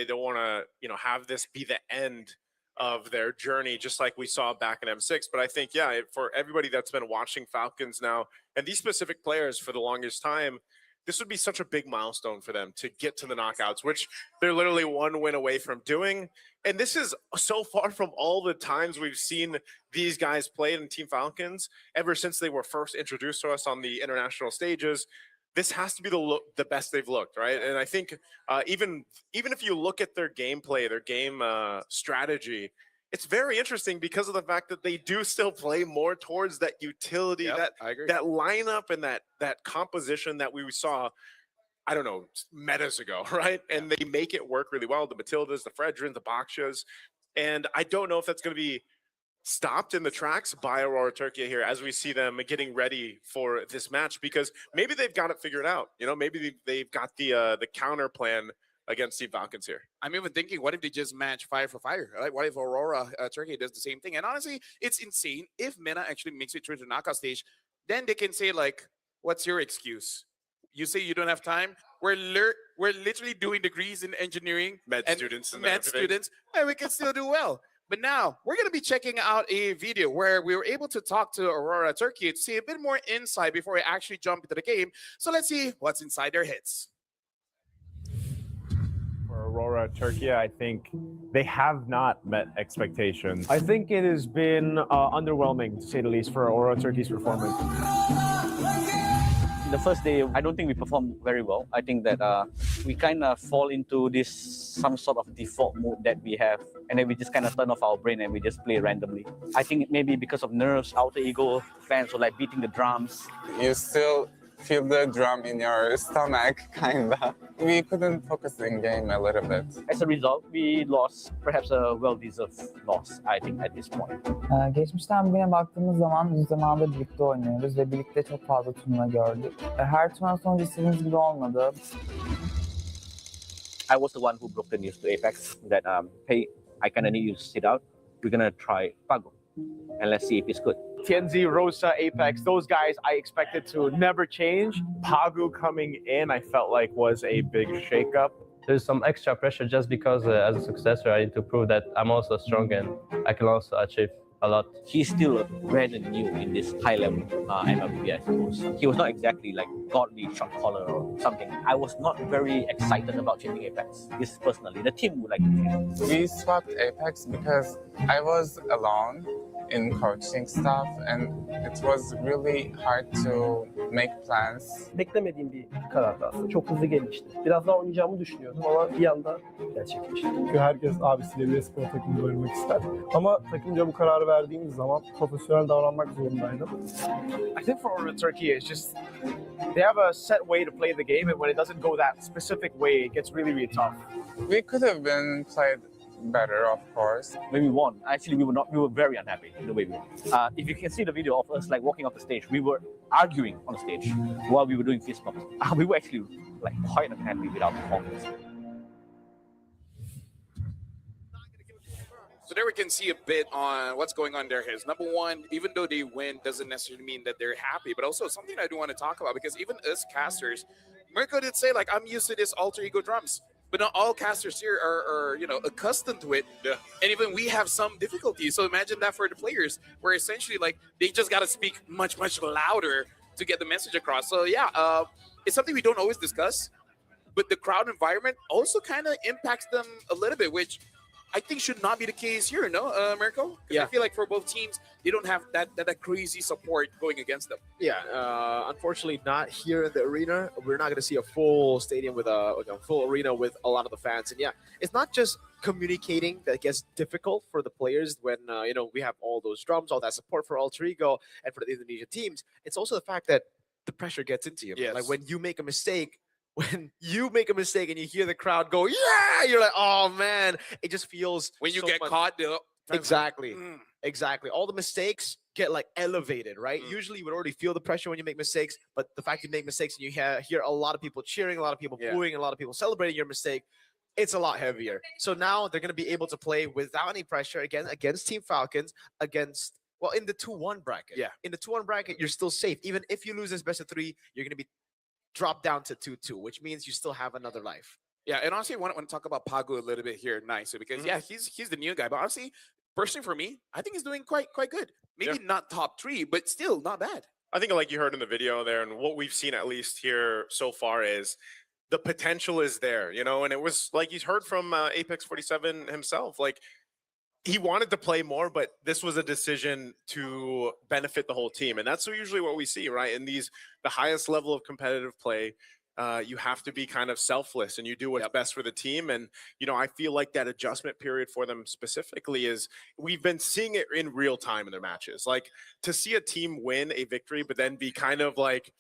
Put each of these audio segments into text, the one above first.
They don't want to, have this be the end of their journey, just like we saw back in M6. But I think, yeah, for everybody that's been watching Falcons now, and these specific players for the longest time, this would be such a big milestone for them to get to the knockouts, which they're literally one win away from doing. And this is so far from all the times we've seen these guys play in Team Falcons ever since they were first introduced to us on the international stages. This has to be the best they've looked, right? And I think even if you look at their gameplay, their game strategy, it's very interesting because of the fact that they do still play more towards that utility, that lineup, and that composition that we saw, I don't know, metas ago, right? And they make it work really well. The Matildas, the Fredrins, the Bakshas. And I don't know if that's going to be stopped in the tracks by Aurora Turkey here as we see them getting ready for this match, because maybe they've got it figured out. Maybe they've got the counter plan against Team Falcons here. I'm even thinking, what if they just match fire for fire? Right? What if Aurora Turkey does the same thing? And honestly, it's insane. If MENA actually makes it through the knockout stage, then they can say, like, what's your excuse? You say you don't have time. We're literally doing degrees in engineering, med students, and we can still do well. But now we're going to be checking out a video where we were able to talk to Aurora Turkey to see a bit more insight before we actually jump into the game. So let's see what's inside their heads. For Aurora Turkey, I think they have not met expectations. I think it has been underwhelming, to say the least, for Aurora Turkey's performance. The first day, I don't think we performed very well. I think that we kind of fall into some sort of default mode that we have, and then we just kind of turn off our brain and we just play randomly. I think maybe because of nerves, alter ego, fans were like beating the drums. You still feel the drum in your stomach, kinda. We couldn't focus in game a little bit. As a result, we lost perhaps a well-deserved loss, I think, at this point. Geçmişten bugüne baktığımız zaman uzun zamandır birlikte oynuyoruz ve birlikte çok fazla turnuva gördük. Her turnuva sonucu istediğimiz gibi olmadı. I was the one who broke the news to Apex that, hey, I kind of need you to sit out. We're going to try Pago, and let's see if it's good. TNZ, Rosa, Apex, those guys I expected to never change. Pagu coming in, I felt like was a big shakeup. There's some extra pressure just because as a successor, I need to prove that I'm also strong and I can also achieve a lot. He's still brand new in this high level MLB, I suppose. He was not exactly like godly shot caller or something. I was not very excited about changing Apex. This personally, the team would like to change. We swapped Apex because I was alone in coaching stuff and it was really hard to make plans. Beklemediğim bir karardı aslında. Çok hızlı gelişti. Biraz daha oynayacağımı düşünüyordum ama bir anda gerçekleşti. Çünkü herkes abisiyle bir spor takımında oynamak ister. Ama takımca bu kararı verdiğimiz zaman profesyonel davranmak zorundaydım. I think for Aurora Turkey, it's just they have a set way to play the game, and when it doesn't go that specific way, it gets really, really tough. We could have been played better, of course. When we won, actually we were very unhappy in the way we won. If you can see the video of us like walking off the stage, we were arguing on the stage while we were doing fist bumps. We were actually like quite unhappy with our performance. So there we can see a bit on what's going on in their heads. Number one, even though they win doesn't necessarily mean that they're happy, but also something I do want to talk about, because even us casters, Mirko did say, like, I'm used to this alter ego drums. But not all casters here are accustomed to it. Yeah. And even we have some difficulties. So imagine that for the players, where essentially like they just got to speak much, much louder to get the message across. So yeah, it's something we don't always discuss, but the crowd environment also kind of impacts them a little bit, which I think should not be the case here, no, Mirko? Yeah. I feel like for both teams, they don't have that crazy support going against them. Yeah, unfortunately not here in the arena. We're not going to see a full stadium with a full arena with a lot of the fans. And yeah, it's not just communicating that gets difficult for the players when, we have all those drums, all that support for Alter Ego and for the Indonesian teams. It's also the fact that the pressure gets into you. Yes. Like when you make a mistake, and you hear the crowd go, yeah, you're like, oh man, it just feels when you so get much... caught. Exactly. Exactly. All the mistakes get like elevated, right? Usually you would already feel the pressure when you make mistakes, but the fact you make mistakes and you hear a lot of people cheering, a lot of people booing, a lot of people celebrating your mistake, it's a lot heavier. So now they're going to be able to play without any pressure again against Team Falcons, in the 2-1 bracket. Yeah. In the 2-1 bracket, you're still safe. Even if you lose this best of 3, you're going to be dropped down to 2-2, which means you still have another life. Yeah, and honestly, I want to talk about Pago a little bit here, nice, because yeah, he's the new guy, but honestly, personally for me, I think he's doing quite good. Maybe not top 3, but still not bad. I think like you heard in the video there and what we've seen at least here so far is the potential is there, you know, and it was like he's heard from Apex 47 himself, like he wanted to play more, but this was a decision to benefit the whole team. And that's usually what we see, right? In the highest level of competitive play, you have to be kind of selfless and you do what's best for the team. And, you know, I feel like that adjustment period for them specifically is we've been seeing it in real time in their matches. Like to see a team win a victory, but then be kind of like,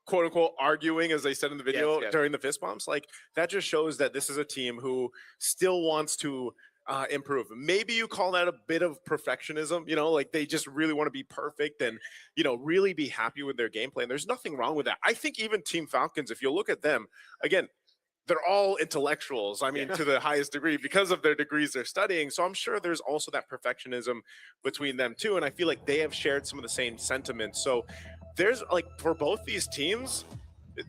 quote unquote, arguing, as they said in the video during the fist bumps, like that just shows that this is a team who still wants to improve. Maybe you call that a bit of perfectionism, you know, like they just really want to be perfect and, you know, really be happy with their gameplay. And there's nothing wrong with that. I think even Team Falcons, if you look at them, again, they're all intellectuals. I mean, to the highest degree because of their degrees they're studying. So I'm sure there's also that perfectionism between them too. And I feel like they have shared some of the same sentiments. So there's like for both these teams,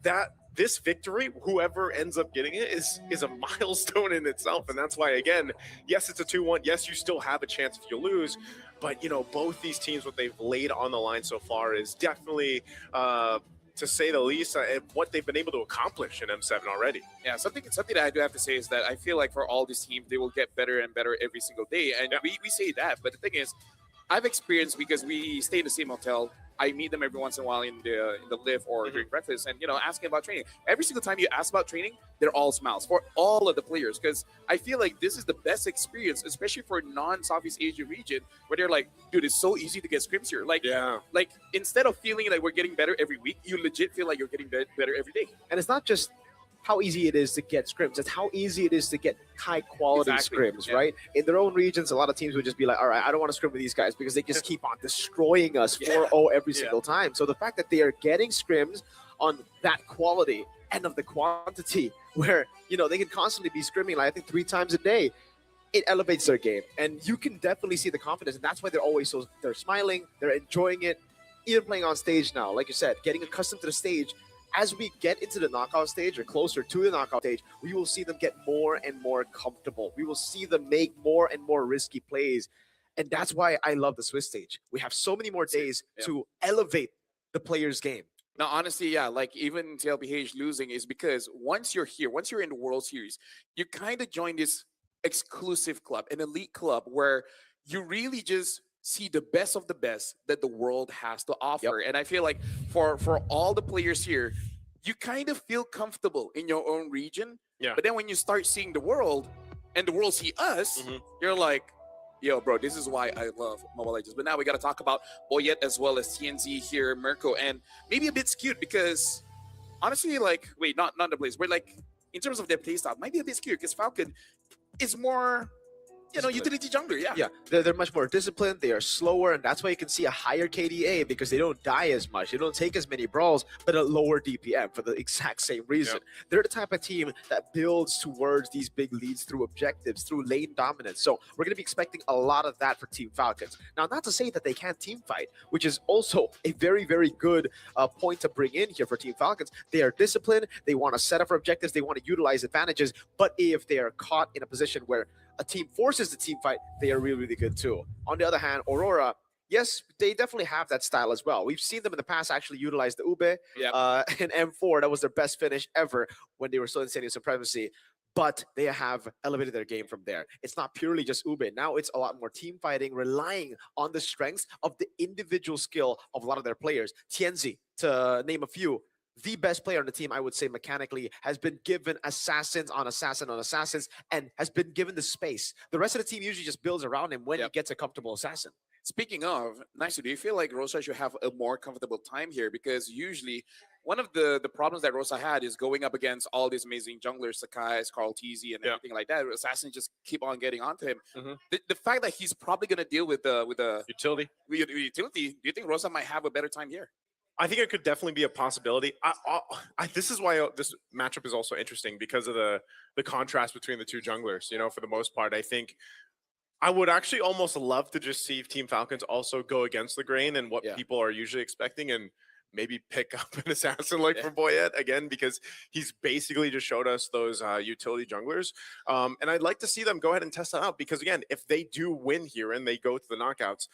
that this victory, whoever ends up getting it, is a milestone in itself. And that's why, again, yes, it's a 2-1. Yes, you still have a chance if you lose. But, you know, both these teams, what they've laid on the line so far is definitely, to say the least, what they've been able to accomplish in M7 already. Yeah, something that I do have to say is that I feel like for all these teams, they will get better and better every single day. And we say that. But the thing is, I've experienced, because we stay in the same hotel, I meet them every once in a while in the lift or during breakfast, and you know, asking about training. Every single time you ask about training, they're all smiles for all of the players, because I feel like this is the best experience, especially for non-Southeast Asia region, where they're like, dude, it's so easy to get scrims here. Like, like instead of feeling like we're getting better every week, you legit feel like you're getting better every day. And it's not just how easy it is to get scrims. It's how easy it is to get high quality scrims, right? In their own regions, a lot of teams would just be like, all right, I don't want to scrim with these guys because they just keep on destroying us 4-0 every single time. So the fact that they are getting scrims on that quality and of the quantity where, you know, they can constantly be scrimming, like I think 3 times a day, it elevates their game. And you can definitely see the confidence. And that's why they're always they're smiling, they're enjoying it, even playing on stage now. Like you said, getting accustomed to the stage. As we get into the knockout stage or closer to the knockout stage, we will see them get more and more comfortable. We will see them make more and more risky plays. And that's why I love the Swiss stage. We have so many more days to elevate the player's game. Now, honestly, yeah, like even TLPH losing is because once you're here, once you're in the World Series, you kind of join this exclusive club, an elite club where you really just see the best of the best that the world has to offer. And I feel like for all the players here, you kind of feel comfortable in your own region. But then when you start seeing the world and the world see us, you're like, yo, bro, this is why I love Mobile Legends. But now we got to talk about Boyet as well as TNZ here, Mirko, and maybe a bit skewed because honestly, like, wait, not the place, but like in terms of their playstyle, might be a bit skewed because Falcon is more, you know, utility jungler, they're much more disciplined. They are slower, and that's why you can see a higher KDA because they don't die as much. They don't take as many brawls, but a lower DPM for the exact same reason. They're the type of team that builds towards these big leads through objectives, through lane dominance. So we're going to be expecting a lot of that for Team Falcons. Now, not to say that they can't team fight, which is also a very, very good point to bring in here for Team Falcons. They are disciplined. They want to set up for objectives. They want to utilize advantages. But if they are caught in a position where a team forces the team fight, they are really, really good too. On the other hand, Aurora, yes, they definitely have that style as well. We've seen them in the past actually utilize the Ube in M4. That was their best finish ever when they were still in Senior Supremacy. But they have elevated their game from there. It's not purely just Ube. Now it's a lot more team fighting, relying on the strengths of the individual skill of a lot of their players. Tienzi, to name a few, the best player on the team, I would say mechanically, has been given assassins on assassin on assassins and has been given the space. The rest of the team usually just builds around him when he gets a comfortable assassin. Speaking of, Nice, do you feel like Rosa should have a more comfortable time here? Because usually one of the problems that Rosa had is going up against all these amazing junglers, Sakai, Carl TZ, and everything like that. Assassins just keep on getting onto him. The fact that he's probably going to deal with the utility, do you think Rosa might have a better time here? I think it could definitely be a possibility. This is why this matchup is also interesting because of the contrast between the two junglers. You know, for the most part, I think I would actually almost love to just see Team Falcons also go against the grain and what people are usually expecting and maybe pick up an assassin like for Boyette again, because he's basically just showed us those utility junglers. And I'd like to see them go ahead and test that out, because again, if they do win here and they go to the knockouts,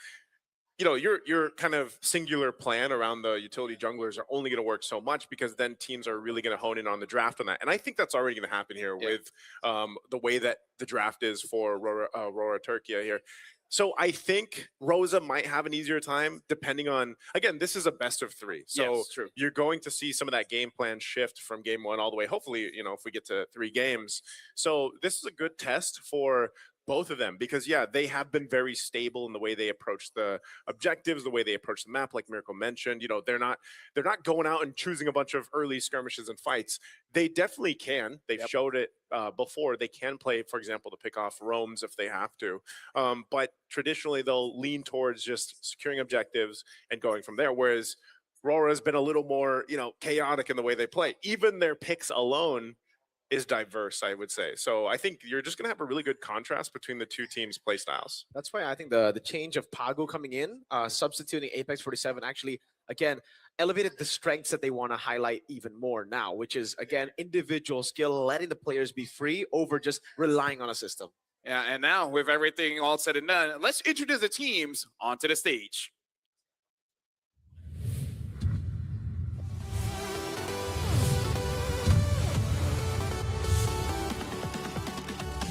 you know, your kind of singular plan around the utility junglers are only going to work so much, because then teams are really going to hone in on the draft on that. And I think that's already going to happen here with the way that the draft is for Aurora Turkey here. So I think Rosa might have an easier time, depending on, again, this is a best of 3. So you're going to see some of that game plan shift from game 1 all the way, hopefully, you know, if we get to 3 games. So this is a good test for both of them, because they have been very stable in the way they approach the objectives, the way they approach the map, like Miracle mentioned. You know, they're not going out and choosing a bunch of early skirmishes and fights. They definitely can. They've showed it before. They can play, for example, to pick off roams if they have to. But traditionally, they'll lean towards just securing objectives and going from there. Whereas Aurora has been a little more, you know, chaotic in the way they play. Even their picks alone is diverse, I would say. So I think you're just going to have a really good contrast between the two teams' play styles. That's why I think the change of Pago coming in, substituting Apex 47, actually, again, elevated the strengths that they want to highlight even more now, which is, again, individual skill, letting the players be free over just relying on a system. Yeah, and now with everything all said and done, let's introduce the teams onto the stage.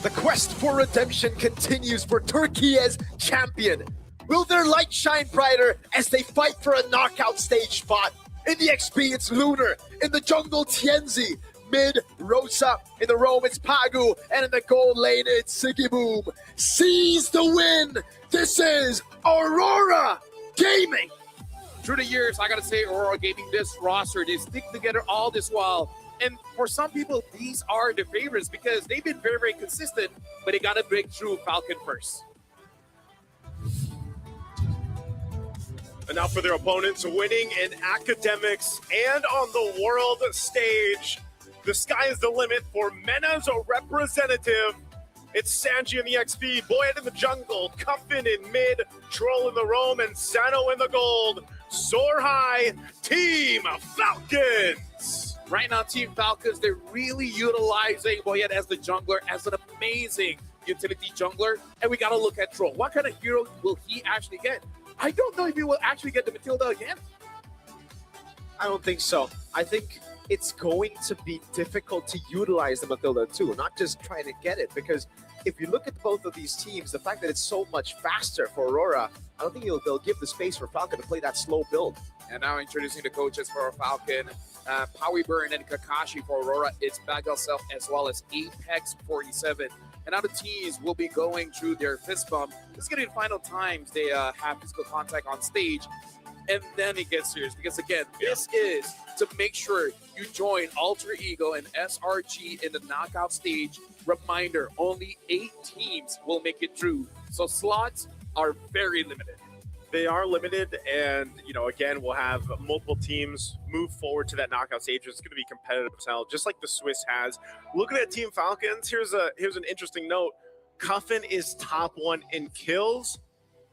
The quest for redemption continues for Turkey as champion. Will their light shine brighter as they fight for a knockout stage spot? In the XP, it's Lunar. In the jungle, Tienzi. Mid, Rosa. In the roam, it's Pagu. And in the gold lane, it's Sigiboom. Seize the win! This is Aurora Gaming! Through the years, I gotta say, Aurora Gaming, this roster, they stick together all this while. And for some people, these are the favorites because they've been very, very consistent, but they gotta break through Falcon first. And now for their opponents, winning in academics and on the world stage. The sky is the limit for MENA's representative. It's Sanji in the XP, Boyette in the jungle, Cuffin in mid, Troll in the roam, and Sano in the gold. Soar high, Team Falcons. Right now, Team Falcons, they're really utilizing Boyette as the jungler, as an amazing utility jungler. And we got to look at Troll. What kind of hero will he actually get? I don't know if he will actually get the Matilda again. I don't think so. I think it's going to be difficult to utilize the Matilda too, not just trying to get it. Because if you look at both of these teams, the fact that it's so much faster for Aurora, I don't think they'll give the space for Falcon to play that slow build. And now introducing the coaches for Falcon. Powie Burn and Kakashi for Aurora. It's Bagel Self as well as Apex 47. And now the teams will be going through their fist bump. It's going to be the final times they have physical contact on stage. And then it gets serious because, again, this is to make sure you join Alter Ego and SRG in the knockout stage. Reminder, only 8 teams will make it through. So slots are very limited. They are limited, and you know, again, we'll have multiple teams move forward to that knockout stage. It's going to be competitive as hell, just like the Swiss has. Looking at Team Falcons, here's an interesting note. Cuffin is top 1 in kills,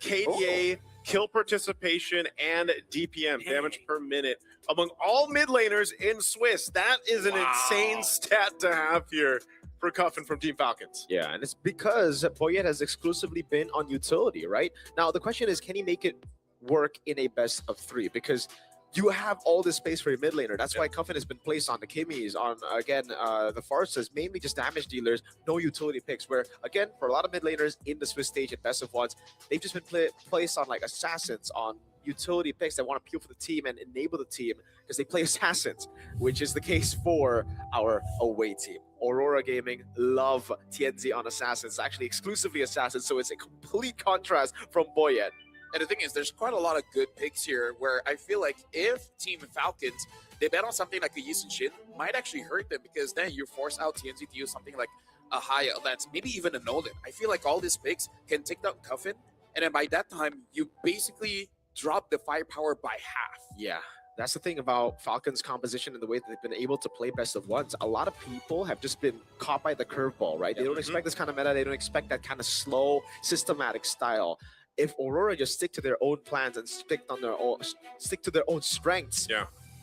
KDA, kill participation, and DPM, damage per minute, among all mid laners in Swiss. That is an insane stat to have here for Cuffin from Team Falcons. Yeah, and it's because Boyette has exclusively been on utility, right? Now, the question is, can he make it work in a best of 3? Because you have all this space for your mid laner. That's why Cuffin has been placed on the Kimmies, on, again, the Farsas, mainly just damage dealers, no utility picks, where, again, for a lot of mid laners in the Swiss stage at best of 1s, they've just been placed on, like, assassins, on utility picks that want to appeal for the team and enable the team because they play assassins, which is the case for our away team. Aurora Gaming love Tienzi on assassins, actually exclusively assassins, so it's a complete contrast from Boyette. And the thing is, there's quite a lot of good picks here where I feel like if Team Falcons, they bet on something like a Yisun Shin, might actually hurt them because then you force out Tienzi to use something like a Haya Lance, maybe even a Nolan. I feel like all these picks can take down Cuffin, and then by that time, you basically drop the firepower by half. Yeah, that's the thing about Falcons' composition and the way that they've been able to play best of 1s. A lot of people have just been caught by the curveball, right? They don't expect this kind of meta. They don't expect that kind of slow, systematic style. if Aurora just stick to their own plans and stick to their own strengths,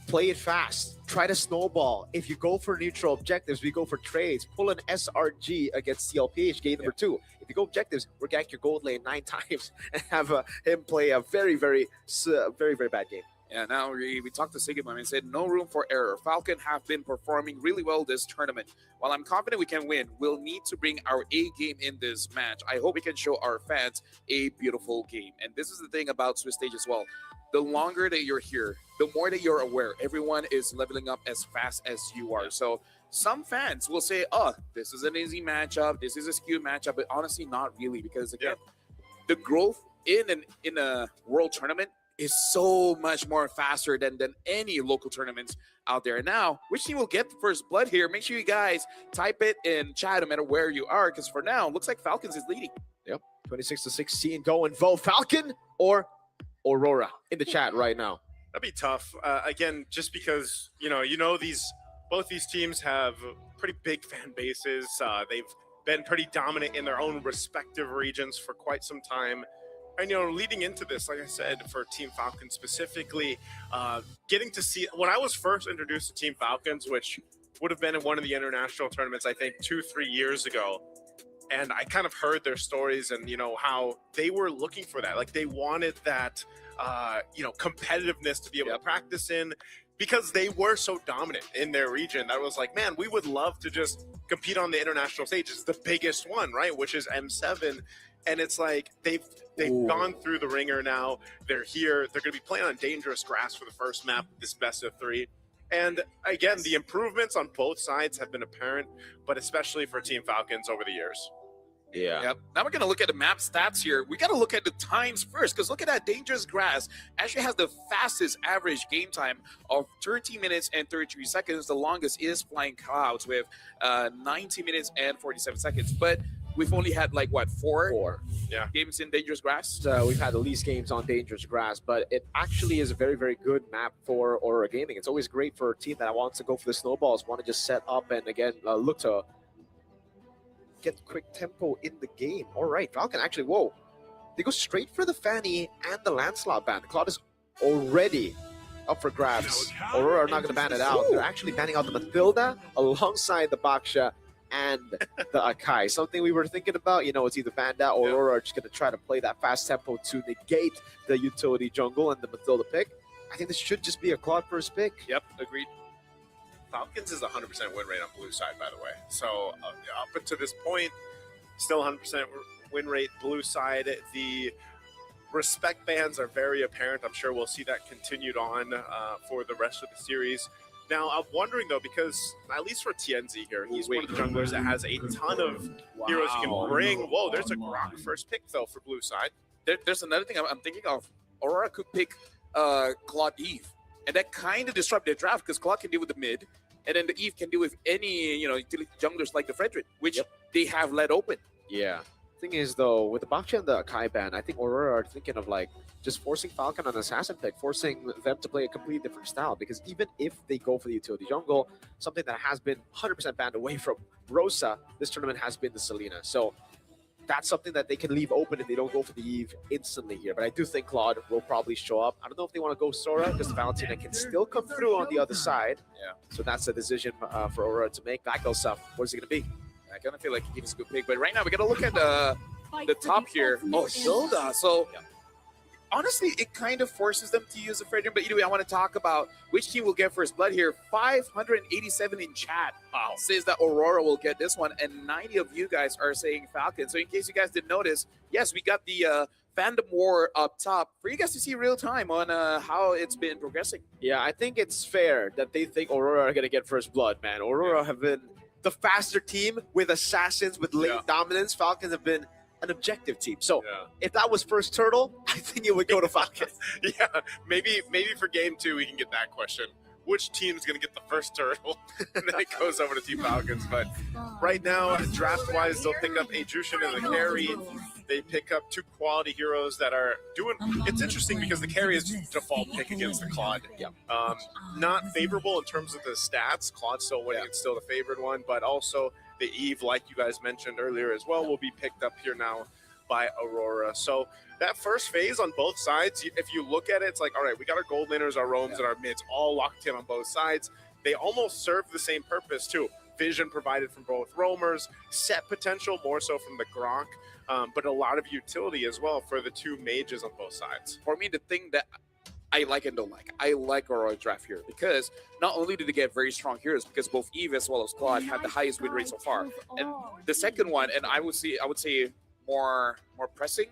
play it fast, try to snowball. If you go for neutral objectives, we go for trades. Pull an SRG against CLPH, game number 2. If you go objectives, we're gank your gold lane 9 times and have him play a very, very bad game. Yeah, now we talked to Sigmund and said no room for error. Falcon have been performing really well this tournament. While I'm confident we can win, we'll need to bring our A game in this match. I hope we can show our fans a beautiful game. And this is the thing about Swiss Stage as well. The longer that you're here, the more that you're aware, everyone is leveling up as fast as you are. So some fans will say, oh, this is an easy matchup, this is a skewed matchup, but honestly, not really, because again, the growth in a world tournament is so much more faster than any local tournaments out there. And now, which team will get the first blood here? Make sure you guys type it in chat no matter where you are, because for now, looks like Falcons is leading. Yep, 26-16, go and vote Falcon or Aurora in the chat right now. That'd be tough. Again, just because both these teams have pretty big fan bases. They've been pretty dominant in their own respective regions for quite some time. And, leading into this, like I said, for Team Falcons specifically, getting to see, when I was first introduced to Team Falcons, which would have been in one of the international tournaments, I think 2-3 years ago, and I kind of heard their stories and, how they were looking for that. Like, they wanted that, competitiveness to be able to practice in, because they were so dominant in their region. That was like, man, we would love to just compete on the international stage. It's the biggest one, right? Which is M7. And it's like they've gone through the ringer now. They're here. They're going to be playing on dangerous grass for the first map of this best of 3. And again, the improvements on both sides have been apparent, but especially for Team Falcons over the years. Yep. Now we're going to look at the map stats here. We got to look at the times first, because look at that dangerous grass. Actually has the fastest average game time of 13 minutes and 33 seconds. The longest is Flying Clouds with 90 minutes and 47 seconds. But we've only had four games in dangerous grass. We've had the least games on dangerous grass, but it actually is a very, very good map for Aurora Gaming. It's always great for a team that wants to go for the snowballs, want to just set up and again look to get quick tempo in the game. All right, Falcon actually, they go straight for the Fanny and the Lancelot ban. The Claude is already up for grabs. Aurora are not going to ban it out. They're actually banning out the Mathilda alongside the Baksha and the Akai. Something we were thinking about, it's either Vanda or Aurora are just going to try to play that fast tempo to negate the utility jungle and the Mathilda pick. I think this should just be a Claude first pick. Yep, agreed. Falcons is 100% win rate on blue side, by the way. So up until this point, still 100% win rate blue side. The respect bans are very apparent. I'm sure we'll see that continued on for the rest of the series. Now, I'm wondering, though, because at least for Tienzi here, he's one of the junglers that has a ton of heroes he can bring. Whoa, there's a Grok first pick, though, for blue side. There's another thing I'm thinking of. Aurora could pick Claude Eve, and that kind of disrupt their draft, because Claude can deal with the mid, and then the Eve can deal with any, utility junglers like the Frederick, which they have let open. Yeah. Thing is, though, with the Baksha and the Akai ban, I think Aurora are thinking of just forcing Falcon on Assassin pick, forcing them to play a completely different style. Because even if they go for the utility jungle, something that has been 100% banned away from Rosa this tournament has been the Selena. So that's something that they can leave open if they don't go for the Eve instantly here. But I do think Claude will probably show up. I don't know if they want to go Sora, because the Valentina can still come through on the other side. Yeah. So that's a decision for Aurora to make. Back goes Seth. What is it going to be? I kind of feel like he's a good pick. But right now, we got to look at the top here. Oh, Hilda. So honestly, it kind of forces them to use the Frederick. But either way, I want to talk about which team will get first blood here. 587 in chat says that Aurora will get this one, and 90 of you guys are saying Falcon. So in case you guys didn't notice, yes, we got the fandom war up top for you guys to see real time on how it's been progressing. Yeah, I think it's fair that they think Aurora are going to get first blood, man. Aurora have been the faster team with assassins, with lane dominance. Falcons have been an objective team. So if that was first turtle, I think it would go to Falcons. Maybe for game 2 we can get that question. Which team's going to get the first turtle? And then it goes over to Team Falcons. But right now, draft-wise, they'll pick up Adrushin and the carry. They pick up 2 quality heroes that are doing... It's interesting because the carry is default pick against the Claude. Not favorable in terms of the stats. Claude's still winning. It's still the favored one. But also the Eve, like you guys mentioned earlier as well, will be picked up here now by Aurora. So that first phase on both sides, if you look at it, it's like, all right, we got our gold laners, our roams, and our mids all locked in on both sides. They almost serve the same purpose too. Vision provided from both roamers, set potential more so from the Grok, but a lot of utility as well for the two mages on both sides. For me, the thing that I like and don't like, I like Aurora draft here because not only did they get very strong heroes, because both Eve as well as Claude had the highest win rate so far, and the second one, and I would say more pressing,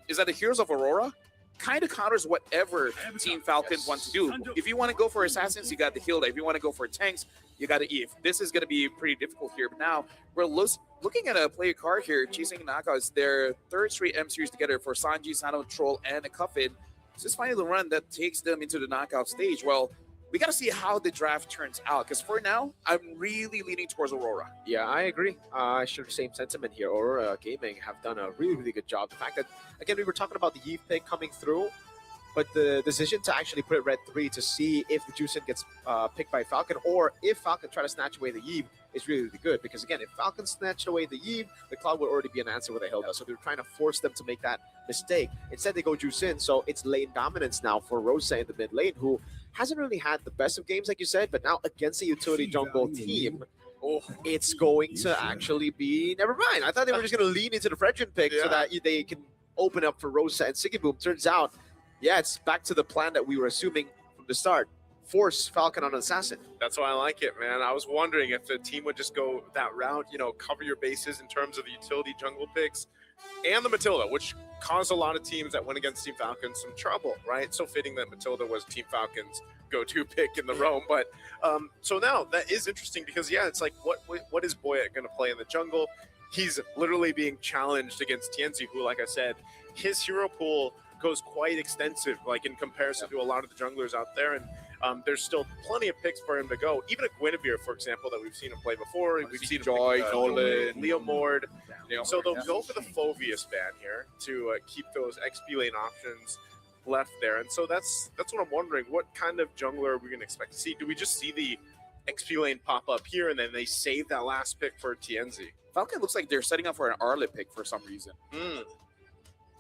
is that the heroes of Aurora kind of counters whatever Team Falcon wants to do. If you want to go for assassins, you got the Hilda. If you want to go for tanks, you got the Eve. This is going to be pretty difficult here. But now we're looking at a player card here, chasing knockouts. Their third straight M series together for Sanji, Sano, Troll, and a Cuffin. Just finding the run that takes them into the knockout stage. Well, we got to see how the draft turns out, because for now, I'm really leaning towards Aurora. Yeah, I agree. I share the same sentiment here. Aurora Gaming have done a really, really good job. The fact that, again, we were talking about the Eve pick coming through, but the decision to actually put it red 3 to see if the Juicin gets picked by Falcon, or if Falcon try to snatch away the Eve, is really, really good. Because, again, if Falcon snatched away the Eve, the Cloud would already be an answer with a Hilda. So they're trying to force them to make that mistake. Instead, they go Juicin. So it's lane dominance now for Rosa in the mid lane, who hasn't really had the best of games, like you said, but now against a utility jungle team, it's going to actually be, never mind. I thought they were just going to lean into the Fredrin pick so that they can open up for Rosa and Sigiboom. Turns out, yeah, it's back to the plan that we were assuming from the start. Force Falcon on an assassin. That's why I like it, man. I was wondering if the team would just go that route, you know, cover your bases in terms of the utility jungle picks and the Matilda, which caused a lot of teams that went against Team Falcon some trouble, right? So fitting that Matilda was Team Falcon's go-to pick in the roam. But so now that is interesting because, yeah, it's like, what is Boya going to play in the jungle? He's literally being challenged against Tienzi, who, like I said, his hero pool goes quite extensive, like in comparison to a lot of the junglers out there. And there's still plenty of picks for him to go. Even a Guinevere, for example, that we've seen him play before. We've seen Joy, Nolan, Leomord. So they'll go for the Phoveus ban here to keep those XP lane options left there. And so that's what I'm wondering. What kind of jungler are we going to expect to see? Do we just see the XP lane pop up here and then they save that last pick for Tienzi? Falcon looks like they're setting up for an Arlet pick for some reason.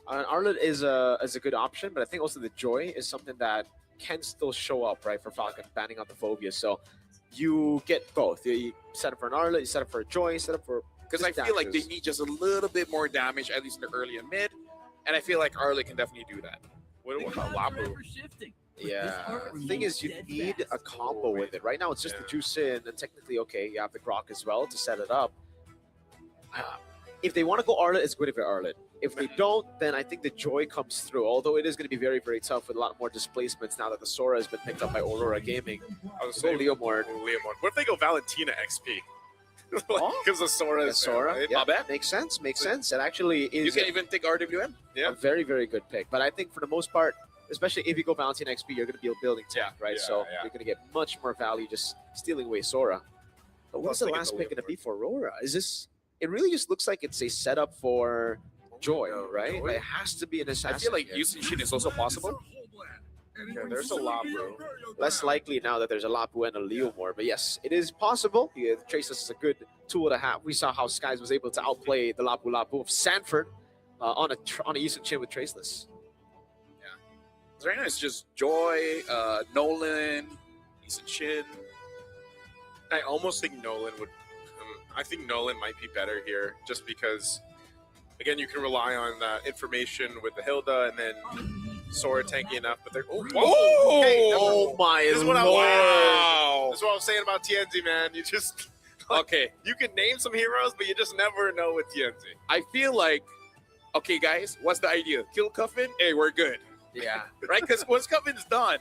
Arlet is a good option, but I think also the Joy is something that can still show up, right, for Falcon, banning out the Phobia. So you get both. You set up for an Arlet, you set up for a Joy, you set up for... Because I feel like they need just a little bit more damage, at least in the early and mid, and I feel like Arlet can definitely do that. What about Lapu? Yeah, the thing is you need a combo with it. Right now it's just the Juicin, and technically, okay, you have the Grok as well to set it up. If they want to go Arlet, it's good if it's Arlet. If they don't, then I think the Joy comes through, although it is going to be very, very tough with a lot more displacements now that the Sora has been picked up by Aurora Gaming. I was saying Leomord. What if they go Valentina XP? Because the Sora is Sora. Right? Yeah, makes sense. Makes sense. It actually is. You can even take RWM. A very, very good pick. But I think for the most part, especially if you go Valentina XP, you're going to be building tech, right? So you're going to get much more value just stealing away Sora. But what's the last pick going to be for Aurora? Is this? It really just looks like it's a setup for Joy, right? It has to be an assassin. I feel like using Shin is also possible. Yeah, there's a Lapu. Less likely now that there's a Lapu and a Leomord, but yes, it is possible. Yeah, Traceless is a good tool to have. We saw how Skies was able to outplay the Lapu of Sanford on a Yisun Chin with Traceless. Yeah, so right now it's just Joy, Nolan, Yisun Chin. I almost think Nolan would. I think Nolan might be better here, just because, again, you can rely on information with the Hilda and then Sora tanky enough. But they're my this is what Lord. This is what I'm saying about Tienzi, man. You just okay. You can name some heroes, but you just never know with Tienzi. I feel like, okay, guys, what's the idea? Kill Cuffin? Hey, we're good. Yeah. Right? Because once Cuffin's done,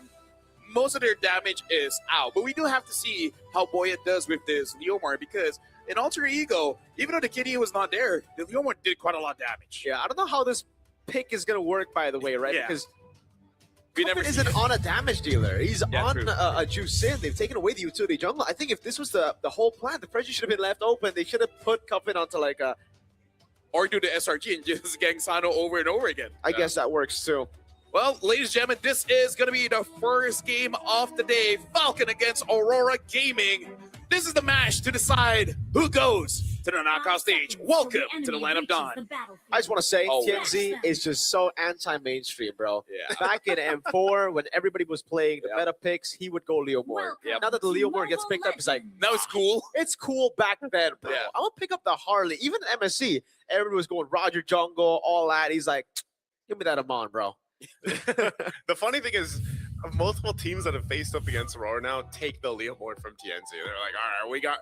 most of their damage is out. But we do have to see how Boya does with this Leomord, because in Alter Ego, even though the Kitty was not there, the Leomord did quite a lot of damage. Yeah, I don't know how this pick is going to work, by the way, right? Yeah. Because Cuffin isn't on a damage dealer. He's on true. a Juicin. They've taken away the utility jungle. I think if this was the whole plan, the pressure should have been left open. They should have put Cuffin onto like a... Or do the SRG and just gang Sano over and over again. I guess that works too. Well, ladies and gentlemen, this is going to be the first game of the day. Falcon against Aurora Gaming. This is the match to decide who goes to the knockout stage. Welcome to the Land of Dawn. I just want to say, Oh, TNZ is just so anti-mainstream, bro. Yeah. Back in M4, when everybody was playing the Yeah. meta picks, he would go Leomord. Yep. Now that the Leomord gets picked up, it's like, Now it's cool. it's cool back then, bro. Yeah. I'm gonna pick up the Harley. Even MSC, everybody was going Roger Jungle, all that. He's like, give me that Amon, bro. The funny thing is, multiple teams that have faced up against Aurora now take the Leomord from TNZ. They're like, all right, we got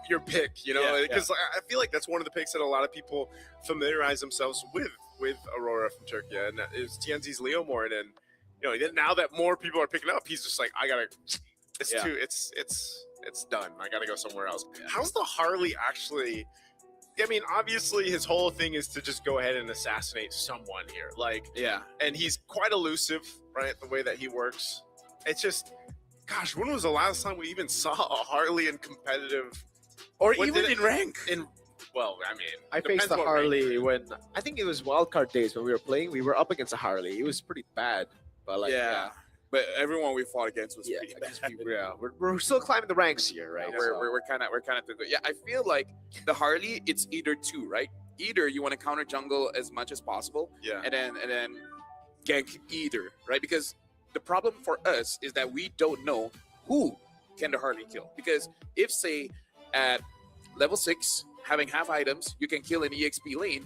your pick, you know, Yeah, because I feel like that's one of the picks that a lot of people familiarize themselves with Aurora from Turkey, and that is TNZ's Leomord. And you know, now that more people are picking up, he's just like, I gotta, it's Yeah. too, it's done. I gotta go somewhere else. How's the Harley actually? I mean, obviously, his whole thing is to just go ahead and assassinate someone here, like. Yeah. And he's quite elusive, right? The way that he works. It's just, gosh, when was the last time we even saw a Harley in competitive, Or What even did it- in rank. well, I mean, I depends faced the what rank Harley you're in. when I think it was wildcard days when we were playing. We were up against a Harley. It was pretty bad, but like yeah. But everyone we fought against was yeah, pretty I bad. guess we're still climbing the ranks here, right? Yeah, we're kind of too good. Yeah, I feel like the Harley, it's either two, right? Either you want to counter jungle as much as possible, Yeah. and then gank either, right? Because the problem for us is that we don't know who can the Harley kill. Because if say at level 6, having half items, you can kill an EXP lane,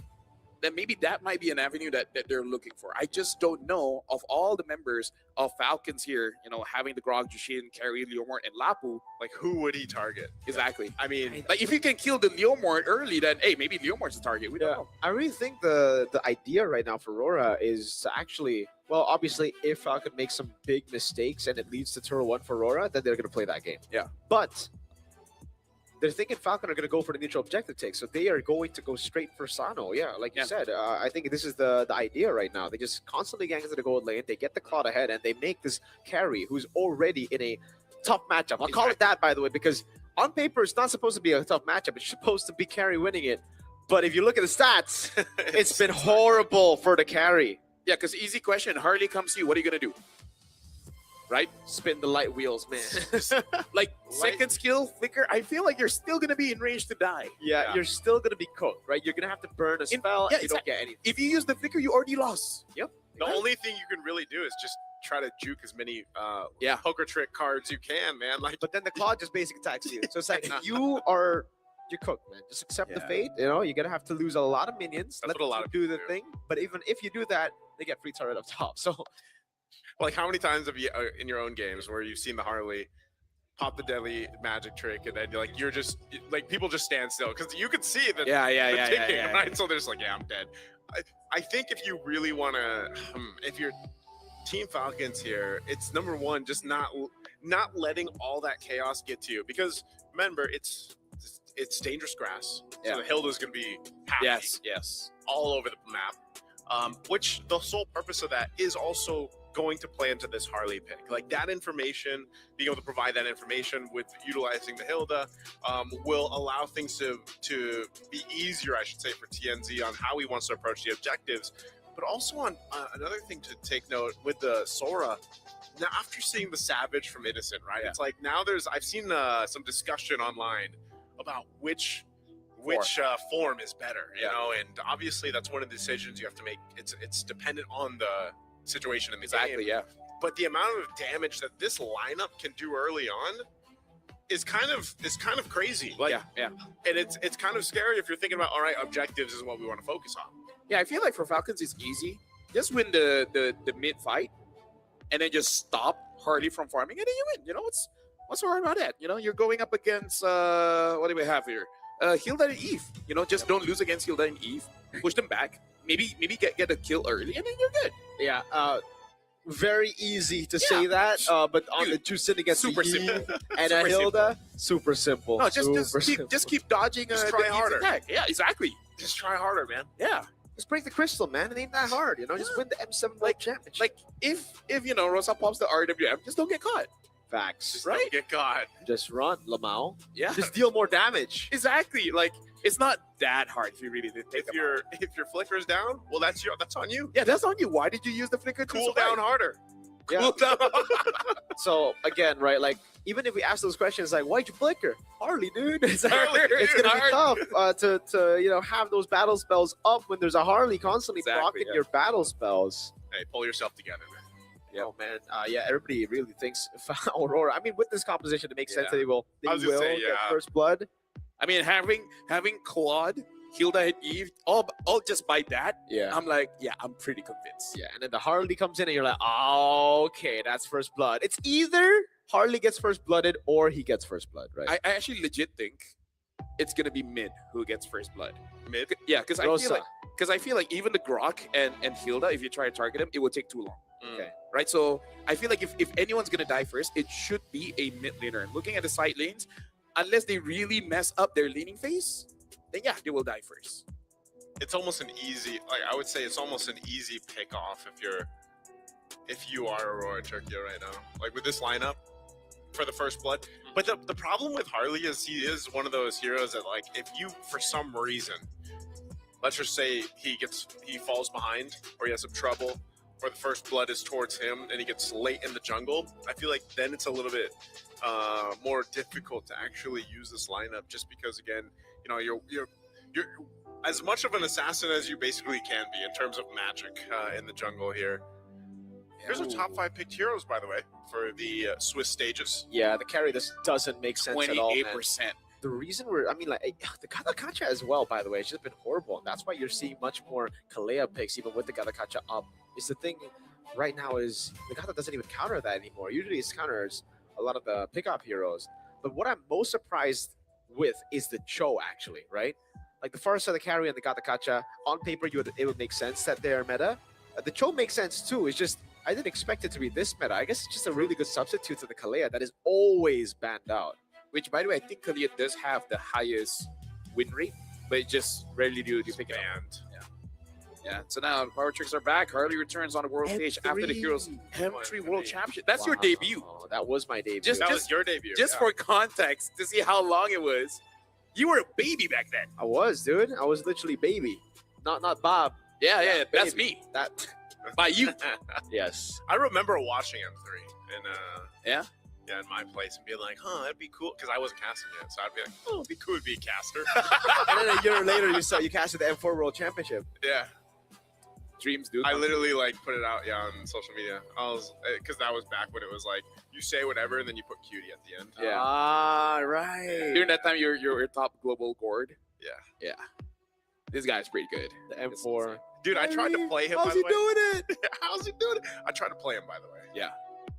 then maybe that might be an avenue that they're looking for. I just don't know of all the members of Falcons here, you know, having the Grog, Jushin, Carry, Leomord, and Lapu. Like, who would he target? Exactly. I mean, Like, if you can kill the Leomord early, then hey, maybe Leomord's the target. We don't Yeah. know. I really think the idea right now for Aurora is to actually, well, obviously, if Falcon makes some big mistakes and it leads to turn 1 for Aurora, then they're going to play that game. Yeah. But they're thinking Falcon are going to go for the neutral objective take, so they are going to go straight for Sano. Yeah, like you Yeah. said, I think this is the idea right now. They just constantly gang into the gold lane, they get the cloud ahead, and they make this carry who's already in a tough matchup. I'll call it that, by the way, because on paper it's not supposed to be a tough matchup. It's supposed to be carry winning it. But if you look at the stats, it's been horrible for the carry. Yeah, because easy question. Harley comes to you. What are you gonna do? Right? Spin the light wheels, man. Like second skill flicker. I feel like you're still gonna be in range to die. Yeah, you're still gonna be cooked, right? You're gonna have to burn a spell, yeah, and you don't get anything. If you use the flicker, you already lost. Yep. the only thing you can really do is just try to juke as many Yeah. poker trick cards you can, man. Like, But then the Claw just basic attacks you. So it's like you're cooked, man. Just accept the Yeah. fate. You know, you're gonna have to lose a lot of minions. That's let what a lot them of do people the do. thing. But even if you do that, they get free turret up top. So like, how many times have you in your own games where you've seen the Harley pop the deadly magic trick, and then you're just like, people just stand still because you can see that Yeah, yeah, the yeah, ticking, yeah, yeah. right? So they're just like, yeah, I'm dead. I think if you really want to, if you're Team Falcons here, it's number one, just not letting all that chaos get to you, because remember, it's dangerous grass. Yeah. So the Hilda's gonna be happy Yes. all over the map. Which the sole purpose of that is also going to play into this Harley pick. Like, that information, being able to provide that information with utilizing the Hilda, will allow things to be easier, I should say, for TNZ on how he wants to approach the objectives. But also on another thing to take note with the Sora, now after seeing the Savage from Innocent, right? Yeah. It's like, now I've seen some discussion online about which form is better, you know, and obviously that's one of the decisions you have to make. It's dependent on the situation in the game. Exactly. Yeah. But the amount of damage that this lineup can do early on is kind of crazy. Like, yeah. and it's kind of scary if you're thinking about, all right, objectives is what we want to focus on. Yeah, I feel like for Falcons it's easy. Just win the mid fight, and then just stop Harley from farming, and then you win. You know what's so hard about that? You know, you're going up against what do we have here? Hilda and Eve. You know, just don't lose against Hilda and Eve. Push them back. Maybe get a kill early, and then you're good. yeah, very easy to say that. But on Dude, the Jusin against super the Yi simple. and a Super Hilda, super simple. No, just Super just keep dodging. Just the try Eve's harder. attack. Yeah, exactly. Just try harder, man. Yeah. Just break the crystal, man. It ain't that hard, you know. Just win the M7 like championship. Like if you know Rosa pops the RWM, just don't get caught. Facts. Just Right? don't get caught. Just run, Lamau. Yeah. Just deal more damage. Exactly. Like it's not that hard if you really did think If your flicker's down, well, that's on you. Yeah, that's on you. Why did you use the flicker? Cool down harder. Yeah. Cool down. So again, right? Like even if we ask those questions, like why'd you flicker? Harley, dude. It's, like, Harley, it's dude, gonna be Harley. tough to have those battle spells up when there's a Harley constantly Exactly, blocking yeah. your battle spells. Hey, pull yourself together, man. Yeah. Oh man, yeah, everybody really thinks Aurora. I mean, with this composition, it makes sense that they will I was gonna say, get yeah. first blood. I mean, having Claude, Hilda, and Eve, all just by that, Yeah. I'm like, yeah, I'm pretty convinced. Yeah, and then the Harley comes in, and you're like, oh, okay, that's first blood. It's either Harley gets first blooded or he gets first blood, right? I actually legit think it's gonna be Mid who gets first blood. Mid? Yeah, because Rosa. I feel like even the Grok and Hilda, if you try to target him, it will take too long. Okay. Right? So I feel like if anyone's gonna die first, it should be a mid laner. And looking at the side lanes, unless they really mess up their laning phase, then yeah, they will die first. It's almost an easy, like I would say, it's almost an easy pick off if you are Aurora Turkey right now, like with this lineup for the first blood. But the problem with Harley is he is one of those heroes that, like, if you for some reason, let's just say he falls behind or he has some trouble, or the first blood is towards him and he gets late in the jungle, I feel like then it's a little bit more difficult to actually use this lineup, just because, again, you know, you're as much of an assassin as you basically can be in terms of magic in the jungle here. Here's our top 5 picked heroes, by the way, for the Swiss stages. Yeah, the carry this doesn't make sense at all. 28%. The reason the Gadakacha as well, by the way, it's just been horrible. And that's why you're seeing much more Kalea picks, even with the Gadakacha up. Is the thing right now is the Gata doesn't even counter that anymore. Usually it counters a lot of the pickup heroes. But what I'm most surprised with is the Cho, actually, right? Like the first of the carry and the Gadakacha, on paper, it would make sense that they're meta. The Cho makes sense too. It's just, I didn't expect it to be this meta. I guess it's just a really good substitute to the Kalea that is always banned out. Which, by the way, I think Kalea does have the highest win rate, but it just rarely do you pick it up. Yeah. So now Power Tricks are back. Harley returns on the world stage after the Heroes M3 World Championship. That's your debut. Oh, that was my debut. Just- That was your debut. Just for context, to see how long it was, you were a baby back then. I was, dude. I was literally baby. Not Bob. Yeah, that's baby. me. That By you. yes. I remember watching M3 and Yeah? yeah, in my place, and being like, that'd be cool, because I wasn't casting yet, so I'd be like, it'd be cool to be a caster. And then a year later, you casted the M4 World Championship. Yeah, Dreams, dude. I literally like put it out on social media. I was, because that was back when it was like you say whatever and then you put cutie at the end. Yeah. Ah, right. During that time, you're top global gourd. Yeah. Yeah. This guy's pretty good. The M4. Dude, I tried to play him. How's by he the way. doing it? How's he doing it? I tried to play him, by the way. Yeah.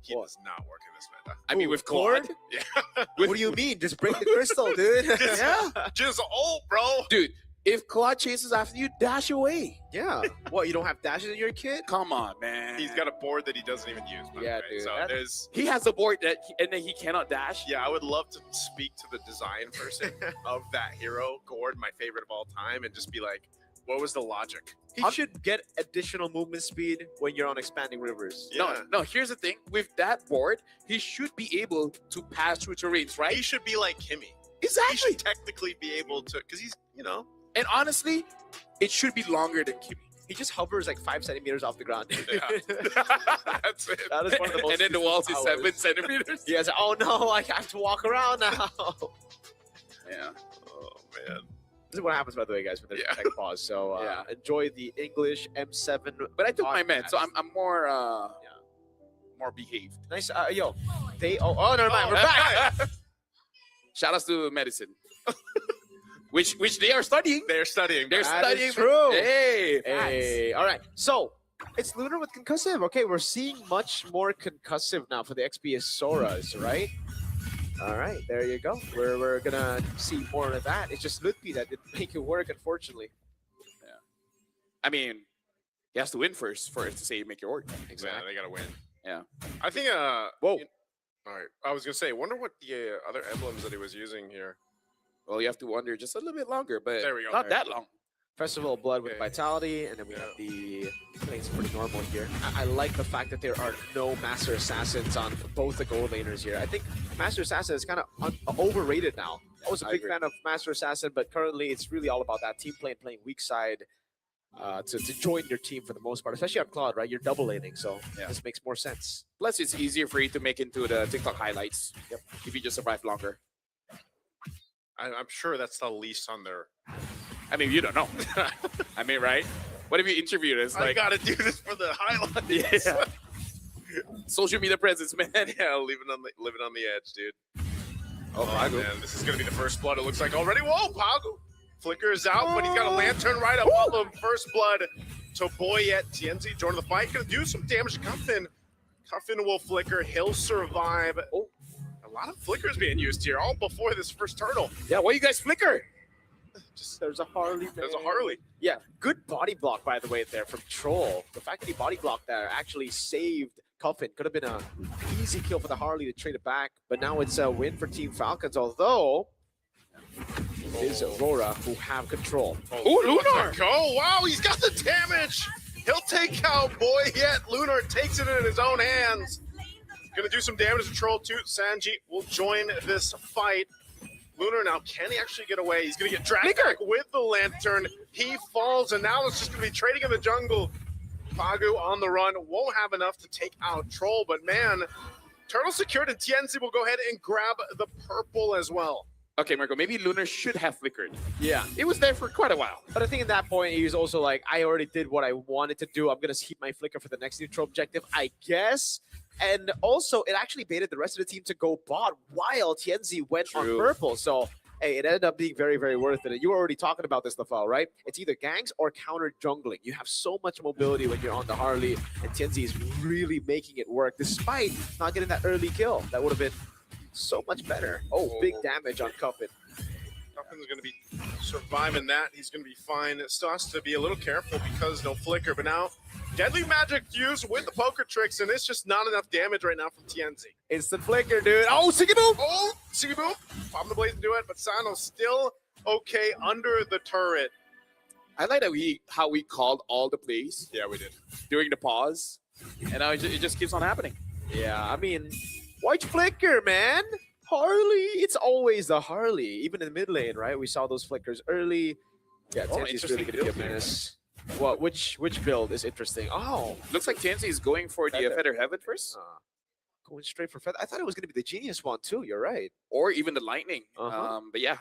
He does not work in this meta. I mean, with Claude, Yeah, What do you mean? Just break the crystal, dude. yeah, just old, bro. dude. If Claude chases after you, dash away. Yeah. What, you don't have dashes in your kit? Come on, man. He's got a board that he doesn't even use. By Yeah, the way. dude, So that- there's. He has a board and then he cannot dash. Yeah, I would love to speak to the design person of that hero, Gord, my favorite of all time, and just be like, what was the logic? He should get additional movement speed when you're on expanding rivers. Yeah. No. Here's the thing: with that board, he should be able to pass through terrains, right? He should be like Kimmy. He Exactly. should technically be able to, because he's, And honestly, it should be longer than Kimmy. He just hovers like 5 centimeters off the ground. Yeah. That's it. That is one of the most And then the walls is useful 7 powers. centimeters. He has, oh no, I have to walk around now. Yeah. Oh man. This is what happens, by the way, guys, when there's Yeah. a tech pause. So Yeah. enjoy the English M7. But I took my meds, so podcast. I'm more more behaved. Nice. Yo, oh, never mind. We're back. Shout outs to medicine. which they are studying. They're studying. They're That studying. is true. Hey, Hey, all right. So it's Lunar with concussive. Okay, we're seeing much more concussive now for the XP Soras, right? All right, there you go. We're gonna see more of that. It's just Ludwig that didn't make it work, unfortunately. I mean, he has to win first for it to say make it work. Yeah, they gotta win. Yeah. I think. Whoa. All right. I was gonna say. Wonder what the other emblems that he was using here. Well, you have to wonder just a little bit longer, but There we go. not that long. Festival of Blood with Okay. Vitality, and then we have the things pretty normal here. I like the fact that there are no Master Assassins on both the gold laners here. I think Master Assassin is kind of overrated now. I was a I big agree. fan of Master Assassin, but currently it's really all about that team play and playing weak side. to join your team for the most part, especially on Claude, right? You're double laning, so Yeah. this makes more sense. Plus, it's easier for you to make into the TikTok highlights. Yep. If you just survive longer. I'm sure that's the least on their. I mean, you don't know. I mean, right? What if you interviewed us? I Like, gotta do this for the highlights. yeah. Social media presence, man. Yeah, living on the edge, dude. Oh, Pagu. Man, this is gonna be the first blood. It looks like already. Whoa, Pagu flickers out, but he's got a lantern right above him. First blood to Boyet. TNZ joining the fight, gonna do some damage to Cuffin. Cuffin will flicker. He'll survive. Oh, a lot of flickers being used here, all before this first turtle. Yeah, why you guys flicker? Just there's a Harley. There's a Harley. Yeah, good body block by the way there from Troll. The fact that he body blocked there actually saved Cuffin. Could have been a easy kill for the Harley to trade it back, but now it's a win for Team Falcons. Although it is Aurora who have control. Oh, Lunar! Go! Wow, he's got the damage. He'll take out Boyet. Lunar takes it in his own hands. Gonna do some damage to Troll too. Sanji will join this fight. Lunar now, can he actually get away? He's gonna get dragged back with the lantern. He falls, and now it's just gonna be trading in the jungle. Pagu on the run, won't have enough to take out Troll, but man, Turtle secured, and TNC will go ahead and grab the purple as well. Okay, Marco, maybe Lunar should have flickered. Yeah. It was there for quite a while. But I think at that point, he was also like, I already did what I wanted to do. I'm going to keep my flicker for the next neutral objective, I guess. And also, it actually baited the rest of the team to go bot while TNZ went on purple. So, hey, it ended up being very, very worth it. And you were already talking about this, Lafal, right? It's either ganks or counter jungling. You have so much mobility when you're on the Harley, and TNZ is really making it work despite not getting that early kill. That would have been so much better. Oh, big damage on Cuffin. Cuffin's going to be surviving that. He's going to be fine. It still has to be a little careful because no flicker. But now, Deadly Magic used with the poker tricks, and it's just not enough damage right now from TNZ. Instant flicker, dude. Oh, Siggy Boom! Oh, Siggy Boom! Popping the blaze to do it, but Sano's still okay under the turret. I like that how we called all the plays. Yeah, we did. During the pause. And now it just keeps on happening. Yeah, I mean, white flicker, man. Harley, it's always the Harley. Even in the mid lane, right? We saw those flickers early. Yeah, Oh, TNC's really going to be a menace. What? Which build is interesting? Oh, Looks like TNC is going for the Feather Heaven first. going straight for Feather. I thought it was going to be the Genius one too. You're right. Or even the Lightning. Uh-huh. But yeah,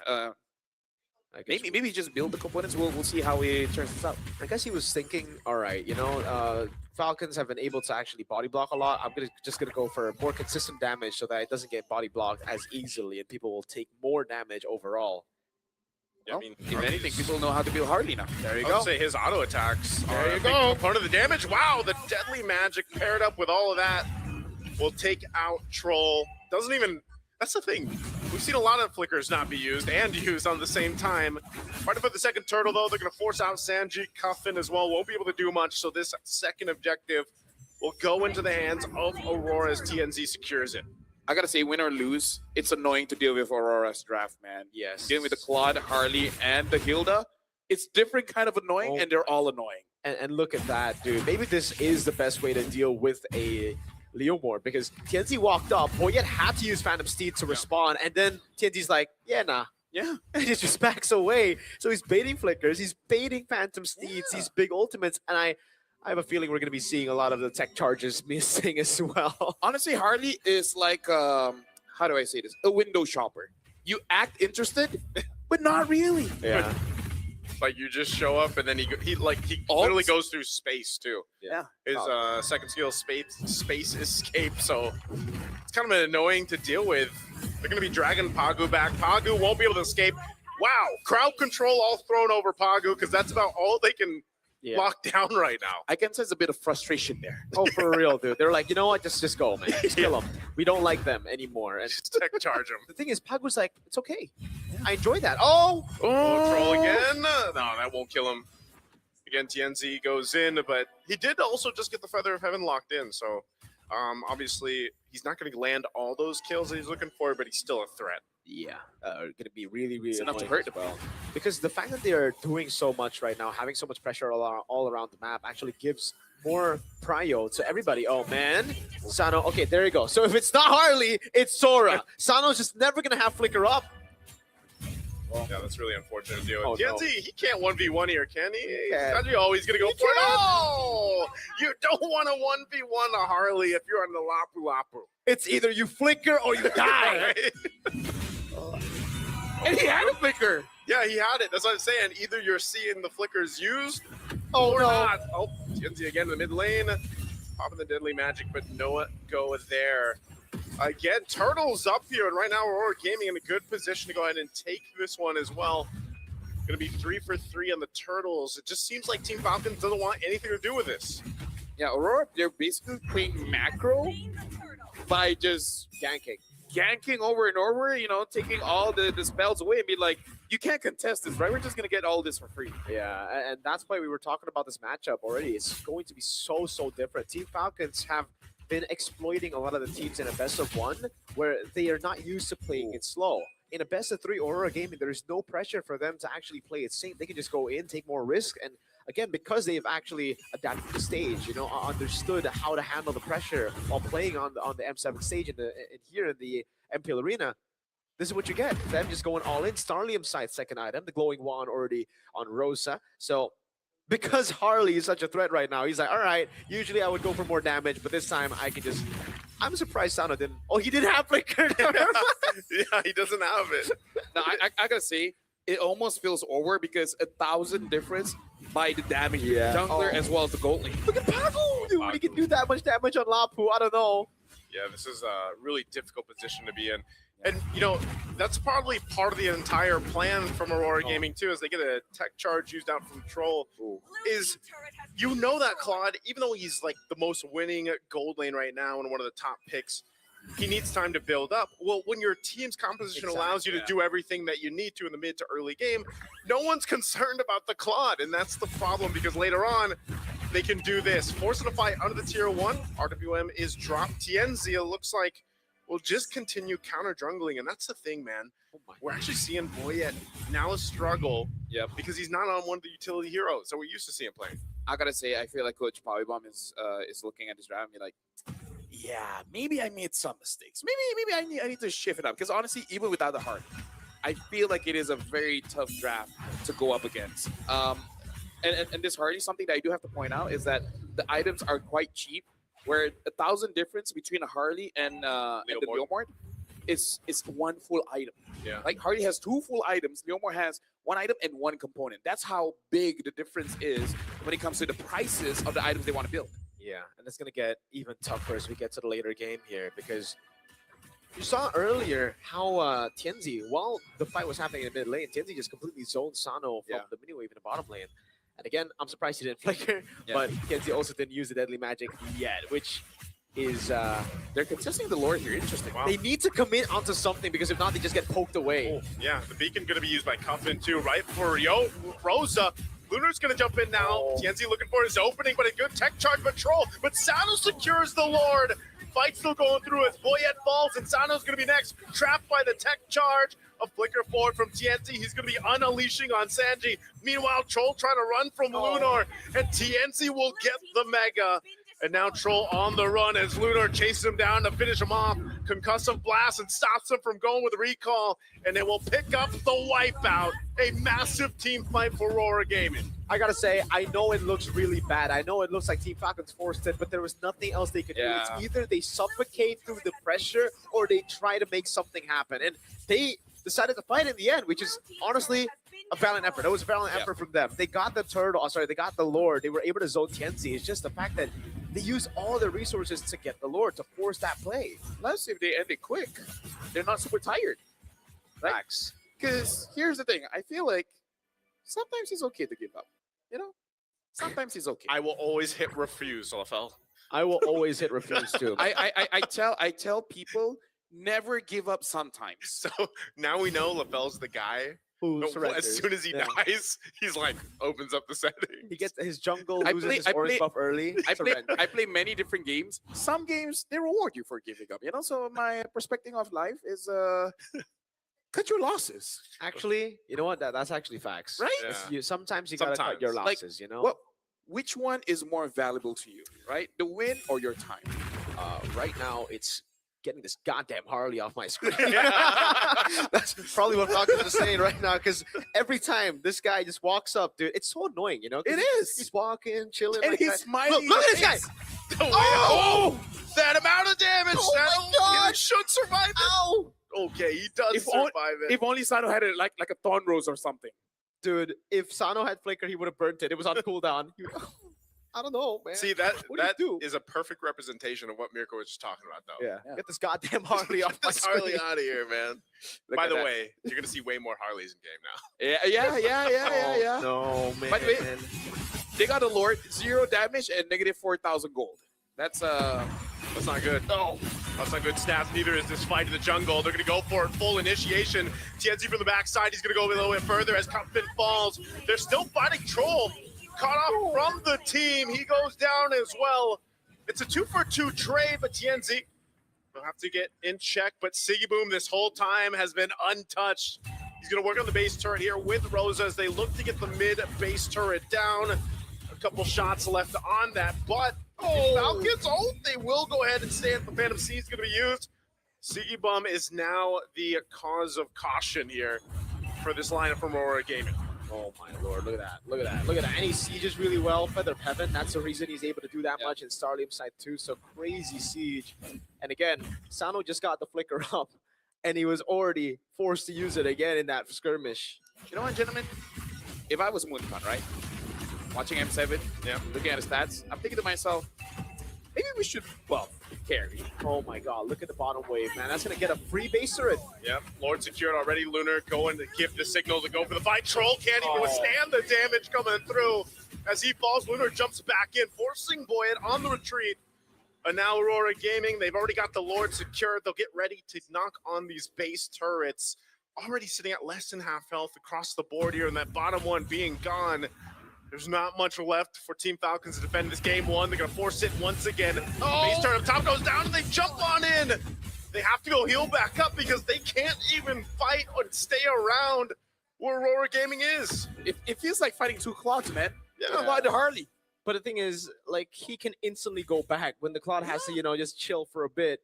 I guess maybe just build the components. We'll see how it turns this out. I guess he was thinking, all right, you know, Falcons have been able to actually body block a lot. I'm just gonna go for more consistent damage so that it doesn't get body blocked as easily, and people will take more damage overall. Yeah, Well, I mean, if anything, people know how to build Harley now. There you I go. would say his auto attacks There are you a big go. component of the damage. Wow, the Deadly Magic paired up with all of that will take out Troll. Doesn't even, that's the thing. We've seen a lot of flickers not be used and used on the same time. Right for the second turtle, though, they're going to force out Sanji. Cuffin as well won't be able to do much, so this second objective will go into the hands of Aurora as TNZ secures it. I gotta say, win or lose, it's annoying to deal with Aurora's draft, man. Yes. Dealing with the Claude, Harley, and the Hilda, it's different kind of annoying, Oh. and they're all annoying. And look at that, dude. Maybe this is the best way to deal with a Leomord, because TNZ walked up, Boyet had to use Phantom Steed to respond, and then TNZ's like, yeah, nah. Yeah. And he just backs away. So he's baiting flickers, he's baiting Phantom Steeds, these big ultimates, and I have a feeling we're going to be seeing a lot of the tech charges missing as well. Honestly, Harley is like, how do I say this? A window shopper. You act interested, but not really. Yeah. Like, you just show up and then he literally goes through space too. Yeah. His second skill, space escape. So it's kind of annoying to deal with. They're going to be dragging Pagu back. Pagu won't be able to escape. Wow, crowd control all thrown over Pagu because that's about all they can lock down right now. I can sense a bit of frustration there. Oh, for real, dude. They're like, you know what? Just go, man. Just kill them. We don't like them anymore. And Just tech charge him. the thing is, Pagu's like, it's okay. I enjoy that. Oh, Troll again. No, that won't kill him. Again, TNZ goes in, but he did also just get the Feather of Heaven locked in. So obviously, he's not going to land all those kills that he's looking for, but he's still a threat. yeah, going to be really, really It's enough to annoying hurt. as well. Because the fact that they're doing so much right now, having so much pressure all around the map, actually gives more prio to everybody. Oh, man. Sano, okay, there you go. So if it's not Harley, it's Sora. Sano's just never going to have Flicker up. Yeah, that's really unfortunate to deal Oh, with. no. TNZ, he can't 1v1 here, can he? can't. He's always going to go for it. Oh! You don't want to 1v1 a Harley if you're on the Lapu Lapu. It's either you flicker or you die. And he had a flicker. Yeah, he had it. That's what I'm saying. Either you're seeing the flickers used Oh, or no. not. Oh, TNZ again in the mid lane. Popping the deadly magic, but no go there. Again, Turtles up here, and right now Aurora Gaming in a good position to go ahead and take this one as well. Going to be 3 for 3 on the Turtles. It just seems like Team Falcons doesn't want anything to do with this. Yeah, Aurora, they're basically playing macro by just ganking over and over, you know, taking all the spells away and be like, you can't contest this, right? We're just going to get all this for free. Yeah, and that's why we were talking about this matchup already. It's going to be so different. Team Falcons have been exploiting a lot of the teams in a best of 1 where they are not used to playing it slow. In a best of 3 Aurora Gaming, there is no pressure for them to actually play it safe. They can just go in, take more risk, and again, because they've actually adapted to the stage, you know, understood how to handle the pressure while playing on the M7 stage and here in the MPL Arena, this is what you get. Them just going all in. Starlium side second item, the glowing wand already on Rosa. So because Harley is such a threat right now, he's like, all right, usually I would go for more damage, but this time I can just... I'm surprised Sano didn't... Oh, he didn't have flicker. Yeah, he doesn't have it. Now, I gotta say, it almost feels over because 1,000 difference by the damage jungler as well as the gold lane. Look at Pago, dude. When he can do that much damage on Lapu, I don't know. Yeah, this is a really difficult position to be in. And, you know, that's probably part of the entire plan from Aurora Gaming, too, as they get a tech charge used out from Troll, is you know that Claude, even though he's like the most winning gold lane right now and one of the top picks, he needs time to build up. Well, when your team's composition allows you to do everything that you need to in the mid to early game, no one's concerned about the Claude, and that's the problem because later on, they can do this. Forcing a fight under the tier 1, RWM is dropped. TNZ, it looks like, will just continue counter jungling, and that's the thing, man. We're actually seeing Boyet now struggle because he's not on one of the utility heroes that we used to see him playing. I gotta say, I feel like Coach Powybomb is looking at his draft and be like, yeah, maybe I made some mistakes. Maybe I need to shift it up. Because honestly, even without the heart, I feel like it is a very tough draft to go up against. And this Hardy, something that I do have to point out is that the items are quite cheap. Where 1,000 difference between a Harley and the Leomord is 1 full item. Yeah. Like Harley has 2 full items, Leomord has 1 item and 1 component. That's how big the difference is when it comes to the prices of the items they want to build. Yeah, and it's going to get even tougher as we get to the later game here because you saw earlier how Tienzi, while the fight was happening in the mid lane, Tienzi just completely zoned Sano from the mini wave in the bottom lane. And again, I'm surprised he didn't flicker, but Tienzi also didn't use the deadly magic yet, which is... they're contesting the lore here. Interesting. They need to commit onto something because if not, they just get poked away. Yeah, the beacon going to be used by Cuffin too, right? For Rosa. Lunar's going to jump in now. TNZ looking for his opening, but a good tech charge patrol. But Sano secures the Lord. Fight still going through as Boyet falls, and Sano's going to be next. Trapped by the tech charge. A flicker forward from TNZ. He's going to be unleashing on Sanji. Meanwhile, Troll trying to run from Lunar, and TNZ will get the Mega. And now Troll on the run as Lunar chases him down to finish him off. Concussive blast and stops him from going with recall. And they will pick up the wipeout. A massive team fight for Aurora Gaming. I gotta say, I know it looks really bad. I know it looks like Team Falcons forced it, but there was nothing else they could do. It's either they suffocate through the pressure or they try to make something happen. And they decided to fight in the end, which is honestly a valiant effort. It was a valiant effort from them. They got the turtle, they got the Lord. They were able to zone Tienzi. It's just the fact that they used all their resources to get the Lord, to force that play. Plus, if they end it quick, they're not super tired. Right? Facts. Because here's the thing. I feel like sometimes it's okay to give up. You know? Sometimes it's okay. I will always hit refuse, LFL. I will always hit refuse too. I tell people never give up sometimes. So now we know LaFell's the guy. Who as soon as he dies, he's like opens up the settings. He gets his jungle, loses his orange buff early. I play many different games. Some games they reward you for giving up. You know, so my perspective of life is cut your losses. Actually, you know what? That's actually facts. Right? Yeah. Sometimes you gotta cut your losses. You know. Well, which one is more valuable to you? Right? The win or your time? Right now, it's getting this goddamn Harley off my screen. That's probably what Falcons is saying right now, because every time this guy just walks up, dude, it's so annoying, you know? 'cause It is. He's walking, chilling. And like he's that. smiling. Look at this guy. Oh, that amount of damage. Oh my Sano, God. he should survive it. Ow. Okay, he does If only- survive it. If only Sano had it like a thorn rose or something. Dude, if Sano had flicker, he would have burnt it. It was on cooldown. I don't know, man. See, that What do you that do? is a perfect representation of what Mirko was just talking about, though. Yeah. Yeah. Get this goddamn Harley off my This Harley screen. out of here, man. Look By at the that. way, you're gonna see way more Harleys in game now. Yeah. No, man. By the way, they got a Lord, 0 damage and negative 4,000 gold. That's That's not good. No, that's not good stats. Neither is this fight in the jungle. They're gonna go for it, full initiation. TNZ from the backside. He's gonna go a little bit further as Cupman falls. They're still fighting Troll. Caught off from the team. He goes down as well. It's a 2-for-2 trade, but TNZ will have to get in check. But Siggy Boom this whole time has been untouched. He's gonna work on the base turret here with Rosa as they look to get the mid base turret down. A couple shots left on that, but Falcons ult. They will go ahead and stand. The Phantom C is gonna be used. Siggy Bum is now the cause of caution here for this lineup from Aurora Gaming. Oh my lord, look at that. Look at that. Look at that. And he sieges really well. Feather of Heaven, that's the reason he's able to do that much in Starlium side too. So crazy siege. And again, Sano just got the flicker up and he was already forced to use it again in that skirmish. You know what, gentlemen? If I was Moonfun, right? Watching M7, looking at his stats, I'm thinking to myself, maybe we should buff carry. Oh my god, look at the bottom wave, man. That's gonna get a free base turret. Yep, Lord secured already. Lunar going to give the signal to go for the fight. Troll can't even withstand the damage coming through. As he falls, Lunar jumps back in, forcing Boyd on the retreat. And now Aurora Gaming, they've already got the Lord secured. They'll get ready to knock on these base turrets. Already sitting at less than half health across the board here, and that bottom one being gone. There's not much left for Team Falcons to defend this game one. They're going to force it once again. Base turret up top goes down, and they jump on in. They have to go heal back up because they can't even fight or stay around where Aurora Gaming is. It feels like fighting 2 clocks, man. Yeah. About the Harley. But the thing is, like, he can instantly go back when the Cloud has to, just chill for a bit.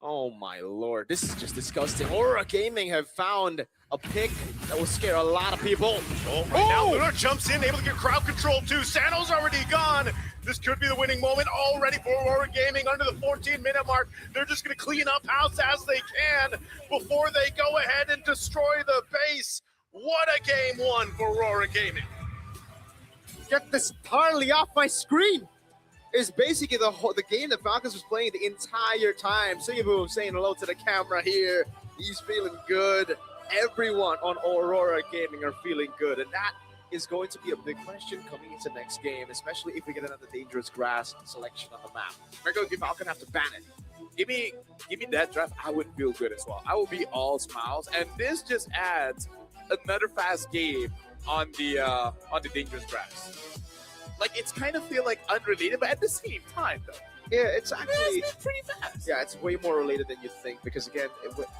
Oh my lord, this is just disgusting. Aurora Gaming have found a pick that will scare a lot of people. Oh, right now Lunar jumps in, able to get crowd control too. Sano's already gone. This could be the winning moment already for Aurora Gaming under the 14-minute mark. They're just going to clean up house as they can before they go ahead and destroy the base. What a game one for Aurora Gaming. Get this Harley off my screen. Is basically the game that Falcons was playing the entire time. Siggy Boom saying hello to the camera here. He's feeling good. Everyone on Aurora Gaming are feeling good. And that is going to be a big question coming into next game, especially if we get another dangerous grass selection on the map. Mirko, if Falcon have to ban it. Give me that draft. I would feel good as well. I will be all smiles, and this just adds another fast game on the dangerous grass. Like, it's kind of feel like unrelated, but at the same time, though. Yeah, it's actually it's pretty fast. Yeah, it's way more related than you think because again,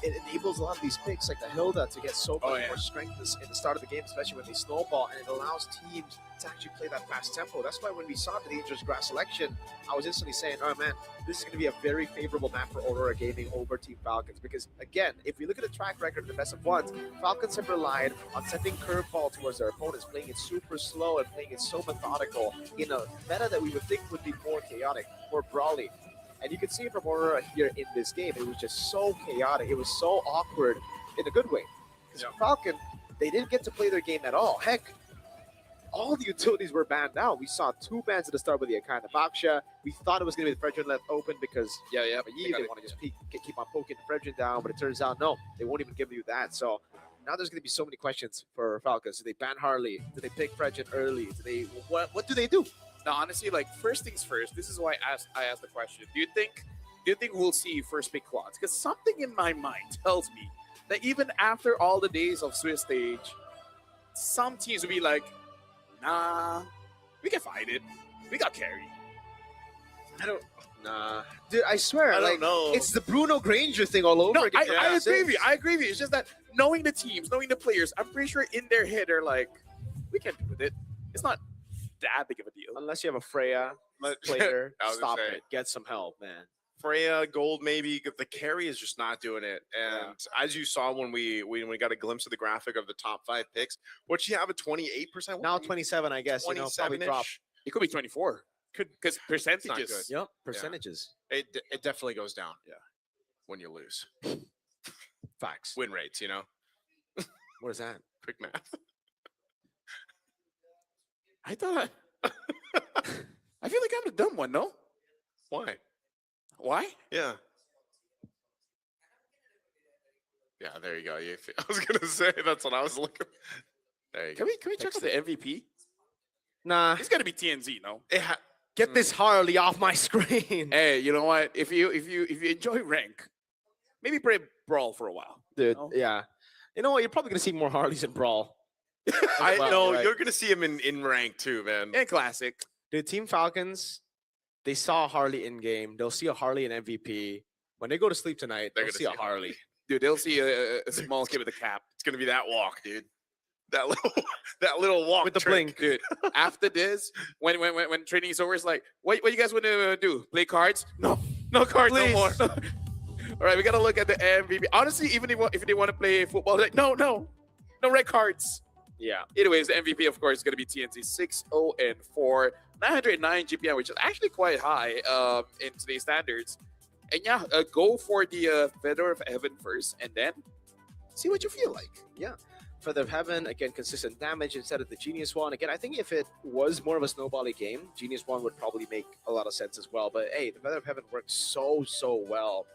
it enables a lot of these picks like the Hilda to get so much more strength in the start of the game, especially when they snowball, and it allows teams to actually play that fast tempo. That's why when we saw the dangerous grass selection, I was instantly saying, "Oh man, this is going to be a very favorable map for Aurora Gaming over Team Falcons." Because again, if we look at the track record of the best of ones, Falcons have relied on sending curveball towards their opponents, playing it super slow and playing it so methodical in a meta that we would think would be more chaotic, more brawly. And you can see it from Aurora here in this game. It was just so chaotic. It was so awkward in a good way. Because Falcon, they didn't get to play their game at all. Heck, all the utilities were banned out. We saw 2 bans at the start with the Akana Baksha. We thought it was going to be the Fredrin left open because, they want to just keep on poking the Fredrin down. But it turns out, no, they won't even give you that. So now there's going to be so many questions for Falcons. Do they ban Harley? Do they pick Fredrin early? Do they? What do they do? Now, honestly, like, first things first, this is why I asked the question. Do you think we'll see first pick quads? Because something in my mind tells me that even after all the days of Swiss stage, some teams will be like, nah, we can fight it. We got carry. Nah. Dude, I swear, I don't know. It's the Bruno Granger thing all over No, again. I agree with you. I agree with you. It's just that knowing the teams, knowing the players, I'm pretty sure in their head they're like, we can do with it. It's not that big of a deal. Unless you have a Freya player, I was stop gonna say. it. Get some help, man. Freya Gold, maybe the carry is just not doing it. And as you saw when we got a glimpse of the graphic of the top 5 picks, what you have a 28%? Now 27, I guess. You know, probably drop. 27-ish. It could be 24. Could Because not percentages. good. Yep. Percentages. It definitely goes down. Yeah, when you lose. Facts. Win rates, you know. What is that? Quick math. I thought I feel like I'm the dumb one, no? Why? Why? Yeah. Yeah, there you go. I was gonna say that's what I was looking. There you go. Can we check out the MVP? Nah. It's gotta be TNZ, no? Get this Harley off my screen. Hey, you know what? If you enjoy rank, maybe play Brawl for a while. Dude, No? yeah. You know what? You're probably going to see more Harleys in Brawl. I Well, know right. you're gonna see him in rank too, man. And Classic. Dude, Team Falcons, they saw a Harley in game. They'll see a Harley in MVP. When they go to sleep tonight, They're they'll gonna see a see Harley. Dude, they'll see a small kid with a cap. It's gonna be that walk, dude. That little walk With the trick. blink. Dude, after this, when training is over, it's like, what you guys want to do? Play cards? No cards Please. no more. All right, we gotta look at the MVP. Honestly, even if they want to play football, like no red cards. Yeah. Anyways, the MVP, of course, is going to be TNT 6-0-4, 909 GPM, which is actually quite high in today's standards. And yeah, go for the Feather of Heaven first, and then see what you feel like. Yeah. Feather of Heaven, again, consistent damage instead of the Genius One. Again, I think if it was more of a snowbally game, Genius One would probably make a lot of sense as well. But hey, the Feather of Heaven works so well.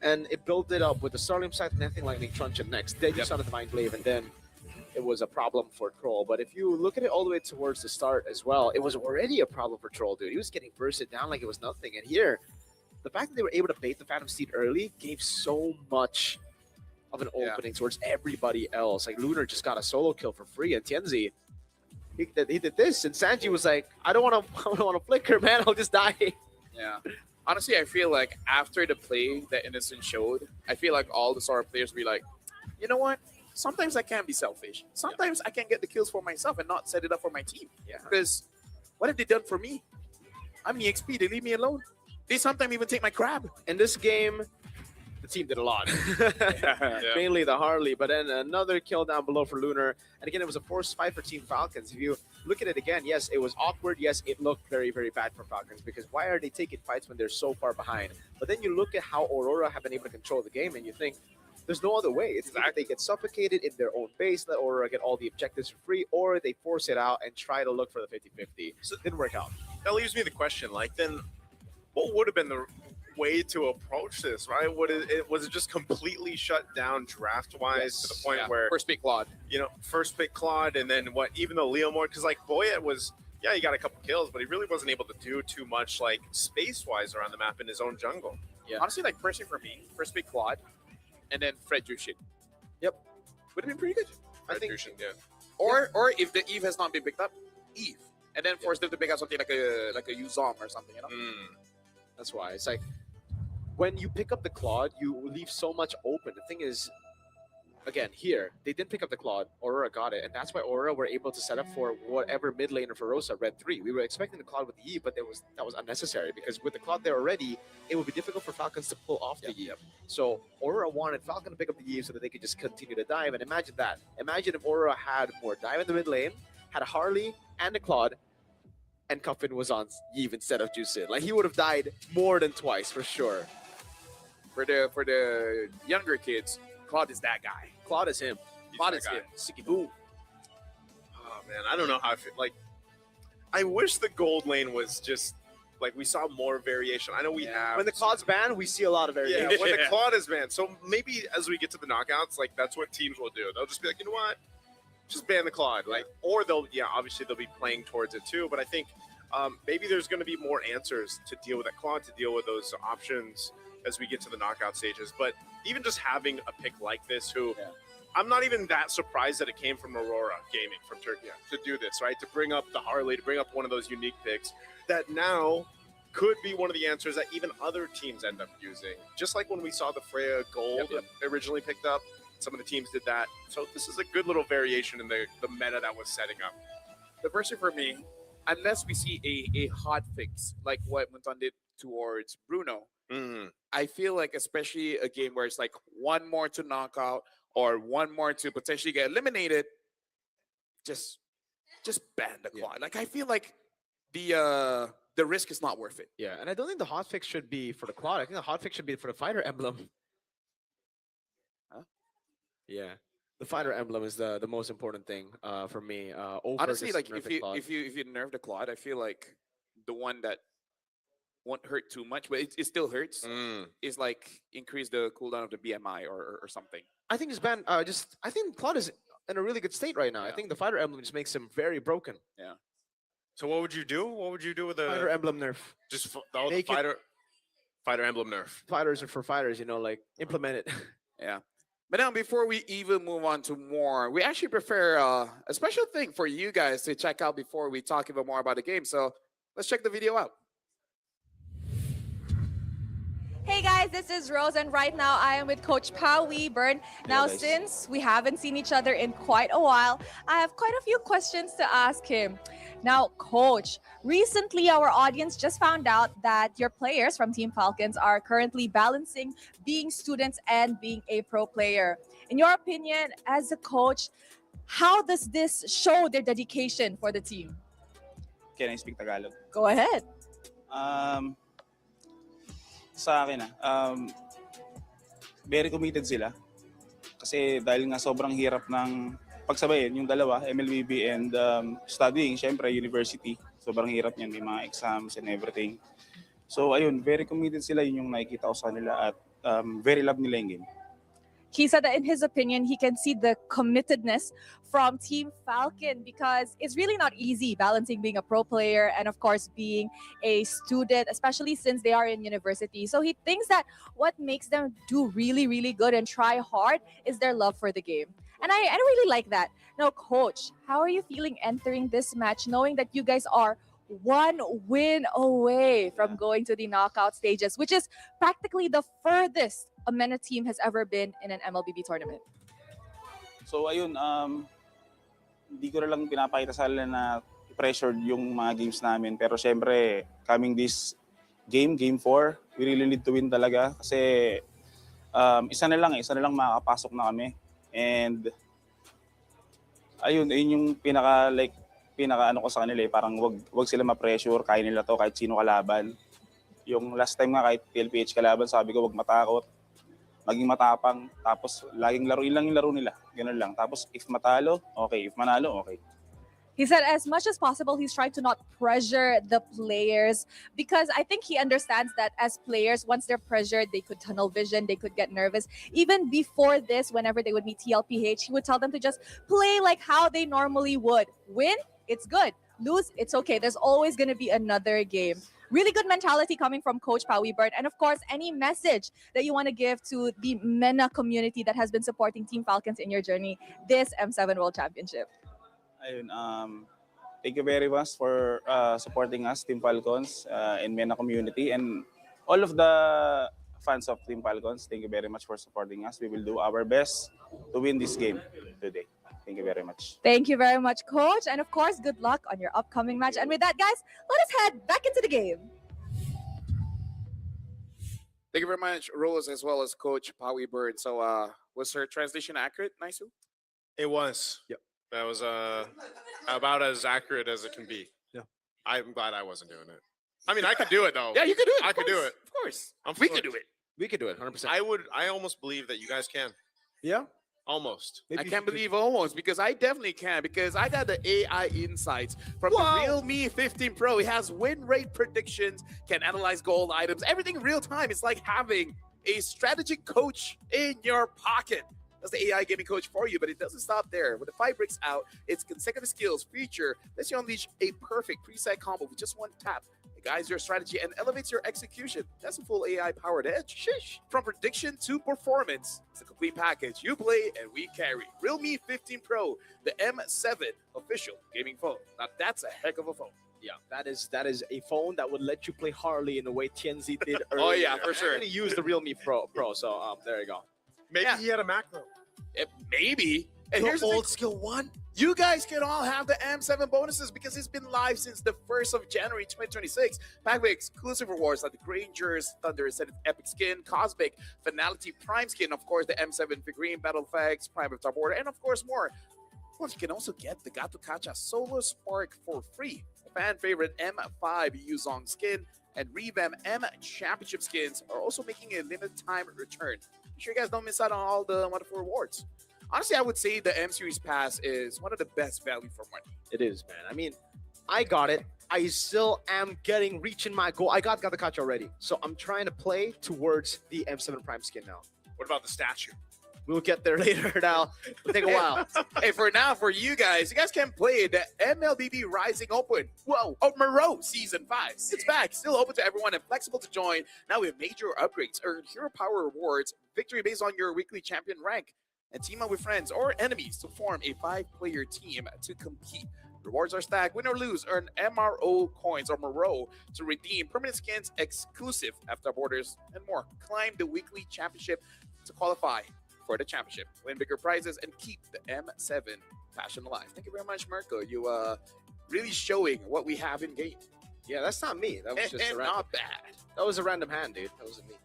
And it built it up with the Starlight Sight and anything Lightning Truncheon next. Then you started the Mind Blade, and then it was a problem for Troll. But if you look at it all the way towards the start as well, it was already a problem for Troll, dude. He was getting bursted down like it was nothing. And here, the fact that they were able to bait the Phantom Steed early gave so much of an opening towards everybody else. Like Lunar just got a solo kill for free, and Tienzi, he did this, and Sanji was like, I don't want to flicker, man. I'll just die. Yeah. Honestly, I feel like after the play that Innocent showed, I feel like all the Sora players be like, you know what? Sometimes I can be selfish. Sometimes I can get the kills for myself and not set it up for my team. Yeah. Because what have they done for me? I'm EXP. They leave me alone. They sometimes even take my crab. In this game, the team did a lot. Mainly the Harley, but then another kill down below for Lunar. And again, it was a forced fight for Team Falcons. If you look at it again, yes, it was awkward. Yes, it looked very bad for Falcons, because why are they taking fights when they're so far behind? But then you look at how Aurora have been able to control the game, and you think, there's no other way. It's either they get suffocated in their own base, let Aurora get all the objectives for free, or they force it out and try to look for the 50-50. So it didn't work out. That leaves me the question, like, then what would have been the way to approach this, right? Was it just completely shut down draft-wise to the point where First pick Claude. you know, first pick Claude, and then even though Leomord, because like Boyet was, yeah, he got a couple kills, but he really wasn't able to do too much like space-wise around the map in his own jungle. Yeah. Honestly, like personally for me, first pick Claude, and then Fred Jushin. Yep. Would have been pretty good. I think yeah. Or if the Eve has not been picked up, Eve. And then force them to pick up something like a Yuzong or something, you know? That's why. It's like, when you pick up the Claude, you leave so much open. The thing is, again, here, they didn't pick up the Claude. Aurora got it. And that's why Aurora were able to set up for whatever mid laner for Rosa, Red 3. We were expecting the Claude with the Eve, but that was unnecessary, because with the Claude there already, it would be difficult for Falcons to pull off the Eve. So Aurora wanted Falcon to pick up the Eve so that they could just continue to dive. And imagine that. Imagine if Aurora had more dive in the mid lane, had a Harley and a Claude, and Cuffin was on Eve instead of Juicin. Like, he would have died more than twice for sure. For the younger kids, Claude is that guy. Claude is him. Claude is that guy. him. Sicky boom. Oh man, I don't know how I feel. Like, I wish the gold lane was just like we saw more variation. I know we have When the Claude's banned, we see a lot of variation. yeah, when the Claude is banned. So maybe as we get to the knockouts, like that's what teams will do. They'll just be like, you know what, just ban the Claude. Like, or they'll obviously they'll be playing towards it too. But I think maybe there's going to be more answers to deal with that Claude, to deal with those options as we get to the knockout stages. But even just having a pick like this, who I'm not even that surprised that it came from Aurora Gaming from Turkey to do this, right? To bring up the Harley, to bring up one of those unique picks that now could be one of the answers that even other teams end up using. Just like when we saw the Freya Gold originally picked up, some of the teams did that. So this is a good little variation in the meta that was setting up. The person for me, unless we see a hot fix like what Munton did towards Bruno, I feel like, especially a game where it's like one more to knock out or one more to potentially get eliminated, just ban the quad. Like, I feel like the risk is not worth it. Yeah, and I don't think the hotfix should be for the quad. I think the hotfix should be for the fighter emblem. Huh? Yeah, the fighter emblem is the most important thing for me. Over Honestly, just like nerfing quad. if you nerf the quad, I feel like the one that won't hurt too much, but it still hurts. Is like increase the cooldown of the BMI or something. I think just ban. I think quad is in a really good state right now. I think the fighter emblem just makes him very broken. Yeah. So what would you do? What would you do with the Fighter emblem nerf. just the Make it- fighter emblem nerf? Fighters are for fighters. Like implement it. Yeah. But now, before we even move on to more, we actually prefer a special thing for you guys to check out before we talk even more about the game. So let's check the video out. Hey guys, this is Rose, and right now I am with Coach Pao Weeburn. Now, guys. since we haven't seen each other in quite a while, I have quite a few questions to ask him. Now, Coach, recently our audience just found out that your players from Team Falcons are currently balancing being students and being a pro player. In your opinion, as a coach, how does this show their dedication for the team? Can I speak Tagalog? Go ahead. Sa akin very committed sila. Kasi dahil nga sobrang hirap ng pagsabayin, yung dalawa, MLBB and studying, syempre university. Sobrang hirap niyan, may mga exams and everything. So ayun, very committed sila, yun yung nakikita ko sa nila at very love nila yung game. He said that in his opinion, he can see the committedness from Team Falcon because it's really not easy balancing being a pro player and of course being a student, especially since they are in university. So he thinks that what makes them do really, really good and try hard is their love for the game. And I really like that. Now, Coach, how are you feeling entering this match knowing that you guys are one win away from going to the knockout stages, which is practically the furthest a MENA team has ever been in an MLBB tournament? So ayun, hindi ko na lang pinapakita sa nila na pressured yung mga games namin. Pero syempre, coming this game 4, we really need to win talaga. Kasi isa na lang makakapasok na kami. And ayun yung pinaka ano ko sa kanila parang wag sila ma-pressure, kaya nila to kahit sino kalaban. Yung last time nga kahit PLPH kalaban, sabi ko wag matakot, maging matapang, tapos laging laro yung laro nila. Ganun lang. Tapos if matalo, okay. If manalo, okay. He said as much as possible, he's trying to not pressure the players because I think he understands that as players, once they're pressured, they could tunnel vision, they could get nervous. Even before this, whenever they would meet TLPH, he would tell them to just play like how they normally would. Win, it's good. Lose, it's okay. There's always going to be another game. Really good mentality coming from Coach Pao Weeburn. And of course, any message that you want to give to the MENA community that has been supporting Team Falcons in your journey this M7 World Championship. Ayun, thank you very much for supporting us, Team Falcons, and MENA community. And all of the fans of Team Falcons, thank you very much for supporting us. We will do our best to win this game today. Thank you very much. Thank you very much, Coach. And of course, good luck on your upcoming match. And with that, guys, let us head back into the game. Thank you very much, Rose, as well as Coach Pao Weeburn. So was her translation accurate, Naisu? It was. Yep. That was about as accurate as it can be. Yeah. I'm glad I wasn't doing it. I mean, I could do it though. Yeah, you could do it. I of could do course, it. Of course. We could do it. We could do it, 100%. I almost believe that you guys can. Yeah. Almost. I can't believe almost because I definitely can because I got the AI insights from the Realme 15 Pro. It has win rate predictions, can analyze gold items, everything in real time. It's like having a strategic coach in your pocket. That's the AI gaming coach for you, but it doesn't stop there. When the fight breaks out, its consecutive skills feature lets you unleash a perfect preset combo with just one tap. It guides your strategy and elevates your execution. That's a full AI-powered edge. Shish. From prediction to performance, it's a complete package. You play and we carry. Realme 15 Pro, the M7 official gaming phone. Now that's a heck of a phone. Yeah, that is a phone that would let you play Harley in the way TNZ did earlier. Oh yeah, for sure. I'm gonna use the Realme Pro. So there you go. Maybe he had a macro. Maybe. And The here's the old thing. skill 1. You guys can all have the M7 bonuses because it's been live since the 1st of January 2026. Packed with exclusive rewards like the Granger's Thunder Ascended Epic Skin, Cosmic Finality Prime Skin, of course, the M7 figurine, Battle Effects, Prime of Top Order, and of course more. Of course, you can also get the Gato Kacha Solo Spark for free. Fan favorite M5 Yuzong skin and Revamp M Championship skins are also making a limited time return. Make sure you guys don't miss out on all the wonderful rewards. Honestly, I would say the M Series Pass is one of the best value for money. It is, man. I mean, I got it. I still am reaching my goal. I got the catch already. So I'm trying to play towards the M7 Prime skin now. What about the statue? We'll get there later now. It'll take a while. Hey, for now, for you guys can play the MLBB Rising Open. Whoa, oh, Moreau Season 5. It's back, still open to everyone and flexible to join. Now with major upgrades, earn hero power rewards, victory based on your weekly champion rank, and team up with friends or enemies to form a 5-player team to compete. Rewards are stacked. Win or lose, earn MRO coins or Moreau to redeem permanent skins, exclusive after borders, and more. Climb the weekly championship to qualify for the championship. Win bigger prizes and keep the M7 passion alive. Thank you very much, Mirko. You really showing what we have in game. Yeah, that's not me. That was just a random. Not bad. That was a random hand, dude. That wasn't me.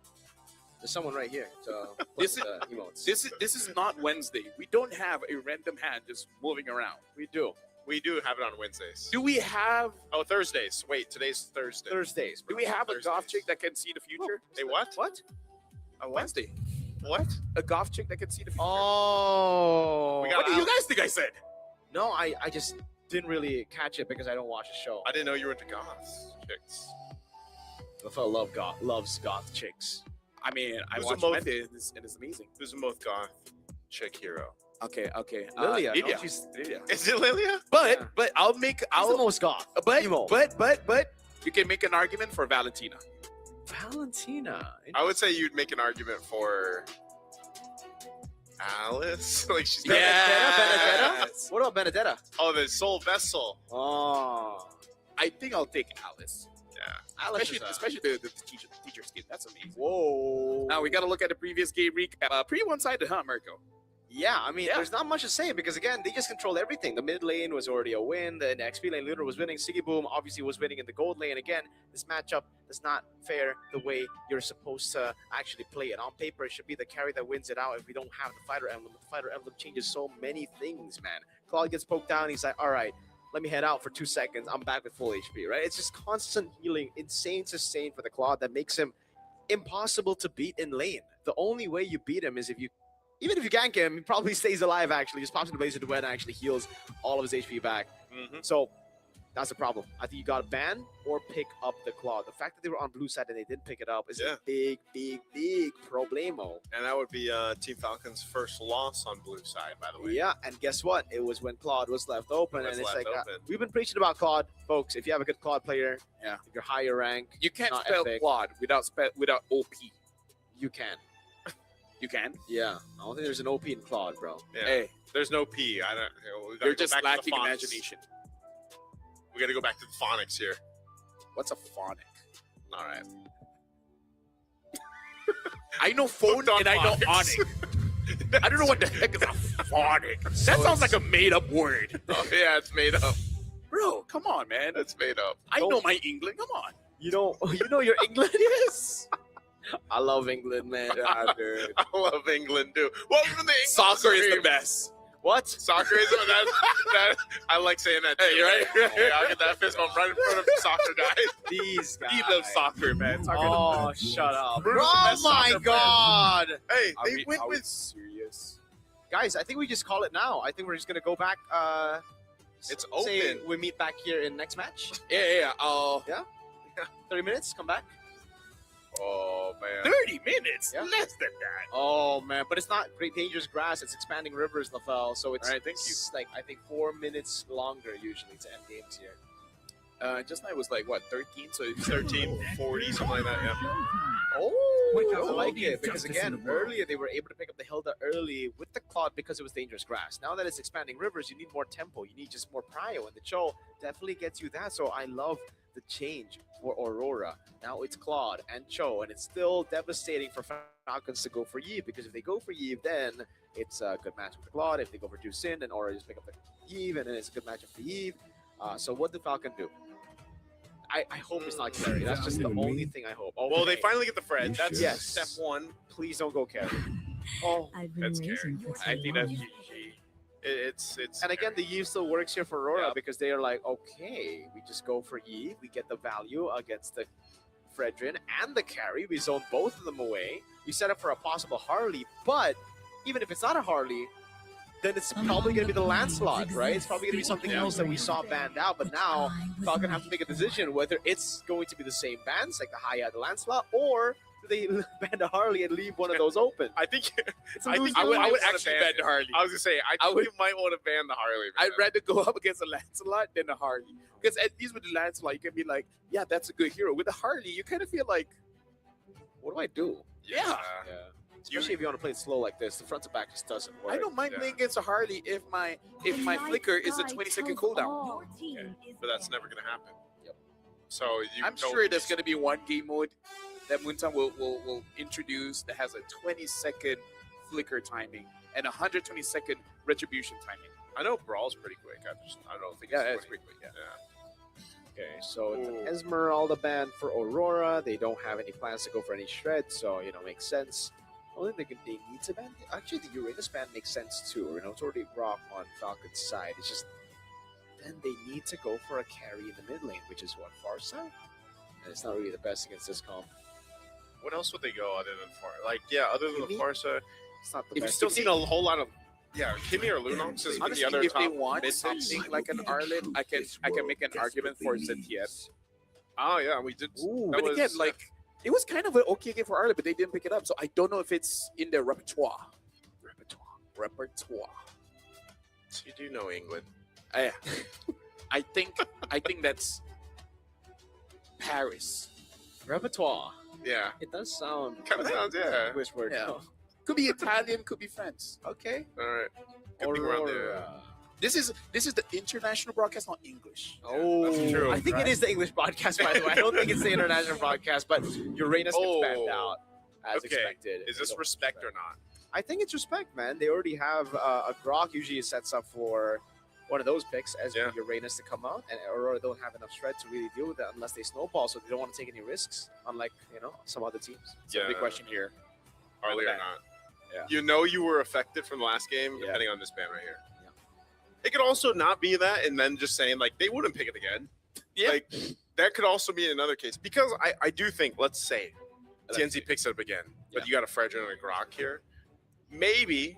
There's someone right here. To This is emotes. this is not Wednesday. We don't have a random hand just moving around. We do. We do have it on Wednesdays. Do we have Oh, Thursdays. Wait, today's Thursday. Thursdays. do we have a Thursdays. goth chick that can see the future? Hey, what? What? A what? Wednesday. What? A goth chick that can see the future. Oh. We got What do you guys think I said? No, I just didn't really catch it because I don't watch the show. I didn't know you were into goths, chicks. The fellow loves goth chicks. I mean, I Who's the watched most- Wednesday and it's amazing. Who's the most goth chick hero? Okay. Lilia, no? Lilia. She's- Lilia. Is it Lilia? But Yeah. but I'll make He's the most goth. Emo. but you can make an argument for Valentina. Valentina. I would say you'd make an argument for Alice. Like she's Benedetta? What about Benedetta? Oh, the soul vessel. Oh. I think I'll take Alice. Yeah. Alice Especially the teacher skin. That's amazing. Whoa. Now we got to look at the previous game recap. Pretty one-sided, huh, Mirko? Yeah, I mean, Yeah. there's not much to say because, again, they just control everything. The mid lane was already a win. The XP lane leader was winning. Siggy Boom obviously was winning in the gold lane. Again, this matchup is not fair the way you're supposed to actually play it. On paper, it should be the carry that wins it out if we don't have the fighter emblem. The fighter emblem changes so many things, man. Claude gets poked down. He's like, all right, let me head out for 2 seconds. I'm back with full HP, right? It's just constant healing, insane sustain for the Claude that makes him impossible to beat in lane. The only way you beat him is if you even if you gank him, he probably stays alive, actually. Just pops into Blazer Duet and actually heals all of his HP back. Mm-hmm. So that's the problem. I think you got to ban or pick up the Claw. The fact that they were on blue side and they didn't pick it up is a big problemo. And that would be Team Falcon's first loss on blue side, by the way. Yeah, and guess what? It was when Claude was left open. Was And it's left like, open. we've been preaching about Claude. Folks, if you have a good Claude player, Yeah. if you're higher rank, You can't not spell epic, Claude without OP. you can. You can. Yeah, I don't think there's an OP in Claude, bro. Yeah. Hey, There's no P. I don't. We gotta you're go just back to the lacking phonics. imagination. We got to go back to the phonics here. What's a phonic? All right. I know phone Hooked on and I know phonics. onic. I don't know what the heck is a phonic. That sounds like a made-up word. Oh yeah, it's made up. Bro, come on, man. It's made up. I know my England. Come on. You know your England? Yes. I love England, man. Yeah, dude. I love England too. Welcome to the England Soccer is the stream. best. What? Soccer is that. I like saying that. Hey, too. you're right. Yeah, I'll get that fist bump right in front of the soccer guys. These guys. He loves soccer, man. Soccer Oh, shut up. Bruno's the Oh best my soccer player. God. Hey, Are they we, went are we with. serious? Guys, I think we just call it now. I think we're just going to go back. It's say open. we meet back here in next match. Yeah. 30 minutes, come back. Oh man. 30 minutes? Yeah. Less than that. Oh, man. But it's not Great Dangerous Grass. It's Expanding Rivers, LaFell. So it's All right, thank you. like, I think 4 minutes longer usually to end games here. Just now it was like, what, 13? So it's 13, 40, something like that. Yeah. Oh, I like it because again, earlier they were able to pick up the Hilda early with the Claude because it was dangerous grass. Now that it's Expanding Rivers, you need more tempo. You need just more prio, and the Cho definitely gets you that. So I love the change for Aurora. Now it's Claude and Cho, and it's still devastating for Falcons to go for Yves, because if they go for Yves, then it's a good matchup for Claude. If they go for Jusin, then Aurora just pick up the Yves, and then it's a good matchup for Yves. So what did Falcon do? I hope it's not carry. That's just the only thing I hope. Okay. Well, they finally get the Fred. That's Yes. step one. Please don't go carry. Oh, That's carry. I think that's GG. It's and again, the Yves still works here for Aurora because they are like, okay, we just go for Yves. We get the value against the Fredrin and the carry. We zone both of them away. We set up for a possible Harley, but even if it's not a Harley, then it's probably going to be the Lancelot, right? It's probably going to be something else that we saw banned out, but now Falcon have to make a decision whether it's going to be the same bans, like the Haya, the Lancelot, or do they ban the Harley and leave one of those open? I think It's a I think lose-lose. I would wanna actually ban ban the Harley. I was gonna say I think you might want to ban the Harley. I'd rather go up against a Lancelot than a Harley. Because at least with the Lancelot, you can be like, yeah, that's a good hero. With the Harley, you kind of feel like, What do I do? yeah. Especially if you want to play it slow like this, the front to back just doesn't work. I don't mind playing against a Harley if my flicker is a 20-second cooldown. Okay. But that's never gonna happen. Yep. So I'm sure there's going to be one game mode that Moontown will introduce that has a 20-second flicker timing and 120-second retribution timing. I know Brawl's pretty quick. I don't think Yeah, it's it's pretty quick. Yeah. Okay, so it's an Esmeralda ban for Aurora. They don't have any plans to go for any shred, so makes sense. Only they need to ban. Actually, the Uranus ban makes sense too. It's already rock on Falcon's side. It's just then they need to go for a carry in the mid lane, which is what, Farsa? And it's not really the best against this comp. What else would they go other than other than the Kimmy? Farsa? It's not the You've best. still seen a whole lot of Kimmy or Lunox is Honestly, the other if top they want mid something like an Arlet, I can make an argument for ZTS. Oh yeah, we did. But again, like it was kind of an okay game for Arlet, but they didn't pick it up. So I don't know if it's in their repertoire. So you do know England. I think that's Paris. Repertoire. Yeah. It does sound Kind of sounds, yeah. English word. Yeah. Could be Italian, could be French. Okay. All right. Good thing we're on the. This is the international broadcast, not English. Oh, That's true. I think it is the English broadcast, by the way. I don't think it's the international broadcast, but Uranus gets banned out as Okay. expected. Is this respect or not? I think it's respect, man. They already have a Grok usually sets up for one of those picks as Uranus to come out, and Aurora don't have enough shred to really deal with it unless they snowball, so they don't want to take any risks, unlike some other teams. So the big question here: Harley or ban. not? Yeah. You know you were affected from the last game, depending on this ban right here. It could also not be that, and then just saying like they wouldn't pick it again. Yeah. Like that could also be another case because I do think, let's say, TNZ picks it up again, but you got a Fredrin and a Grok here. Maybe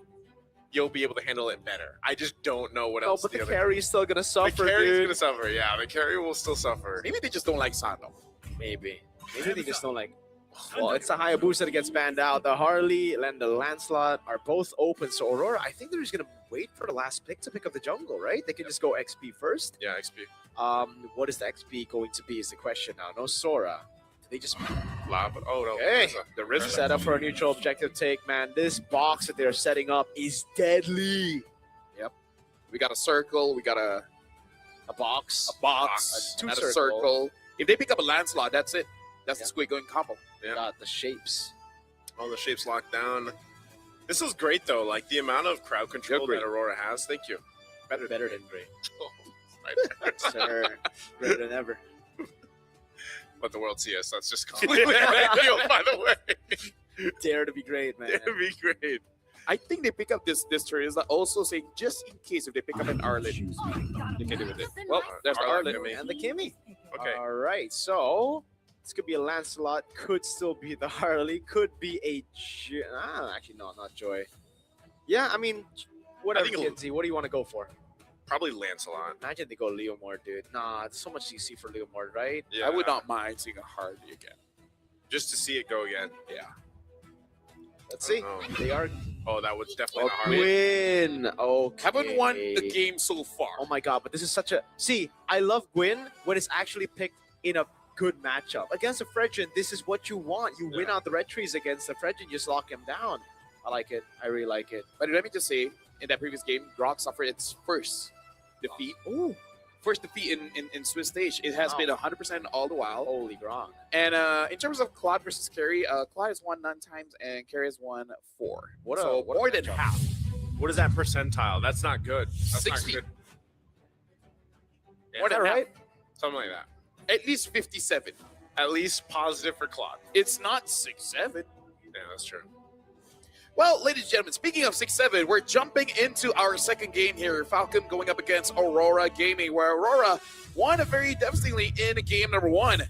you'll be able to handle it better. I just don't know what else. but the other- carry's still gonna suffer, The carry's dude. gonna suffer. Yeah, the carry will still suffer. Maybe they just don't like Sando. Maybe they just don't like. Well, it's a Hayabusa that gets banned out. The Harley and the Lancelot are both open. So Aurora, I think they're just gonna wait for the last pick to pick up the jungle, right? They can just go XP first. Yeah, XP. What is the XP going to be is the question now. No Sora. They just Lava. Oh no. Hey, the risk set up for a neutral objective take, man. This box that they're setting up is deadly. Yep. We got a circle. We got a box. A two and circle. a circle. If they pick up a Lancelot, that's it. That's the squid going combo. Yeah. Got the shapes. All the shapes locked down. This is great though. Like the amount of crowd control that Aurora has. Thank you. Better than great. Oh, right. Sir, better than ever. Let the world see us. That's just completely ideal, by the way. Dare to be great, man. It'd be great. I think they pick up this turn. Is also saying just in case if they pick up an Arlet, they can do with it. Well, there's the Arlet, Arlet. And the Kimmy. Okay. All right. So this could be a Lancelot. Could still be the Harley. Could be a actually no, not Joy. Yeah, I mean, whatever. I think Kenzie, what do you want to go for? Probably Lancelot. Imagine they go Leomord, dude. Nah, it's so much CC for Leomord, right? Yeah. I would not mind seeing a Harley again. Just to see it go again. Yeah. Let's see. They are. Oh, that was definitely Oh, not Harley. Gwyn. Okay. Haven't won the game so far. Oh my god, but this is such a see. I love Gwyn when it's actually picked in a good matchup against a Fredrin. This is what you want. You win out the red trees against the Fredrin. Just lock him down. I like it. I really like it. But let me just say, in that previous game, Grok suffered its first defeat. Ooh, first defeat in Swiss stage. It has been 100% all the while. Holy grog. And in terms of Claude versus Carry, Claude has won 9 times and Carry has won 4. What so more than half. What is that percentile? That's not good. That's 60. not good. Yeah, More than right? something like that. At least 57. At least positive for Claude. It's not 6-7. Yeah, that's true. Well, ladies and gentlemen, speaking of 6-7, we're jumping into our second game here. Falcon going up against Aurora Gaming, where Aurora won very devastatingly in game number 1.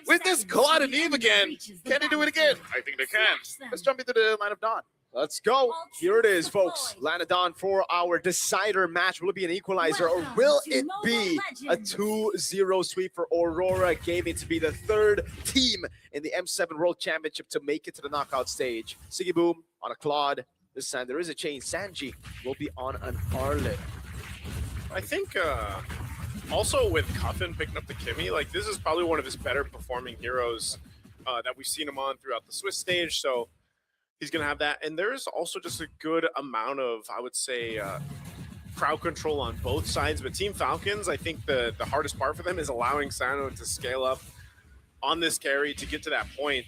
With this Claude and Eve again, can they do it again? I think they can. Let's jump into the line of dawn. Let's go. Here it is, folks. Lanadon for our decider match. Will it be an equalizer or will it be a 2-0 sweep for Aurora Gaming to be the 3rd team in the M7 World Championship to make it to the knockout stage? Siggy Boom on a Claude. This time there is a change. Sanji will be on an Arlet. I think also with Cuffin picking up the Kimmy, like this is probably one of his better performing heroes that we've seen him on throughout the Swiss stage. So he's going to have that. And there's also just a good amount of, I would say, crowd control on both sides. But Team Falcons, I think the hardest part for them is allowing Sano to scale up on this carry to get to that point.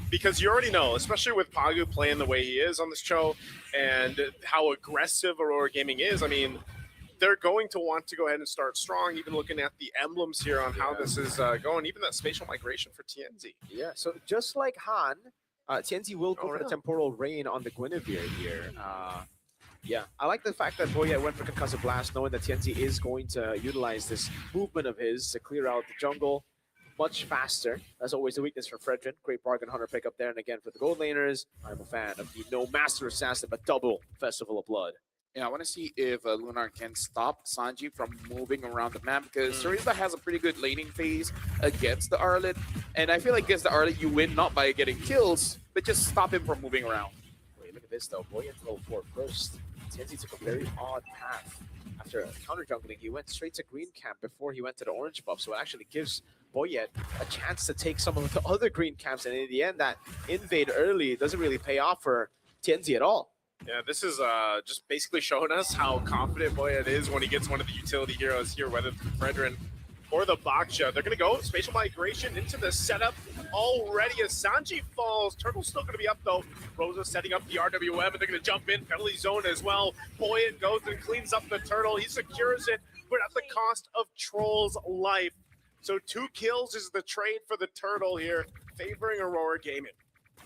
Because you already know, especially with Pagu playing the way he is on this show and how aggressive Aurora Gaming is, I mean, they're going to want to go ahead and start strong, even looking at the emblems here on how this is going, even that spatial migration for TNZ. Yeah, so just like Han, TNZ will go for the Temporal Rain on the Guinevere here. Yeah, I like the fact that Boyet went for Concussive Blast, knowing that TNZ is going to utilize this movement of his to clear out the jungle much faster. That's always the weakness for Fredrin. Great bargain hunter pickup there. And again, for the gold laners, I'm a fan of the no Master Assassin, but double Festival of Blood. Yeah, I want to see if Lunar can stop Sanji from moving around the map, because Sarisa has a pretty good laning phase against the Arlet. And I feel like against the Arlet, you win not by getting kills, but just stop him from moving around. Wait, look at this though. Boyet go for first. TNZ took a very odd path. After counter jungling, he went straight to green camp before he went to the orange buff. So it actually gives Boyet a chance to take some of the other green camps. And in the end, that invade early doesn't really pay off for TNZ at all. Yeah, this is just basically showing us how confident Boyet is when he gets one of the utility heroes here, whether it's Fredrin or the Baksha. They're going to go spatial migration into the setup already as Sanji falls. Turtle's still going to be up, though. Rosa setting up the RWM, and they're going to jump in. Penalty zone as well. Boyet goes and cleans up the Turtle. He secures it, but at the cost of Troll's life. So 2 kills is the trade for the Turtle here, favoring Aurora Gaming.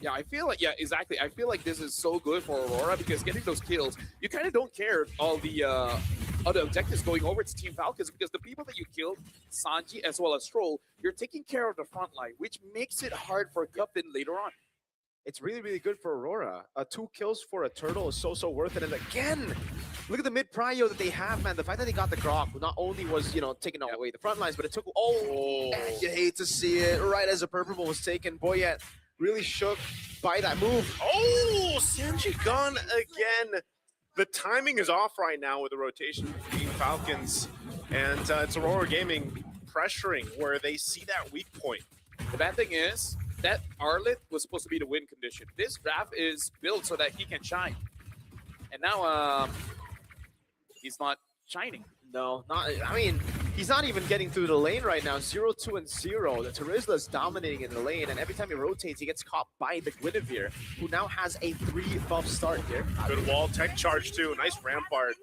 Yeah, I feel like, exactly. I feel like this is so good for Aurora because getting those kills, you kind of don't care all the other objectives going over to Team Falcons, because the people that you killed, Sanji as well as Troll, you're taking care of the front line, which makes it hard for Guppin later on. It's really, really good for Aurora. 2 kills for a Turtle is so worth it. And again, look at the mid prio that they have, man. The fact that they got the Grok not only was, taking away the front lines, but it took, and you hate to see it. Right as a purple was taken, Boyet really shook by that move. Oh, Sanji gone again. The timing is off right now with the rotation between Falcons, and it's Aurora Gaming pressuring where they see that weak point. The bad thing is that Arlet was supposed to be the win condition. This draft is built so that he can shine. And now he's not shining. No, he's not even getting through the lane right now. 0-2 and 0. The Terizla's dominating in the lane, and every time he rotates, he gets caught by the Guinevere, who now has a 3-buff start here. Good wall tech charge too. Nice rampart.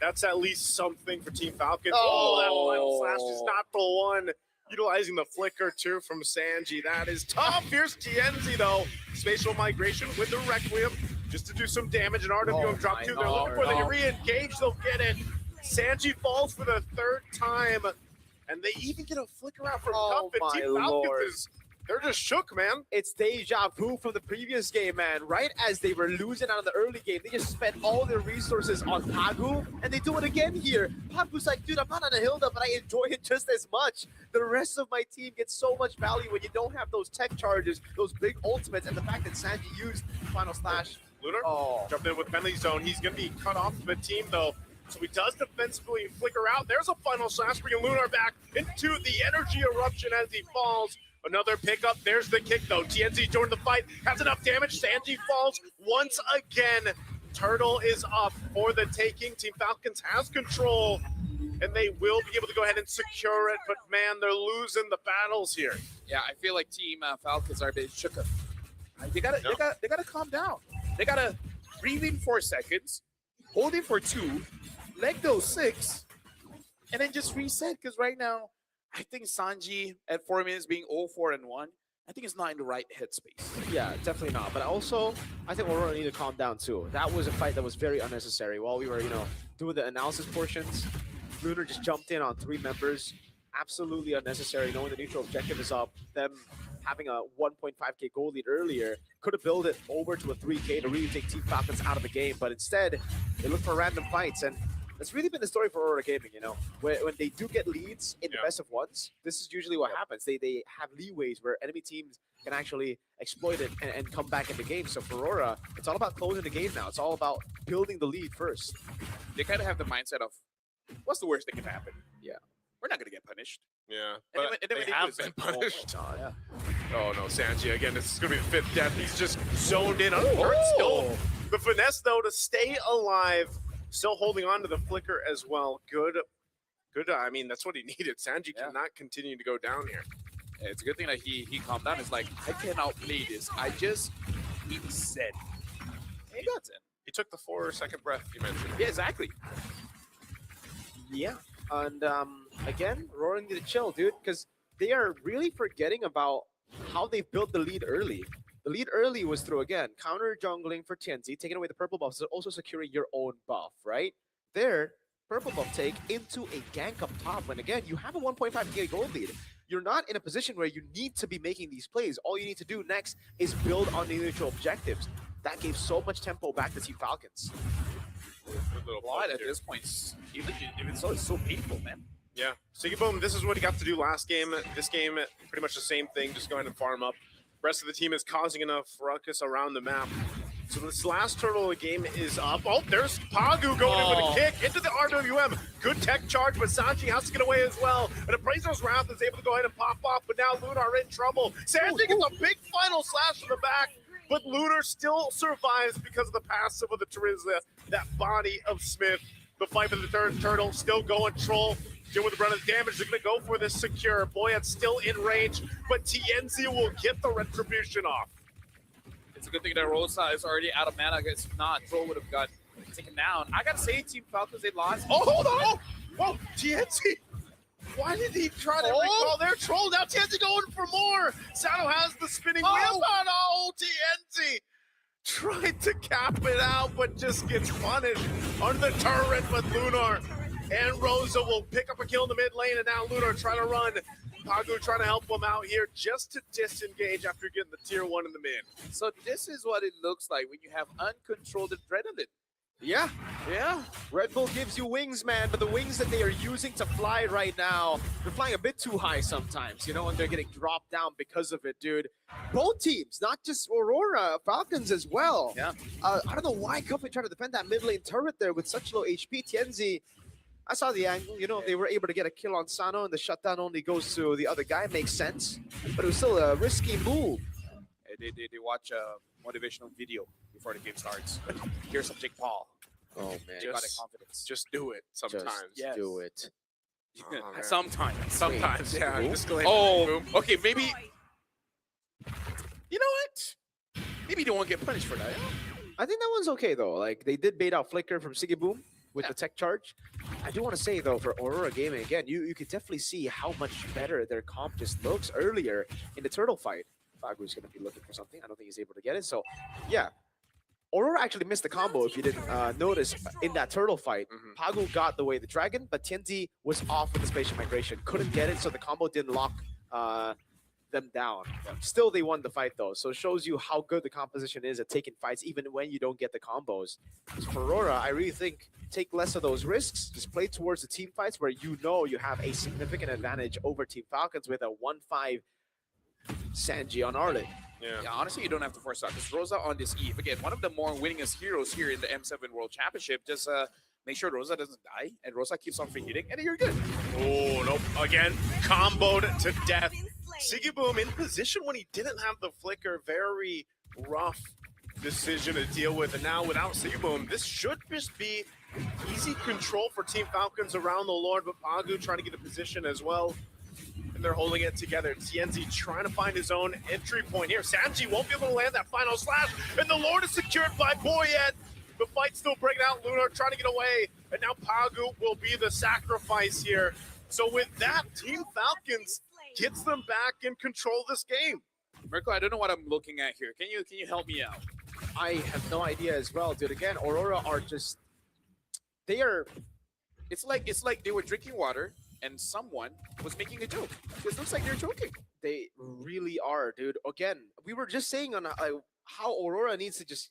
That's at least something for Team Falcons. Oh, that final slash is not the one. Utilizing the flicker too from Sanji. That is tough. Here's TNZ though. Spatial migration with the Requiem just to do some damage. And RWM drop 2. They're looking for the re-engage. They'll get it. Sanji falls for the 3rd time, and they even get a flicker out from Cup. Team Falcons they're just shook, man. It's deja vu from the previous game, man. Right as they were losing out of the early game, they just spent all their resources on Pagu, and they do it again here. Pagu's like, dude, I'm not on a Hilda, but I enjoy it just as much. The rest of my team gets so much value when you don't have those tech charges, those big ultimates, and the fact that Sanji used Final Slash. Lunar jumped in with penalty zone. He's going to be cut off the team, though. So he does defensively flicker out. There's a final slash, bringing Lunar back into the energy eruption as he falls. Another pickup. There's the kick, though. TNZ joined the fight. Has enough damage. Sanji falls once again. Turtle is up for the taking. Team Falcons has control. and they will be able to go ahead and secure it. But man, they're losing the battles here. Yeah, I feel like Team Falcons are a bit shook up. They gotta calm down. They gotta breathe in 4 seconds, hold it for 2, let go 6, and then just reset. Because right now, I think Sanji at 4 minutes being 0-4-1, I think it's not in the right headspace. Yeah, definitely not. But also, I think Aurora need to calm down too. That was a fight that was very unnecessary. While we were, doing the analysis portions, Lunar just jumped in on 3 members. Absolutely unnecessary, knowing the neutral objective is up. Them having a 1.5k goal lead earlier could have built it over to a 3k to really take Team Falcons out of the game. But instead, they look for random fights. And that's really been the story for Aurora Gaming, when they do get leads in the best of ones, this is usually what happens. They have leeways where enemy teams can actually exploit it and come back in the game. So for Aurora, it's all about closing the game now. It's all about building the lead first. They kind of have the mindset of, what's the worst that can happen? Yeah. We're not going to get punished. Yeah, And but then when they do have is been like, oh my punished. Oh, yeah. Oh no, Sanji again. This is gonna be the 5th death. He's just zoned in. Unhurt still. The finesse though to stay alive, still holding on to the flicker as well. Good. I mean, that's what he needed. Sanji cannot continue to go down here. Yeah, it's a good thing that he calmed down. It's like, I can't outplay this. I just need to set. He got it. He took the 4-second breath you mentioned. Yeah, exactly. Yeah. And again, Aurora need to chill, dude, because they are really forgetting about how they built the lead early. The lead early was through, again, counter jungling for TNZ, taking away the purple buff, so also securing your own buff, right? There, purple buff take into a gank up top, when again, you have a 1.5k gold lead. You're not in a position where you need to be making these plays. All you need to do next is build on the neutral objectives. That gave so much tempo back to Team Falcons. Blood at this point, even so, it's so painful, man. Yeah. Sigiboom, this is what he got to do last game. This game, pretty much the same thing. Just go ahead and farm up. Rest of the team is causing enough ruckus around the map. So this last turtle of the game is up. Oh, there's Pagu going in with a kick into the RWM. Good tech charge, but Sanji has to get away as well. And Appraiser's Wrath is able to go ahead and pop off, but now Lunar in trouble. Sanji gets a big final slash in the back, but Lunar still survives because of the passive of the Terizla, that body of Smith. The fight for the third turtle still going. Troll dealing with the brunt of the damage. They're going to go for this secure. Boyet's still in range, but TNZ will get the retribution off. It's a good thing that Rosa is already out of mana. If not, Troll would have got taken down. I gotta say, Team Falcons, they lost. Oh, hold on! Whoa, TNZ! Why did he try to recall their Troll? Now TNZ going for more! Sano has the spinning wheel. Oh, no! TNZ tried to cap it out, but just gets punished under the turret. But Lunar and Rosa will pick up a kill in the mid lane, and now Lunar trying to run. Pagu trying to help him out here just to disengage after getting the tier 1 in the mid. So this is what it looks like when you have uncontrolled adrenaline. Yeah. Red Bull gives you wings, man, but the wings that they are using to fly right now, they're flying a bit too high sometimes, and they're getting dropped down because of it, dude. Both teams, not just Aurora, Falcons as well. Yeah. I don't know why Cuffy tried to defend that mid lane turret there with such low HP. TNZ, I saw the angle, they were able to get a kill on Sano, and the shutdown only goes to the other guy. Makes sense, but it was still a risky move. They watch a motivational video before the game starts. Here's some Jake Paul. Oh, man. Just got confidence. Just do it sometimes. Just do it. Sometimes, yeah. Who? Disclaimer. Oh, okay, maybe. You know what? Maybe they won't get punished for that. I think that one's okay, though. Like, they did bait out Flicker from Sigiboom with the tech charge. I do want to say, though, for Aurora Gaming, again, you could definitely see how much better their comp just looks earlier in the turtle fight. Fagu's going to be looking for something. I don't think he's able to get it. So, yeah. Aurora actually missed the combo, if you didn't notice, in that turtle fight. Pagu got the way of the dragon, but TNZ was off with the spatial migration. Couldn't get it, so the combo didn't lock them down. Still, they won the fight, though. So it shows you how good the composition is at taking fights, even when you don't get the combos. For Aurora, I really think take less of those risks. Just play towards the team fights where you have a significant advantage over Team Falcons with a 1-5 Sanji on Arlen. Yeah, honestly, you don't have to force out because Rosa on this Eve, again, one of the more winningest heroes here in the M7 World Championship. Just make sure Rosa doesn't die and Rosa keeps on free hitting, and you're good. Oh, nope. Again, comboed to death. Sigiboom in position when he didn't have the flicker. Very rough decision to deal with. And now without Sigiboom, this should just be easy control for Team Falcons around the Lord, but Pagu trying to get a position as well. And they're holding it together. TNZ trying to find his own entry point here. Sanji won't be able to land that final slash, and the Lord is secured by Boyet. The fight's still breaking out. Lunar trying to get away, and now Pagu will be the sacrifice here. So with that, Team Falcons gets them back in control of this game. Mirko, I don't know what I'm looking at here. Can you help me out? I have no idea as well, dude. Again, Aurora are just they are. It's like they were drinking water and someone was making a joke. It looks like they're joking. They really are, dude. Again, we were just saying on how Aurora needs to just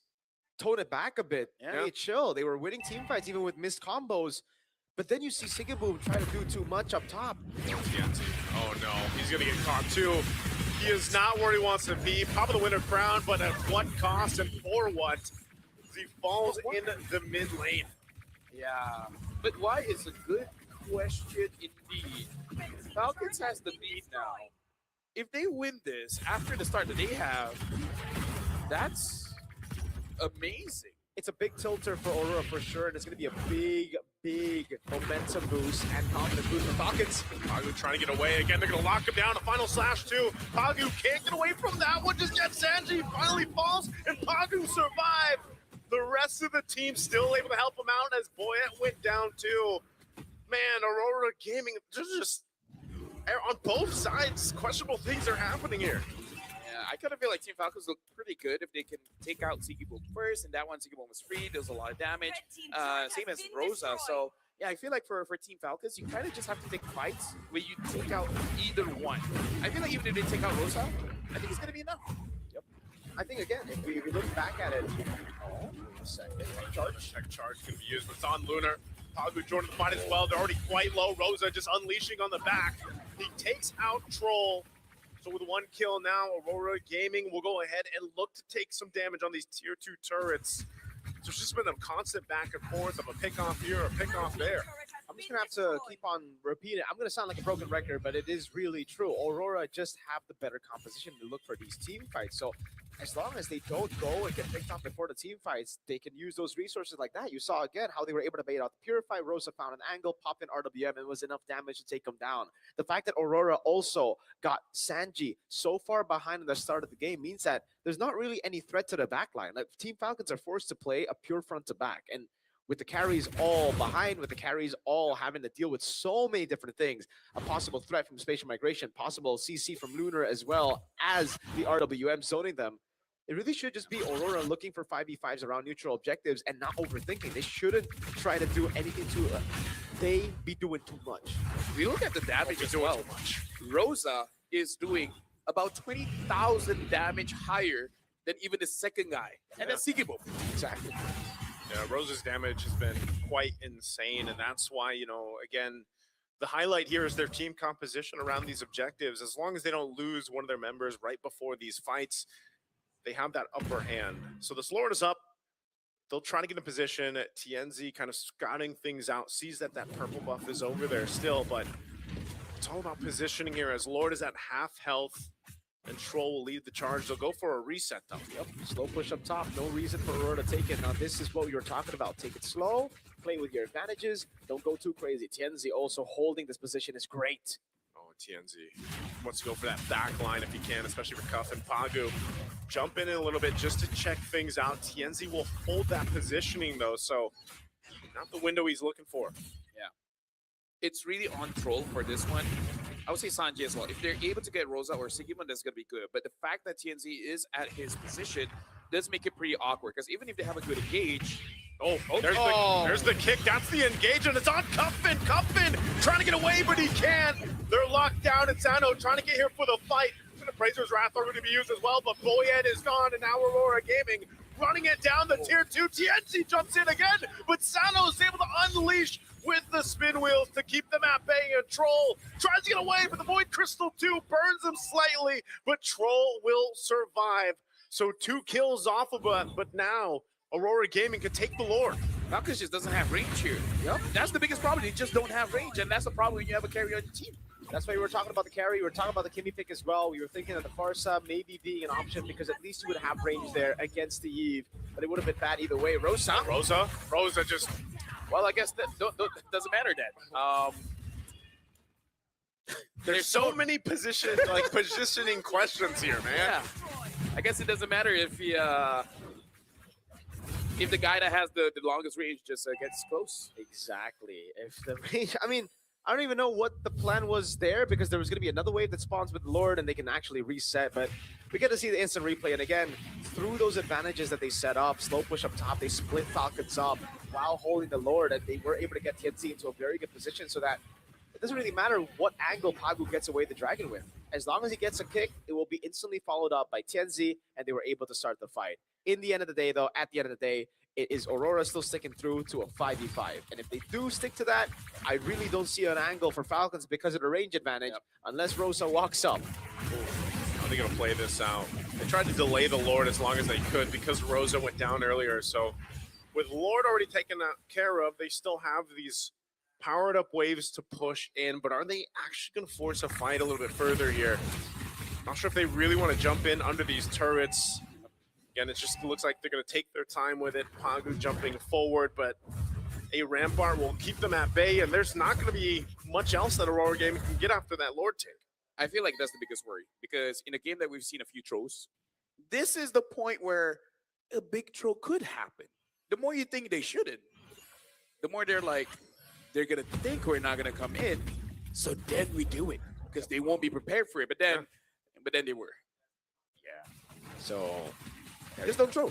tone it back a bit. Yeah. Hey, chill. They were winning team fights even with missed combos. But then you see Sigiboom try to do too much up top. TNZ. Oh no, he's gonna get caught too. He is not where he wants to be. Pop of the winner crown, but at what cost and for what? He falls in the mid lane. Yeah, but why is a good question indeed. Falcons has the lead now. If they win this after the start that they have, that's amazing. It's a big tilter for Aurora for sure, and it's going to be a big momentum boost and confidence boost for Falcons. Pagu trying to get away again. They're going to lock him down. A final slash too. Pagu can't get away from that one just yet. Sanji finally falls, and Pagu survived. The rest of the team still able to help him out as Boyet went down too. Man, Aurora Gaming, just on both sides, questionable things are happening here. Yeah, I kind of feel like Team Falcons look pretty good if they can take out Sigiboom first, and that one Sigiboom was free. There was a lot of damage, same as Rosa. So yeah, I feel like for Team Falcons, you kind of just have to take fights where you take out either one. I feel like even if they take out Rosa, I think it's gonna be enough. Yep. I think again, if we look back at it, second charge. Check charge can be used, but it's on Lunar. Pagu joining the fight as well. They're already quite low. Rosa just unleashing on the back. He takes out Troll. So with one kill now, Aurora Gaming will go ahead and look to take some damage on these tier 2 turrets. So it's just been a constant back and forth of a pick off here, a pick off there. I'm just gonna have to keep on repeating. I'm gonna sound like a broken record, but it is really true. Aurora just have the better composition to look for these team fights. So as long as they don't go and get picked off before the team fights, they can use those resources like that. You saw again how they were able to bait out the Purify. Rosa found an angle, pop in RWM, and was enough damage to take them down. The fact that Aurora also got Sanji so far behind in the start of the game means that there's not really any threat to the backline. Like Team Falcons are forced to play a pure front to back, and with the carries all behind, with the carries all having to deal with so many different things, a possible threat from spatial migration, possible CC from Lunar as well as the RWM zoning them, it really should just be Aurora looking for 5v5s around neutral objectives and not overthinking. They shouldn't try to do anything too, they be doing too much. We look at the damage as well. Rosa is doing about 20,000 damage higher than even the second guy, and that's Sigiboom. Exactly. Yeah, Rosa's damage has been quite insane, and that's why, you know, again, the highlight here is their team composition around these objectives. As long as they don't lose one of their members right before these fights, they have that upper hand. So the Lord is up. They'll try to get in position. TNZ kind of scouting things out, sees that that purple buff is over there still, but it's all about positioning here as Lord is at half health. And Troll will lead the charge. They'll go for a reset, though. Yep, slow push up top. No reason for Aurora to take it. Now, this is what we were talking about. Take it slow, play with your advantages. Don't go too crazy. TNZ also holding this position is great. Oh, TNZ wants to go for that back line if he can, especially for Cuff and Pagu. Jump in a little bit just to check things out. TNZ will hold that positioning, though, so not the window he's looking for. Yeah. It's really on Troll for this one. I would say Sanji as well. If they're able to get Rosa or Sigiboom, that's going to be good. But the fact that TNZ is at his position does make it pretty awkward. Because even if they have a good engage... There's the kick. That's the engage, and it's on Cuffin. Cuffin trying to get away, but he can't. They're locked down. It's Sano trying to get here for the fight. The Appraiser's Wrath are going to be used as well, but Boyet is gone, and now Aurora Gaming running it down the tier 2. TNZ jumps in again, but Sano is able to unleash with the spin wheels to keep them at bay, and Troll tries to get away, but the Void Crystal 2 burns him slightly, but Troll will survive. So 2 kills off of it, but now Aurora Gaming could take the Lord. Falcons just doesn't have range here. Yep. That's the biggest problem. They just don't have range, and that's the problem when you have a carry on your team. That's why we were talking about the carry. We were talking about the Kimmy pick as well. We were thinking that the Farsa maybe being an option because at least you would have range there against the Eve, but it would have been bad either way. Rosa just Well, I guess that doesn't matter then. There's so many positioning questions here, man. Yeah. I guess it doesn't matter if the guy that has the longest range just gets close. Exactly. If the range, I mean, I don't even know what the plan was there because there was going to be another wave that spawns with Lord and they can actually reset. But we get to see the instant replay. And again, through those advantages that they set up, slow push up top, they split Falcons up while holding the Lord. And they were able to get TNC into a very good position so that it doesn't really matter what angle Pagu gets away the Dragon with. As long as he gets a kick, it will be instantly followed up by TNZ, and they were able to start the fight. In the end of the day, though, at the end of the day, it is Aurora still sticking through to a 5v5. And if they do stick to that, I really don't see an angle for Falcons because of the range advantage, unless Rosa walks up. How are they going to play this out? They tried to delay the Lord as long as they could because Rosa went down earlier. So with Lord already taken care of, they still have these powered up waves to push in, but are they actually going to force a fight a little bit further here? Not sure if they really want to jump in under these turrets. Again, it just looks like they're going to take their time with it. Pagu jumping forward, but a Rampart will keep them at bay, and there's not going to be much else that Aurora Gaming can get after that Lord take. I feel like that's the biggest worry because in a game that we've seen a few throws, this is the point where a big throw could happen. The more you think they shouldn't, the more they're like, they're going to think we're not going to come in, so then we do it because they won't be prepared for it. But then they were. Yeah. So just don't throw.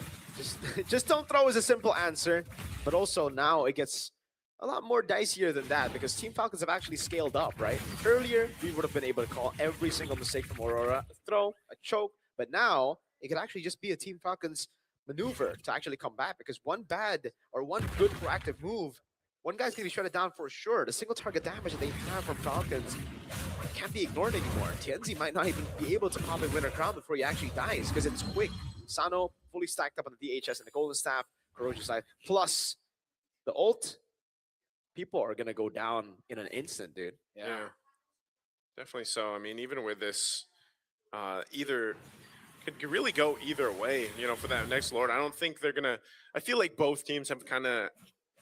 Just don't throw is a simple answer. But also now it gets a lot more dicier than that because Team Falcons have actually scaled up, right? Earlier, we would have been able to call every single mistake from Aurora, a throw, a choke. But now it could actually just be a Team Falcons maneuver to actually come back because one bad or one good proactive move, one guy's going to be shut down for sure. The single target damage that they have from Falcons can't be ignored anymore. TNZ might not even be able to pop a winner crown before he actually dies because it's quick. Sano fully stacked up on the DHS and the Golden Staff, Corrosion side, plus the ult. People are going to go down in an instant, dude. Yeah, definitely so. I mean, even with this, either could really go either way, you know, for that next Lord. I don't think they're going to, I feel like both teams have kind of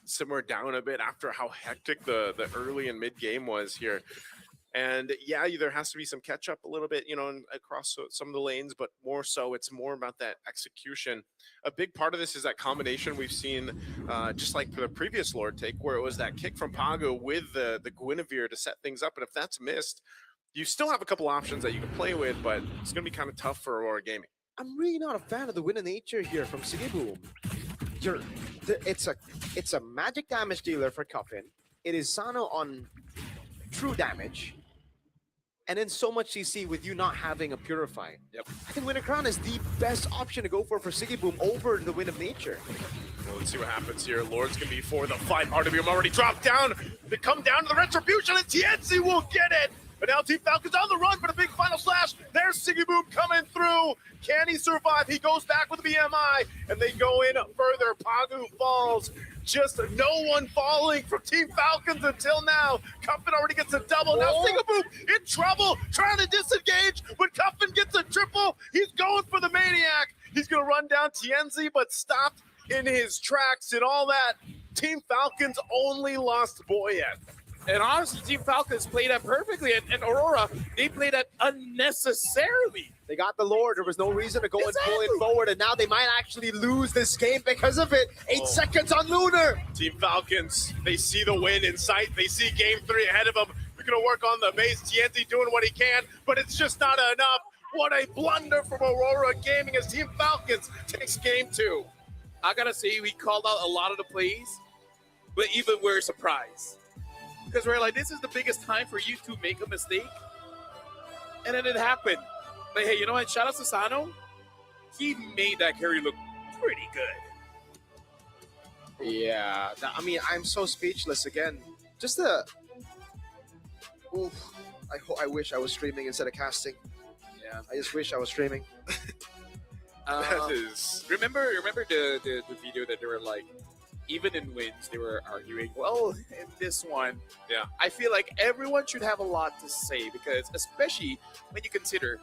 simmered down a bit after how hectic the early and mid game was here. And yeah, there has to be some catch up a little bit, you know, across some of the lanes, but more so it's more about that execution. A big part of this is that combination we've seen, just like for the previous Lord take, where it was that kick from Pagu with the Guinevere to set things up. And if that's missed, you still have a couple options that you can play with, but it's going to be kind of tough for Aurora Gaming. I'm really not a fan of the win of nature here from City Boom. It's a magic damage dealer for Coffin. It is Sano on true damage. And then so much CC with you not having a Purify. Yep. I think Winter Crown is the best option to go for Siggy Boom over the Wind of Nature. Well, let's see what happens here. Lord's going to be for the fight. RWM already dropped down. They come down to the Retribution, and TNC will get it. But now Team Falcon's on the run for the big final slash. There's Siggy Boom coming through. Can he survive? He goes back with the BMI, and they go in further. Pagu falls. Just no one falling from Team Falcons until now. Cuffin already gets a double. Now Siggy Boom in trouble, trying to disengage. When Cuffin gets a triple, he's going for the Maniac. He's going to run down TNZ, but stopped in his tracks and all that. Team Falcons only lost Boyet. And honestly, Team Falcons played that perfectly. And Aurora, they played that unnecessarily. They got the Lord. There was no reason to go and pull it forward. And now they might actually lose this game because of it. 8 seconds on Lunar. Team Falcons, they see the win in sight. They see game 3 ahead of them. They're going to work on the base. TNZ doing what he can, but it's just not enough. What a blunder from Aurora Gaming as Team Falcons takes game 2. I got to say, we called out a lot of the plays, but even we're surprised. Because we're like, this is the biggest time for you to make a mistake. And then it happened. But hey, you know what? Shout out to Sano. He made that carry look pretty good. Yeah. I mean, I'm so speechless again. Just I wish I was streaming instead of casting. Yeah. I just wish I was streaming. That is... Remember the video that they were like, even in wins, they were arguing, well, in this one, yeah, I feel like everyone should have a lot to say because especially when you consider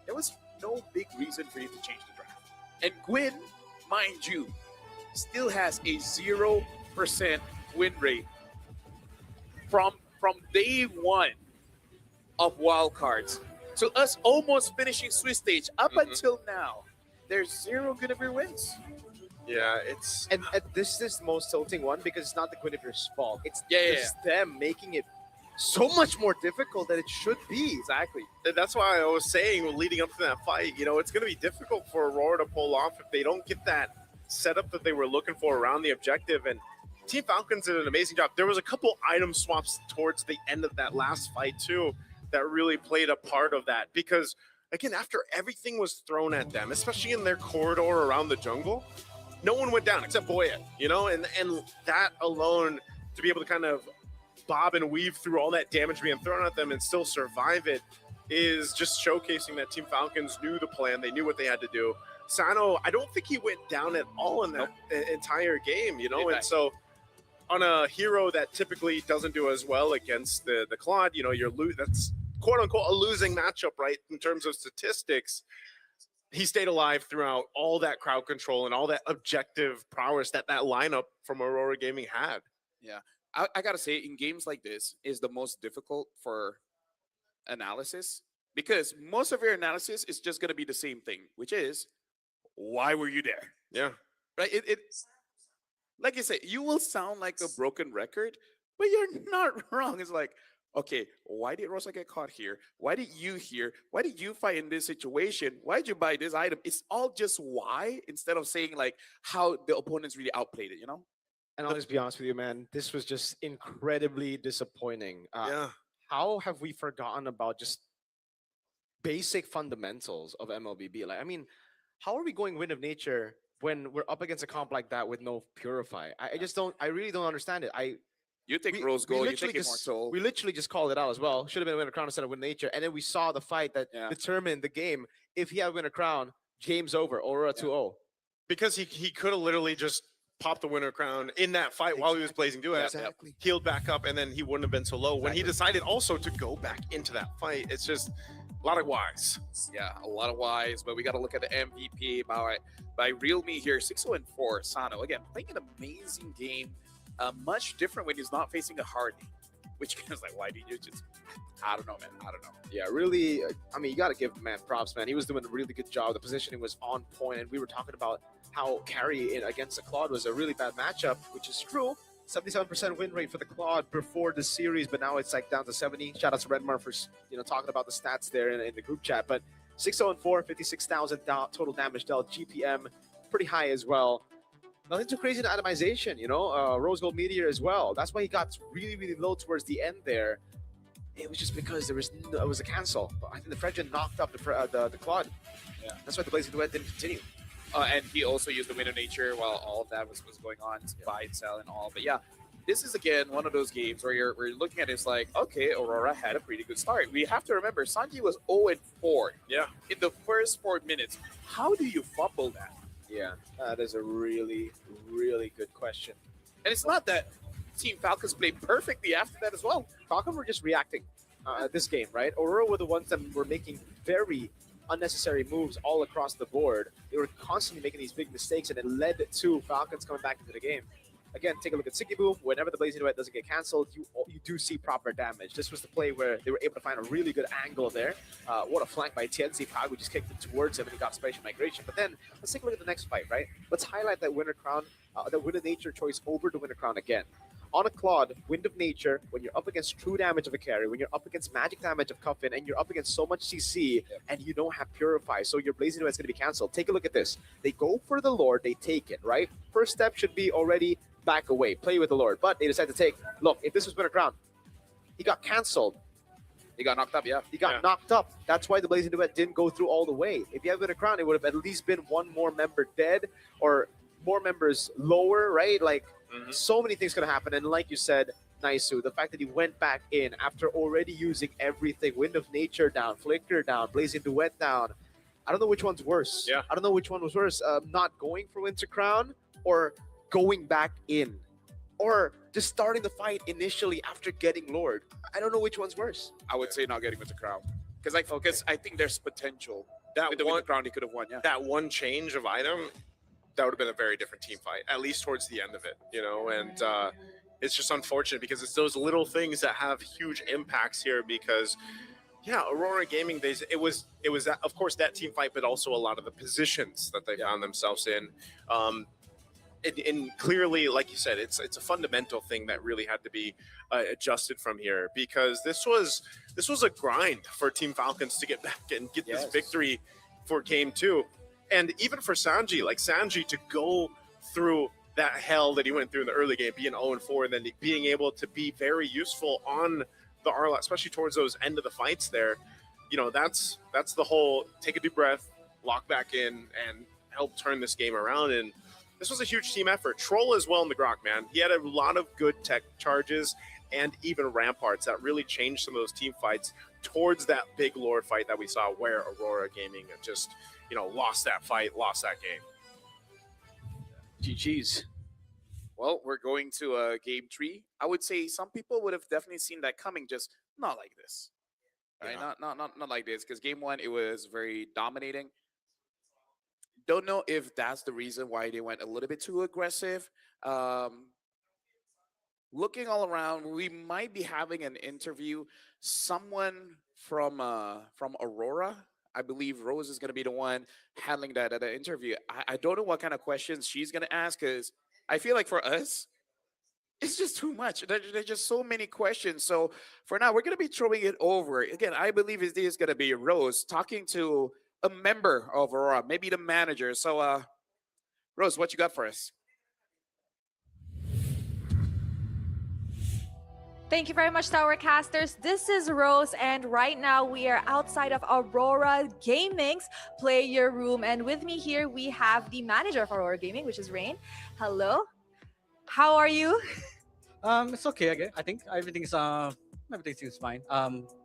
there was no big reason for you to change the draft. And Gwyn, mind you, still has a 0% win rate from day one of wildcards to us almost finishing Swiss stage up until now. There's 0 Guinevere wins. Yeah, it's and this is the most tilting one because it's not the Guinevere's fault. It's Yeah, just them making it so much more difficult than it should be. Exactly. And that's why I was saying leading up to that fight, you know, it's going to be difficult for Aurora to pull off if they don't get that setup that they were looking for around the objective. And Team Falcons did an amazing job. There was a couple item swaps towards the end of that last fight too that really played a part of that, because again, after everything was thrown at them, especially in their corridor around the jungle, no one went down except Boya, you know, and that alone, to be able to kind of bob and weave through all that damage being thrown at them and still survive it is just showcasing that Team Falcons knew the plan. They knew what they had to do. Sano, I don't think he went down at all in that entire game, you know, and so on a hero that typically doesn't do as well against the Claude, you know, that's quote unquote a losing matchup, right, in terms of statistics. He stayed alive throughout all that crowd control and all that objective prowess that lineup from Aurora Gaming had. Yeah, I gotta say, in games like this is the most difficult for analysis, because most of your analysis is just gonna be the same thing, which is, why were you there? Yeah. Right? It's like you say, you will sound like a broken record, but you're not wrong. It's like, okay, why did Rosa get caught here? Why did you here? Why did you fight in this situation? Why did you buy this item? It's all just why, instead of saying like how the opponents really outplayed it, you know? And I'll just be honest with you, man. This was just incredibly disappointing. How have we forgotten about just basic fundamentals of MLBB? Like, I mean, how are we going Wind of Nature when we're up against a comp like that with no Purify? I just don't. I really don't understand it. You take Rose Gold, you take Immortal. We literally just called it out as well. Should have been Winter Crown instead of Wind of Nature. And then we saw the fight that determined the game. If he had Winter Crown, game's over. Aurora 2-0. Because he could have literally just popped the Winter Crown in that fight while he was blazing duet, healed back up, and then he wouldn't have been so low. When he decided also to go back into that fight, it's just a lot of whys. Yeah, a lot of whys, but we got to look at the MVP by Real Me here, 6-0-4, Sano. Again, playing an amazing game. Much different when he's not facing a Hardy, which is like, why did you just, I don't know, man. I don't know. Yeah, really, I mean, you got to give the man props, man. He was doing a really good job. The positioning was on point, and we were talking about how carry in against the Claude was a really bad matchup, which is true. 77% win rate for the Claude before the series, but now it's like down to 70. Shout out to Redmar for talking about the stats there in the group chat. But 6-0-4, 56,000 total damage dealt, GPM pretty high as well. Nothing too crazy in atomization, Rose Gold Meteor as well. That's why he got really, really low towards the end there. It was just because it was a cancel. I think the Fredgen knocked up the Claude. Yeah. That's why the Blazing Duet didn't continue. And he also used the Wind of Nature while all of that was going on, buy and sell and all. But yeah, this is again one of those games where we're looking at it, it's like, okay, Aurora had a pretty good start. We have to remember Sanji was 0-4. Yeah. In the first 4 minutes. How do you fumble that? Yeah, that is a really, really good question. And it's not that Team Falcons played perfectly after that as well. Falcons were just reacting this game, right? Aurora were the ones that were making very unnecessary moves all across the board. They were constantly making these big mistakes, and it led to Falcons coming back into the game. Again, take a look at Sicky Boom. Whenever the Blazing Duet doesn't get canceled, you do see proper damage. This was the play where they were able to find a really good angle there. What a flank by Tianzi Pag. We just kicked it towards him, and he got Spatial Migration. But then, let's take a look at the next fight, right? Let's highlight that Winter Crown, the Wind of Nature choice over the Winter Crown again. On a Claude, Wind of Nature, when you're up against true damage of a carry, when you're up against magic damage of Cuffin, and you're up against so much CC, and you don't have Purify, so your Blazing Duet's going to be canceled. Take a look at this. They go for the Lord, they take it, right? First step should be already back away, play with the Lord. But they decided to take, look, if this was Winter Crown, he got canceled. He got knocked up, yeah. He got knocked up. That's why the Blazing Duet didn't go through all the way. If you had Winter Crown, it would have at least been one more member dead or more members lower, right? Like, so many things could have happened. And like you said, Naisu, the fact that he went back in after already using everything, Wind of Nature down, Flicker down, Blazing Duet down. I don't know which one's worse. Yeah. I don't know which one was worse. Not going for Winter Crown or going back in, or just starting the fight initially after getting Lord. I don't know which one's worse. I would say not getting with the Crown, because I think there's potential. That with the one Crown, he could have won. Yeah, that one change of item, that would have been a very different team fight, at least towards the end of it, And it's just unfortunate because it's those little things that have huge impacts here. Because yeah, Aurora Gaming, it was of course that team fight, but also a lot of the positions that they found themselves in. And clearly, like you said, it's a fundamental thing that really had to be adjusted from here, because this was a grind for Team Falcons to get back and get this victory for Game 2. And even for Sanji to go through that hell that he went through in the early game, being 0-4, and then being able to be very useful on the Arla, especially towards those end of the fights there, that's the whole take a deep breath, lock back in, and help turn this game around. And this was a huge team effort. Troll as well in the Grok, man. He had a lot of good tech charges and even ramparts that really changed some of those team fights towards that big Lord fight that we saw, where Aurora Gaming just, lost that fight, lost that game. GG's. Well, we're going to Game 3. I would say some people would have definitely seen that coming, just not like this. Right? Yeah. Not like this, because Game 1, it was very dominating. Don't know if that's the reason why they went a little bit too aggressive. Looking all around, we might be having an interview. Someone from Aurora, I believe Rose is going to be the one handling that at the interview. I don't know what kind of questions she's going to ask, because I feel like for us, it's just too much. There's just so many questions. So for now, we're going to be throwing it over. Again, I believe it is going to be Rose talking to a member of Aurora, maybe the manager. So, Rose, what you got for us? Thank you very much, Tower Casters. This is Rose, and right now we are outside of Aurora Gaming's player room. And with me here, we have the manager of Aurora Gaming, which is Rain. Hello. How are you? It's okay again. I think everything seems fine.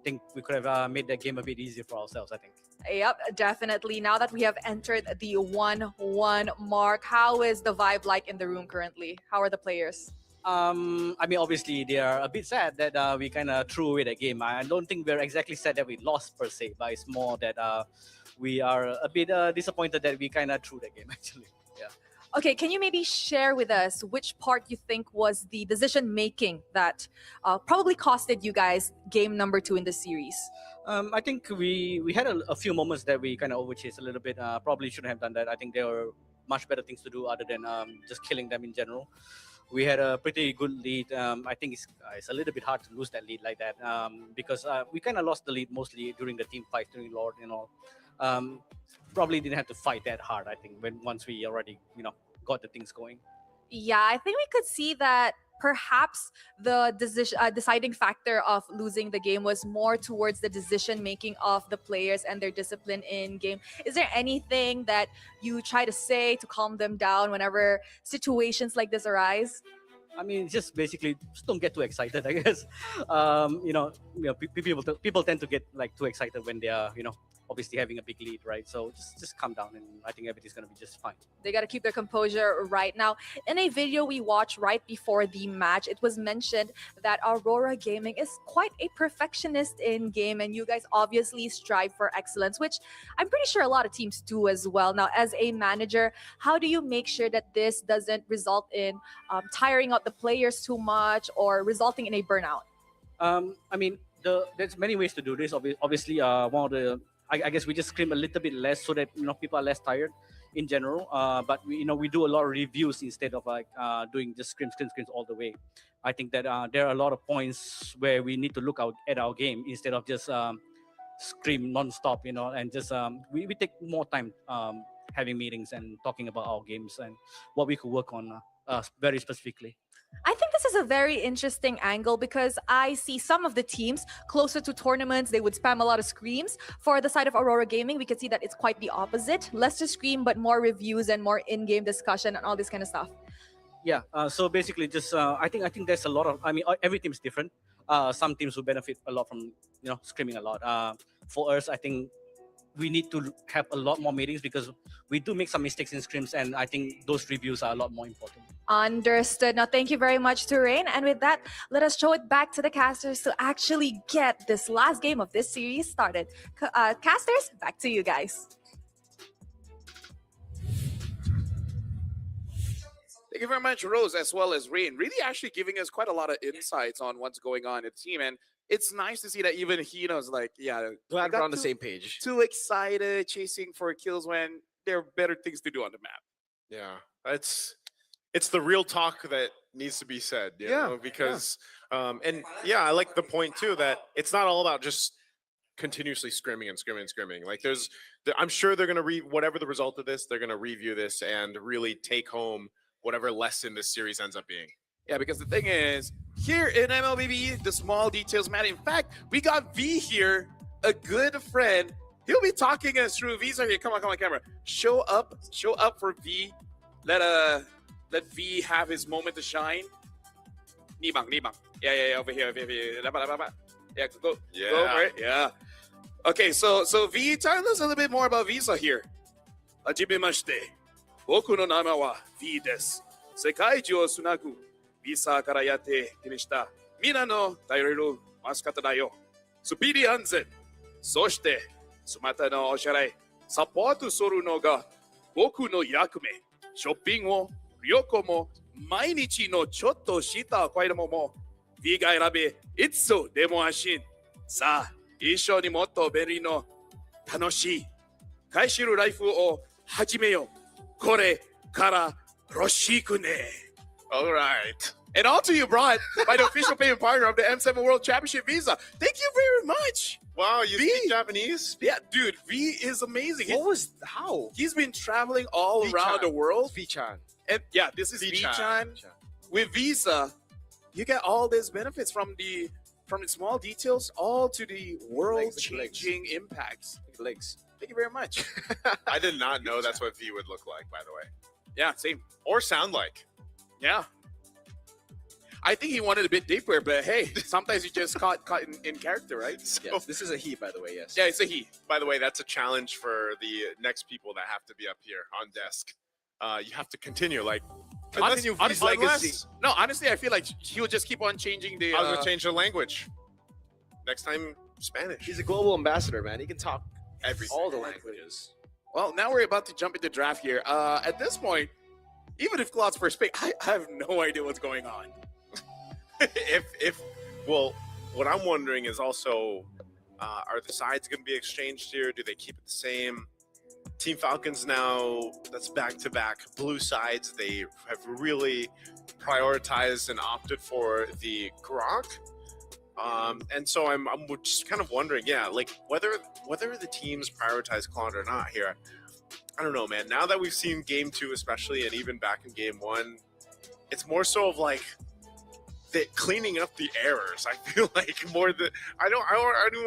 Think we could have made the game a bit easier for ourselves, I think. Yep, definitely. Now that we have entered the 1-1 mark, how is the vibe like in the room currently? How are the players? I mean, obviously, they are a bit sad that we kind of threw away the game. I don't think we're exactly sad that we lost per se, but it's more that we are a bit disappointed that we kind of threw the game, actually. Yeah. Okay, can you maybe share with us which part you think was the decision making that probably costed you guys game number 2 in the series? I think we had a few moments that we kind of overchased a little bit. Probably shouldn't have done that. I think there were much better things to do other than just killing them in general. We had a pretty good lead. I think it's a little bit hard to lose that lead like that because we kind of lost the lead mostly during the team fight, during Lord and all. Probably didn't have to fight that hard, I think, once we already, got the things going. Yeah, I think we could see that perhaps the deciding factor of losing the game was more towards the decision making of the players and their discipline in game. Is there anything that you try to say to calm them down whenever situations like this arise? I mean, just basically just don't get too excited, I guess. People tend to get like too excited when they are, obviously having a big lead, right? So just calm down, and I think everything's gonna be just fine. They got to keep their composure right now. In a video we watched right before the match, it was mentioned that Aurora Gaming is quite a perfectionist in game, and you guys obviously strive for excellence, which I'm pretty sure a lot of teams do as well. Now, as a manager, how do you make sure that this doesn't result in tiring out the players too much or resulting in a burnout? I mean, there's many ways to do this. Obviously, one of the I guess we just scrim a little bit less so that people are less tired in general. But we do a lot of reviews instead of like doing just scrims all the way. I think that there are a lot of points where we need to look at our game instead of just scream nonstop, and just we take more time having meetings and talking about our games and what we could work on very specifically. I think this is a very interesting angle because I see some of the teams closer to tournaments, they would spam a lot of screams. For the side of Aurora Gaming, we could see that it's quite the opposite. Less to scream, but more reviews and more in-game discussion and all this kind of stuff. Yeah, so basically just, I think there's a lot of, every team is different. Some teams will benefit a lot from, screaming a lot. For us, I think we need to have a lot more meetings because we do make some mistakes in scrims, and I think those reviews are a lot more important. Understood. Now, thank you very much to Rain. And with that, let us show it back to the casters to actually get this last game of this series started. Casters, back to you guys. Thank you very much, Rose, as well as Rain. Really actually giving us quite a lot of insights on what's going on in the team. And it's nice to see that even he knows, like, yeah, Glad not we're on the too- same page. Too excited chasing for kills when there are better things to do on the map. Yeah, it's the real talk that needs to be said. You know, because and yeah, I like the point too that it's not all about just continuously scrimming and scrimming and scrimming. Like I'm sure they're gonna read whatever the result of this, they're gonna review this and really take home whatever lesson this series ends up being. Yeah, because the thing is, here in MLBB, the small details matter. In fact, we got V here, a good friend. He'll be talking us through. V's here. Come on, camera. Show up for V. Let V have his moment to shine. Nibang. Yeah, over here. Yeah, go for it. Yeah. Okay, so V, tell us a little bit more about Visa here. Hajimemashite. Boku no nama wa V desu. Sekai jou o tsunagu Visa kara yatte kimashita. Mina no taireru masukata da yo. Supiri anzen. Soshite sumata no osharai. Sapotu soru no ga boku no yakume. Shopping wo ryoko mo mainichi no chotto shita kairamo mo V ga erabe itsu demo anshin. Sa, 一緒にもっとベリーの楽しい返しるライフを始めよう。これからよろしくね。All right. And on to you, brought by the official payment partner of the M7 World Championship Visa. Thank you very much. Wow, you speak Japanese? Yeah, dude, V is amazing. How? He's been traveling all around the world. V-chan. And yeah, this is V-chan. With Visa, you get all these benefits from the small details all to the world-changing impacts. Legs. Thank you very much. I did not know that's what V would look like, by the way. Yeah, same. Or sound like. Yeah. I think he wanted a bit deeper, but hey, sometimes you just caught in character, right? Yes, this is a he, by the way, yes. Yeah, it's a he. By the way, that's a challenge for the next people that have to be up here on desk. You have to continue, like, Honestly, V's legacy. No, honestly, I feel like he'll just keep on changing the. I was gonna change the language. Next time, Spanish. He's a global ambassador, man. He can talk everything. all the languages. Well, now we're about to jump into draft here. At this point, even if Cloud's first pick, I have no idea what's going on. Well, what I'm wondering is also, are the sides going to be exchanged here? Do they keep it the same? Team Falcons now, that's back-to-back blue sides. They have really prioritized and opted for the Grok. And so I'm just kind of wondering, yeah, like whether the teams prioritize Claude or not here. I don't know, man. Now that we've seen game 2 especially, and even back in game 1, it's more so of like cleaning up the errors. I feel like more than I don't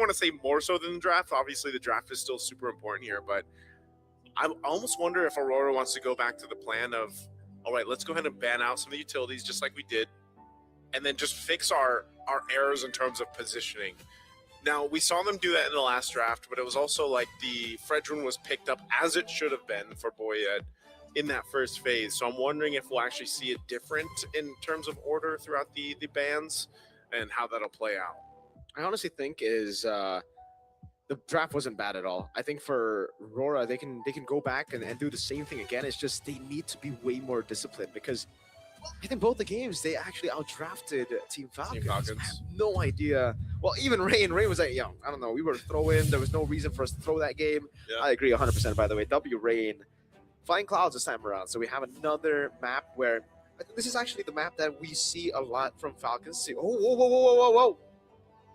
want to say more so than the draft. Obviously, the draft is still super important here, but I almost wonder if Aurora wants to go back to the plan of, all right, let's go ahead and ban out some of the utilities just like we did, and then just fix our errors in terms of positioning. Now, we saw them do that in the last draft, but it was also like the Fredrun was picked up as it should have been for Boyed in that first phase. So I'm wondering if we'll actually see it different in terms of order throughout the bans and how that'll play out. I honestly think is the draft wasn't bad at all. I think for Aurora, they can go back and do the same thing again. It's just they need to be way more disciplined because I think both the games they actually outdrafted Team Falcons. I have no idea. Well, even Rain was like, yo, I don't know. We were throwing. There was no reason for us to throw that game. Yeah. I agree 100%. By the way, W Rain, Flying Clouds this time around. So we have another map where I think this is actually the map that we see a lot from Falcons. See, whoa.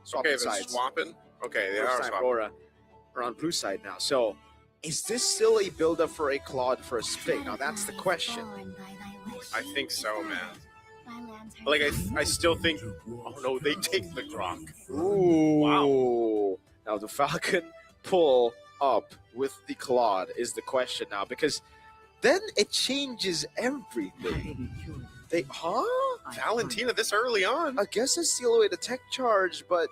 Swapping okay, sides. Swapping. Okay, they are swapping. Aurora are on blue side now. So is this still a build-up for a Claude first pick? Now that's the question. I think so, man. Like I still think. Oh no, they take the Grok. Ooh. Wow. Now the Falcon pull up with the Claude is the question now, because then it changes everything. Valentina this early on. I guess it's still away the tech charge, but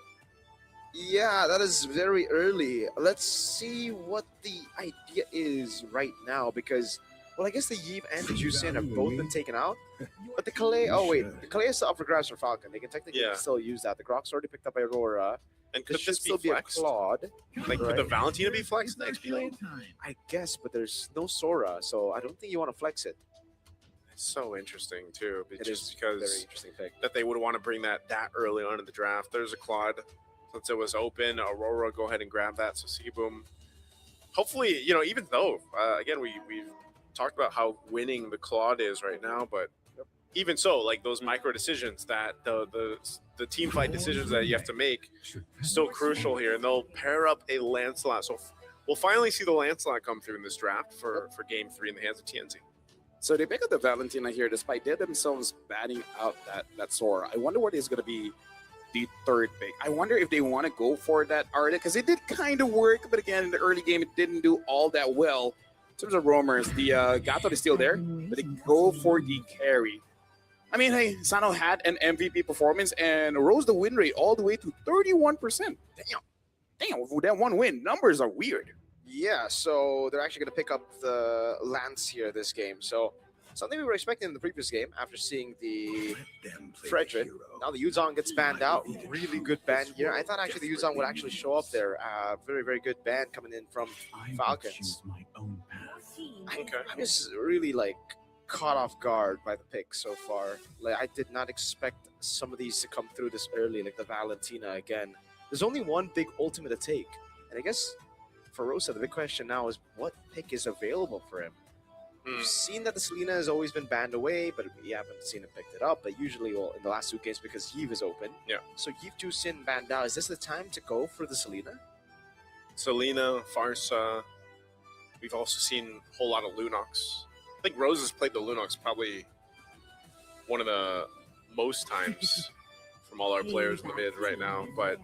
yeah, that is very early. Let's see what the idea is right now, because well, I guess the Yeeb and the Juicin have both been taken out. But the Calais, the Calais is still up for grabs for Falcon. They can technically still use that. The Grok's already picked up by Aurora. And could this still be flexed? A Claude. Like, could the Valentina be flexed in the XP lane? I guess, but there's no Sora, so I don't think you want to flex it. It's so interesting too, It just is because very interesting pick. that they would want to bring that early on in the draft. There's a Claude. Since it was open, Aurora go ahead and grab that. So Seaboom. Hopefully, even though again we've talked about how winning the Claude is right now, but even so, like those micro decisions that the team fight decisions that you have to make, still crucial here. And they'll pair up a Lancelot. So we'll finally see the Lancelot come through in this draft for Game 3 in the hands of TNC. So they pick up the Valentina here, despite they themselves batting out that Sora. I wonder what is going to be the third pick. I wonder if they want to go for that Arda, because it did kind of work, but again, in the early game, it didn't do all that well. In terms of roamers, the Gato is still there, but they go for the carry. I mean, hey, Sano had an MVP performance and rose the win rate all the way to 31%. Damn, with that one win, numbers are weird. Yeah, so they're actually going to pick up the Lance here this game. So something we were expecting in the previous game after seeing the Frederick. Now the Yuzong gets banned out. Really good ban here. I thought actually the Yuzong would actually show up there. Very, very good ban coming in from Falcons. I was really caught off guard by the pick so far. I did not expect some of these to come through this early, like the Valentina again. There's only one big ultimate to take. And I guess for Rosa, the big question now is what pick is available for him? We've seen that the Selena has always been banned away, but we haven't seen him pick it up. But usually, in the last 2 games, because Yves is open. Yeah. So Yves Jusin banned out. Is this the time to go for the Selena? Selena, Farsa. We've also seen a whole lot of Lunox. I think Rose has played the Lunox probably one of the most times from all our players in the mid right now. But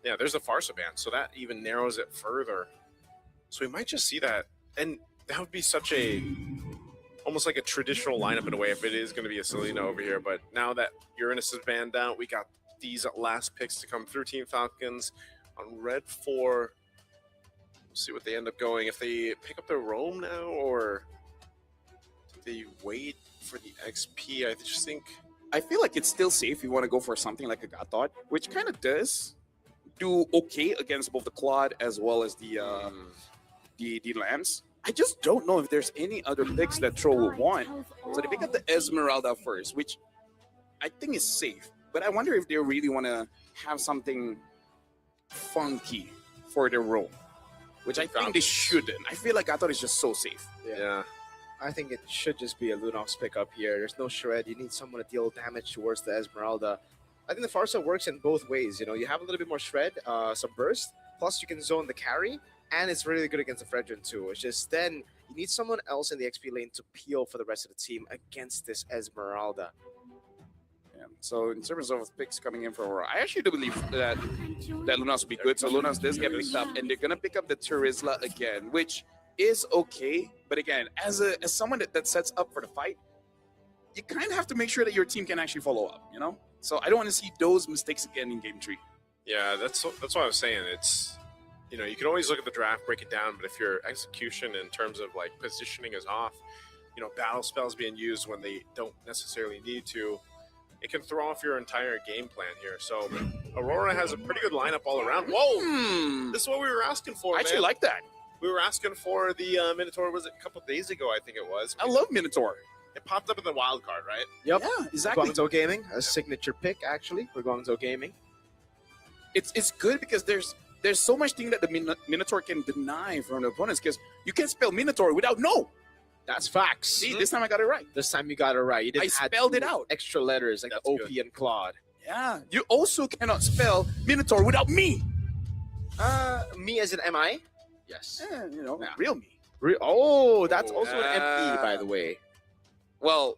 yeah, there's a Farsa ban, so that even narrows it further. So we might just see that. And that would be such almost like a traditional lineup in a way if it is going to be a Selena over here. But now that Uranus is banned out, we got these last picks to come through Team Falcons on red 4. We'll see what they end up going. If they pick up their roam now, or do they wait for the XP? I just think... I feel like it's still safe if you want to go for something like a Gatot, which kind of does do okay against both the Claude as well as the Lance. I just don't know if there's any other picks that Tro will want. So they pick up the Esmeralda first, which I think is safe. But I wonder if they really want to have something funky for their role, which I think they shouldn't. I feel like Gatot is just so safe. Yeah. I think it should just be a Lunox pickup here. There's no shred. You need someone to deal damage towards the Esmeralda. I think the Farsa works in both ways. You have a little bit more shred, some burst, plus you can zone the carry. And it's really good against the Fredrin too. It's just then you need someone else in the XP lane to peel for the rest of the team against this Esmeralda. Yeah. So in terms of picks coming in for Aurora, I actually do believe that Lunas will be good. So Lunas does get picked up, and they're gonna pick up the Terizla again, which is okay. But again, as someone that sets up for the fight, you kind of have to make sure that your team can actually follow up. So I don't want to see those mistakes again in Game 3. Yeah, that's what I was saying. It's you can always look at the draft, break it down, but if your execution in terms of positioning is off, battle spells being used when they don't necessarily need to, it can throw off your entire game plan here. So Aurora has a pretty good lineup all around. Whoa! This is what we were asking for, I actually like that. We were asking for the Minotaur, was it a couple days ago, I think it was. I love Minotaur. It popped up in the wild card, right? Yep. Yeah, exactly. Guangzhou Gaming, a signature pick, actually, for Guangzhou Gaming. It's good because there's so much thing that the Minotaur can deny from the opponents, because you can spell Minotaur without no. That's facts. See, this time I got it right. This time you got it right. You didn't I add spelled it out. Extra letters like the OP and Claude. Yeah. You also cannot spell Minotaur without me. Me as an MI? Yes. Real me. Oh, that's also an MP, by the way. Well,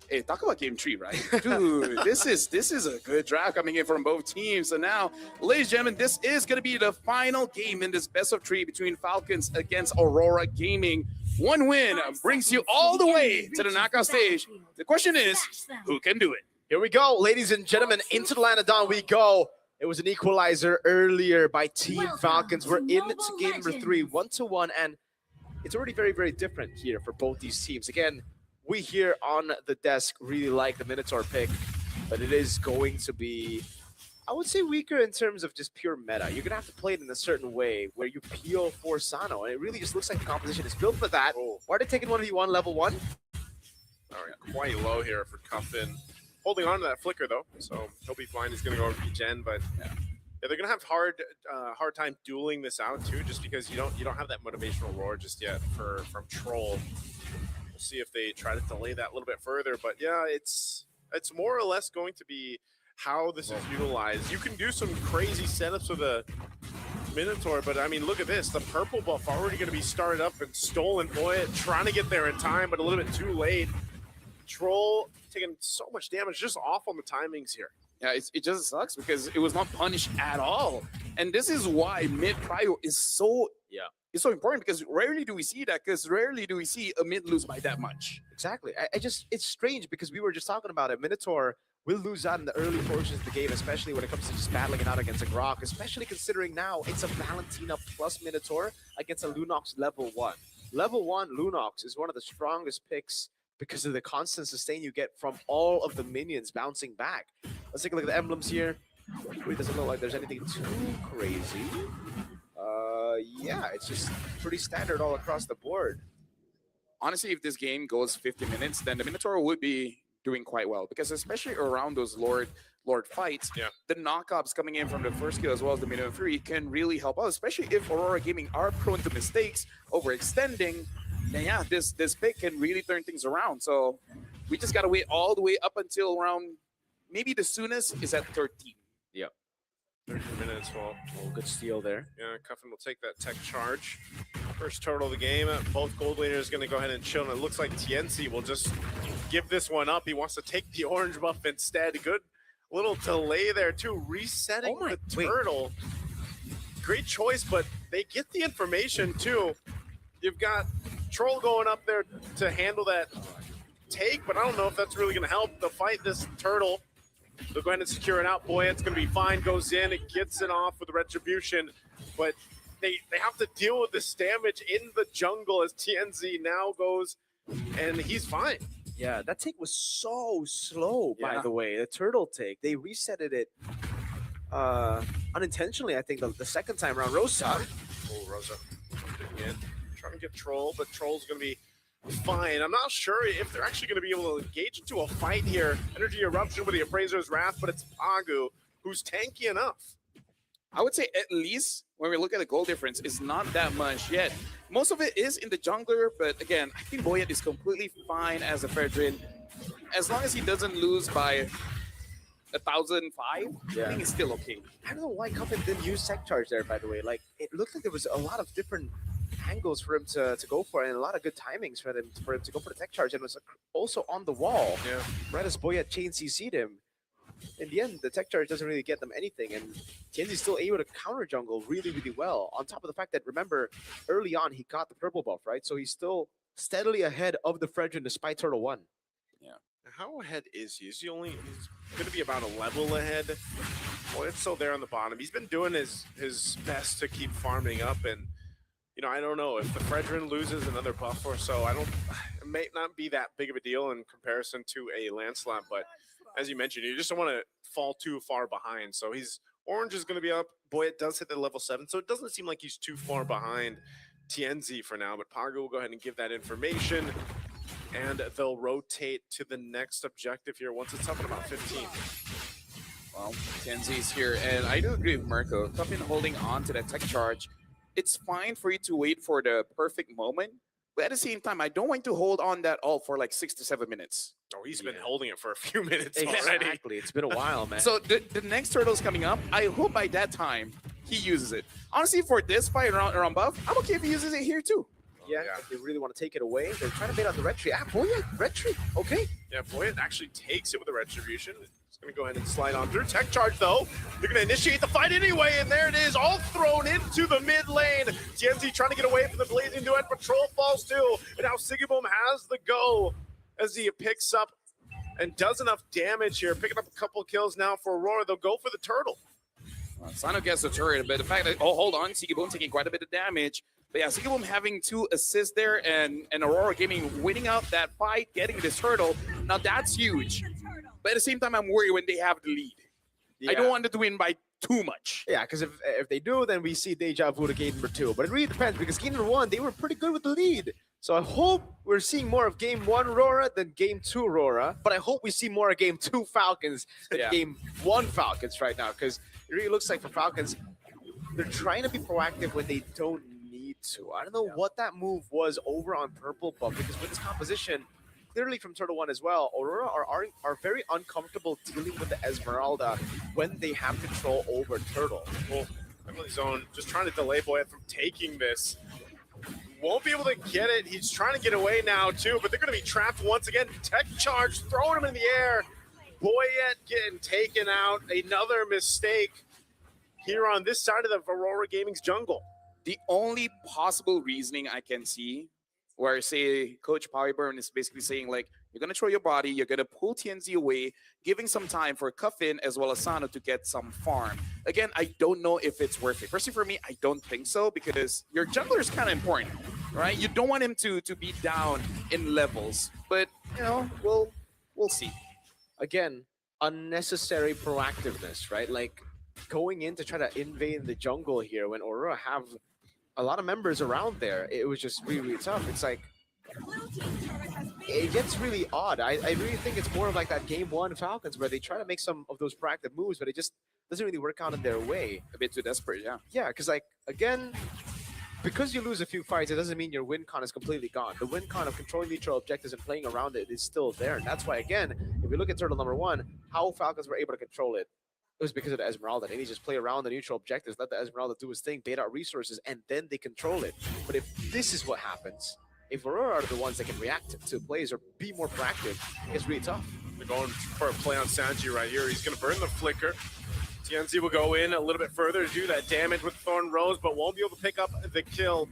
hey, talk about Game 3, right? Dude, this is a good draft coming in from both teams. So now, ladies and gentlemen, this is going to be the final game in this best of 3 between Falcons against Aurora Gaming. One win brings you all the way to the knockout stage. The question is, who can do it? Here we go, ladies and gentlemen. Into the Land of Dawn we go. It was an equalizer earlier by Team Falcons. We're into game number 3, 1-1, and it's already very, very different here for both these teams. Again, we here on the desk really like the Minotaur pick, but it is going to be I would say weaker in terms of just pure meta. You're gonna have to play it in a certain way where you peel for Sano, and it really just looks like the composition is built for that. Why are they taking 1v1 level 1? All right, quite low here for Cuffin. Holding on to that flicker though, so he'll be fine. He's gonna go over Gen, but yeah, they're gonna have hard time dueling this out too, just because you don't have that motivational roar just yet from Troll. We'll see if they try to delay that a little bit further, but yeah, it's more or less going to be how this is utilized. You can do some crazy setups with a Minotaur, but I mean, look at this. The purple buff already going to be started up and stolen. Boy, trying to get there in time, but a little bit too late. Troll taking so much damage, just off on the timings here. Yeah, it just sucks because it was not punished at all. And this is why mid prio is so it's so important, because rarely do we see that, because rarely do we see a mid lose by that much. Exactly. It's strange because we were just talking about it. Minotaur will lose out in the early portions of the game, especially when it comes to just battling it out against a Grok, especially considering now it's a Valentina plus Minotaur against a Lunox level 1. Level 1 Lunox is one of the strongest picks because of the constant sustain you get from all of the minions bouncing back. Let's take a look at the emblems here. It doesn't look like there's anything too crazy. Yeah, it's just pretty standard all across the board. Honestly, if this game goes 50 minutes, then the Minotaur would be doing quite well, because especially around those Lord fights, the knockups coming in from the first kill as well as the minimum 3 can really help out, especially if Aurora Gaming are prone to mistakes, overextending. Then yeah, this pick can really turn things around. So we just gotta wait all the way up until around, maybe the soonest is at 13. Yep. 13 minutes. Well, good steal there. Yeah, Cuffin will take that tech charge. First turtle of the game. Both gold leaders going to go ahead and chill. And it looks like Tienzi will just give this one up. He wants to take the orange buff instead. Good little delay there too. Resetting the turtle. Great choice, but they get the information too. You've got Troll going up there to handle that take, but I don't know if that's really going to help to fight this turtle. They'll go ahead and secure it out. Boy, it's going to be fine. Goes in. It gets it off with Retribution. But they have to deal with this damage in the jungle as TNZ now goes, and he's fine. Yeah, that take was so slow, by the way. The turtle take. They resetted it unintentionally, I think, the second time around. Rosa. Oh, Rosa. Again. Trying to get Troll, but Troll's going to be fine. I'm not sure if they're actually going to be able to engage into a fight here. Energy Eruption with the Appraiser's Wrath, but it's Pagu who's tanky enough. I would say at least when we look at the goal difference, it's not that much yet. Most of it is in the jungler, but again, I think Boyet is completely fine as a Fredrin. As long as he doesn't lose by 1,005, I think it's still okay. I don't know why Cuffin didn't use Sec Charge there, by the way. Like, it looked like there was a lot of different angles for him to go for, and a lot of good timings for him to go for the Tech Charge, and was also on the wall. Yeah. Right as Boyet chain CC'd him. In the end, the Tech Charge doesn't really get them anything, and Tienzi's still able to counter jungle really, really well. On top of the fact that, remember, early on, he got the purple buff, right? So he's still steadily ahead of the Fredrin despite Turtle 1. Yeah. How ahead is he? He's going to be about a level ahead. Well, it's still there on the bottom. He's been doing his best to keep farming up, and you know, I don't know if the Fredrin loses another buff or so. It may not be that big of a deal in comparison to a Lancelot, but as you mentioned, you just don't want to fall too far behind. So orange is going to be up. Boy, it does hit the level 7, so it doesn't seem like he's too far behind Tienzi for now. But Pagu will go ahead and give that information, and they'll rotate to the next objective here once it's up in about 15. Well, Tienzi's here, and I do agree with Mirko. Cuffin holding on to that Tech Charge. It's fine for you to wait for the perfect moment, but at the same time, I don't want to hold on that all for like 6 to 7 minutes. Oh, he's been holding it for a few minutes already. Exactly. It's been a while, man. So the next turtle's coming up. I hope by that time he uses it. Honestly, for this fight around buff, I'm okay if he uses it here too. Yeah, if they really want to take it away. They're trying to bait out the Red Tree. Boyet, Red Tree, okay. Yeah, Boyet actually takes it with a Retribution. He's going to go ahead and slide on through. Tech Charge, though. They're going to initiate the fight anyway, and there it is, all thrown into the mid lane. Tienzi trying to get away from the Blazing Duet. Patrol falls too, and now Sigiboom has the go as he picks up and does enough damage here, picking up a couple of kills now for Aurora. They'll go for the turtle. Sano gets the turret, but the fact that, oh, hold on, Sigiboom taking quite a bit of damage. But yeah, Sigiboom having 2 assists there, and Aurora Gaming winning out that fight, getting this turtle. Now that's huge. But at the same time, I'm worried when they have the lead. I don't want it to win by too much. Yeah, because if they do, then we see deja vu to game number 2. But it really depends because game number 1, they were pretty good with the lead. So I hope we're seeing more of game 1 Aurora than game 2 Aurora. But I hope we see more of game 2 Falcons than game 1 Falcons right now. Because it really looks like for Falcons, they're trying to be proactive when they don't need to. I don't know what that move was over on Purple, but because with this composition, clearly from Turtle 1 as well, Aurora are very uncomfortable dealing with the Esmeralda when they have control over Turtle. Well, Emily Zone just trying to delay Boyet from taking this. Won't be able to get it. He's trying to get away now too, but they're going to be trapped once again. Tech charge, throwing him in the air. Boyet getting taken out. Another mistake here on this side of the Aurora Gaming's jungle. The only possible reasoning I can see where, say, Coach Powerburn is basically saying, like, you're going to throw your body, you're going to pull TNZ away, giving some time for Cuffin as well as Sano to get some farm. Again, I don't know if it's worth it. Personally, for me, I don't think so because your jungler is kind of important, right? You don't want him to be down in levels. But, you know, we'll see. Again, unnecessary proactiveness, right? Like, going in to try to invade the jungle here when Aurora have a lot of members around there, it was just really, really tough. It's like, it gets really odd. I really think it's more of like that game 1 Falcons where they try to make some of those proactive moves, but it just doesn't really work out in their way. A bit too desperate, yeah. Yeah, because like, again, because you lose a few fights, it doesn't mean your win con is completely gone. The win con of controlling neutral objectives and playing around it is still there. And that's why, again, if we look at Turtle number 1, how Falcons were able to control it, it was because of the Esmeralda. They need to just play around the neutral objectives, let the Esmeralda do his thing, bait out resources, and then they control it. But if this is what happens, if Aurora are the ones that can react to plays or be more proactive, it's really tough. They're going for a play on Sanji right here. He's going to burn the flicker. TNZ will go in a little bit further to do that damage with Thorn Rose, but won't be able to pick up the kill.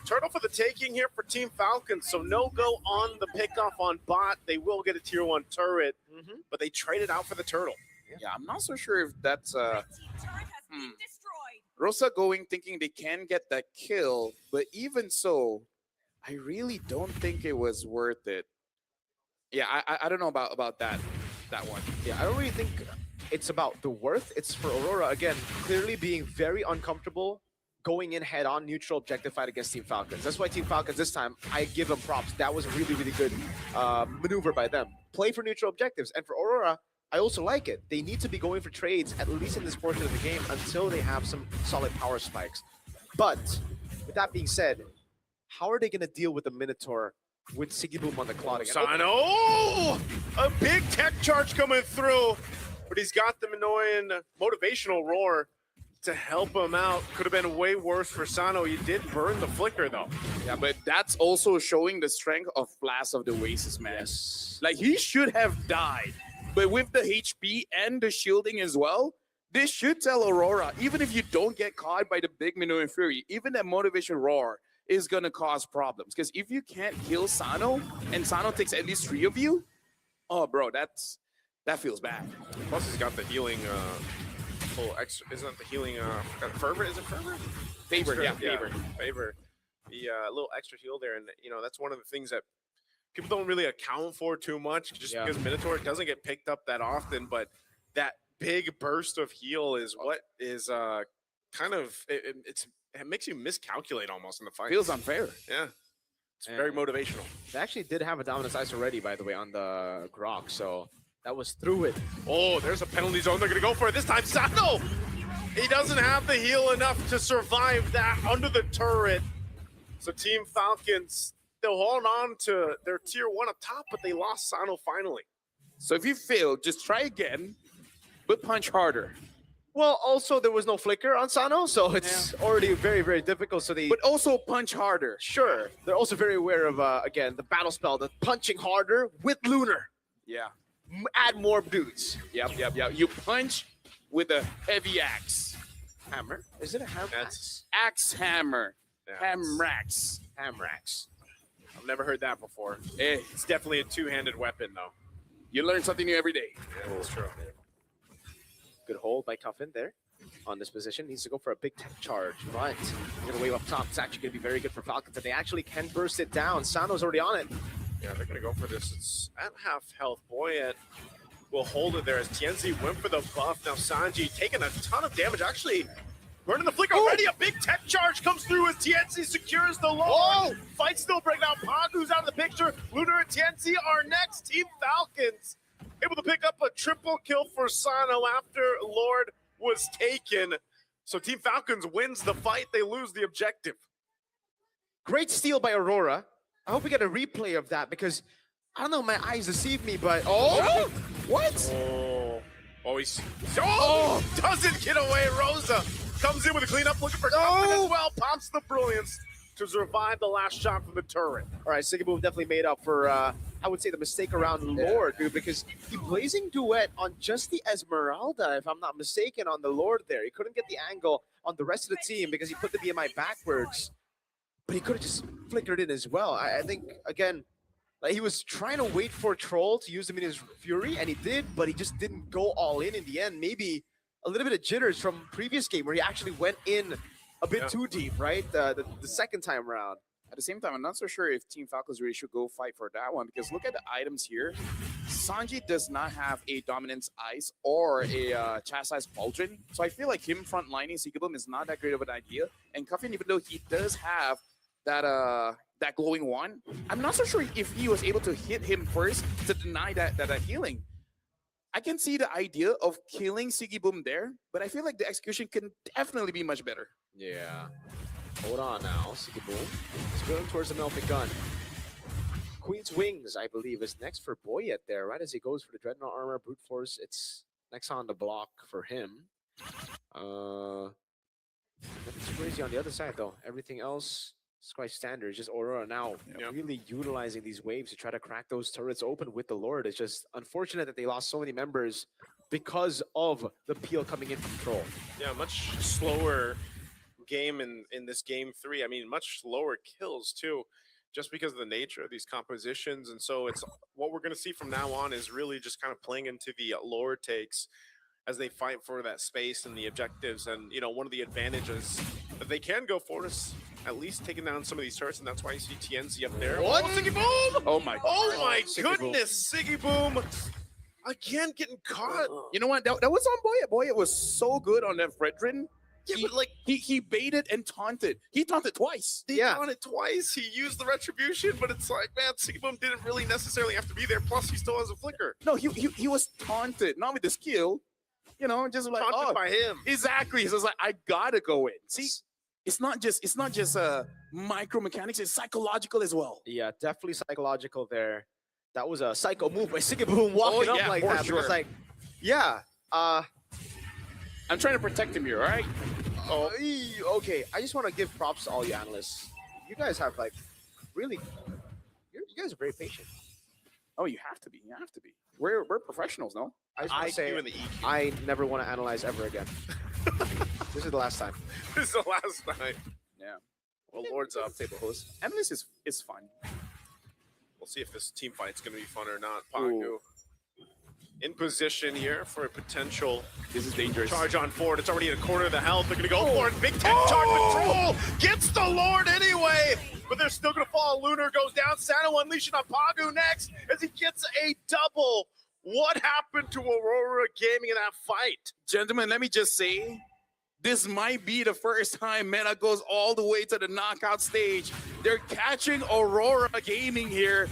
Turtle for the taking here for Team Falcons, so no go on the pickoff on bot. They will get a tier 1 turret, but they traded out for the Turtle. Yeah, I'm not so sure if that's Rosa going thinking they can get that kill, but even so, I really don't think it was worth it. Yeah, I don't know about that one. Yeah, I don't really think it's about the worth. It's for Aurora, again, clearly being very uncomfortable going in head-on neutral objective fight against Team Falcons. That's why Team Falcons this time, I give them props. That was a really, really good maneuver by them. Play for neutral objectives. And for Aurora, I also like it. They need to be going for trades, at least in this portion of the game, until they have some solid power spikes. But, with that being said, how are they going to deal with the Minotaur with Sigiboom on the clock? Sano! A big tech charge coming through, but he's got the Minoan motivational roar to help him out. Could have been way worse for Sano. He did burn the flicker, though. Yeah, but that's also showing the strength of Blast of the Oasis, man. Yes. Like, he should have died. But with the HP and the shielding as well, this should tell Aurora, even if you don't get caught by the big Minoan Fury, even that motivation roar is going to cause problems. Because if you can't kill Sano, and Sano takes at least 3 of you, oh, bro, that feels bad. Plus, he's got the healing, full extra, isn't it the healing, Fervor? Is it Fervor? Favor, yeah, Favor. Favor. The little extra heal there, and, you know, that's one of the things that people don't really account for too much, just because Minotaur doesn't get picked up that often, but that big burst of heal is what is kind of, it makes you miscalculate almost in the fight. Feels unfair. Yeah. It's very motivational. They actually did have a Dominus Ice already, by the way, on the Grok, so that was through it. Oh, there's a penalty zone. They're going to go for it this time. Sano! He doesn't have the heal enough to survive that under the turret. So Team Falcons, they'll hold on to their tier 1 up top, but they lost Sano finally. So if you fail, just try again, but punch harder. Well, also there was no flicker on Sano, so it's already very, very difficult. So they, but also punch harder. Sure, they're also very aware of again the battle spell, the punching harder with Lunar. Yeah, add more dudes. Yep. You punch with a heavy axe. Hammer? Is it a hammer? That's axe hammer. Yeah, Hamrax. Hamrax. I've never heard that before. It's definitely a two-handed weapon, though. You learn something new every day. Yeah, that's true. Good hold by Cuffin there on this position. Needs to go for a big tech charge, but he's going to wave up top. It's actually going to be very good for Falcons, and they actually can burst it down. Sano's already on it. Yeah, they're going to go for this. It's at half health. Boyet will hold it there as TNZ went for the buff. Now Sanji taking a ton of damage. Actually, burning the flicker already. A big tech charge comes through as TNZ secures the low. Fight still breaking out. Pagu's out of the picture. Lunar and TNZ are next. Team Falcons able to pick up a triple kill for Sano after Lord was taken. So Team Falcons wins the fight. They lose the objective. Great steal by Aurora. I hope we get a replay of that because I don't know, my eyes deceive me, but what? Doesn't get away. Rosa comes in with a cleanup, looking for Cuffin as well. Pops the brilliance to survive the last shot from the turret. All right, Sigiboom definitely made up for, I would say, the mistake around Lord, dude, because he blazing duet on just the Esmeralda, if I'm not mistaken, on the Lord there. He couldn't get the angle on the rest of the team because he put the BMI backwards, but he could have just flickered in as well. I think, again, like he was trying to wait for Troll to use him in his Fury, and he did, but he just didn't go all in the end. Maybe a little bit of jitters from previous game where he actually went in a bit too deep, right? The second time around. At the same time, I'm not so sure if Team Falcons really should go fight for that one because look at the items here. Sanji does not have a Dominance Ice or a Chastise Pauldron. So I feel like him frontlining Sigiboom is not that great of an idea. And Cuffin, even though he does have that glowing one, I'm not so sure if he was able to hit him first to deny that healing. I can see the idea of killing Sigiboom there, but I feel like the execution can definitely be much better. Yeah. Hold on now, Sigiboom. He's going towards the melting gun. Queen's Wings, I believe, is next for Boyet there, right? As he goes for the Dreadnought Armor, Brute Force, it's next on the block for him. Nothing's crazy on the other side, though. Everything else is quite standard. It's just Aurora now really utilizing these waves to try to crack those turrets open with the Lord. It's just unfortunate that they lost so many members because of the peel coming in from Troll. Yeah, much slower game in this game 3. I mean, much lower kills too, just because of the nature of these compositions. And so it's what we're going to see from now on is really just kind of playing into the Lord takes as they fight for that space and the objectives. And, you know, one of the advantages that they can go for is at least taking down some of these turrets, and that's why you see TNZ up there. What? Oh, Sigiboom! Oh my Goodness, Sigiboom again getting caught. You know what? That was on Boyet. Boyet was so good on that Fredrin. Yeah, but like he baited and taunted. He taunted twice. He taunted twice. He used the retribution, but it's like, man, Sigiboom didn't really necessarily have to be there. Plus, he still has a flicker. No, he was taunted, not with the skill. You know, just like Taunted by him. Exactly. So it's like I gotta go in. See, it's not just micro mechanics. It's psychological as well. Yeah, definitely psychological there. That was a psycho move by Sigiboom walking up like that. Sure. It's like, yeah. I'm trying to protect him here, all right? Okay, I just want to give props to all you analysts. You guys have like really, you guys are very patient. Oh, you have to be. You have to be. We're professionals, no? I just want to say, and the EQ. I never want to analyze ever again. This is the last time. This is the last time. Yeah. Well, Lord's up. Endless is fun. We'll see if this team fight's going to be fun or not. Pagu in position here for a potential. This is dangerous. Charge on forward. It's already at a quarter of the health. They're going to go for it. Big tech charge control. Gets the Lord anyway. But they're still going to fall. Lunar goes down. Sano unleashing on Pagu next as he gets a double. What happened to Aurora Gaming in that fight? Gentlemen, let me just say, this might be the first time Meta goes all the way to the knockout stage. They're catching Aurora Gaming here.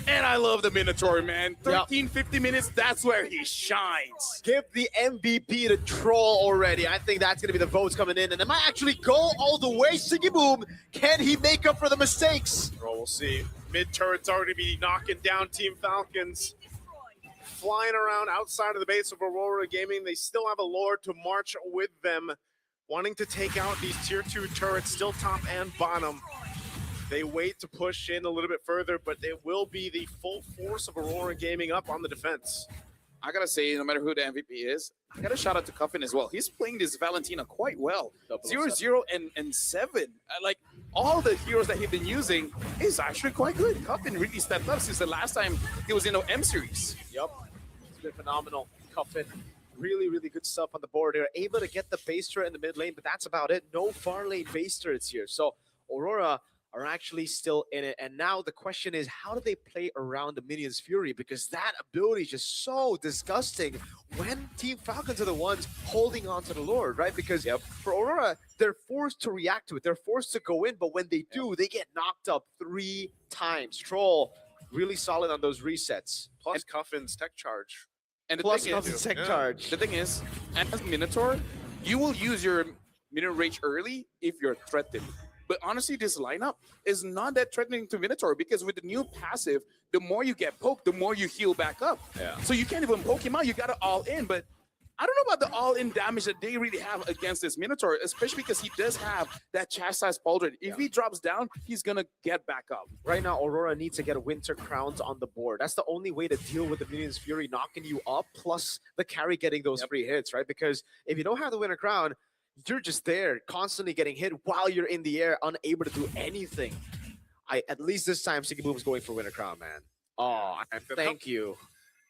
And I love the Minotaur, man. 50 minutes, that's where he shines. Give the MVP to Troll already. I think that's going to be the votes coming in. And it might actually go all the way. Sigiboom, can he make up for the mistakes? Well, we'll see. Mid-turret's already be knocking down Team Falcons. Flying around outside of the base of Aurora Gaming. They still have a Lord to march with them. Wanting to take out these tier 2 turrets, still top and bottom. They wait to push in a little bit further, but it will be the full force of Aurora Gaming up on the defense. I gotta say, no matter who the MVP is, I gotta shout out to Cuffin as well. He's playing this Valentina quite well. 0-0 and 7. Like all the heroes that he's been using is actually quite good. Cuffin really stepped up since the last time he was in the M series. Yep, it's been phenomenal. Cuffin, really, really good stuff on the board. They're able to get the base turret in the mid lane, but that's about it. No far lane base turrets here. So Aurora are actually still in it. And now the question is, how do they play around the Minions Fury? Because that ability is just so disgusting when Team Falcons are the ones holding on to the Lord, right? Because for Aurora, they're forced to react to it. They're forced to go in, but when they do, they get knocked up 3 times. Troll, really solid on those resets. Plus Cuffin's tech charge. And the Plus thing is, Cuffin's tech charge. The thing is, as Minotaur, you will use your Minotaur Rage early if you're threatened. But honestly, this lineup is not that threatening to Minotaur because with the new passive, the more you get poked, the more you heal back up. Yeah. So you can't even poke him out. You got to all in. But I don't know about the all in damage that they really have against this Minotaur, especially because he does have that chastised pauldron. If he drops down, he's going to get back up. Right now, Aurora needs to get Winter Crowns on the board. That's the only way to deal with the Minions Fury knocking you up, plus the carry getting those free hits, right? Because if you don't have the Winter Crown, you're just there, constantly getting hit while you're in the air, unable to do anything. At least this time, Siggy Boom's going for Winter Crown, man. Oh, thank you.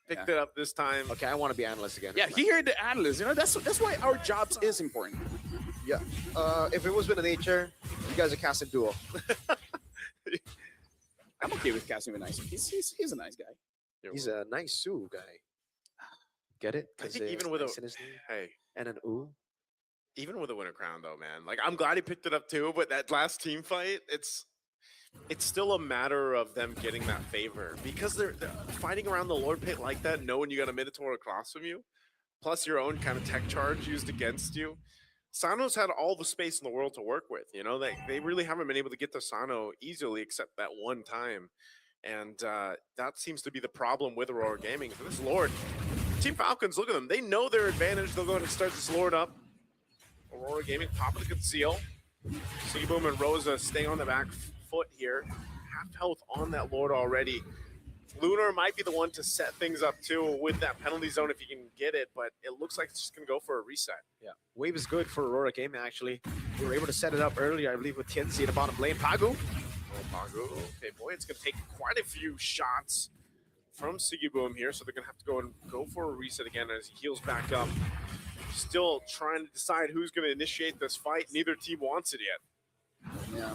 Picked it up this time. Okay, I want to be analyst again. Yeah, he heard the analyst. You know, that's why our jobs is important. Yeah. If it was with nature, you guys are casting duo. I'm okay with casting with nice. He's a nice guy. He's a nice Sue guy. Get it? I think even with nice in his name hey, and an ooh. even with a Winter Crown though, man. Like I'm glad he picked it up too, but that last team fight, it's still a matter of them getting that favor because they're fighting around the Lord Pit like that, knowing you got a Minotaur across from you, plus your own kind of tech charge used against you. Sano's had all the space in the world to work with. You know, they really haven't been able to get to Sano easily except that one time. And that seems to be the problem with Aurora Gaming. For this Lord, Team Falcons, look at them. They know their advantage. They'll go ahead and start this Lord up. Aurora Gaming, pop of the conceal. Siggy Boom and Rosa staying on the back foot here. Half health on that Lord already. Lunar might be the one to set things up too with that penalty zone if he can get it, but it looks like it's just going to go for a reset. Yeah, wave is good for Aurora Gaming actually. We were able to set it up earlier, I believe, with Tienzi in the bottom lane. Pagu. Oh, Pagu. Okay, boy, it's going to take quite a few shots from Siggy Boom here, so they're going to have to go for a reset again as he heals back up. Still trying to decide who's going to initiate this fight. Neither team wants it yet. Yeah.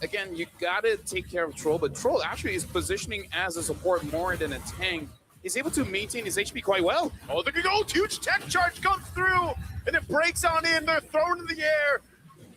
Again, you gotta take care of Troll, but Troll actually is positioning as a support more than a tank. He's able to maintain his HP quite well. Oh, there go! Huge tech charge comes through, and it breaks on in. They're thrown in the air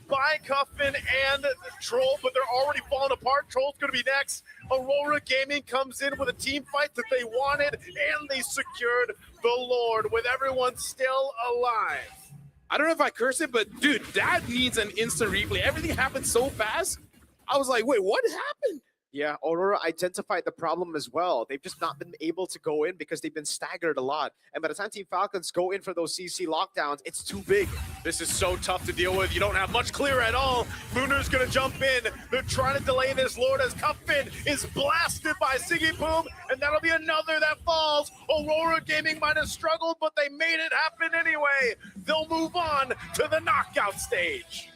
by Cuffin and Troll, but they're already falling apart. Troll's going to be next. Aurora Gaming comes in with a team fight that they wanted, and they secured the Lord with everyone still alive. I don't know if I curse it, but dude, that needs an instant replay. Everything happened so fast. I was like, wait, what happened? Yeah, Aurora identified the problem as well. They've just not been able to go in because they've been staggered a lot. And by the time Team Falcons go in for those CC lockdowns, it's too big. This is so tough to deal with. You don't have much clear at all. Lunar's going to jump in. They're trying to delay this Lord as Cuffin is blasted by Siggy Boom, and that'll be another that falls. Aurora Gaming might have struggled, but they made it happen anyway. They'll move on to the knockout stage.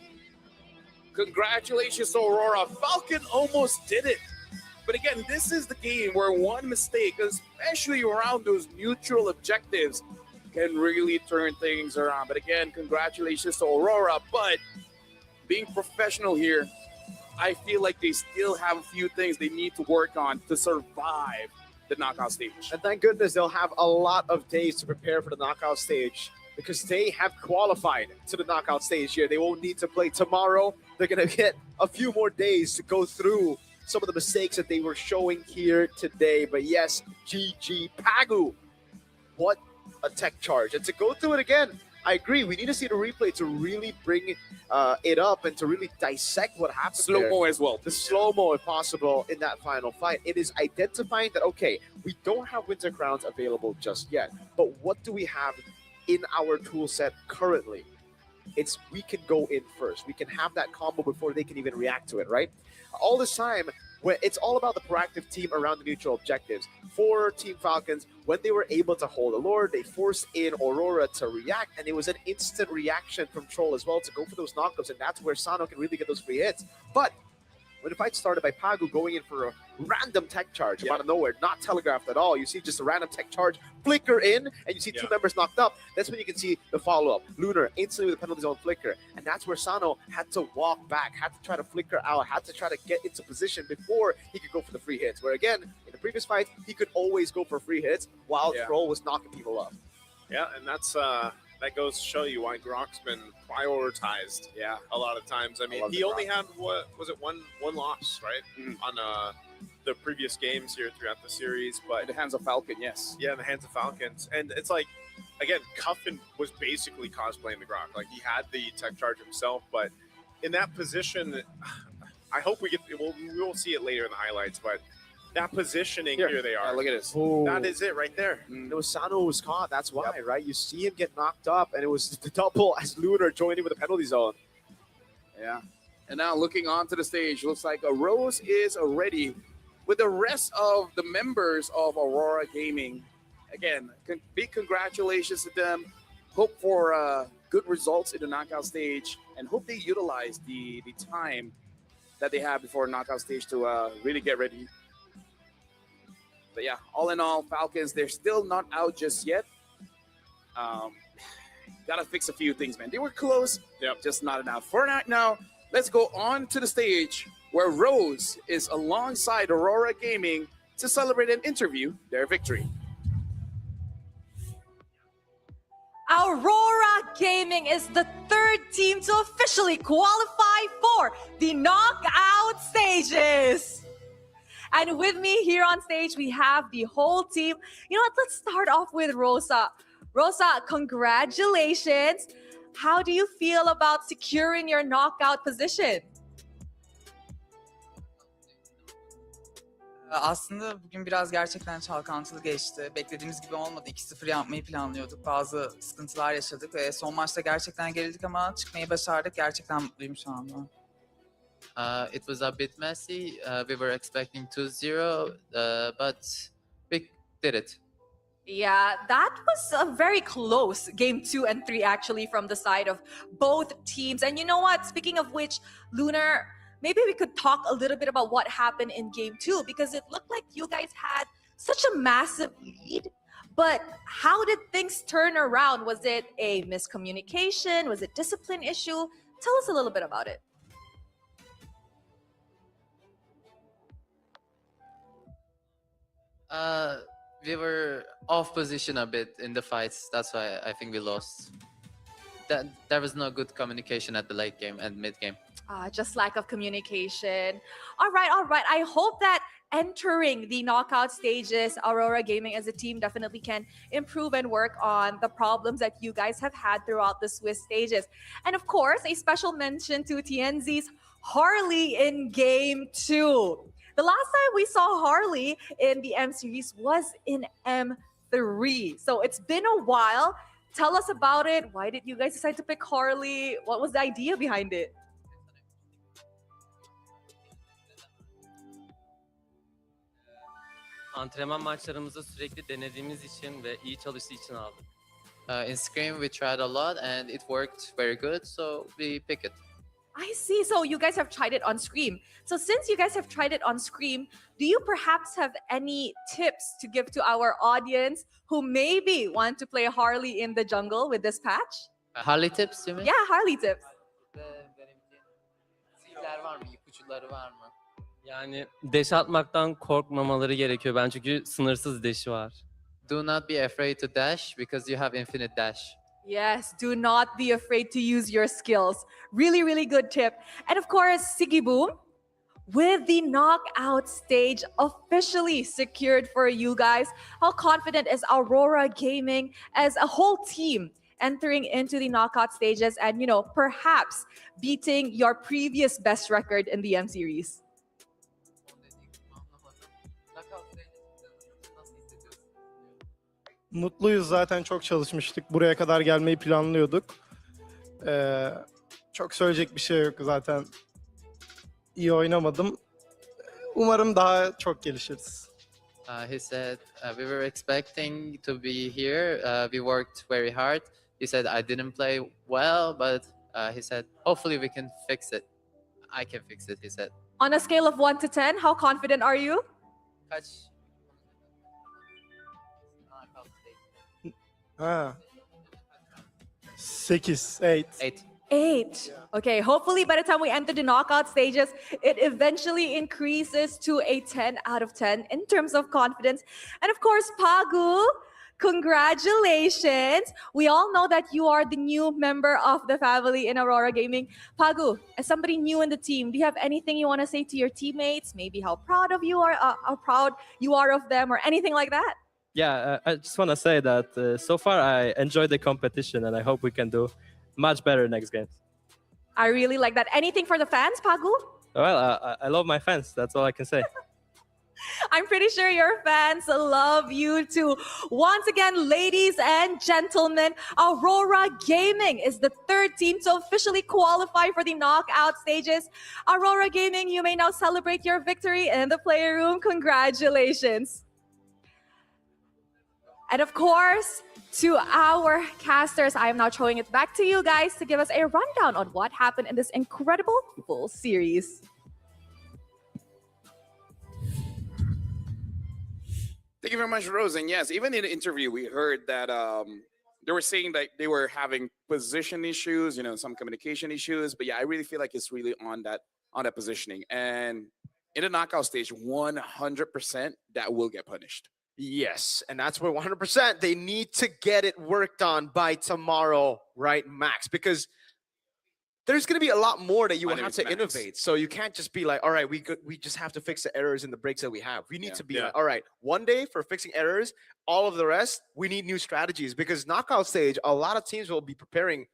Congratulations to Aurora. Falcon almost did it. But again, this is the game where one mistake, especially around those neutral objectives, can really turn things around. But again, congratulations to Aurora. But being professional here, I feel like they still have a few things they need to work on to survive the knockout stage. And thank goodness they'll have a lot of days to prepare for the knockout stage, because they have qualified to the knockout stage here. They won't need to play tomorrow. They're going to get a few more days to go through some of the mistakes that they were showing here today. But yes, GG Pagu. What a tech charge. And to go through it again, I agree. We need to see the replay to really bring it up and to really dissect what happened. Slow-mo as well. The slow-mo, if possible, in that final fight. It is identifying that, okay, we don't have Winter Crowns available just yet. But what do we have in our tool set currently? It's we can go in first. We can have that combo before they can even react to it, right? All this time, where it's all about the proactive team around the neutral objectives. For Team Falcons, when they were able to hold the Lord, they forced in Aurora to react, and it was an instant reaction from Troll as well to go for those knockups, and that's where Sano can really get those free hits. But when the fight started by Pagu going in for random tech charge out of nowhere, not telegraphed at all. You see just a random tech charge flicker in, and you see two members knocked up. That's when you can see the follow-up. Lunar instantly with the penalty zone flicker, and that's where Sano had to walk back, had to try to flicker out, had to try to get into position before he could go for the free hits. Where again, in the previous fight, he could always go for free hits while Troll was knocking people up. Yeah, and that's that goes to show you why Grok's been prioritized. Yeah, a lot of times. I mean, he only had what was it one loss, right, on the previous games here throughout the series. But in the hands of Falcon, yes. Yeah, in the hands of Falcons, and it's like again, Cuffin was basically cosplaying the Grok. Like he had the tech charge himself, but in that position, I hope we will see it later in the highlights, but. That positioning, here they are. Look at this. That is it right there. It was Sano who was caught. That's why, right? You see him get knocked up, and it was the double as Lunar joined in with the penalty zone. Yeah. And now looking onto the stage, looks like Rose is already with the rest of the members of Aurora Gaming. Again, big congratulations to them. Hope for good results in the knockout stage, and hope they utilize the time that they have before knockout stage to really get ready. But yeah, all in all, Falcons, they're still not out just yet. Gotta fix a few things, man. They were close, just not enough. For now, let's go on to the stage where Rose is alongside Aurora Gaming to celebrate and interview their victory. Aurora Gaming is the third team to officially qualify for the knockout stages. And with me here on stage, we have the whole team. You know what? Let's start off with Rosa. Rosa, congratulations. How do you feel about securing your knockout position? Aslında bugün biraz gerçekten çalkantılı geçti. Beklediğimiz gibi olmadı. 2-0 yapmayı planlıyorduk. Bazı sıkıntılar yaşadık ve son maçta gerçekten gerildik ama çıkmayı başardık. Gerçekten mutluyum şu anda. It was a bit messy. We were expecting 2-0, but we did it. Yeah, that was a very close game 2 and 3 actually from the side of both teams. And you know what? Speaking of which, Lunar, maybe we could talk a little bit about what happened in game 2 because it looked like you guys had such a massive lead. But how did things turn around? Was it a miscommunication? Was it discipline issue? Tell us a little bit about it. We were off position a bit in the fights. That's why I think we lost. There was no good communication at the late game and mid game. Just lack of communication. All right. I hope that entering the knockout stages, Aurora Gaming as a team definitely can improve and work on the problems that you guys have had throughout the Swiss stages. And of course, a special mention to TNZ's Harley in game 2. The last time we saw Harley in the M series was in M3. So it's been a while. Tell us about it. Why did you guys decide to pick Harley? What was the idea behind it? Antrenman maçlarımızda sürekli denediğimiz için ve iyi çalıştığı için aldık. In Scream, we tried a lot and it worked very good, so we pick it. I see. So you guys have tried it on Scream. So since you guys have tried it on Scream, do you perhaps have any tips to give to our audience who maybe want to play Harley in the jungle with this patch? Harley tips, you mean? Yeah, Harley tips. Var mı? İpuçları var mı? Yani dash atmaktan korkmamaları gerekiyor. Ben çünkü sınırsız dash'i var. Do not be afraid to dash because you have infinite dash. Yes, do not be afraid to use your skills. Really, really good tip. And of course, Sigiboom, with the knockout stage officially secured for you guys, how confident is Aurora Gaming as a whole team entering into the knockout stages and, you know, perhaps beating your previous best record in the M series? Mutluyuz, zaten çok çalışmıştık. Buraya kadar gelmeyi planlıyorduk. Çok söyleyecek bir şey yok zaten. İyi oynamadım. Umarım daha çok gelişiriz. He said, we were expecting to be here. We worked very hard. He said, I didn't play well, but he said, hopefully we can fix it. I can fix it, he said. On a scale of 1 to 10, how confident are you? Catch. Ha. 8, 8. 8. 8. Okay, hopefully by the time we enter the knockout stages, it eventually increases to a 10 out of 10 in terms of confidence. And of course, Pagu, congratulations. We all know that you are the new member of the family in Aurora Gaming. Pagu, as somebody new in the team, do you have anything you want to say to your teammates? Maybe how proud of you are, how proud you are of them, or anything like that? Yeah, I just want to say that so far I enjoyed the competition and I hope we can do much better next games. I really like that. Anything for the fans, Pagu? Well, I love my fans. That's all I can say. I'm pretty sure your fans love you too. Once again, ladies and gentlemen, Aurora Gaming is the third team to officially qualify for the knockout stages. Aurora Gaming, you may now celebrate your victory in the player room. Congratulations. And of course, to our casters, I am now throwing it back to you guys to give us a rundown on what happened in this incredible full series. Thank you very much, Rose. And yes, even in the interview, we heard that they were saying that they were having position issues, some communication issues. But yeah, I really feel like it's really on that positioning. And in the knockout stage, 100% that will get punished. Yes, and that's where 100% they need to get it worked on by tomorrow, right, Max? Because there's going to be a lot more that you will have to innovate. So you can't just be like, all right, we just have to fix the errors in the breaks that we have. We need to be like, all right, one day for fixing errors, all of the rest, we need new strategies. Because knockout stage, a lot of teams will be preparing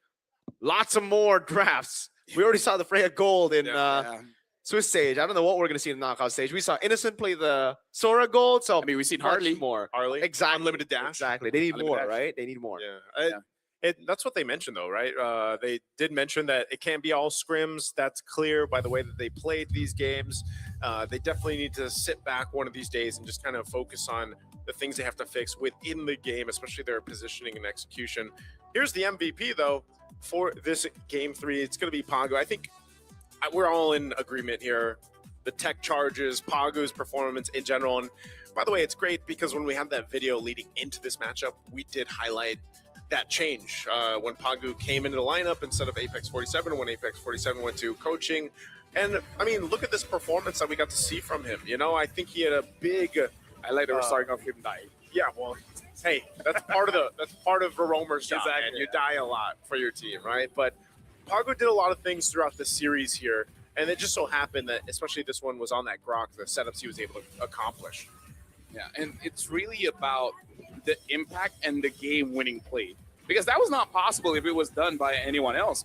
lots of more drafts. We already saw the Freya Gold in Swiss stage. I don't know what we're going to see in the knockout stage. We saw Innocent play the Sora Gold. So we've seen Harley more. Harley, exactly. Unlimited dash. Exactly. They need Unlimited more, dash. right? They need more. That's what they mentioned, though, right? They did mention that it can't be all scrims. That's clear by the way that they played these games. They definitely need to sit back one of these days and just kind of focus on the things they have to fix within the game, especially their positioning and execution. Here's the MVP, though, for this Game 3. It's going to be Pagu. I think we're all in agreement here. The tech charges, Pagu's performance in general. And by the way, it's great because when we had that video leading into this matchup, we did highlight that change when Pagu came into the lineup instead of Apex 47, when Apex 47 went to coaching. And I mean, look at this performance that we got to see from him. I think he had a big. I like that we're starting off him dying. Yeah, well, hey, that's part of a roamer's job, and you die a lot for your team, right? But Pagu did a lot of things throughout the series here, and it just so happened that, especially this one was on that Grok, the setups he was able to accomplish. Yeah, and it's really about the impact and the game-winning play. Because that was not possible if it was done by anyone else.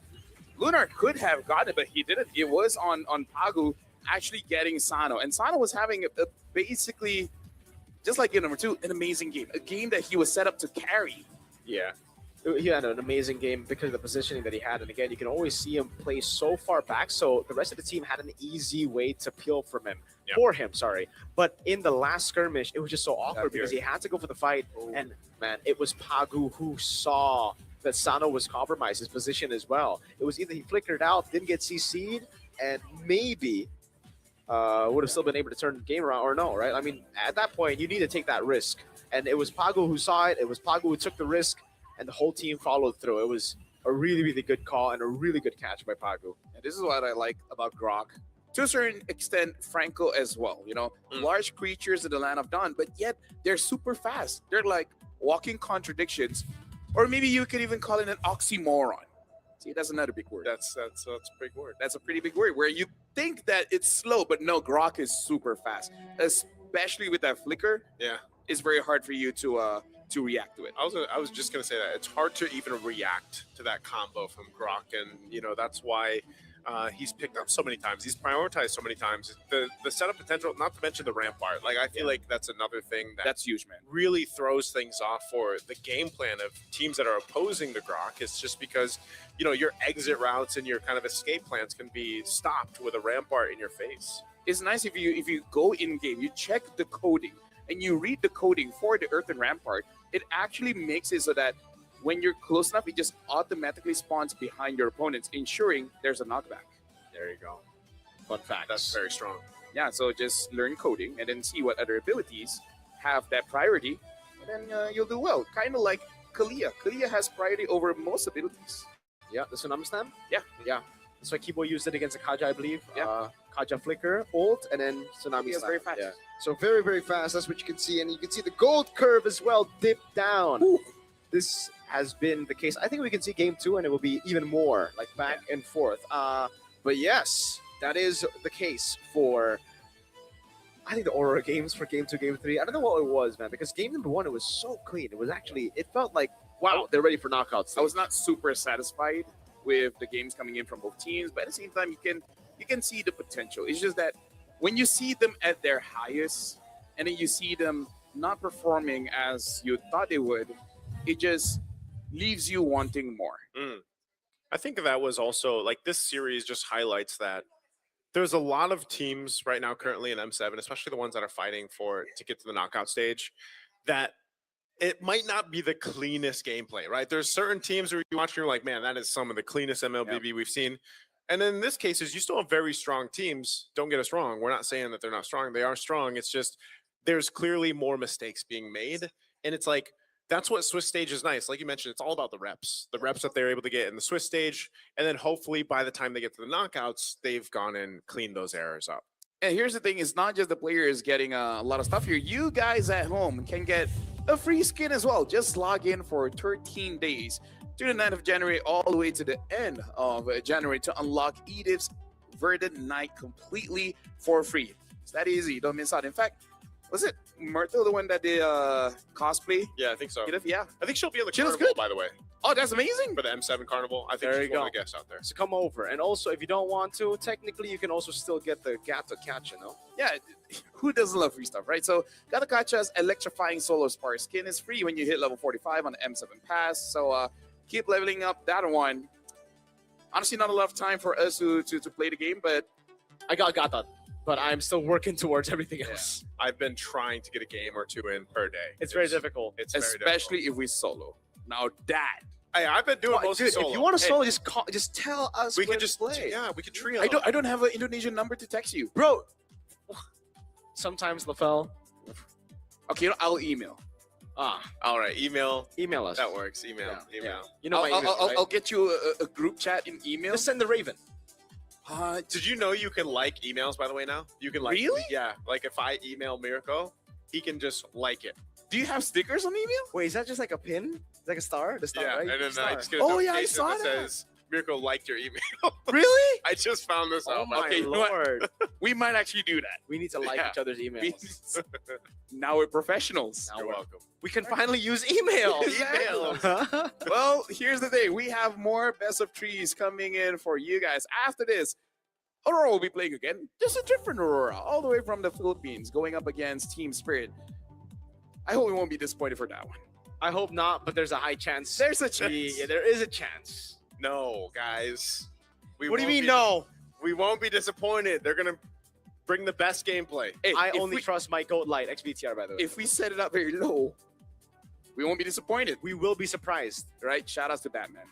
Lunar could have gotten it, but he didn't. It was on Pagu actually getting Sano. And Sano was having a basically, just like in number 2, an amazing game. A game that he was set up to carry. Yeah. He had an amazing game because of the positioning that he had. And again, you can always see him play so far back. So the rest of the team had an easy way to peel from him. Yeah. For him, sorry. But in the last skirmish, it was just so awkward because he had to go for the fight. And man, it was Pagu who saw that Sano was compromised, his position as well. It was either he flickered out, didn't get CC'd, and maybe would have still been able to turn the game around or no, right? I mean, at that point, you need to take that risk. And it was Pagu who saw it. It was Pagu who took the risk. And the whole team followed through. It was a really, really good call and a really good catch by Pagu. And this is what I like about Grok. To a certain extent, Franco as well. Large creatures in the land of Dawn, but yet they're super fast. They're like walking contradictions. Or maybe you could even call it an oxymoron. See, that's another big word. That's a big word. That's a pretty big word where you think that it's slow, but no, Grok is super fast. Especially with that flicker. Yeah. It's very hard for you to react to it. I was just going to say that. It's hard to even react to that combo from Grok. And, that's why he's picked up so many times. He's prioritized so many times. The setup potential, not to mention the rampart. Like, I feel like that's another thing that's huge, man. Really throws things off for the game plan of teams that are opposing the Grok. It's just because, your exit routes and your kind of escape plans can be stopped with a rampart in your face. It's nice if you go in game, you check the coding and you read the coding for the Earthen Rampart. It actually makes it so that when you're close enough, it just automatically spawns behind your opponents, ensuring there's a knockback. There you go. Fun fact. That's very strong. Yeah, so just learn coding and then see what other abilities have that priority, and then you'll do well. Kind of like Kalia. Kalia has priority over most abilities. Yeah, the Tsunami Slam? Yeah. Yeah. That's why Kibo used it against Akaja, I believe. Yeah. Kaja Flicker, ult, and then Tsunami He is Slam. very fast. Yeah. So very, very fast. That's what you can see. And you can see the gold curve as well dip down. This has been the case. I think we can see game 2 and it will be even more like back and forth. But yes, that is the case for, I think, the Aurora games for game 2, game 3. I don't know what it was, man, because game number 1, it was so clean. It was actually, it felt like, wow, they're ready for knockouts. I was not super satisfied with the games coming in from both teams, but at the same time, you can see the potential. It's just that when you see them at their highest, and then you see them not performing as you thought they would, it just leaves you wanting more. I think that was also like this series just highlights that there's a lot of teams right now currently in M7, especially the ones that are fighting to get to the knockout stage, that it might not be the cleanest gameplay, right? There's certain teams where you watch and you're like, man, that is some of the cleanest MLBB we've seen. And then in this case, you still have very strong teams. Don't get us wrong. We're not saying that they're not strong. They are strong. It's just there's clearly more mistakes being made. And it's like, that's what Swiss stage is nice. Like you mentioned, it's all about the reps that they're able to get in the Swiss stage. And then hopefully by the time they get to the knockouts, they've gone and cleaned those errors up. And here's the thing, it's not just the players getting a lot of stuff here. You guys at home can get a free skin as well. Just log in for 13 days to the 9th of January all the way to the end of January to unlock Edith's Verdant Night completely for free. It's that easy. Don't miss out. In fact, was it Myrtle the one that did cosplay? Yeah, I think so. Edith? Yeah. I think she'll be in the She looks carnival, good. by the way. Oh, that's amazing. For the M7 Carnival. I think There she's you one of go. the guests out there. So come over. And also, if you don't want to, technically, you can also still get the Gato catch, you know? Yeah, who doesn't love free stuff, right? So Gatakacha's Electrifying Solar Spark skin is free when you hit level 45 on the M7 Pass. So keep leveling up that one. Honestly, not a lot of time for us to play the game, but I got that. But I'm still working towards everything else. I've been trying to get a game or two in per day. It's very difficult. It's very especially if we solo. Now that. Hey, I've been doing Well, mostly dude, solo. if you want to Hey, solo, just tell us. we where can to just play. yeah, we can trio. I don't have an Indonesian number to text you. Bro. Sometimes LaFell. Okay, you know, I'll email. All right, email us. That works. Email. You know my email, right? I'll get you a group chat in email. Just send the Raven. Did you know you can like emails, by the way, now? You can like Really? Yeah. Like if I email Mirko, he can just like it. Do you have stickers on email? Wait, is that just like a pin? It's like a star? The star, Yeah. right? And then Star. I just get a Oh, yeah, I notification saw that that. says Mirko liked your email. Really? I just found this Oh out. my Okay, you know what? lord. We might actually do that. We need to like Yeah. each other's emails. Now we're professionals. You're welcome. We can finally use email. Emails. Well, here's the thing. We have more best of threes coming in for you guys. After this, Aurora will be playing again. Just a different Aurora, all the way from the Philippines, going up against Team Spirit. I hope we won't be disappointed for that one. I hope not, but there's a high chance. There's a chance. Yeah, there is a chance. No, guys. We What do you won't mean, be- no? We won't be disappointed. They're gonna bring the best gameplay. Hey, I if only we- trust my Goat Light XBTR, by the way. If we set it up very low, we won't be disappointed. We will be surprised. Right? Shout outs to Batman.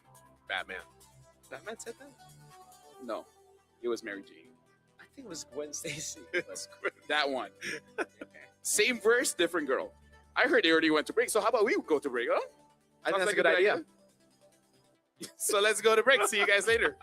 Batman. Batman said that? No, it was Mary Jane. I think it was Gwen Stacy. That one. Same verse, different girl. I heard they already went to break, so how about we go to break, huh? I think Sounds that's like a good idea. So let's go to break. See you guys later.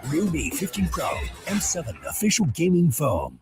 Realme 15 Pro M7 official gaming phone.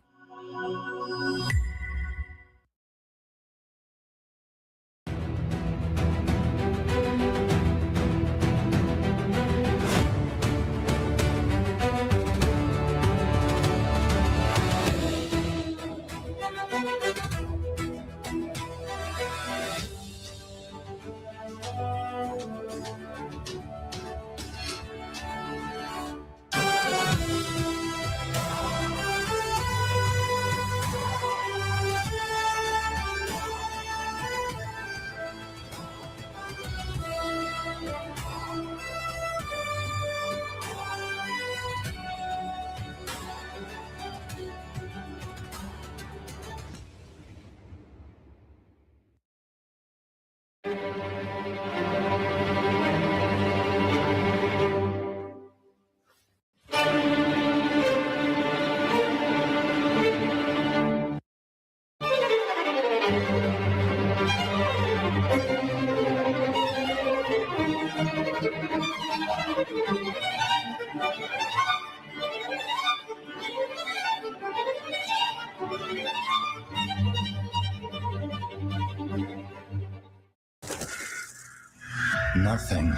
Nothing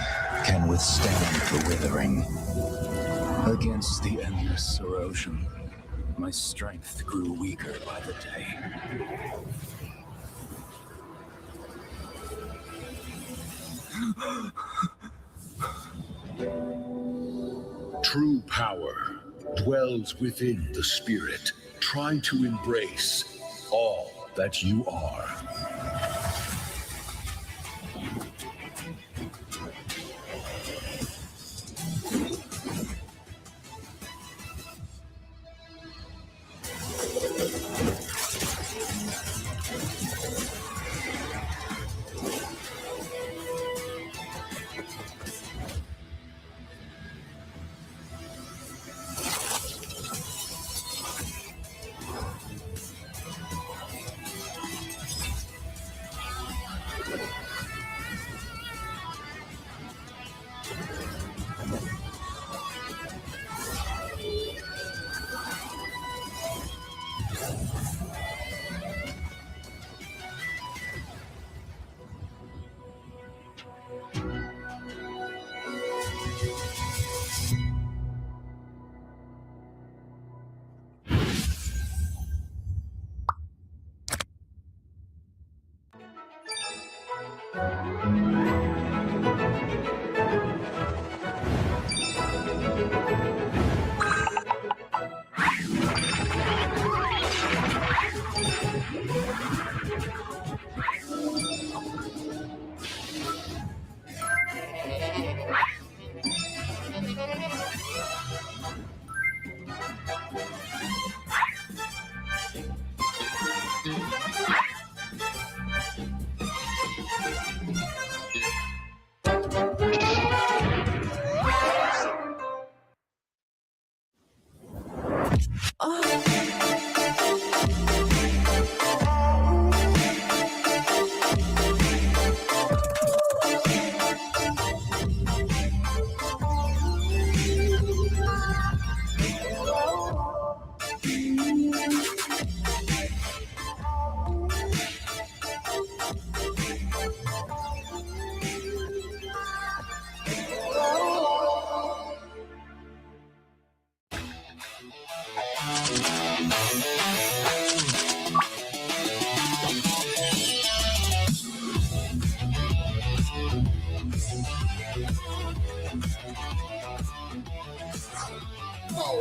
can withstand the withering. Against the endless erosion, my strength grew weaker by the day. True power dwells within the spirit. Try to embrace all that you are.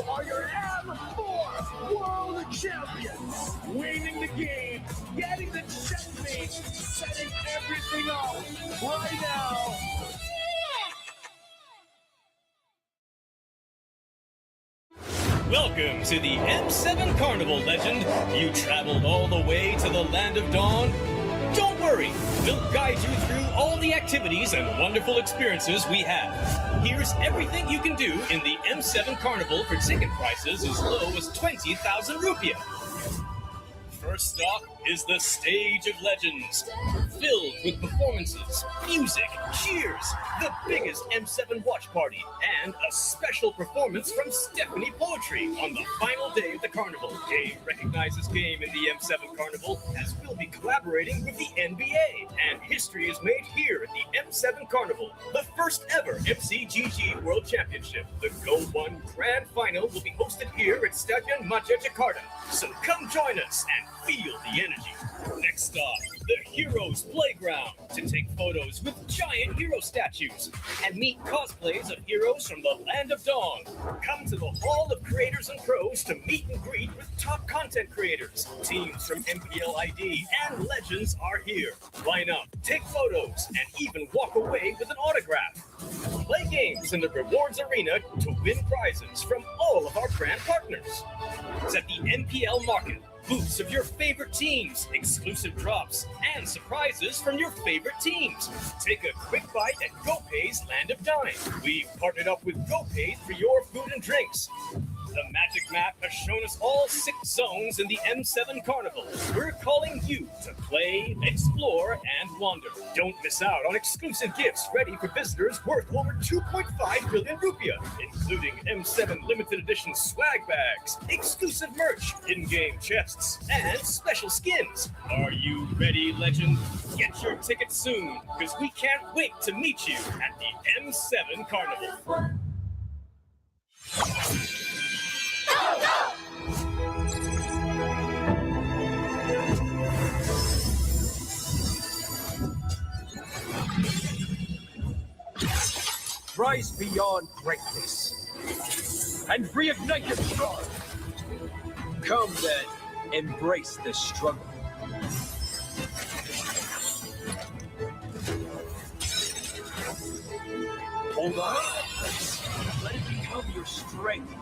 Are your M4 World Champions, winning the game, getting the checkmate, setting everything up right now. Welcome to the M7 Carnival, legend. You traveled all the way to the Land of Dawn? Don't worry, we'll guide you through all the activities and wonderful experiences we have. Here's everything you can do in the M7 Carnival for ticket prices as low as 20,000 rupiah. First stop is the Stage of Legends, filled with performances, music, cheers, the biggest M7 watch party, and a special performance from Stephanie Poetry on the final day of the carnival. Game recognizes game in the M7 Carnival, as we'll be collaborating with the NBA, and history is made here at the M7 Carnival, the first ever MCGG World Championship. The Go 1 Grand Final will be hosted here at Stadion Maja Jakarta, so come join us and feel the energy. Next stop, the Heroes Playground, to take photos with giant hero statues and meet cosplays of heroes from the Land of Dawn. Come to the Hall of Creators and Pros to meet and greet with top content creators. Teams from MPL ID and Legends are here. Line up, take photos, and even walk away with an autograph. Play games in the Rewards Arena to win prizes from all of our brand partners. It's at the NPL Market. Booths of your favorite teams, exclusive drops, and surprises from your favorite teams. Take a quick bite at GoPay's Land of Dine. We've partnered up with GoPay for your food and drinks. The magic map has shown us all 6 zones in the M7 Carnival. We're calling you to play, explore, and wander. Don't miss out on exclusive gifts ready for visitors worth over 2.5 billion rupiah, including M7 limited edition swag bags, exclusive merch, in-game chests, and special skins. Are you ready, legend? Get your tickets soon, because we can't wait to meet you at the M7 Carnival. Rise beyond greatness and reignite your star. Come then, embrace the struggle. Hold on. Let it become your strength.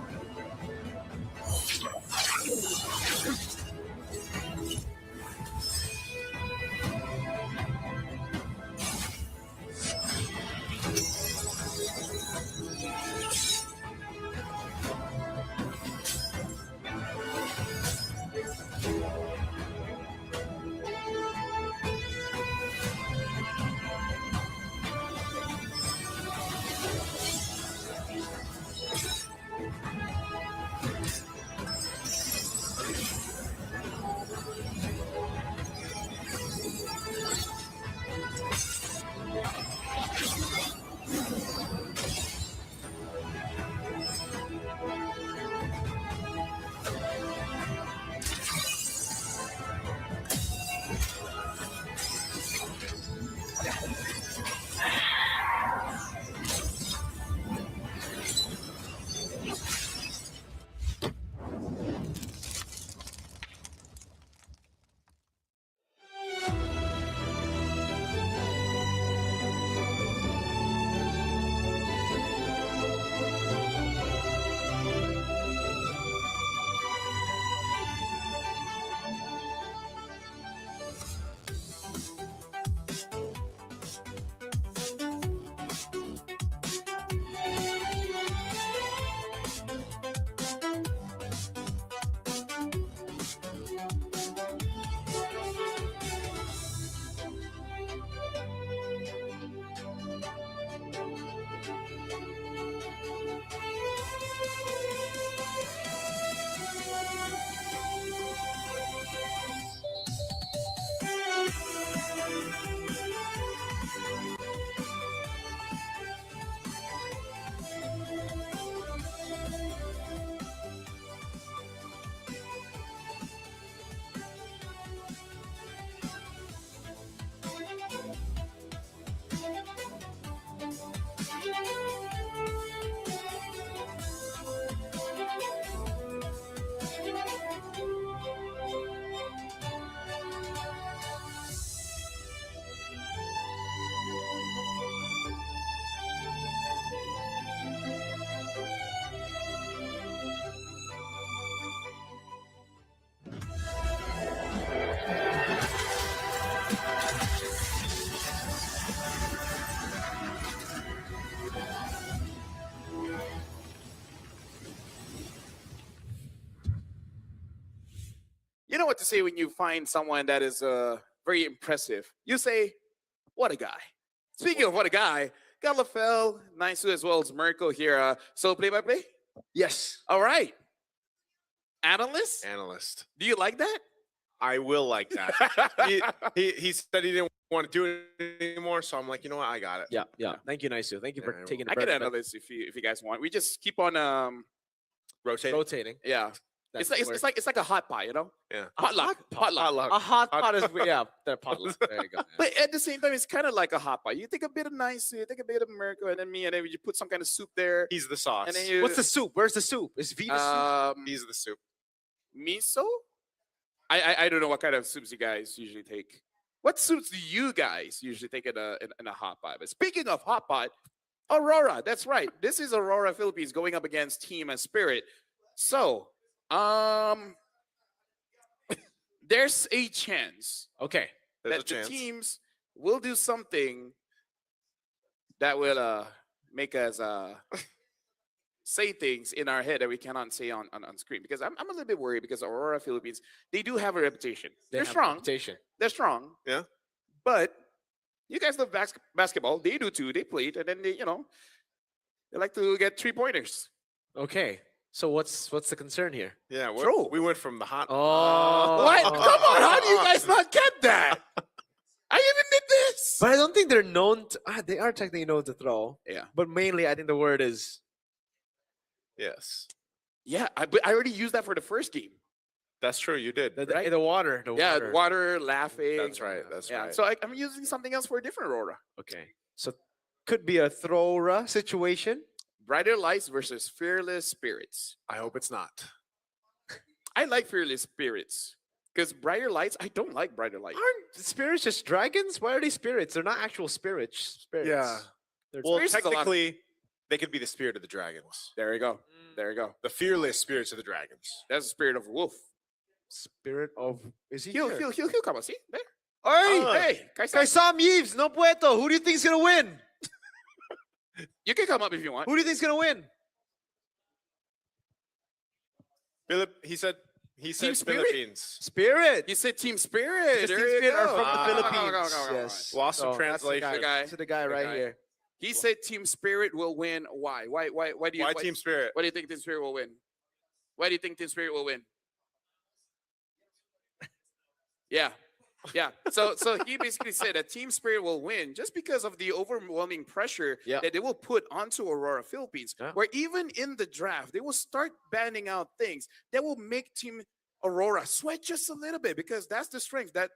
You know what to say when you find someone that is very impressive. You say, what a guy. Speaking of what a guy, Galafel, Naisu, as well as Mirko here. So play-by-play? Yes. All right. Analyst? Analyst. Do you like that? I will like that. he said he didn't want to do it anymore, so I'm like, you know what? I got it. Yeah, yeah. Thank you, Naisu. Thank you for taking the I can break. analyst if you guys want. We just keep on rotating. Yeah. That's It's like a hot pot, you know? Yeah. Potluck. Potluck. A hot pot is yeah, they're potluck. There you go. But at the same time, it's kind of like a hot pot. You take a bit of nice, you take a bit of Mirko, and then me, and then you put some kind of soup there. He's the sauce. And then you, What's the soup? Where's the soup? Is V the soup? He's the soup. Miso? I don't know what kind of soups you guys usually take. What soups do you guys usually take in a hot pot? But speaking of hot pot, Aurora. That's right. This is Aurora Philippines going up against Team Spirit. So, there's a chance. Okay. That the teams will do something that will make us say things in our head that we cannot say on screen. Because I'm a little bit worried because Aurora Philippines, they do have a reputation. They're have a strong. reputation. They're strong. Yeah. But you guys love basketball. They do too. They played, and then they like to get 3-pointers. Okay. So what's the concern here? Yeah, True. we went from the hot. Oh. What? Come on! How do you guys not get that? I even did this. But I don't think they're known to, they are technically known to throw. Yeah. But mainly I think the word is Yes, Yeah, but I already used that for the first game. that's true. You did. the water. The Yeah, water. water, laughing. That's right. That's Yeah. right. So I'm using something else for a different Aurora. Okay. So could be a throw situation. Brighter Lights versus Fearless Spirits. I hope it's not. I like Fearless Spirits because Brighter Lights. I don't like Brighter Lights. Aren't spirits just dragons? Why are they spirits? They're not actual spirits. Yeah. They're Well, Spirits is a lot- technically, they could be the spirit of the dragons. There you go. There you go. The fearless spirits of the dragons. That's the spirit of a wolf. spirit of. Is he He'll here? come on. See there. Hey! Hey, Kaisam Yves, no pueto. Who do you think's gonna win? You can come up if you want. Who do you think's gonna win? He said Team Spirit? Philippines. Spirit. You said Team Spirit. Because There Team you Spirit are go. from the Come on, Philippines. come on, come on, come on. Yes. Lost in So that's the translation. guy. The To the guy The right guy. here. He said Team Spirit will win. Why? Why do you? Why Team Spirit? Why do you think Team Spirit will win? Why do you think Team Spirit will win? Yeah. Yeah. So he basically said that Team Spirit will win just because of the overwhelming pressure that they will put onto Aurora Philippines. Where even in the draft, they will start banning out things that will make Team Aurora sweat just a little bit because that's the strength that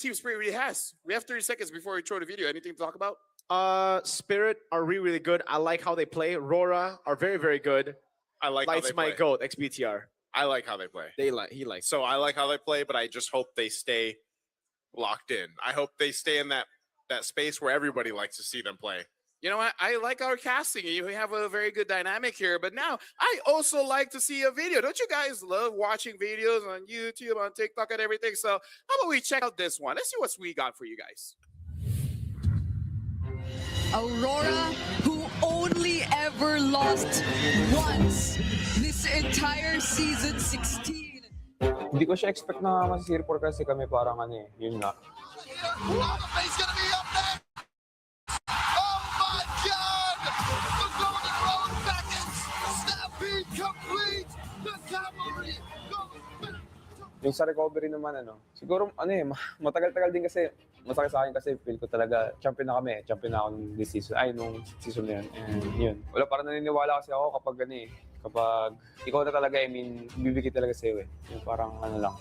Team Spirit really has. We have 30 seconds before we throw the video. Anything to talk about? Spirit are really, really good. I like how they play. Aurora are very, very good. I like Lights how they my play. goat, XBTR. I like how they play. He likes. So I like how they play, but I just hope they stay locked in. I hope they stay in that space where everybody likes to see them play. You know what? I like our casting. You have a very good dynamic here. But now I also like to see a video. Don't you guys love watching videos on YouTube, on TikTok, and everything? So how about we check out this one? Let's see what we got for you guys. Aurora, who only ever lost once this entire season 16. Hindi ko siya expect na masisirpor kasi kami parang yun nga. Yung sa recovery naman, siguro, matagal-tagal din kasi, masakit sa akin kasi feel ko talaga, champion na kami, champion na ako nung season na yun. And yun, wala, parang naniniwala kasi ako kapag kapag ikaw na talaga, bibigay talaga sa'yo Yung parang lang.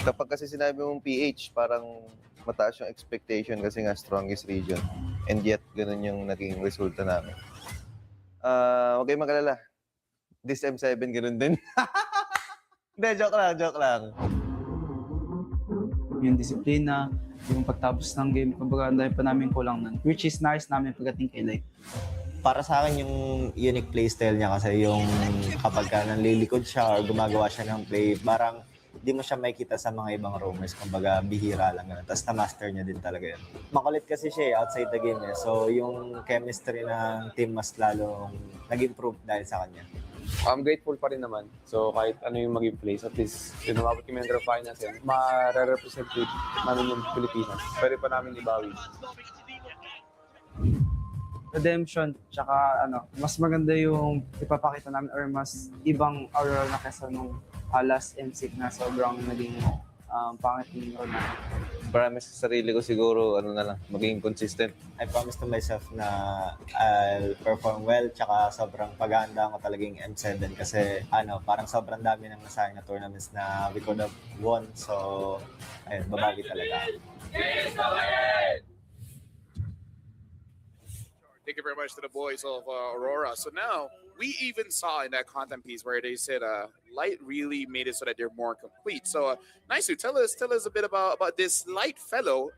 Kapag kasi sinabi mong PH, parang mataas yung expectation kasi nga strongest region. And yet, ganun yung naging resulta namin. Huwag kayong mag-alala. This M7, ganun din. Hindi, joke lang. Yung disiplina, yung pagtapos ng game, kumbaga ang dami pa namin kulang nun. Which is nice namin pagdating kay Light. Para sa akin yung unique playstyle niya kasi yung kapag nanlilikod siya or gumagawa siya ng play, parang di mo siya makikita sa mga ibang roamers. Kumbaga bihira lang ganun. Tapos na-master niya din talaga yun. Makulit kasi siya outside the game So yung chemistry ng team mas lalong nag-improve dahil sa kanya. I'm grateful pa rin naman. So kahit ano yung maging place, at least yung umabot kami ng finals ma-represent namin yung Pilipinas. Pwede pa namin ibawi. Redemption, tsaka mas maganda yung ipapakita namin or mas ibang Aurora na kesa nung last M6 na sobrang naging pangit yung role namin. Promise sa sarili ko siguro, maging consistent. I promise to myself na I'll perform well, tsaka sobrang paghahanda ko talagang M7 kasi parang sobrang dami ng nasayang na tournaments na we could have won. So, ayun, babawi talaga. Thank you very much to the boys of Aurora. So now, we even saw in that content piece where they said Light really made it so that they're more complete. So, Naisu, tell us a bit about this Light fellow.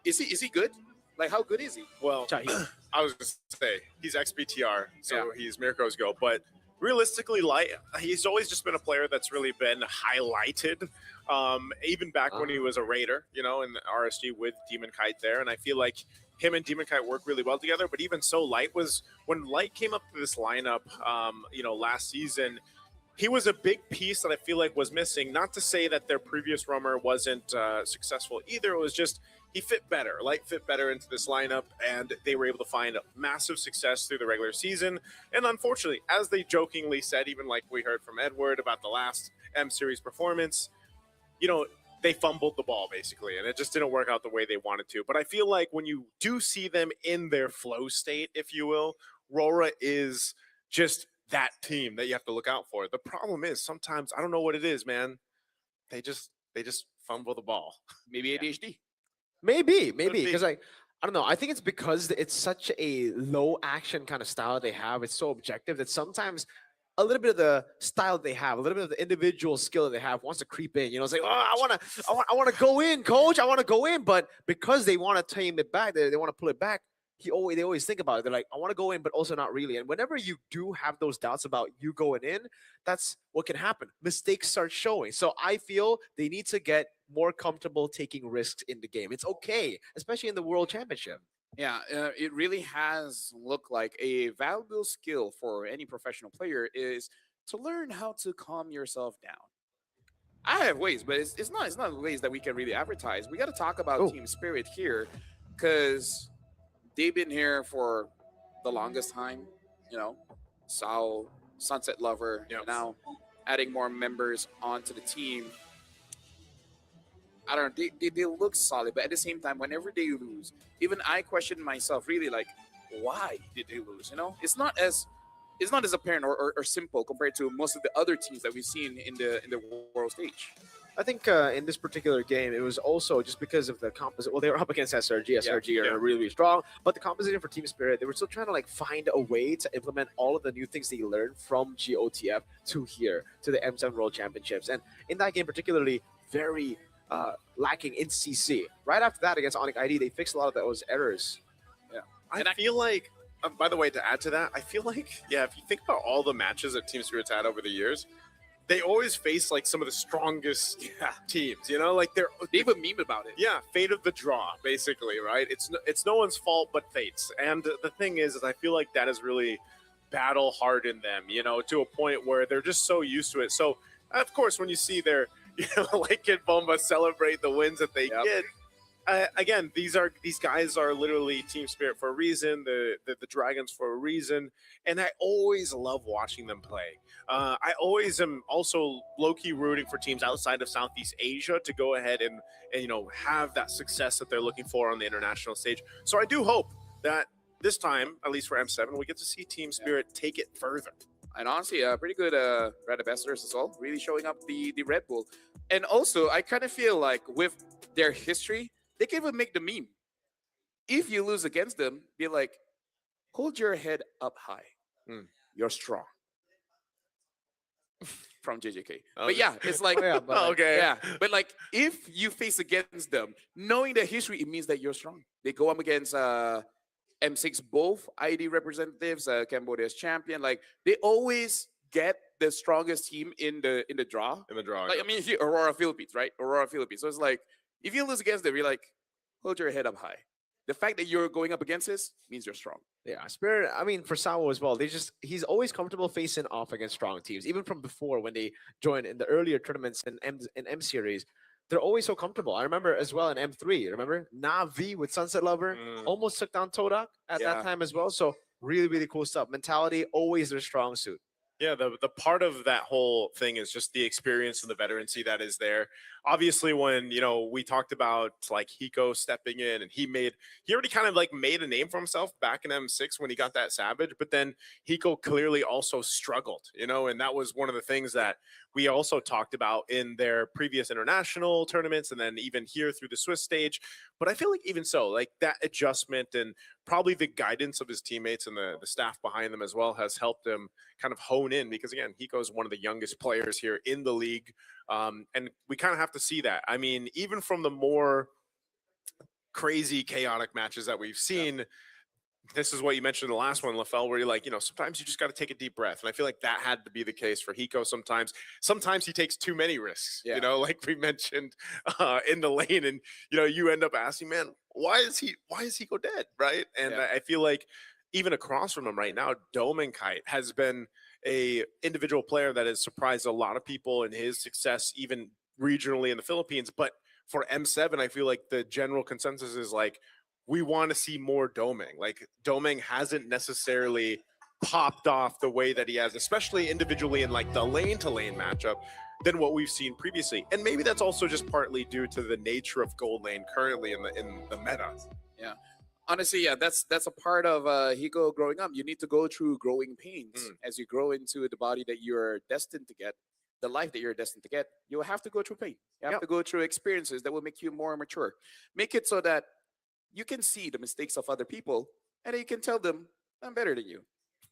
Is he good? Like, how good is he? Well, I was going to say, he's XBTR, so he's Mirko's Go. But realistically, Light, he's always just been a player that's really been highlighted. Even back when he was a Raider, in the RSG with Demon Kite there. And I feel like him and Demon Kite work really well together. But even so, Light was when Light came up to this lineup, last season. He was a big piece that I feel like was missing. Not to say that their previous roamer wasn't successful either. It was just he fit better. Light fit better into this lineup, and they were able to find massive success through the regular season. And unfortunately, as they jokingly said, even like we heard from Edward about the last M Series performance, they fumbled the ball basically, and it just didn't work out the way they wanted to. But I feel like when you do see them in their flow state, if you will, Rora is just that team that you have to look out for. The problem is sometimes I don't know what it is, man. They just fumble the ball. Maybe ADHD. Maybe be. because I don't know. I think it's because it's such a low action kind of style they have. It's so objective that sometimes a little bit of the style they have, a little bit of the individual skill that they have wants to creep in. It's like, oh, I want to go in, coach. I want to go in, but because they want to tame it back, they want to pull it back. They always think about it. They're like, I want to go in, but also not really. And whenever you do have those doubts about you going in, that's what can happen. Mistakes start showing. So I feel they need to get more comfortable taking risks in the game. It's okay, especially in the World Championship. Yeah, it really has looked like a valuable skill for any professional player is to learn how to calm yourself down. I have ways, but it's not ways that we can really advertise. We got to talk about team spirit here because they've been here for the longest time. Sao, Sunset Lover, now adding more members onto the team. I don't know, they look solid, but at the same time, whenever they lose, even I question myself really like, why did they lose? It's not as apparent or simple compared to most of the other teams that we've seen in the world stage. I think in this particular game, it was also just because of the composite. Well, they were up against SRG. SRG are really, really strong, but the composition for Team Spirit, they were still trying to find a way to implement all of the new things they learned from GOTF to here, to the M7 World Championships. And in that game particularly, very lacking in CC. Right after that, against Onyx ID, they fixed a lot of those errors. Yeah, I feel like, by the way, to add to that, I feel like, if you think about all the matches that Team Spirit's had over the years, they always face some of the strongest teams, they have a meme about it. Yeah, fate of the draw, basically, right? It's no one's fault but fate's. And the thing is I feel like that is really battle hardened them, to a point where they're just so used to it. So, of course, when you see their, like Kid Bomba celebrate the wins that they get, again, these guys are literally Team Spirit for a reason, the Dragons for a reason, and I always love watching them play. I always am also low-key rooting for teams outside of Southeast Asia to go ahead and have that success that they're looking for on the international stage. So I do hope that this time, at least for M7, we get to see Team Spirit take it further. And honestly, pretty good Red Ambassadors as well, really showing up the Red Bull. And also, I kind of feel like with their history, they can even make the meme. If you lose against them, be like, hold your head up high. You're strong. From JJK. But yeah, it's like, but like, if you face against them, knowing their history, it means that you're strong. They go up against M6, both ID representatives, Cambodia's champion. Like, they always get the strongest team in the draw. In the draw. Like, I mean, Aurora Philippines, right? Aurora Philippines. So it's like, if you lose against them, you're like, hold your head up high. The fact that you're going up against this means you're strong. Yeah, Spirit, I mean, for Sawo as well, he's always comfortable facing off against strong teams. Even from before when they joined in the earlier tournaments in M Series, they're always so comfortable. I remember as well in M3, remember? Navi with Sunset Lover almost took down Todak at that time as well. So really, really cool stuff. Mentality, always their strong suit. Yeah, the part of that whole thing is just the experience and the veterancy that is there. Obviously, when we talked about like Hiko stepping in, and he already kind of like made a name for himself back in M6 when he got that Savage, but then Hiko clearly also struggled, and that was one of the things that we also talked about in their previous international tournaments, and then even here through the Swiss stage. But I feel like even so, like that adjustment and probably the guidance of his teammates and the staff behind them as well has helped him kind of hone in, because again, Hiko is one of the youngest players here in the league. And we kind of have to see that. I mean, even from the more crazy, chaotic matches that we've seen, this is what you mentioned in the last one, LaFell, where you're like, sometimes you just got to take a deep breath. And I feel like that had to be the case for Hiko sometimes. Sometimes he takes too many risks, like we mentioned in the lane. And, you end up asking, man, why is he go dead, right? And I feel like even across from him right now, Domenkite has been a individual player that has surprised a lot of people in his success, even regionally in the Philippines. But for M7, I feel like the general consensus is like, we want to see more Domeng. Like Domeng hasn't necessarily popped off the way that he has, especially individually in like the lane to lane matchup, than what we've seen previously. And maybe that's also just partly due to the nature of gold lane currently in the meta. Yeah. Honestly, yeah, that's a part of Hiko growing up. You need to go through growing pains as you grow into the body that you're destined to get, the life that you're destined to get. You will have to go through pain. You have to go through experiences that will make you more mature. Make it so that you can see the mistakes of other people, and then you can tell them, "I'm better than you."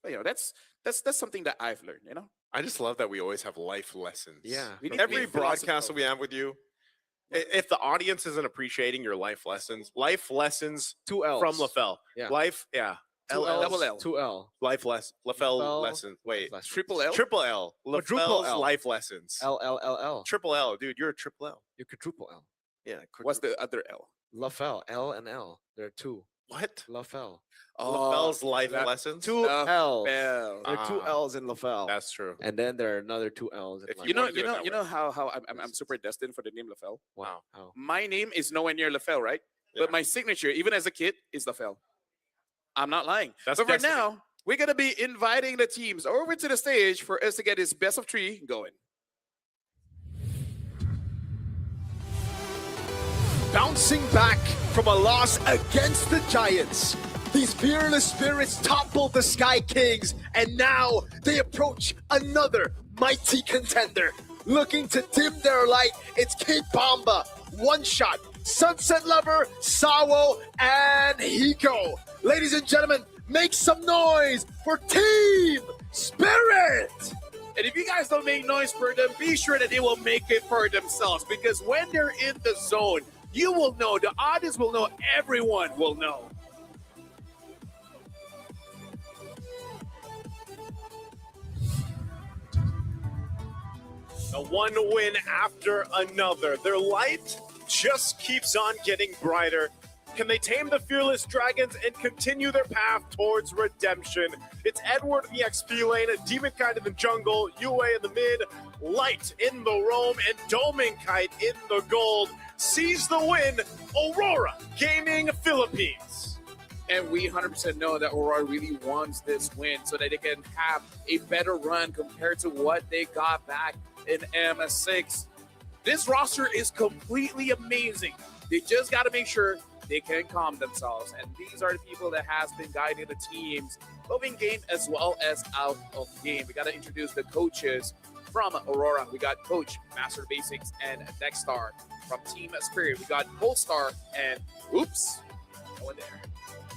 But, that's something that I've learned. I just love that we always have life lessons. Yeah. We need to be Every broadcast that we have with you, if the audience isn't appreciating your life lessons 2 L's from LaFell. Yeah. Life, yeah. 2 L's, double L. 2 L. Life lessons. LaFell lessons. Wait. Triple L? Triple L. Quadruple LaFell's L. life lessons. L. Triple L. Dude, you're a triple L. You're quadruple L. Yeah. What's the other L? LaFell. L and L. There are 2. What? LaFell. LaFell's life that- lessons? 2 L's. Bell. There are 2 L's in LaFell. That's true. And then there are another 2 L's. In You know how I'm super destined for the name LaFell? Wow. How? My name is nowhere near LaFell, right? But my signature, even as a kid, is LaFell. I'm not lying. That's but right destiny. now, we're gonna be inviting the teams over to the stage for us to get this best of 3 going. Bouncing back from a loss against the Giants, these fearless spirits toppled the Sky Kings, and now they approach another mighty contender. Looking to dim their light, it's Kate Bamba, One Shot, Sunset Lover, Sawo, and Hiko. Ladies and gentlemen, make some noise for Team Spirit! And if you guys don't make noise for them, be sure that they will make it for themselves. Because when they're in the zone, you will know, the audience will know, everyone will know. A one win after another. Their light just keeps on getting brighter. Can they tame the Fearless Dragons and continue their path towards redemption? It's Edward in the XP lane, Demonkite in the jungle, UA in the mid, Light in the roam, and Domenkite in the gold. Seize the win, Aurora Gaming Philippines. And we 100% know that Aurora really wants this win so that they can have a better run compared to what they got back in MS6. This roster is completely amazing. They just got to make sure they can calm themselves. And these are the people that has been guiding the teams, both in game as well as out of game. We got to introduce the coaches from Aurora. We got Coach Master Basics and Dexstar. From Team Spirit, we got Polestar and oops, no one there.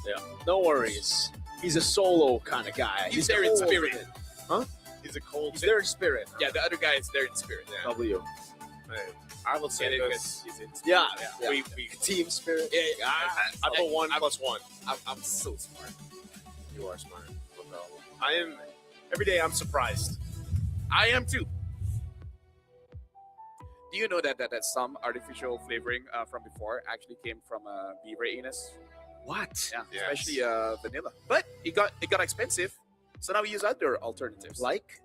Yeah, no worries. He's a solo kind of guy. He's there in spirit. Huh? He's a cold. He's there in spirit. Yeah, the other guy is there in spirit. Yeah. W. I will say Yeah, this. he's in Yeah. spirit. yeah. We Team Spirit. Yeah, I put 1 plus 1. I'm so smart. You are smart. I am. Every day I'm surprised. I am too. Do you know that some artificial flavoring from before actually came from beaver anus? What? Yeah, Yes. especially vanilla. But it got expensive, so now we use other alternatives Like?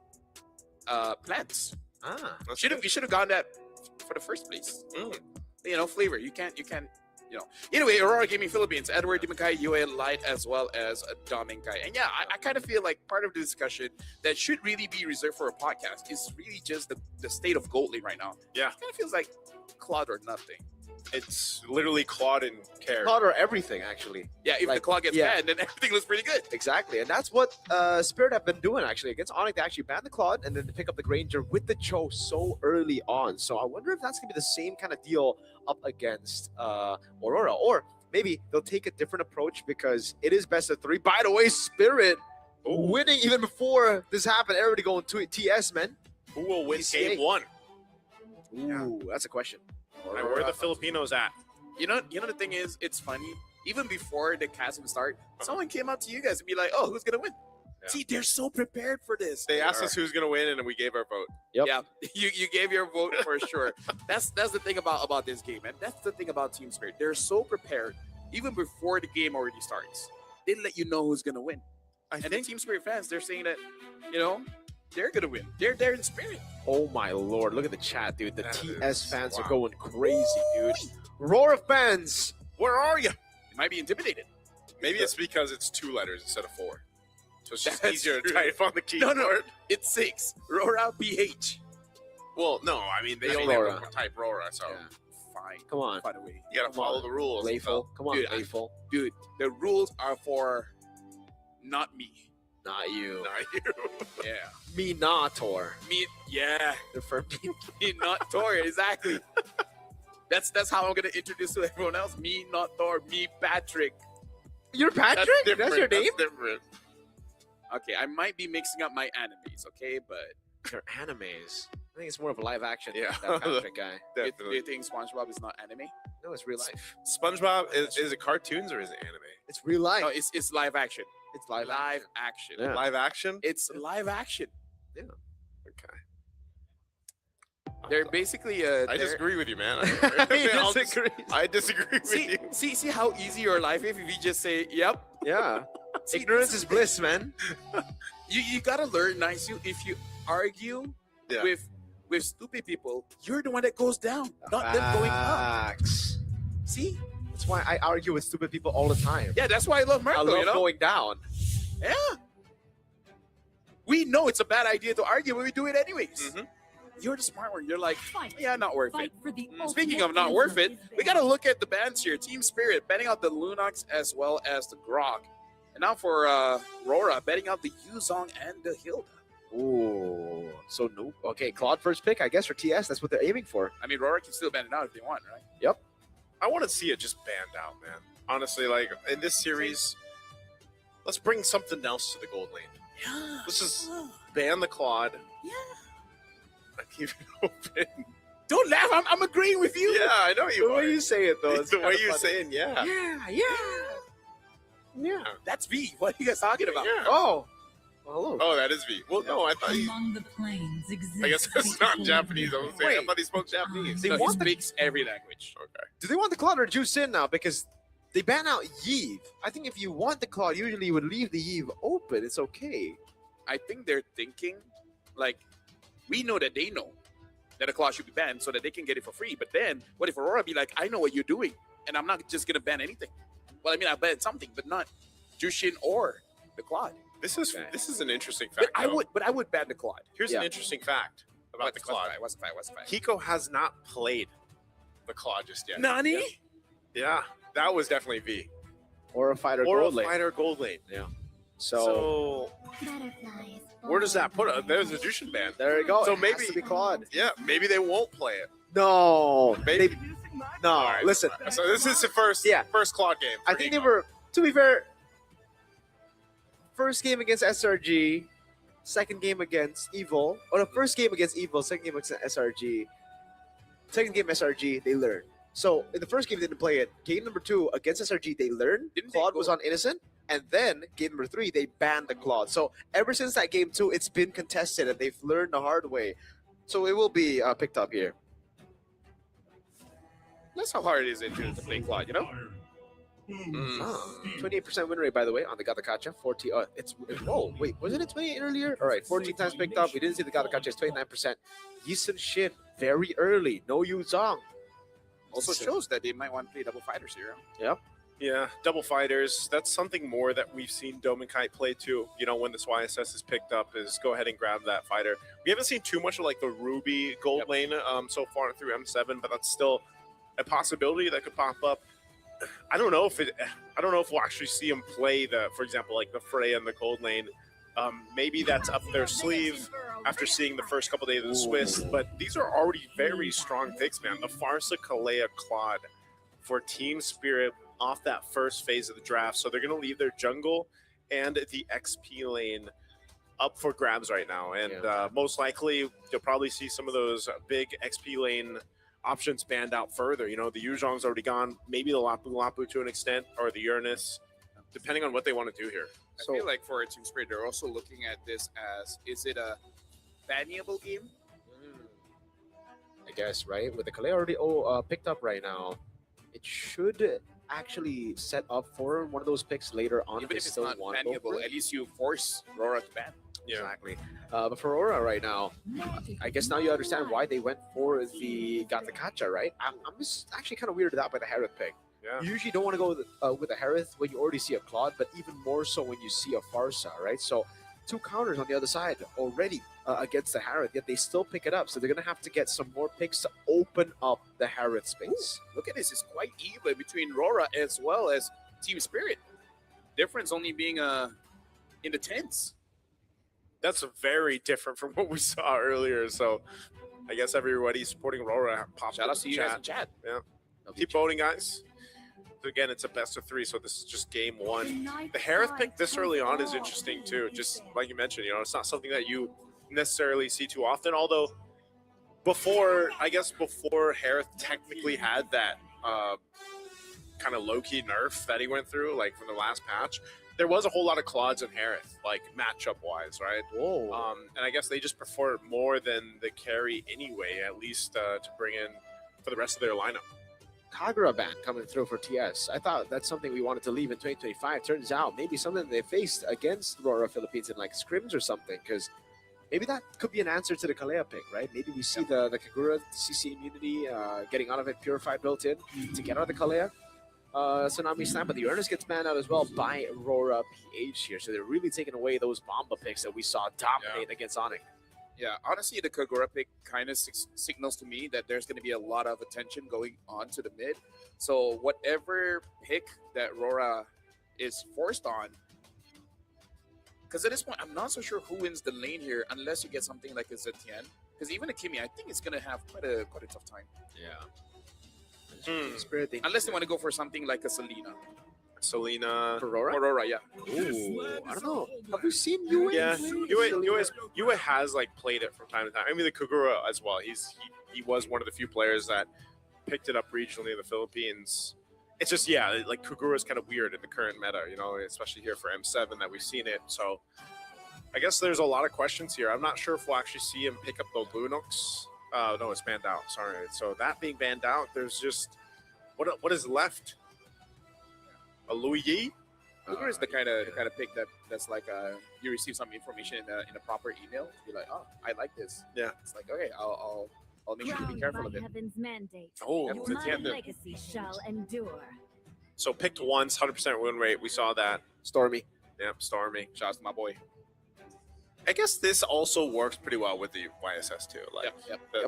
plants. Ah. You should have gone that for the first place. Mm. Flavor. You can't. Anyway, Aurora Gaming Philippines, Edward Demonkite, UA Light, as well as Domenkite. And yeah, I kind of feel like part of the discussion that should really be reserved for a podcast is really just the state of gold lane right now. Yeah. It kind of feels like clod or nothing. It's literally Claude and Care. Cloud or everything, actually. Yeah, if the Like, clog gets yeah. bad, then everything looks pretty good. Exactly, and that's what Spirit have been doing actually against Onyx. They actually banned the Claude and then they pick up the Granger with the Cho so early on. So I wonder if that's gonna be the same kind of deal up against Aurora, or maybe they'll take a different approach because it is best of 3. By the way, Spirit winning even before this happened. Everybody going to TS, man. Who will win PCA. game 1? Ooh, that's a question. And where are the Filipinos at? You know the thing is, it's funny. Even before the cast would start, someone came out to you guys and be like, "Oh, who's gonna win?" Yeah. See, they're so prepared for this. They asked us who's going to win, and we gave our vote. Yeah, you gave your vote for sure. That's the thing about this game, and that's the thing about Team Spirit. They're so prepared even before the game already starts. They let you know who's gonna win. And the Team Spirit fans, they're saying that, you know, they're gonna win. They're there in spirit. Oh my lord! Look at the chat, dude. The That TS is- fans are wow. going crazy, dude. Roar of fans. Where are you? They might be intimidated. Maybe it's because it's 2 letters instead of 4. So it's just That's easier to true. type on the No, keyboard. no, it's 6. Rora BH. Well, no, I mean, they That's only Rora. have to type Rora, so Fine. Come on, By the way, you gotta follow the rules. Playful. Come on, Dude, playful. Dude, the rules are for not me. Not you. Not you. Yeah. Me not Tor. Me, yeah. They're for me. Me not Thor, exactly. That's how I'm gonna introduce to everyone else. Me not Thor, me Patrick. You're Patrick? That's your name? different. Okay, I might be mixing up my animes, okay, but Your animes. I think it's more of a live action. Yeah. That Patrick guy. do Definitely. you think SpongeBob is not anime? No, it's real life. SpongeBob, is it cartoons or is it anime? It's real life. No, it's live action. It's live action. Yeah. Live action? It's live action. Okay. They're basically I they're- disagree with you, man. He I'll disagrees. I disagree with See, you. see how easy your life is if you just say, "Yep." Yeah. See, Ignorance is bliss, man. You gotta learn nice. If you argue Yeah. with stupid people, you're the one that goes down, not them going up. Facts. See? That's why I argue with stupid people all the time. Yeah, that's why I love Marco. I love you know? going down. Yeah. We know it's a bad idea to argue, but we do it anyways. Mhm. You're the smart one. You're like, yeah, not worth it. For the Speaking of not worth it, we got to look at the bands here. Team Spirit betting out the Lunox as well as the Grog. And now for Rora, betting out the Yuzong and the Hilda. Ooh. So no. Okay, Claude first pick, I guess, for TS. That's what they're aiming for. I mean, Rora can still ban it out if they want, right? Yep. I want to see it just banned out, man. Honestly, like in this series, let's bring something else to the gold lane. Yeah. Let's just ban the Claude. Yeah. I keep it open. Don't laugh. I'm agreeing with you. Yeah, I know you The are. way you say it, though. It's the way you're saying, yeah. Yeah. Yeah. That's V. What are you guys talking about? Yeah. Oh. Hello. Oh, that is V. Well, no, I thought he, Among the plains exists. I guess that's not Japanese. I was saying, I Wait. thought he spoke Japanese. They No, he want the, speaks every language. Okay. do they want the Claude or Juice in now? Because they ban out Yves. I think if you want the Claude, usually you would leave the Yves open. It's okay. I think they're thinking, like, we know that they know that a clause should be banned so that they can get it for free. But then, what if Aurora be like, I know what you're doing, and I'm not just gonna ban anything. Well, I mean, I ban something, but not Jushin or the Claude. This is an interesting But fact. I though. would ban the Claude. Here's Yeah. an interesting fact about the Claude. What's the fact? Hiko has not played the Claude just yet. Nani? Yeah, that was definitely V. Or a fighter Or gold a lane. fighter gold lane. Yeah. So where does that put us? There's a Jushin ban. There you go. So It has maybe to be Claude. Yeah, maybe they won't play it. No. Maybe. No. All right. Listen. So this is the first Claude game. I for think they Hiko. were, to be fair, first game against SRG, second game against Evil, or the first game against Evil, second game against SRG, second game SRG, they learned. So in the first game, they didn't play it. Game number 2 against SRG, they learned. Claude was on Innocent. And then game number 3, they banned the Claude. So ever since that game 2, it's been contested and they've learned the hard way. So it will be picked up here. That's how hard it is to play Claude, you know? 28% win rate, by the way, on the Gatakacha. 14. Oh, wait, wasn't it 28 earlier? All right, 14 times picked up. We didn't see the Gatakacha. It's 29%. Yisun Shin, very early. No Yu Zhang. Also shows that they might want to play double fighters here. Yep. Yeah, double fighters. That's something more that we've seen Dominkite play too. You know, when this YSS is picked up, is go ahead and grab that fighter. We haven't seen too much of like the Ruby gold lane so far through M7, but that's still a possibility that could pop up. I don't know if we'll actually see him play for example, like the Freya and the gold lane. Maybe that's up their sleeve after seeing the first couple days of the Swiss. But these are already very strong picks, man. The Farsa, Kalea, Claude for Team Spirit off that first phase of the draft. So they're going to leave their jungle and the XP lane up for grabs right now. And most likely, you'll probably see some of those big XP lane options banned out further. You know, the Yuzhong's already gone. Maybe the Lapu Lapu to an extent, or the Uranus, depending on what they want to do here. I feel like for Team Spirit, they're also looking at this as, is it a banable game? I guess, right? With the Kalea already picked up right now, it should actually set up for one of those picks later on? Even they if it's still not want to go bannable, for it? at least you force Aurora to ban. Exactly. But for Aurora right now, I guess now you understand why they went for the Gatakacha, right? I'm just actually kind of weirded out by the Harith pick. Yeah. You usually don't want to go with a Harith when you already see a Claude, but even more so when you see a Farsa, right? So 2 counters on the other side already against the Harith, yet they still pick it up. So they're going to have to get some more picks to open up the Harith space. Look at this. It's quite even between Rora as well as Team Spirit. Difference only being in the tens. That's very different from what we saw earlier. So I guess everybody's supporting Aurora. Shout out to you guys in chat. Yeah. Keep voting, guys. Again, it's a best of 3, so this is just game 1. The Harith pick this early on is interesting too. Just like you mentioned, you know, it's not something that you necessarily see too often. Although before Harith technically had that kind of low-key nerf that he went through, like from the last patch, there was a whole lot of Claudes in Harith, like matchup-wise, right? Whoa. And I guess they just prefer it more than the carry anyway, at least to bring in for the rest of their lineup. Kagura ban coming through for TS. I thought that's something we wanted to leave in 2025. Turns out maybe something they faced against Aurora Philippines in like scrims or something, because maybe that could be an answer to the Kalea pick, right? Maybe we see the Kagura CC immunity getting out of it, Purified built in to get out of the Kalea. Tsunami Slam, but the Earnest gets banned out as well by Aurora PH here. So they're really taking away those Bomba picks that we saw dominate against Onyx. Yeah, honestly, the Kagura pick kind of signals to me that there's going to be a lot of attention going on to the mid. So whatever pick that Rora is forced on, because at this point, I'm not so sure who wins the lane here unless you get something like a Zetian. Because even a Kimi, I think it's going to have quite a tough time. Yeah. Unless they want to go for something like a Selena. Aurora, yeah. Ooh, I don't know. Have we seen Yue? Yeah, Yue has like played it from time to time. I mean, the Kagura as well. He was one of the few players that picked it up regionally in the Philippines. It's just like Kagura is kind of weird in the current meta, you know, especially here for M7 that we've seen it. So I guess there's a lot of questions here. I'm not sure if we'll actually see him pick up the Lunox. No, it's banned out. Sorry. So that being banned out, there's just what is left? A Louis Yi? Kagura is the kind of pick that's like you receive some information in a proper email. You're like, oh, I like this. Yeah. It's like, okay, I'll make sure to be careful of it. Heaven's mandate. Oh, my Zetian. legacy shall endure. So picked once, 100% win rate. We saw that. Stormy. Yep, Stormy. Shouts to my boy. I guess this also works pretty well with the YSS too. Like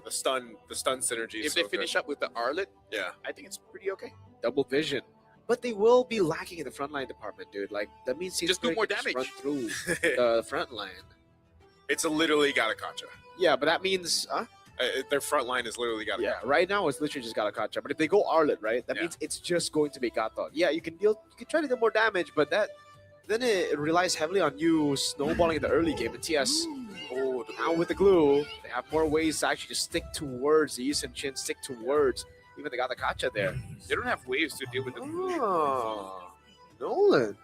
the stun synergy. If they finish up with the Arlet, yeah, I think it's pretty okay. Double vision. But they will be lacking in the frontline department, dude. Like that means Just do more damage. Run through the front line. It's literally Gatakacha. Yeah, but that means their front line is literally Gatakacha. Yeah, right now it's literally just Gatakacha. But if they go Arlet, right, that means it's just going to be Gatot. Yeah, you can try to do more damage, but then it relies heavily on you snowballing in the early game. And TS, now with the glue, they have more ways to actually just stick towards the Yisun Chin, stick towards even they got the Kacha there. They don't have waves to deal with the Oh, Nolan.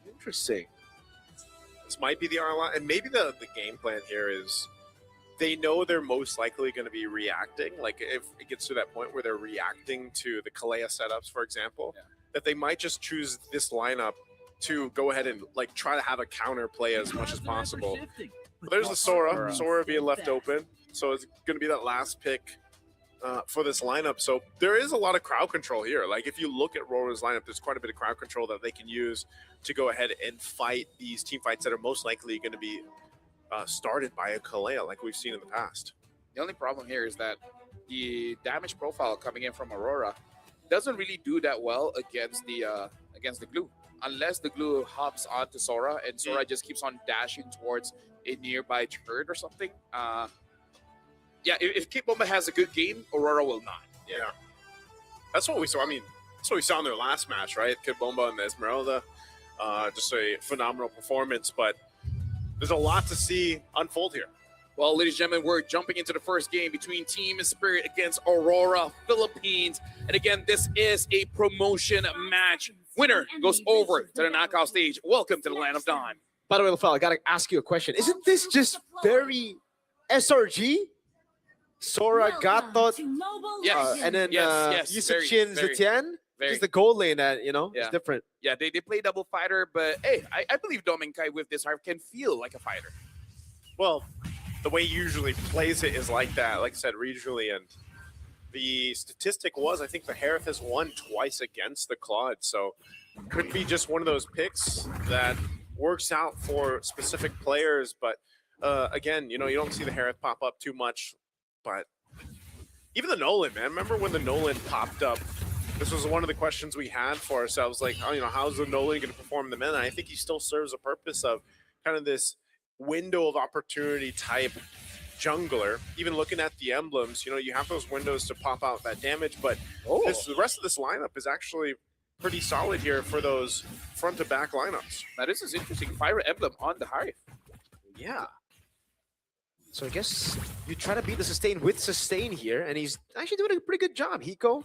Interesting. This might be the R line, and maybe the game plan here is they know they're most likely going to be reacting. Like if it gets to that point where they're reacting to the Kalea setups, for example, that they might just choose this lineup to go ahead and like try to have a counter play as much as possible. But there's the Sora being left open, so it's going to be that last pick for this lineup. So there is a lot of crowd control here. Like if you look at Rora's lineup, there's quite a bit of crowd control that they can use to go ahead and fight these team fights that are most likely going to be started by a Kalea, like we've seen in the past. The only problem here is that the damage profile coming in from Aurora doesn't really do that well against the glue, unless the glue hops onto Sora and Sora just keeps on dashing towards a nearby turret or something. Yeah, if Kid Bomba has a good game, Aurora will not. Yeah. That's what we saw. I mean, that's what we saw in their last match, right? Kid Bomba and Esmeralda. Just a phenomenal performance, but there's a lot to see unfold here. Well, ladies and gentlemen, we're jumping into the first game between Team Spirit against Aurora Philippines. And again, this is a promotion match. Winner goes over to the knockout stage. Welcome to the Land of Dawn. By the way, Lafel, I got to ask you a question. Isn't this just very SRG? Sora, Gatot, and then Yisun Chin, Zetian? Just the gold lane that, Yeah. it's different. Yeah, they play double fighter, but hey, I believe Dominkai with this Harv can feel like a fighter. Well, the way he usually plays it is like that, like I said, regionally. And the statistic was, I think the Harith has won twice against the Claude. So could be just one of those picks that works out for specific players. But again, you don't see the Harith pop up too much. But even the Nolan, man. Remember when the Nolan popped up? This was one of the questions we had for ourselves. Like, how's the Nolan going to perform in the meta? And I think he still serves a purpose of kind of this window of opportunity type jungler. Even looking at the emblems, you have those windows to pop out that damage. But the rest of this lineup is actually pretty solid here for those front to back lineups. Now this is interesting. Fire Emblem on the Harith. Yeah. So I guess you try to beat the sustain with sustain here, and he's actually doing a pretty good job. Hiko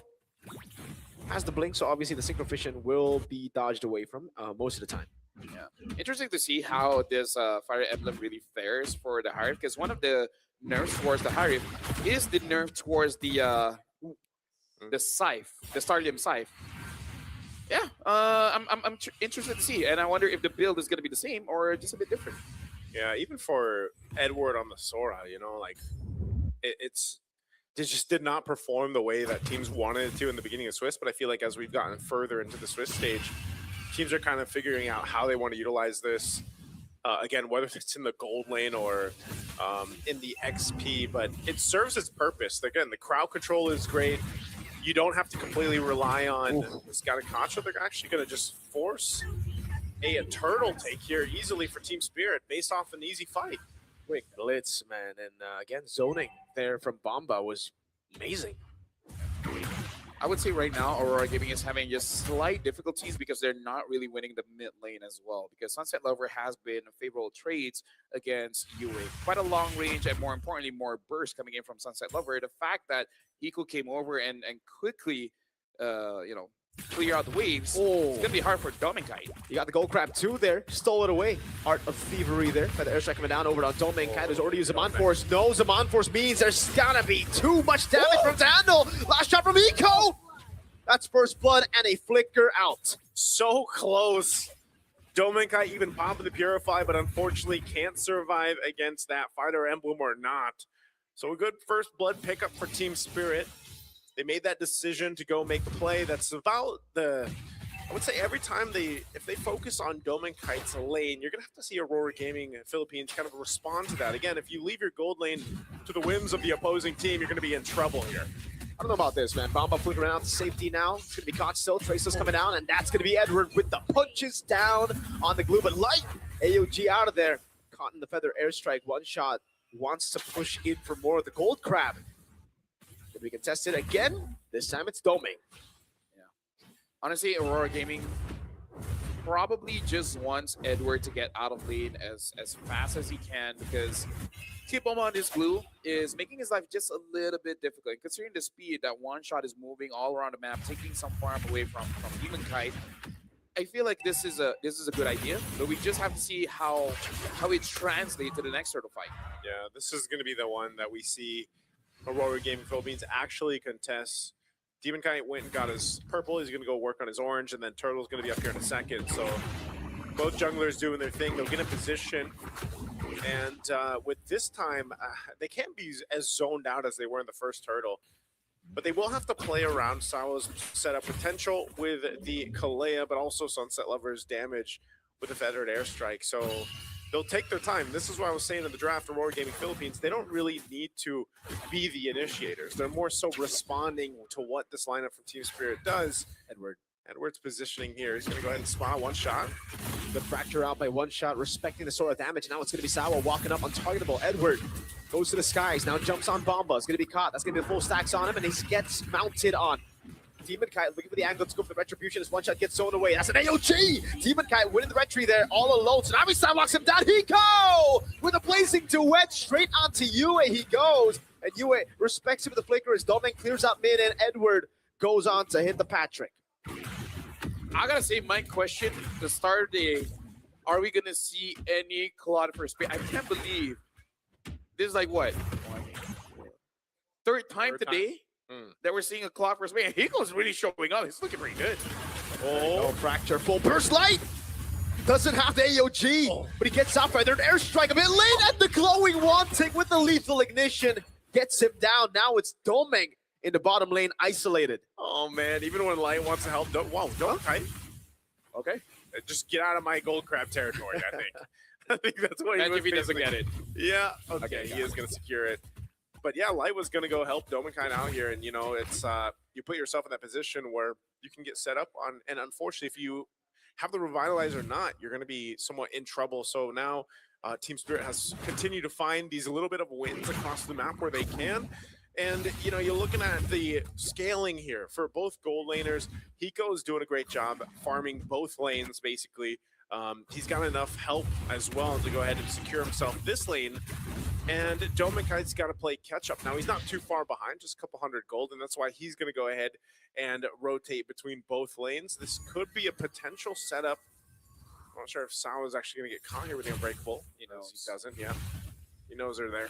has the blink, so obviously the Synchro Fission will be dodged away from most of the time. Yeah. Interesting to see how this Fire Emblem really fares for the Harith, because one of the nerfs towards the Harith is the nerf towards the Scythe, the Starlium Scythe. Yeah, I'm interested to see, and I wonder if the build is going to be the same or just a bit different. Yeah, even for Edward on the Sora, it just did not perform the way that teams wanted it to in the beginning of Swiss. But I feel like as we've gotten further into the Swiss stage, teams are kind of figuring out how they want to utilize this. Again, whether it's in the gold lane or in the XP, but it serves its purpose. Again, the crowd control is great. You don't have to completely rely on Scatakacha. They're actually going to just force a turtle take here easily for Team Spirit based off an easy fight. Quick blitz, man. And again, zoning there from Bomba was amazing. I would say right now, Aurora Gaming is having just slight difficulties because they're not really winning the mid lane as well. Because Sunset Lover has been favorable trades against UA. Quite a long range and more importantly, more burst coming in from Sunset Lover. The fact that Hiko came over and quickly, clear out the waves, it's going to be hard for Dominkai. You got the Gold Crab 2 there, stole it away. Art of Thievery there. By the airstrike coming down over on Dominkai. There's already a Zaman Force. No, Zaman Force means there's gonna be too much damage from Dandel. Last shot from Eco. That's first blood and a flicker out. So close. Dominkai even popping the Purify, but unfortunately can't survive against that Fire Emblem or not. So a good first blood pickup for Team Spirit. They made that decision to go make the play. That's about I would say every time if they focus on Dominkai's lane, you're going to have to see Aurora Gaming Philippines kind of respond to that. Again, if you leave your gold lane to the whims of the opposing team, you're going to be in trouble here. I don't know about this, man. Bomba flickering out to safety now. It's going to be caught still. Tracer's coming down, and that's going to be Edward with the punches down on the glue. But light AOG out of there. Caught in the feather airstrike. One shot. Wants to push in for more of the gold crab. Can we contest it again? This time it's Doming. Honestly, Aurora Gaming probably just wants Edward to get out of lane as fast as he can, because keep him on this glue is making his life just a little bit difficult. Considering the speed that one shot is moving all around the map, taking some farm away from Demonkite, I feel like this is a good idea, but we just have to see how it translates to the next sort of fight. Yeah, this is going to be the one that we see Aurora Gaming Philippines actually contest. Demonkite went and got his purple. He's going to go work on his orange, and then Turtle's going to be up here in a second. So both junglers doing their thing. They'll get in position. And with this time, they can't be as zoned out as they were in the first Turtle. But they will have to play around Sawa's setup potential with the Kalea, but also Sunset Lover's damage with the feathered airstrike. So they'll take their time. This is what I was saying in the draft, Aurora Gaming Philippines. They don't really need to be the initiators. They're more so responding to what this lineup from Team Spirit does. Edward's positioning here. He's going to go ahead and spot one shot. The fracture out by one shot, respecting the Sora damage. Now it's going to be Sawa walking up untargetable. Edward goes to the skies. Now jumps on Bomba. It's going to be caught. That's going to be the full stacks on him, and he gets mounted on. Demonkite looking for the angle to go for the retribution. This one shot gets thrown away. That's an AOG. Demonkite winning the retry there all alone. Tsunami Star locks him down. Hiko with a blazing duet straight onto Yue. He goes, and Yue respects him with the flicker as Domain clears out mid, and Edward goes on to hit the Patrick. I gotta say, my question to start the day: are we gonna see any Claude for space? I can't believe this is like what third time today that we're seeing a clock first man. Hiko's really showing up. He's looking pretty good. Oh, Fracture, full burst light. Doesn't have the AOG, but he gets out. There's an airstrike a bit late, and the glowing Wanting with the lethal ignition gets him down. Now it's Domeng in the bottom lane, isolated. Oh man, even when Light wants to help, don't kite. Okay. Just get out of my gold crab territory, I think. I think that's what And was if he doesn't basically- get it. Yeah, okay, Okay, he is going to secure it. But yeah, Light was going to go help Domenkind out here, and you know, it's you put yourself in that position where you can get set up on, and unfortunately, if you have the Revitalize or not, you're going to be somewhat in trouble. So now Team Spirit has continued to find these little bit of wins across the map where they can. And, you know, you're looking at the scaling here for both gold laners. Hiko is doing a great job farming both lanes, basically. He's got enough help as well to go ahead and secure himself this lane. And Domenkind's got to play catch-up. Now, he's not too far behind, just a couple hundred gold, and that's why he's going to go ahead and rotate between both lanes. This could be a potential setup. I'm not sure if Sao is actually going to get caught here with the Unbreakable. He doesn't, yeah. He knows they're there.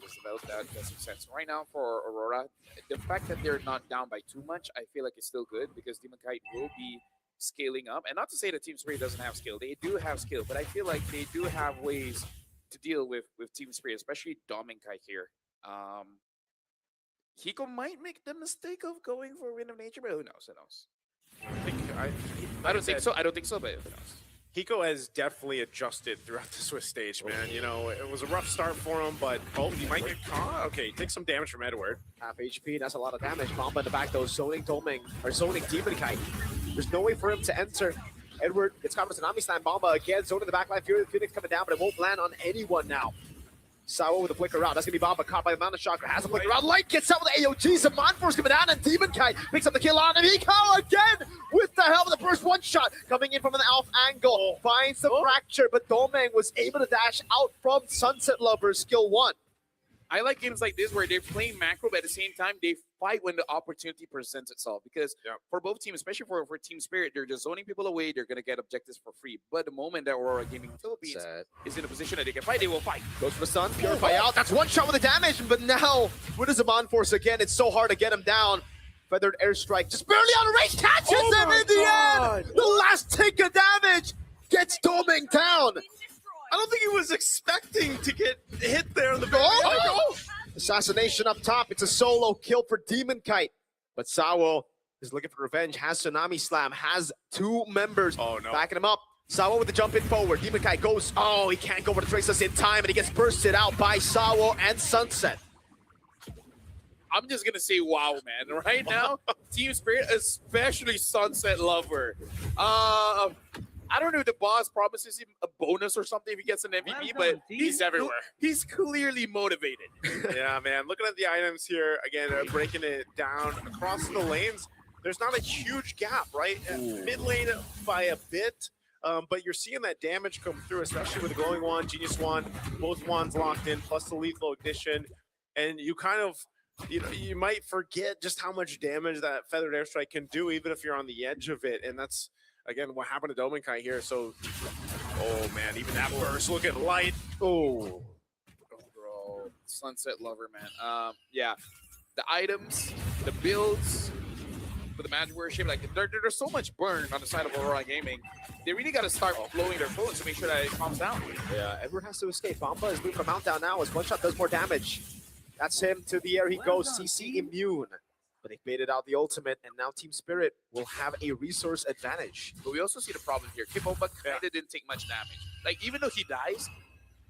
Just about that makes sense. Right now for Aurora, the fact that they're not down by too much, I feel like it's still good because Demon Kite will be scaling up. And not to say that Team Spirit doesn't have skill. They do have skill, but I feel like they do have ways to deal with Team Spirit, especially Domenkite here. Hiko might make the mistake of going for Wind of Nature, but who knows? Who knows? I don't think so. I don't think so, but who knows? Hiko has definitely adjusted throughout the Swiss stage, man. You know, it was a rough start for him, but he might get caught. Okay, he takes some damage from Edward. Half HP, that's a lot of damage. Mamba in the back though, zoning Domeng, or zoning Demon Kite. There's no way for him to enter. Edward gets caught with Tsunami Slam. Mamba again, zoning the backline. Phoenix coming down, but it won't land on anyone now. Sawa with a flicker out. That's gonna be Mamba caught by the Mana Chakra. Has a flicker out. Light gets out with the AOG. Zaman Force coming down, and Demon Kite picks up the kill on him. Hiko again with the help of the first one shot coming in from an off angle. Finds the fracture, but Domeng was able to dash out from Sunset Lover's skill 1. I like games like this where they're playing macro, but at the same time, they fight when the opportunity presents itself. Because for both teams, especially for Team Spirit, they're just zoning people away. They're going to get objectives for free. But the moment that Aurora Gaming Philippines is in a position that they can fight, they will fight. Goes for the stun, Purify out. That's one shot with the damage, but now with the Zaman Force again, it's so hard to get him down. Feathered Airstrike just barely out of range, catches him in the end. The last tick of damage gets Domeng down. I don't think he was expecting to get hit there in the Assassination up top. It's a solo kill for Demon Kite. But Sawo is looking for revenge. Has Tsunami Slam. Has 2 members backing him up. Sawo with the jump in forward. Demon Kite goes. Oh, he can't go for the Traceless in time, and he gets bursted out by Sawo and Sunset. I'm just going to say wow, man. Right now, Team Spirit, especially Sunset Lover. I don't know if the boss promises him a bonus or something if he gets an MVP, but he's everywhere. He's clearly motivated. Yeah, man. Looking at the items here, again, breaking it down across the lanes, there's not a huge gap, right? Mid lane by a bit, but you're seeing that damage come through, especially with the Glowing Wand, Genius Wand, both wands locked in, plus the Lethal Ignition. And you kind of, you might forget just how much damage that Feathered Airstrike can do, even if you're on the edge of it. And that's, again, what happened to Domenkai here. So, oh man, even that burst looking light. Oh, bro, Sunset Lover, man. Yeah, the items, the builds for the Magic Worship, like there's so much burn on the side of Aurora Gaming. They really got to start blowing their phones to make sure that it calms down. Yeah, Edward has to escape. Mamba is moving from Mount down now as one shot does more damage. That's him to the air he goes. CC immune. But they baited out the ultimate, and now Team Spirit will have a resource advantage. But we also see the problem here. Kibomba kind of didn't take much damage. Like, even though he dies,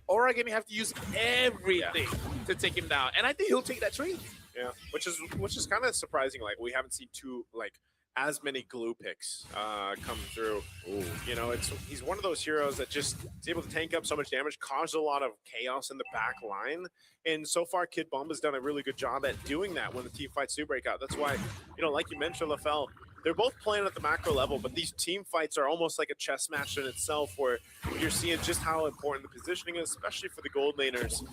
Aurora Gaming have to use everything to take him down. And I think he'll take that trade. Yeah, which is kind of surprising. Like, we haven't seen as many glue picks come through. Ooh. You know, he's one of those heroes that just is able to tank up so much damage, cause a lot of chaos in the back line. And so far, Kid Bomba's done a really good job at doing that when the team fights do break out. That's why, you know, like you mentioned, LaFell, they're both playing at the macro level, but these team fights are almost like a chess match in itself, where you're seeing just how important the positioning is, especially for the gold laners,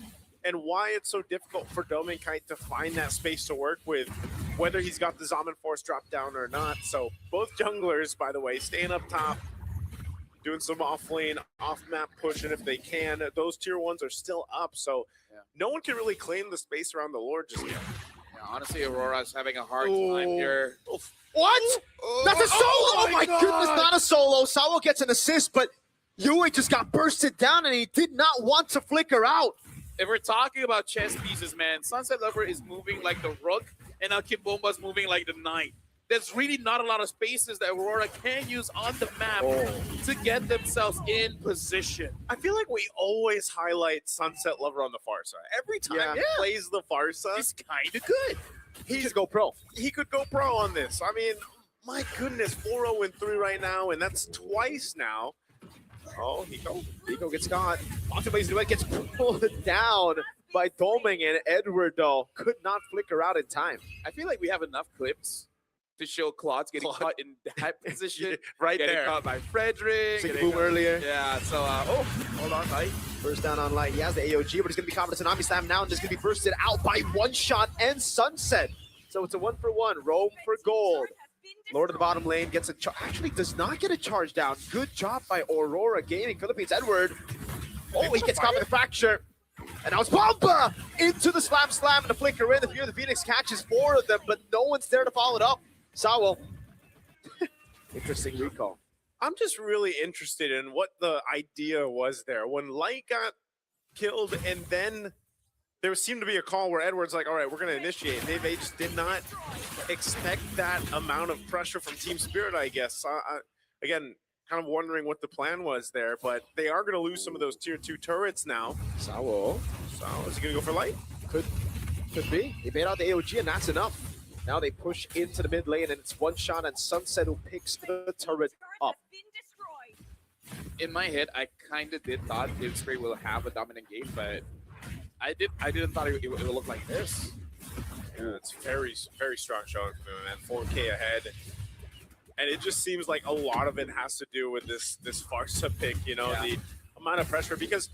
and why it's so difficult for Domenkite to find that space to work with, whether he's got the Zaman Force drop down or not. So both junglers, by the way, staying up top, doing some off lane, off map pushing if they can. Those tier 1s are still up, so no one can really claim the space around the Lord just yet. honestly, Aurora's having a hard time here. What? That's a solo! Oh my goodness, not a solo. Sawo gets an assist, but Yue just got bursted down and he did not want to flicker out. If we're talking about chess pieces, man, Sunset Lover is moving like the rook, and now Kid Bomba's moving like the knight. There's really not a lot of spaces that Aurora can use on the map to get themselves in position. I feel like we always highlight Sunset Lover on the Farsa. Every time he plays the Farsa, he's kind of good. He could go pro. He could go pro on this. I memean, my goodness, 4-0-3 right now, and that's twice now. Oh, Hiko gets caught. Octoblaze Duet gets pulled down by Doming, and Edward, though, could not flicker out in time. I feel like we have enough clips to show Claude's getting caught in that position. Right getting there. caught by Frederick. Sick getting boom earlier. Yeah, so, hold on, Light. First down on Light. He has the AOG, but it's going to be caught with a Tsunami Slam now, and just going to be bursted out by One Shot and Sunset. So it's a 1-for-1. Roam for gold. Lord of the bottom lane gets a actually does not get a charge down. Good job by Aurora Gaming Philippines. Edward. Oh, he gets caught with a fracture. And now it's Bomba into the slam and the flicker in. The Fear of the Phoenix catches 4 of them, but no one's there to follow it up. Sawo. Interesting recall. I'm just really interested in what the idea was there. When Light got killed and then there seemed to be a call where Edward's like, all right, we're going to initiate. They just did not expect that amount of pressure from Team Spirit, I guess. Again, kind of wondering what the plan was there, but they are going to lose some of those tier 2 turrets now. Sawo. Is he going to go for Light? Could be. He made out the AOG, and that's enough. Now they push into the mid lane, and it's One Shot and Sunset who picks the turret up. In my head, I kind of did thought Team Spirit will have a dominant game, but I didn't thought it would look like this. Yeah, it's very, very strong showing from him, man. 4K ahead. And it just seems like a lot of it has to do with this Farsa pick, you know, the amount of pressure, because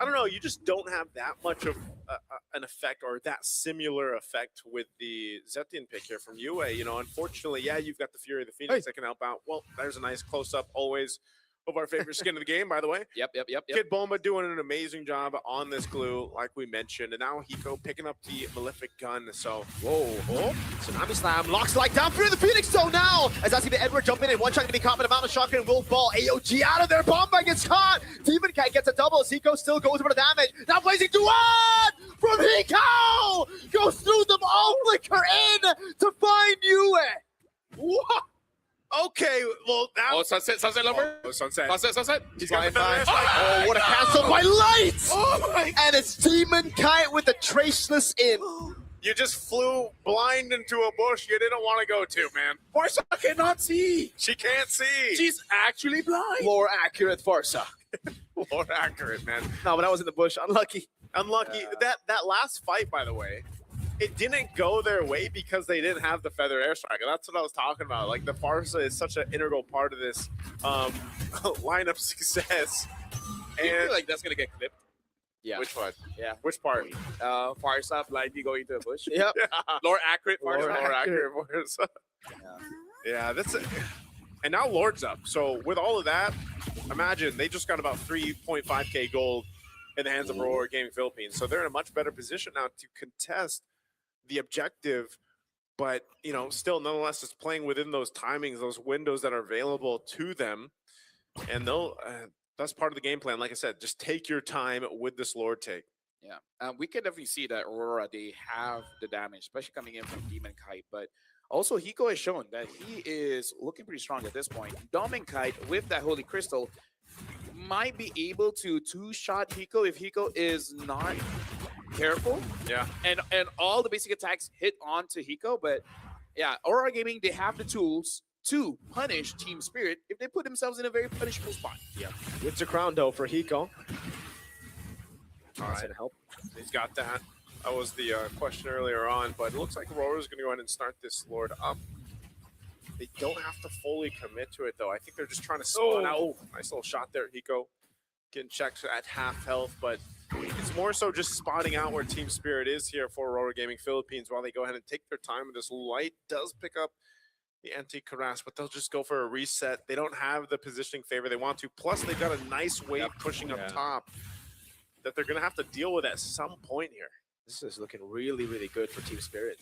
I don't know, you just don't have that much of an effect or that similar effect with the Zetian pick here from Yue. You know, unfortunately, yeah, you've got the Fury of the Phoenix that can help out. Well, there's a nice close-up always of our favorite skin of the game, by the way. Yep. Kid Bomba doing an amazing job on this glue, like we mentioned. And now Hiko picking up the Malefic gun. So, Tsunami Slam locks Light down. Fear of the Phoenix zone now. As I see the Edward jump in and One Shot going to be caught with a Mountain Shotgun and Wolf Ball. AOG out of there. Bomba gets caught. Demon Cat gets a double as Hiko still goes for the damage. Now Blazing Duet from Hiko goes through them all. Flicker in to find Yue. What? Okay, well now. Sunset Lover. Sunset. He's got the feather. Oh, what a cancel by Light! Oh my! And it's Demon Kite with the Traceless in. You just flew blind into a bush you didn't want to go to, man. Farsa cannot see. She can't see. She's actually blind. More accurate Farsa. More accurate, man. No, but I was in the bush. Unlucky. That last fight, by the way, it didn't go their way because they didn't have the Feather Airstrike. That's what I was talking about. Like, the Farsa is such an integral part of this lineup success. I feel like that's going to get clipped. Yeah. Which one? Yeah. Which part? Farsa blindly going into a bush. Yep. More accurate Farsa. More accurate Farsa. Yeah, that's it. And now Lord's up. So with all of that, imagine they just got about 3.5k gold in the hands of Aurora Gaming Philippines. So they're in a much better position now to contest the objective, but you know, still nonetheless it's playing within those timings, those windows that are available to them, and they'll that's part of the game plan. Like I said, just take your time with this Lord take. Yeah, we can definitely see that Aurora, they have the damage, especially coming in from Demon Kite, but also Hiko has shown that he is looking pretty strong at this point. Demon Kite with that Holy Crystal might be able to two-shot Hiko if Hiko is not careful. Yeah. And all the basic attacks hit onto Hiko, but yeah, Aurora Gaming, they have the tools to punish Team Spirit if they put themselves in a very punishable spot. Yeah. Gets a crown though for Hiko. All right. Help. He's got that. That was the question earlier on, but it looks like Aurora's going to go ahead and start this Lord up. They don't have to fully commit to it, though. I think they're just trying to spawn out. Nice little shot there, Hiko. Getting checked at half health, but it's more so just spotting out where Team Spirit is here for Aurora Gaming Philippines while they go ahead and take their time with this. Light does pick up the anti-Karas, but they'll just go for a reset. They don't have the positioning favor they want to. Plus, they've got a nice wave pushing up top that they're going to have to deal with at some point here. This is looking really, really good for Team Spirit.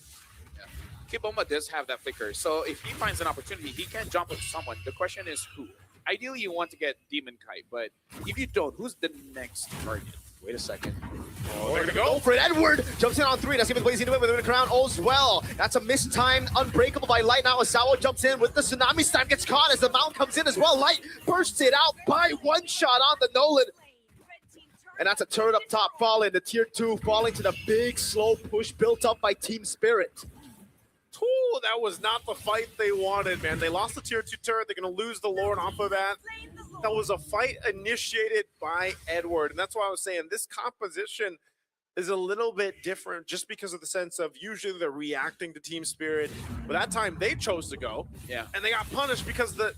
Kiboma does have that flicker, so if he finds an opportunity, he can jump with someone. The question is who? Ideally, you want to get Demon Kite, but if you don't, who's the next target? Wait a second. Oh, they're gonna Go for it. Edward jumps in on 3. That's gonna be Blazing to win with the crown as well. That's a mistimed Unbreakable by Light. Now Asawa jumps in with the Tsunami Slam, gets caught as the Mount comes in as well. Light bursts it out by 1 shot on the Nolan. And that's a turret up top falling. The tier 2 falling to the big slow push built up by Team Spirit. Ooh, that was not the fight they wanted, man. They lost the tier 2 turret. They're going to lose the Lord off of that. That was a fight initiated by Edward. And that's why I was saying this composition is a little bit different just because of the sense of usually they're reacting to Team Spirit. But that time they chose to go. Yeah. And they got punished because the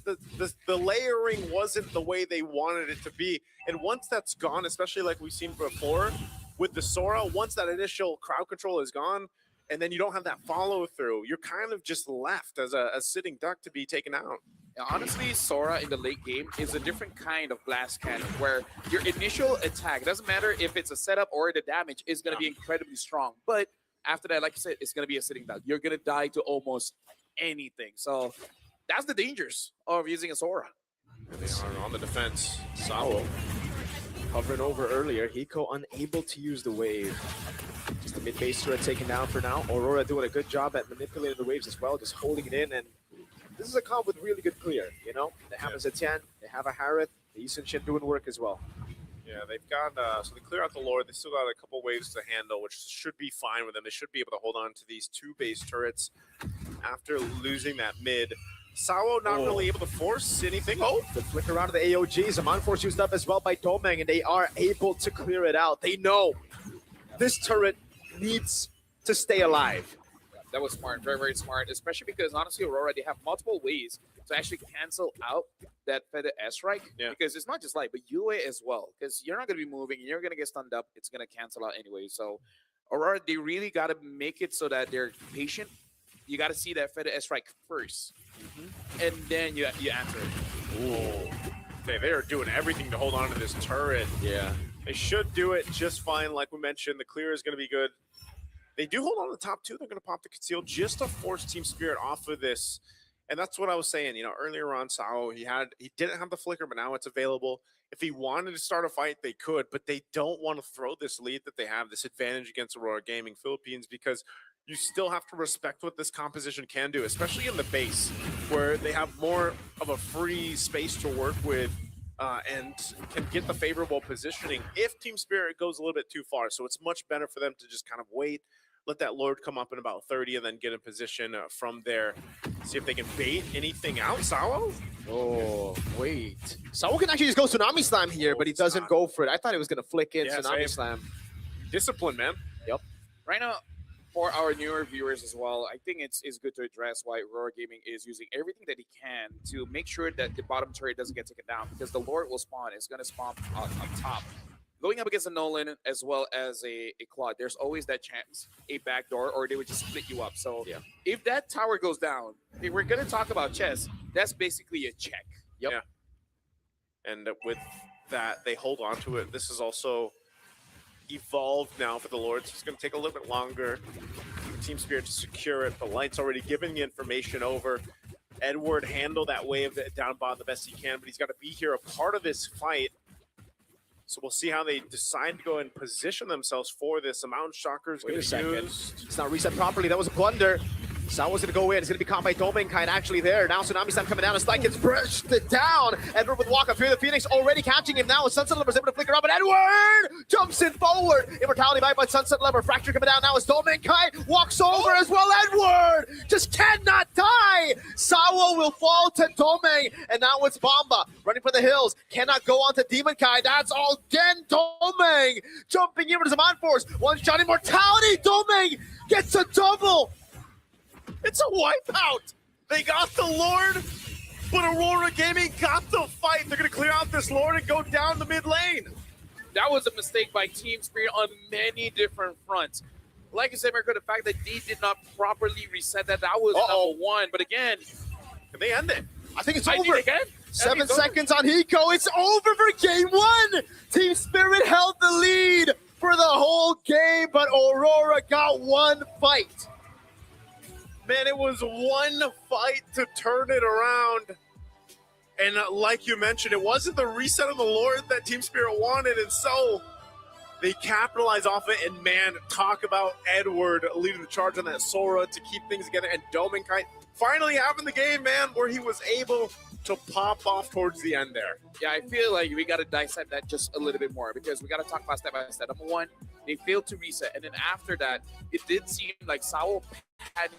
layering wasn't the way they wanted it to be. And once that's gone, especially like we've seen before with the Sora, once that initial crowd control is gone, and then you don't have that follow through, you're kind of just left as a sitting duck to be taken out. Now, honestly, Sora in the late game is a different kind of blast cannon where your initial attack, doesn't matter if it's a setup or the damage, is going to be incredibly strong. But after that, like I said, it's going to be a sitting duck. You're going to die to almost anything. So that's the dangers of using a Sora. They are on the defense. Sao hovering over earlier. Hiko unable to use the wave. Just the mid-base turret taken down for now. Aurora doing a good job at manipulating the waves as well, just holding it in. And this is a comp with really good clear, you know? They have a Zetian, they have a Harith, the Eason Shin doing work as well. Yeah, they've got, so they clear out the Lord. They still got a couple waves to handle, which should be fine with them. They should be able to hold on to these 2 base turrets after losing that mid. Sao not really able to force anything. Oh, the flicker around of the AOGs. A Mind Force used up as well by Domeng, and they are able to clear it out. They know this turret needs to stay alive. That was smart, very, very smart, especially because honestly, Aurora, they have multiple ways to actually cancel out that Feather S-Strike. Yeah. Because it's not just Light, but Yue as well. Because you're not going to be moving, you're going to get stunned up, it's going to cancel out anyway. So Aurora, they really got to make it so that they're patient. You got to see that Feather S-Strike first. And then you answer it. Ooh. Okay, they are doing everything to hold on to this turret. Yeah. They should do it just fine. Like we mentioned, the clear is going to be good. They do hold on to the top 2. They're going to pop the conceal just to force Team Spirit off of this. And that's what I was saying. You know, earlier on, Sao, he didn't have the flicker, but now it's available. If he wanted to start a fight, they could, but they don't want to throw this lead that they have, this advantage against Aurora Gaming Philippines, because you still have to respect what this composition can do, especially in the base, where they have more of a free space to work with and can get the favorable positioning if Team Spirit goes a little bit too far. So it's much better for them to just kind of wait, let that Lord come up in about 30, and then get in position from there. See if they can bait anything out. Sao? Oh, wait. Sao can actually just go Tsunami Slam here, but he doesn't go for it. I thought he was going to flick in Tsunami Slam. Discipline, man. Yep. Right now, for our newer viewers as well, I think it's good to address why Aurora Gaming is using everything that he can to make sure that the bottom turret doesn't get taken down, because the Lord will spawn. It's going to spawn on top. Going up against a Nolan as well as a Claude, there's always that chance, a backdoor, or they would just split you up. So if that tower goes down, if we're going to talk about chess, that's basically a check. Yep. Yeah. And with that, they hold on to it. This is also evolved now for the Lords. It's going to take a little bit longer for Team Spirit to secure it. The Light's already given the information over. Edward handled that wave down bottom the best he can, but he's got to be here a part of this fight. So we'll see how they decide to go and position themselves for this. A Mountain Shocker is going to be used. It's not reset properly. That was a blunder. Sao was going to go in. It's going to be caught by Domenkai actually there. Now Tsunami Slam coming down. It's like it's brushed it down. Edward with walk up here. The Phoenix already catching him now. Sunset Lover's able to flicker up, and Edward jumps in forward. Immortality by Sunset Lover. Fracture coming down now as Domenkai walks over as well. Edward just cannot die. Sawa will fall to Domeng, and now it's Bomba running for the hills. Cannot go on to Demon Kai. That's all again. Domeng jumping in with his Mind Force. One shot Immortality. Domeng gets a double. It's a wipeout. They got the Lord, but Aurora Gaming got the fight. They're going to clear out this Lord and go down the mid lane. That was a mistake by Team Spirit on many different fronts. Like I said, Mirko, the fact that they did not properly reset that was number 1. But again, can they end it? I think it's I over. think they can. 7 seconds on Hiko. It's over for game 1. Team Spirit held the lead for the whole game, but Aurora got one fight. Man, it was one fight to turn it around. And like you mentioned, it wasn't the reset of the Lord that Team Spirit wanted. And so they capitalize off it. And man, talk about Edward leading the charge on that Sora to keep things together. And Domenkite finally having the game, man, where he was able to pop off towards the end there. Yeah, I feel like we got to dissect that just a little bit more because we got to talk about step by step. Number one, they failed to reset. And then after that, it did seem like Sao had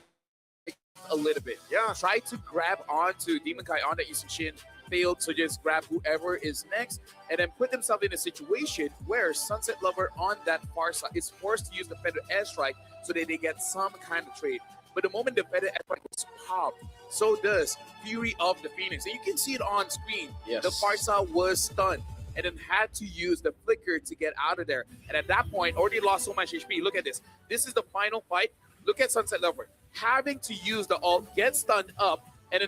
a little bit. Yeah. Tried to grab onto Demon Kai on the Ishin, failed to just grab whoever is next, and then put themselves in a situation where Sunset Lover on that far side is forced to use the Feather Airstrike so that they get some kind of trade. But the moment the Feather Airstrike was popped, so does Fury of the Phoenix. And you can see it on screen. Yes. The Farsa was stunned and then had to use the Flicker to get out of there. And at that point, already lost so much HP. Look at this. This is the final fight. Look at Sunset Lover having to use the ult, get stunned up, and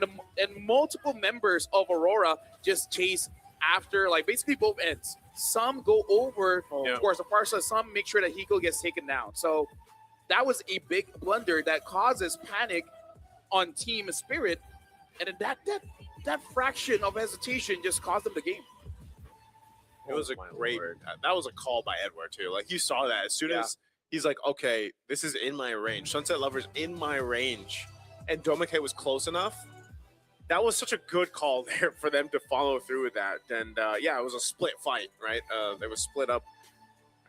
multiple members of Aurora just chase after, like, basically both ends. Some go over towards the Farsa, some make sure that Hiko gets taken down. So that was a big blunder that causes panic on Team Spirit, and then that fraction of hesitation just cost them the game. It was a great. That was a call by Edward too. Like you saw that as soon as he's like, okay, this is in my range. Sunset Lover's in my range, and Domenkite was close enough. That was such a good call there for them to follow through with that. And yeah, it was a split fight, right? They were split up,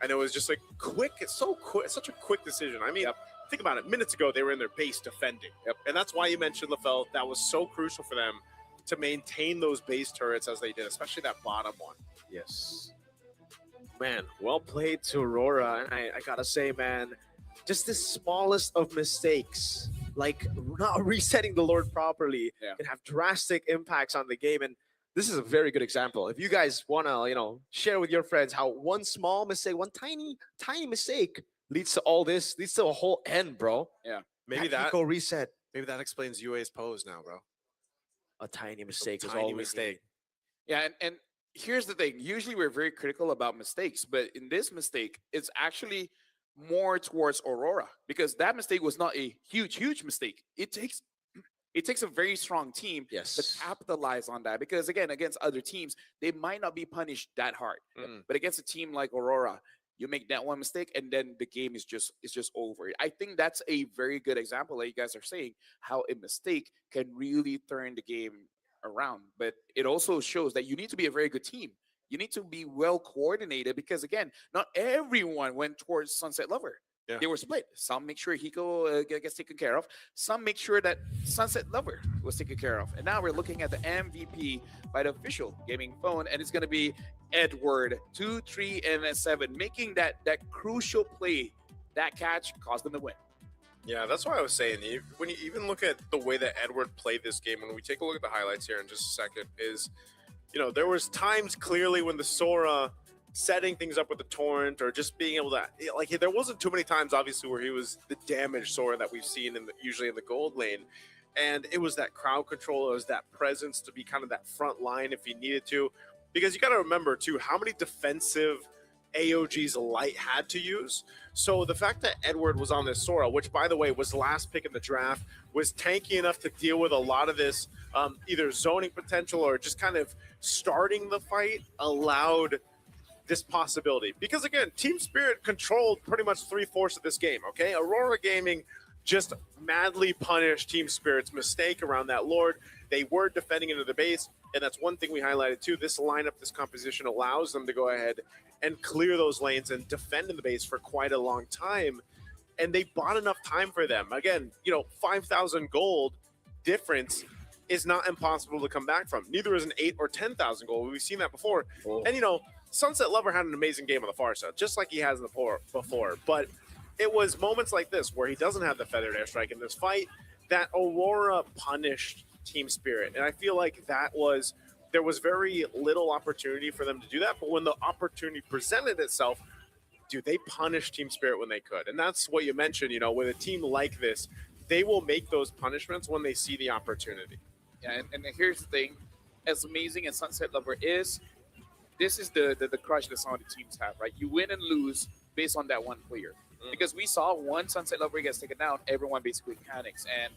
and it was just like quick. It's so quick. It's such a quick decision. I mean, think about it. Minutes ago, they were in their base defending, and that's why you mentioned LaFell. That was so crucial for them to maintain those base turrets as they did, especially that bottom one. Yes. Man, well played to Aurora. And I gotta say, man, just the smallest of mistakes, like not resetting the Lord properly, can have drastic impacts on the game. And this is a very good example. If you guys wanna, share with your friends how one small mistake, one tiny mistake leads to all this, leads to a whole end, bro. Yeah. Maybe that Hiko reset. Maybe that explains UA's pose now, bro. A tiny mistake is tiny all we mistake. need. Yeah, and here's the thing. Usually we're very critical about mistakes, but in this mistake, it's actually more towards Aurora because that mistake was not a huge mistake. It takes a very strong team to capitalize on that because, again, against other teams, they might not be punished that hard. But against a team like Aurora, you make that one mistake and then the game is just over. I think that's a very good example, like you guys are saying, how a mistake can really turn the game around. But it also shows that you need to be a very good team. You need to be well coordinated because, again, not everyone went towards Sunset Lover. Yeah. They were split. Some make sure Hiko gets taken care of. Some make sure that Sunset Lover was taken care of. And now we're looking at the MVP by the official gaming phone, and it's going to be Edward 2, 3, and 7, making that crucial play. That catch caused them to win. Yeah, that's why I was saying, when you even look at the way that Edward played this game, when we take a look at the highlights here in just a second, is, there was times clearly when the Sora setting things up with the Torrent or just being able to, there wasn't too many times, obviously, where he was the damaged Sora that we've seen usually in the gold lane. And it was that crowd control, it was that presence to be kind of that front line if he needed to. Because you got to remember, too, how many defensive AOGs Light had to use. So the fact that Edward was on this Sora, which, by the way, was the last pick in the draft, was tanky enough to deal with a lot of this either zoning potential or just kind of starting the fight, allowed this possibility. Because, again, Team Spirit controlled pretty much 3/4 of this game, okay? Aurora Gaming just madly punished Team Spirit's mistake around that Lord. They were defending into the base, and that's one thing we highlighted too. This lineup, this composition allows them to go ahead and clear those lanes and defend in the base for quite a long time. And they bought enough time for them. Again, 5,000 gold difference is not impossible to come back from. Neither is an 8 or 10,000 gold. We've seen that before. And, Sunset Lover had an amazing game on the far side, just like he has in the before. But it was moments like this where he doesn't have the feathered airstrike in this fight that Aurora punished Team Spirit. And I feel like there was very little opportunity for them to do that. But when the opportunity presented itself, dude, they punished Team Spirit when they could. And that's what you mentioned, with a team like this, they will make those punishments when they see the opportunity. Yeah, and here's the thing. As amazing as Sunset Lover is, this is the crush that some of the teams have, right? You win and lose based on that one player. Because we saw one Sunset Lover gets taken down, everyone basically panics. And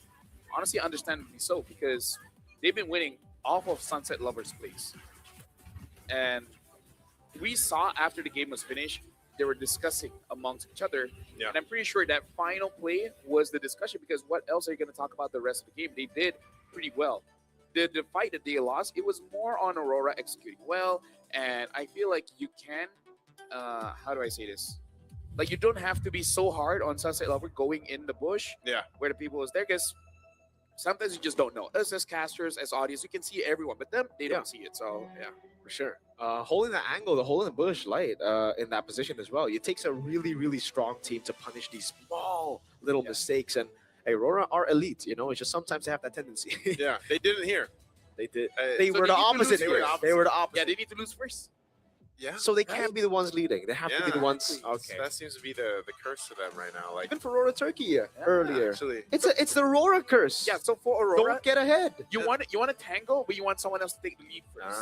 honestly, understandably so, because they've been winning off of Sunset Lover's plays. And we saw after the game was finished, they were discussing amongst each other. Yeah. And I'm pretty sure that final play was the discussion, because what else are you going to talk about the rest of the game? They did pretty well. The fight that they lost, it was more on Aurora executing well. And I feel like you can, how do I say this? Like, you don't have to be so hard on Sunset Lover going in the bush where the people is there, because sometimes you just don't know. Us as casters, as audience, you can see everyone, but them, they don't see it. So, yeah. For sure. Holding the angle, the hole in the bush light in that position as well. It takes a really, really strong team to punish these small little mistakes. And Aurora are elite, you know, it's just sometimes they have that tendency. Yeah, they didn't here. They did. So They were the opposite here. They were the opposite. Yeah, they need to lose first. Yeah. So they can't be the ones leading. They have to be the ones. Okay. That seems to be the curse to them right now. Like Even for Aurora Turkey earlier. actually. It's the Aurora curse. Yeah, so for Aurora, Don't get ahead. you want to tango, but you want someone else to take the lead first.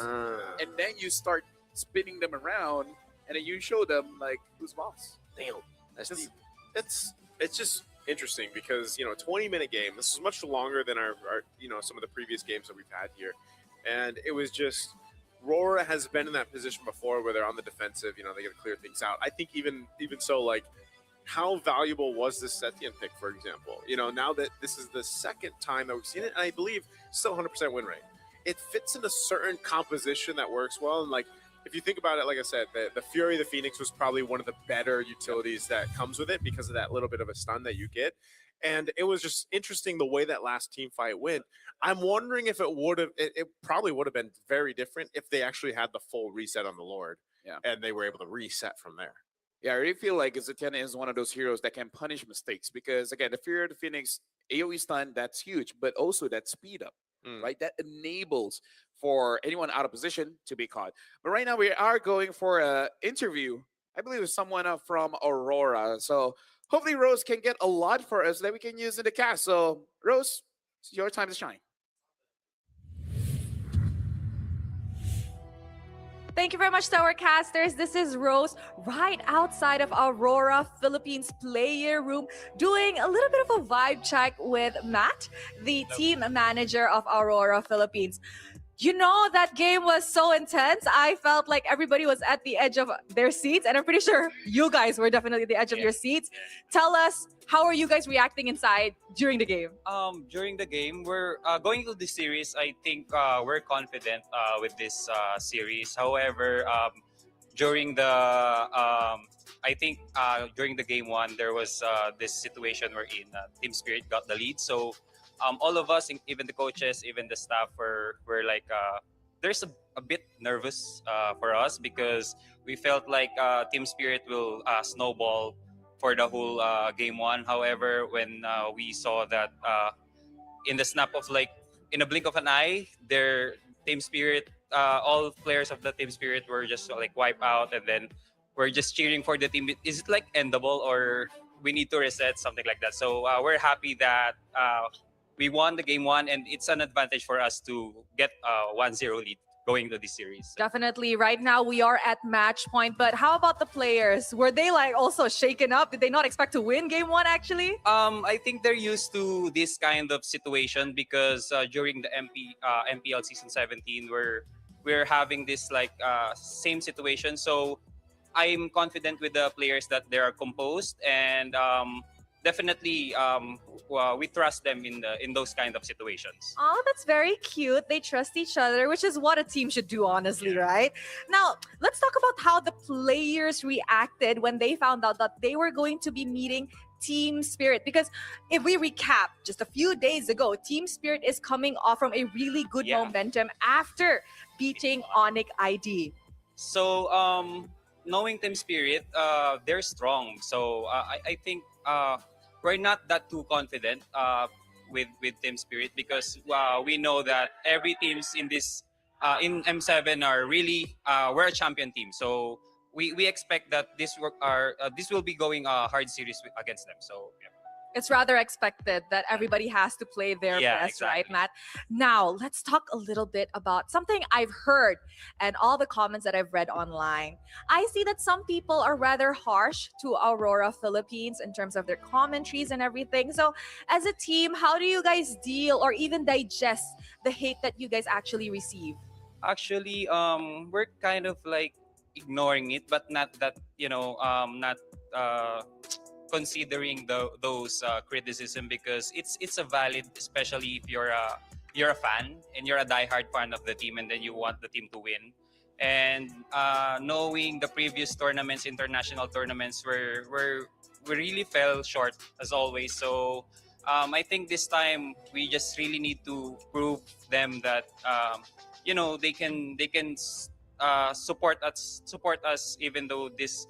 And then you start spinning them around, and then you show them, like, who's boss. Damn. It's just interesting because, you know, a 20-minute game. This is much longer than our you know, some of the previous games that we've had here. And it was just Aurora has been in that position before where they're on the defensive, you know, they got to clear things out. I think even so, like, how valuable was this Setien pick, for example? You know, now that this is the second time that we've seen it, and I believe still 100% win rate. It fits in a certain composition that works well. And, like, if you think about it, like I said, the Fury of the Phoenix was probably one of the better utilities that comes with it because of that little bit of a stun that you get. And it was just interesting the way that last team fight went. I'm wondering if it probably would have been very different if they actually had the full reset on the Lord. Yeah. And they were able to reset from there. Yeah, I really feel like Zetiana is one of those heroes that can punish mistakes because, again, the Fury of the Phoenix, AoE stun, that's huge, but also that speed up, right? That enables for anyone out of position to be caught. But right now we are going for an interview, I believe, with someone from Aurora. So hopefully Rose can get a lot for us that we can use in the cast. So, Rose, it's your time to shine. Thank you very much to our casters. This is Rose right outside of Aurora, Philippines player room, doing a little bit of a vibe check with Matt, the team manager of Aurora, Philippines. You know, that game was so intense. I felt like everybody was at the edge of their seats, and I'm pretty sure you guys were definitely at the edge of your seats. Tell us, how are you guys reacting inside during the game? During the game, we're going to the series. I think we're confident with this series. However, during the during the game one, there was this situation wherein Team Spirit got the lead. So all of us, even the coaches, even the staff, were like, there's a bit nervous for us because we felt like Team Spirit will snowball for the whole game one. However, when we saw that in the snap of, like, in a blink of an eye, their Team Spirit, all players of the Team Spirit were just like wiped out, and then we're just cheering for the team. Is it like endable or we need to reset, something like that? So we're happy that we won the game one, and it's an advantage for us to get a 1-0 lead going to this series. Definitely. Right now, we are at match point. But how about the players? Were they, like, also shaken up? Did they not expect to win game one, actually? I think they're used to this kind of situation because during the MPL season 17, we're having this, like, same situation. So I'm confident with the players that they are composed, and definitely we trust them in those kind of situations. Oh, that's very cute. They trust each other, which is what a team should do, honestly, right? Now, let's talk about how the players reacted when they found out that they were going to be meeting Team Spirit. Because if we recap, just a few days ago, Team Spirit is coming off from a really good momentum after beating Onyx ID. So, knowing Team Spirit, they're strong. So, I think we're not that too confident with Team Spirit because we know that every teams in this in M7 are really we're a champion team. So we expect that this will be going a hard series against them. So yeah. It's rather expected that everybody has to play their Yeah, best, right, exactly. Matt? Now, let's talk a little bit about something I've heard and all the comments that I've read online. I see that some people are rather harsh to Aurora Philippines in terms of their commentaries and everything. So, as a team, how do you guys deal or even digest the hate that you guys actually receive? Actually, we're kind of like ignoring it, but not that, not considering those criticism, because it's a valid, especially if you're a fan and you're a diehard fan of the team and then you want the team to win. And knowing the previous tournaments, international tournaments, we really fell short as always. So I think this time we just really need to prove them that they can support us even though this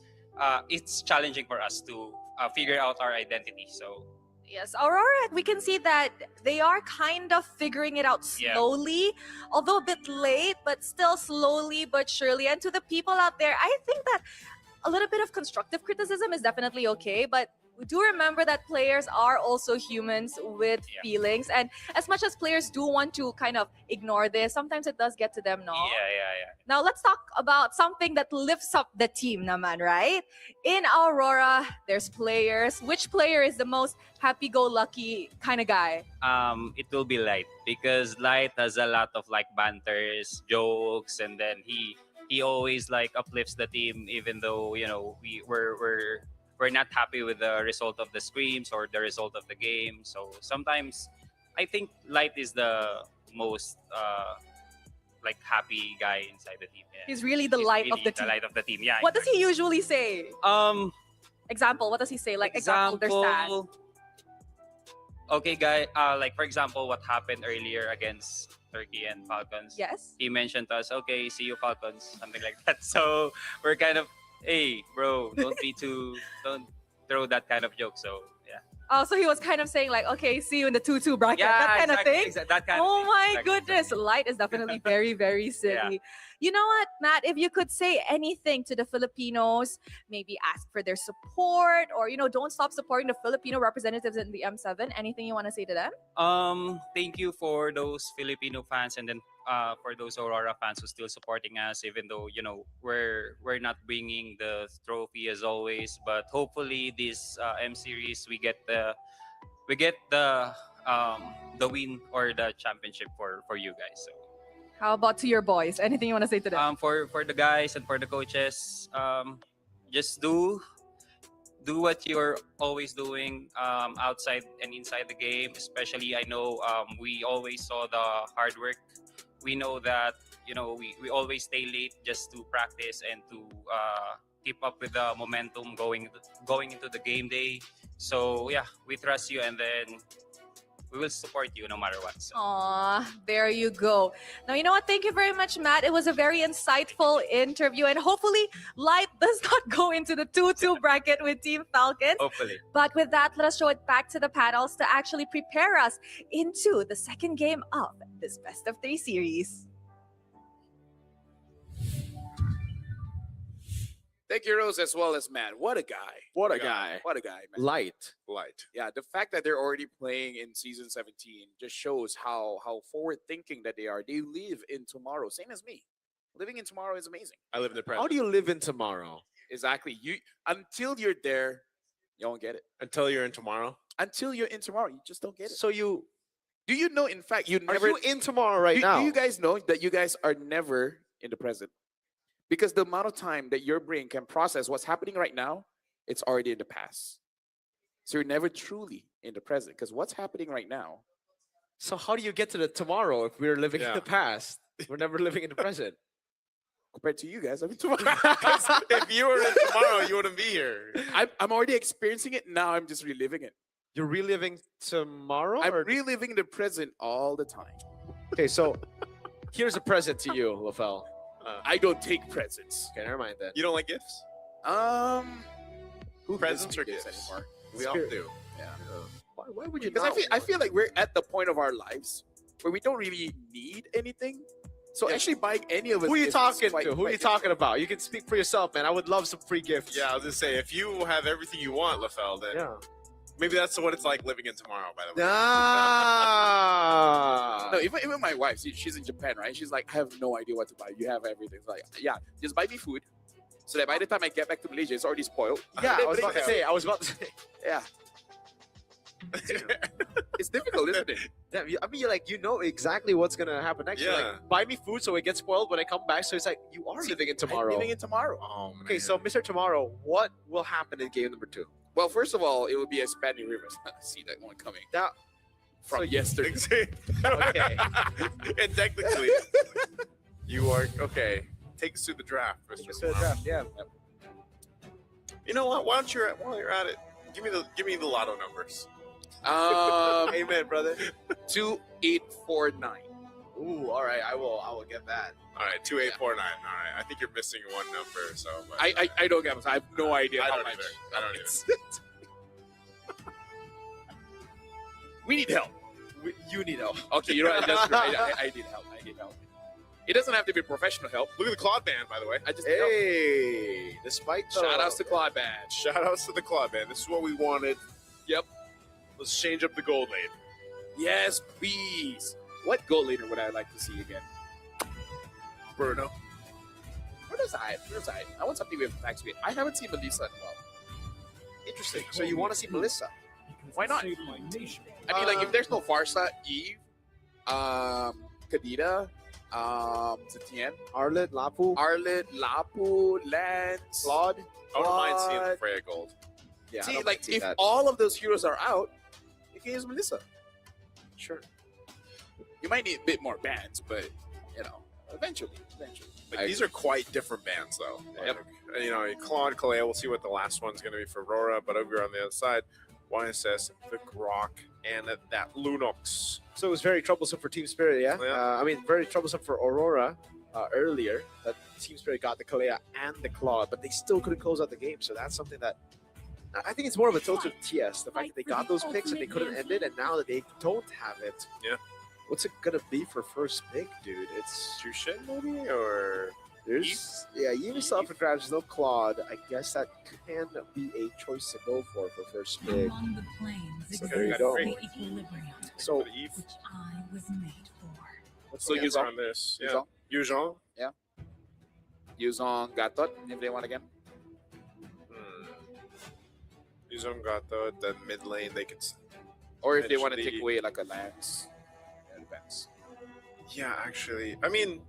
it's challenging for us to figure out our identity. So Yes, Aurora, we can see that they are kind of figuring it out Yeah. slowly, although a bit late, but still slowly but surely. And to the people out there, I think that a little bit of constructive criticism is definitely okay, but we do remember that players are also humans with feelings. And as much as players do want to kind of ignore this, sometimes it does get to them, no? yeah. Now let's talk about something that lifts up the team naman, right? In Aurora, there's players. Which player is the most happy-go-lucky kind of guy? It will be Light, because Light has a lot of like banters, jokes, and then he always like uplifts the team, even though we're not happy with the result of the scrims or the result of the game. So sometimes I think Light is the most like happy guy inside the team. Yeah. He's really the light of Really the team. light of the team. Yeah. What does he usually say? Example, what does he say? Like example, they're sad. Okay, guy. Like for example, what happened earlier against Turkey and Falcons. Yes. He mentioned to us, okay, see you Falcons, something like that. So we're kind of, hey, bro, don't throw that kind of joke. So yeah. Oh, so he was kind of saying like, okay, see you in the 2-2 bracket, Yeah, that kind exactly, of thing. that kind of Oh thing, my exactly, goodness, Light is definitely very, very silly. You know what, Matt? If you could say anything to the Filipinos, maybe ask for their support, or don't stop supporting the Filipino representatives in the M7. Anything you want to say to them? Thank you for those Filipino fans, and then for those Aurora fans who still supporting us, even though we're not bringing the trophy as always. But hopefully this M series we get the win or the championship for you guys. So How about to your boys? Anything you want to say to them? for the guys and for the coaches, just do what you're always doing outside and inside the game. Especially, I know we always saw the hard work. We know that we always stay late just to practice and to keep up with the momentum going into the game day. So yeah, we trust you, and then we will support you no matter what. So. Aw, there you go. Now, you know what? Thank you very much, Matt. It was a very insightful interview, and hopefully Light does not go into the 2-2 bracket with Team Falcons. Hopefully. But with that, let us show it back to the panels to actually prepare us into the second game of this best of 3 series. Thank you, Rose, as well as Matt. What a guy. What a guy. What a guy, man. Light. Yeah, the fact that they're already playing in season 17 just shows how forward thinking that they are. They live in tomorrow, same as me. Living in tomorrow is amazing. I live in the present. How do you live in tomorrow? Exactly. You until you're there, you don't get it. Until you're in tomorrow. Until you're in tomorrow, you just don't get it. So do you know? In fact, you Are never you in tomorrow right do, now? Do you guys know that you guys are never in the present? Because the amount of time that your brain can process what's happening right now, it's already in the past. So you're never truly in the present. Because what's happening right now? So how do you get to the tomorrow if we're living in Yeah. the past? We're never living in the present. Compared to you guys, I mean, tomorrow. If you were in tomorrow, you wouldn't be here. I'm already experiencing it. Now I'm just reliving it. You're reliving tomorrow? I'm or- reliving the present all the time. Okay, so here's a present to you, LaFell. I don't take presents. Okay, never mind then. You don't like gifts? Who Presents doesn't or do this gifts? anymore? We all Spirit. do. Yeah. Why would you Because not? I feel like we're at the point of our lives where we don't really need anything. So actually buying any of it. Who are you is talking quite- to? Who are quite you talking about? You can speak for yourself, man. I would love some free gifts. Yeah, I was just say if you have everything you want, LaFell, then Yeah. Maybe that's what it's like living in tomorrow. By the way. Ah. No, even my wife, she's in Japan, right? She's like, I have no idea what to buy. You have everything. It's like, yeah, just buy me food. So that by the time I get back to Malaysia, it's already spoiled. Yeah, I was about to say. Yeah. It's difficult, isn't it? Yeah, I mean, you know exactly what's gonna happen next. You're Yeah. like, buy me food so it gets spoiled when I come back. So it's like you are living in tomorrow. Living in tomorrow. Oh man. Okay, so Mr. Tomorrow, what will happen in game number 2? Well, first of all, it would be a Spanish Rivers. See that one coming. That from yesterday. Okay. And technically, you are okay. Take us through the draft, Mr. Tomorrow. Yeah. You know what? While you're at it, give me the lotto numbers. Amen, brother. 2849. Ooh, all right. I will get that. All right, 2849. All right, I think you're missing one number. So but- I don't get it. I have no idea I how don't much. either. I don't either. We need help. You need help. Okay, you know what? That's right. I need help. I need help. It doesn't have to be professional help. Look at the Claude Band, by the way. I just need help. Hey, despite the Shout outs to Claude Band. Shout outs to the Claude Band. This is what we wanted. Yep. Let's change up the gold lane. Yes, please. What goal leader would I like to see again? Bruno. Where's I? I want something with attack speed. I haven't seen Melissa in a while. Interesting. So you want to see Melissa? Why not? I mean, like, if there's no Farsa, Eve, Kadita, Zetienne, Arlet, Lapu, Lance, Claude. I wouldn't mind seeing the Freya Gold. Yeah, I See, don't like, see if that. all of those heroes are out, you can use Melissa. Sure. You might need a bit more bands, but, you know, eventually. Like, these are quite different bands, though. Like, you know, Claude, Kalea, we'll see what the last one's going to be for Aurora, but over on the other side, YSS, the Grok, and that Lunox. So it was very troublesome for Team Spirit, yeah? Yeah. I mean, very troublesome for Aurora earlier, that Team Spirit got the Kalea and the Claude, but they still couldn't close out the game. So that's something that I think it's more of a tilt to TS. The fact that they got those picks and they couldn't end it, and now that they don't have it, Yeah. what's it gonna be for first pick, dude? It's Jushin, maybe? Or there's Eve is up for grabs. There's no Claude. I guess that can be a choice to go for first pick. Among the planes So there you go. exists the equilibrium So Eve. which I was made for. what's So the answer? Yuzong. on this. Yeah. Yuzong? Yuzong. Yuzong, Gatot, if they want again. Yuzong got the mid lane. They could. Or if they want to Eventually- take away like a Lance. Yeah, depends. Yeah, actually, I mean,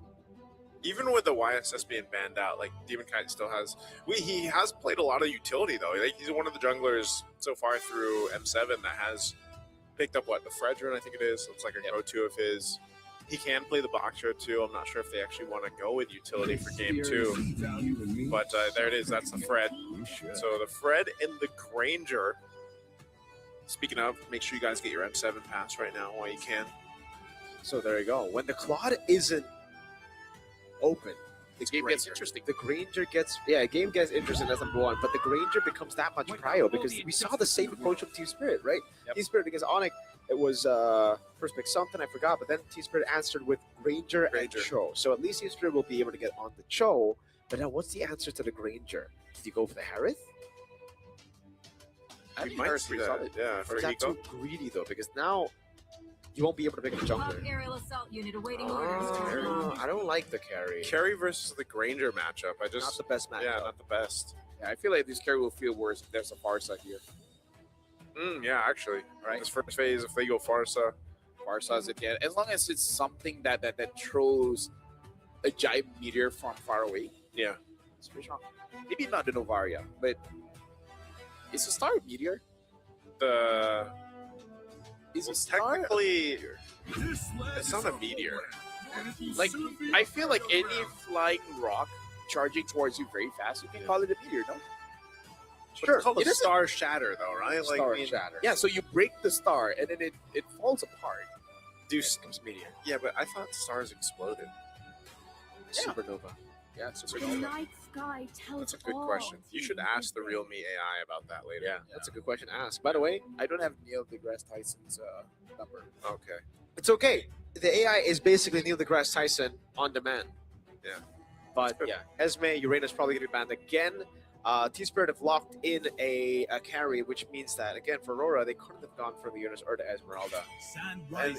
even with the YSS being banned out, like Demon Kite still has. He has played a lot of utility though. Like, he's one of the junglers so far through M7 that has picked up the Fredrin, I think it is. It's like a go-to of his. He can play the Boxer too. I'm not sure if they actually want to go with utility for game 2. But there it is. That's the Fred. So the Fred and the Granger. Speaking of, make sure you guys get your M7 pass right now while you can. So there you go. When the Claude isn't open, the This game gets interesting. The Granger gets game gets interesting as number 1, but the Granger becomes that much prio because we saw the same approach of Team Spirit, right? Yep. Team Spirit against Onyx, it was first pick something, I forgot, but then Team Spirit answered with Granger and Cho. So at least Team Spirit will be able to get on the Cho. But now what's the answer to the Granger? Did you go for the Harith? I We think might Harris see pretty that. solid. Yeah, Or for is that Hiko. too greedy though? Because now you won't be able to pick up a jungler. Aerial assault unit awaiting orders. I don't like the carry. Carry versus the Granger matchup. I just Not the best matchup. Yeah, not the best. Yeah, I feel like this carry will feel worse if there's a Farsa here. Yeah, actually. Right. This first phase, if they go Farsa, Farsa's it, yeah. As long as it's something that throws a giant meteor from far away, yeah. it's pretty strong. Maybe not the Novaria, but it's a star meteor. The Is a star technically it's not a meteor. like I feel like any flying rock charging towards you very fast, you can call it a meteor, no? But it's called It a isn't- star shatter though, right? Like Star I mean, shatter. Yeah, so you break the star and then it falls apart. becomes meteor. Yeah, but I thought stars exploded. Supernova. Yeah, The supernova. night sky tells That's a good all question. You should to ask the be real brave. me AI about that later. Yeah, that's a good question to ask. By the way, I don't have Neil deGrasse Tyson's number. Okay. it's okay. The AI is basically Neil deGrasse Tyson on demand. Yeah. But yeah, Esme, Uranus probably going to be banned again. Team Spirit have locked in a carry, which means that, again, for Aurora, they couldn't have gone for the Uranus or the Esmeralda. And,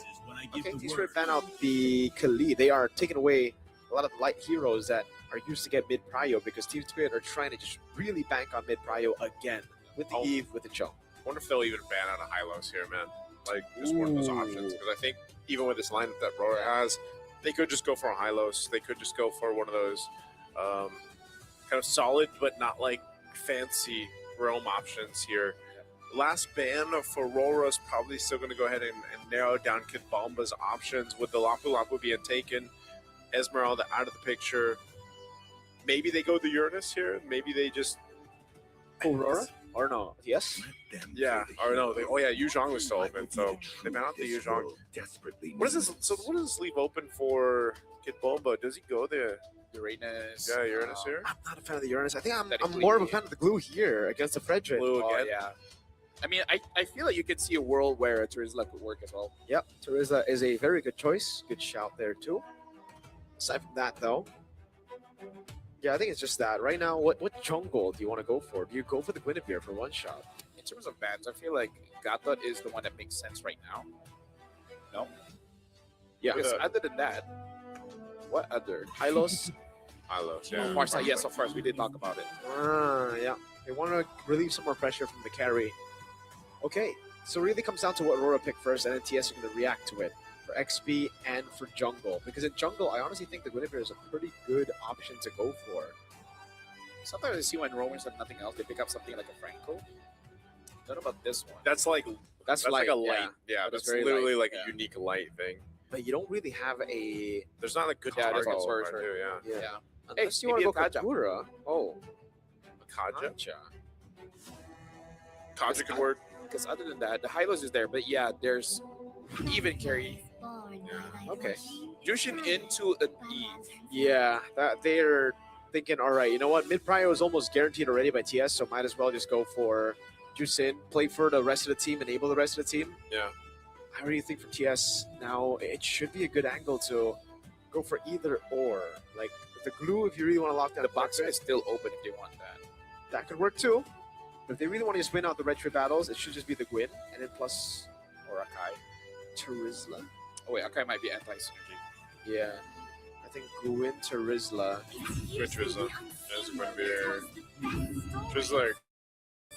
okay, Team Spirit fan out the Kali. They are taking away a lot of light heroes that are used to get mid-prio because Team Spirit are trying to just really bank on mid-prio again with the Eve, with the Cho. I wonder if they'll even ban out a Hylos here, man. Like, just one of those options. Because I think even with this lineup that Aurora has, they could just go for a Hylos. They could just go for one of those kind of solid but not like fancy roam options here. Last ban for Aurora is probably still going to go ahead and narrow down Kid Bomba's options with the Lapu Lapu being taken, Esmeralda out of the picture. Maybe they go the Uranus here. Maybe they just Aurora or no? Yes. Yeah. Or no? Oh yeah, Yuzhong was still open, so they ban out the Yuzhong. What is this? So what does this leave open for Kid Bomba? Does he go there? Uranus. Yeah, Uranus here. I'm not a fan of the Uranus. I think I'm more of a fan of the Glue here against the Frederick. Glue again. Yeah. I mean, I feel like you could see a world where Terizla could work as well. Yep, Terizla is a very good choice. Good shout there too. Aside from that, though, yeah, I think it's just that. Right now, what jungle do you want to go for? Do you go for the Guinevere for one shot? In terms of bans, I feel like Gatot is the one that makes sense right now. No? Yeah. Because other than that, what other? Hylos? Hylos, yeah. Of course, yes, of course, we did talk about it. Yeah. They want to relieve some more pressure from the carry. Okay, so it really comes down to what Aurora picked first, and then TS are going to react to it for XP and for jungle. Because in jungle, I honestly think the Guinevere is a pretty good option to go for. Sometimes I see when Romans have nothing else, they pick up something like a Franco. Don't know about this one. That's like That's like a light, light. Yeah, That is that's very literally light, like yeah. a unique light thing. But you don't really have a... There's not a good Yeah, target. that's for what- it, too, yeah. Yeah. Hey, Unless you want to maybe go a Kaja. Katura. Oh. Kaja? Kaja. Kaja could work. Because other than that, the Hylos is there, but yeah, there's even carry. Okay. Jushin into an Eve. Yeah, that they're thinking, all right, you know what? Mid-prio is almost guaranteed already by TS, so might as well just go for Jusin, play for the rest of the team, enable the rest of the team. Yeah. I really think from TS now, it should be a good angle to go for either or. Like, with the glue, if you really want to lock down The boxer is still open if they want that. that could work too. But if they really want to just win out the retro battles, it should just be the Gwyn, and then plus Or Akai. Terizla. Oh wait, Akai might be anti-synergy. Yeah. I think Gwyn, Terizla. Trizla. There's Guinevere. Trizla.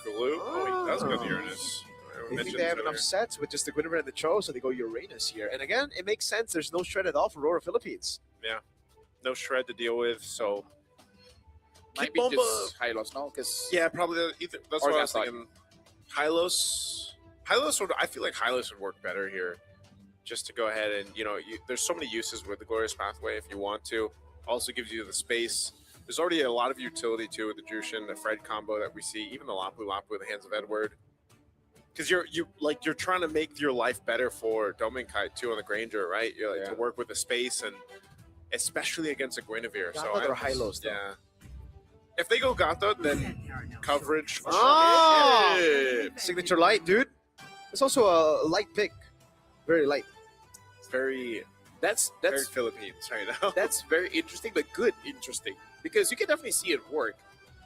Glue? Oh, that's good Uranus. They think they have enough sets with just the Guinevere and the Cho, so they go Uranus here. And again, it makes sense. There's no shred at all for Aurora Philippines. Yeah. No shred to deal with, so... Might Kid be Bomba... just Hylos, no? Because Yeah, probably either. That's Or what I was Gaslight. thinking. Hylos would. I feel like Hylos would work better here, just to go ahead and there's so many uses with the Glorious Pathway if you want to. Also gives you the space. There's already a lot of utility too with the Jushin, the Fred combo that we see, even the Lapu Lapu with the Hands of Edward. Because you're trying to make your life better for Dominkai too on the Granger, right? You're like to work with the space and especially against a Guinevere. So Gatot or Hylos, though? yeah. If they go Gatot, then coverage. For Oh! sure. Signature light, dude. It's also a light pick. Very light. It's very that's Philippines right now. that's very interesting, but good interesting. Because you can definitely see it work.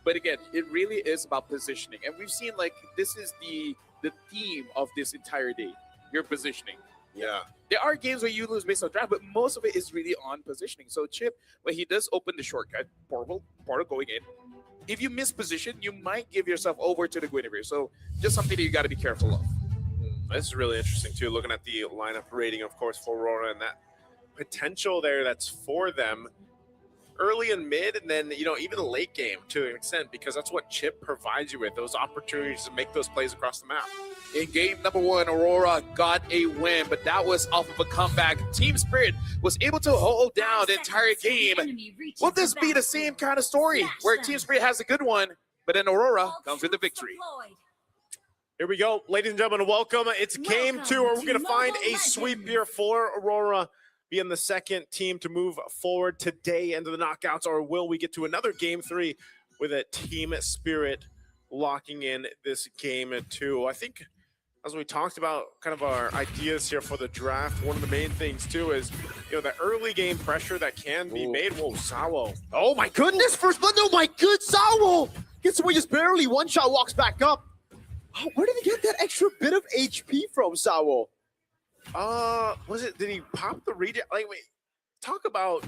But again, it really is about positioning. And we've seen like this is the theme of this entire day. Your positioning. Yeah. There are games where you lose based on draft, but most of it is really on positioning. So Chip, when he does open the shortcut, portal going in, if you miss position, you might give yourself over to the Guinevere. So just something that you got to be careful of. This is really interesting too, looking at the lineup rating, of course, for Aurora and that potential there that's for them early and mid, and then even the late game to an extent, because that's what Chip provides you with, those opportunities to make those plays across the map. In game number 1, Aurora got a win, but that was off of a comeback. Team Spirit was able to hold down the entire game. Will this be the same kind of story where Team Spirit has a good one, but then Aurora comes with the victory? Here we go, ladies and gentlemen, welcome. It's game 2, where we're going to find a sweep here for Aurora, being the second team to move forward today into the knockouts, or will we get to another game 3 with a Team Spirit locking in this game 2? I think as we talked about kind of our ideas here for the draft, one of the main things too is the early game pressure that can be made. Whoa, Sawo. Oh my goodness, first blood. Oh my good, Sawo. Gets away just barely. One shot walks back up. Oh, where did he get that extra bit of HP from, Sawo? Did he pop the regen? Like, wait, talk about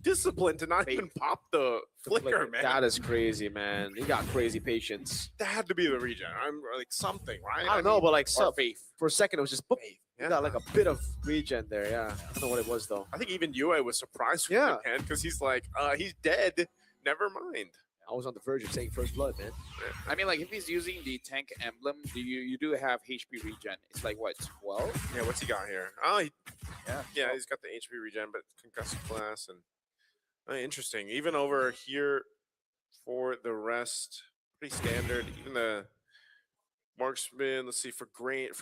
discipline to not even pop the flicker, man. That is crazy, man. He got crazy patience. That had to be the regen. I'm like something, right? I don't know, but like or faith. for a second, it was just boop. Yeah. He got like a bit of regen there. Yeah, I don't know what it was though. I think even Yue was surprised with the hand because he's like, he's dead. Never mind. I was on the verge of saying first blood, man. I mean, like if he's using the tank emblem, you do have HP regen. It's like what, 12? Yeah, what's he got here? Yeah, he's got the HP regen, but concussive blast and interesting. Even over here for the rest, pretty standard. Even the marksman. Let's see for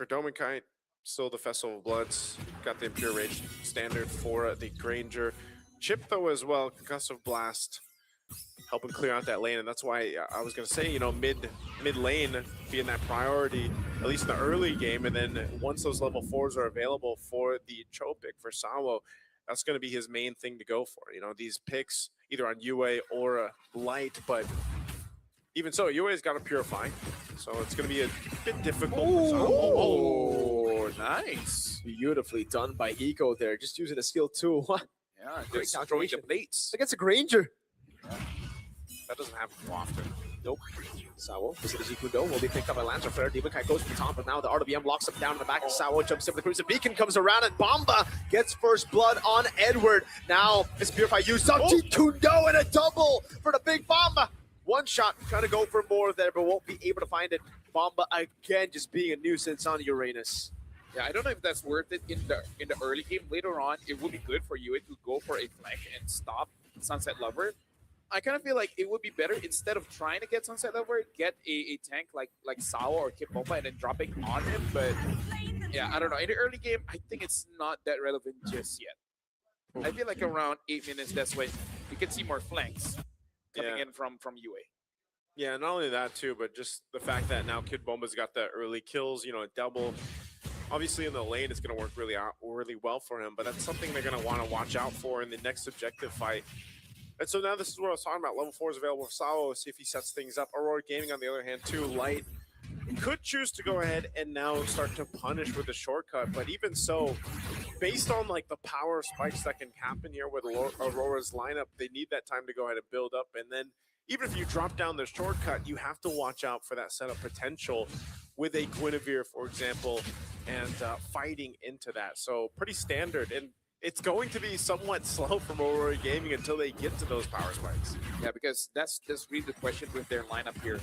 Dominkite, still the Festival of Bloods. Got the Impure Rage standard for the Granger. Chip though as well, concussive blast, helping clear out that lane, and that's why I was going to say, mid lane being that priority, at least in the early game, and then once those level 4s are available for the Chopic, for Sawo, that's going to be his main thing to go for. These picks either on Yue or Light, but even so, Yue's got to Purify, so it's going to be a bit difficult for Sawo. Oh, nice. Beautifully done by Eco there, just using a skill too. Yeah, great just throwing calculation. the plates. Against a Granger. That doesn't happen too often. Nope. Sawo, this is Ikudo, will be picked up by Lancer Flare. Demonkai goes for the top, but now the RWM locks him down in the back. Sawo jumps in with the Cruiser Beacon, comes around, and Bomba gets first blood on Edward. Now it's Purify used up. Kundo and a double for the big Bomba. One shot, trying to go for more there, but won't be able to find it. Bomba again just being a nuisance on Uranus. Yeah, I don't know if that's worth it in the early game. Later on, it would be good for you to go for a flank and stop Sunset Lover. I kind of feel like it would be better, instead of trying to get Sunset Lover, get a tank like Sawo or Kip Bomba and then dropping on him. But yeah, I don't know. In the early game, I think it's not that relevant just yet. I feel like around 8 minutes, that's when you can see more flanks coming in from Yue. Yeah, not only that too, but just the fact that now Kid Bomba's got the early kills, a double. Obviously in the lane, it's going to work really well for him, but that's something they're going to want to watch out for in the next objective fight. And so now this is what I was talking about. Level 4 is available for Sawo. See if he sets things up. Aurora Gaming, on the other hand, too, Light could choose to go ahead and now start to punish with a shortcut. But even so, based on like the power spikes that can happen here with Aurora's lineup, they need that time to go ahead and build up. And then even if you drop down the shortcut, you have to watch out for that setup potential with a Guinevere, for example, and fighting into that. So pretty standard. And it's going to be somewhat slow from Aurora Gaming until they get to those power spikes. Yeah, because that's really the question with their lineup here.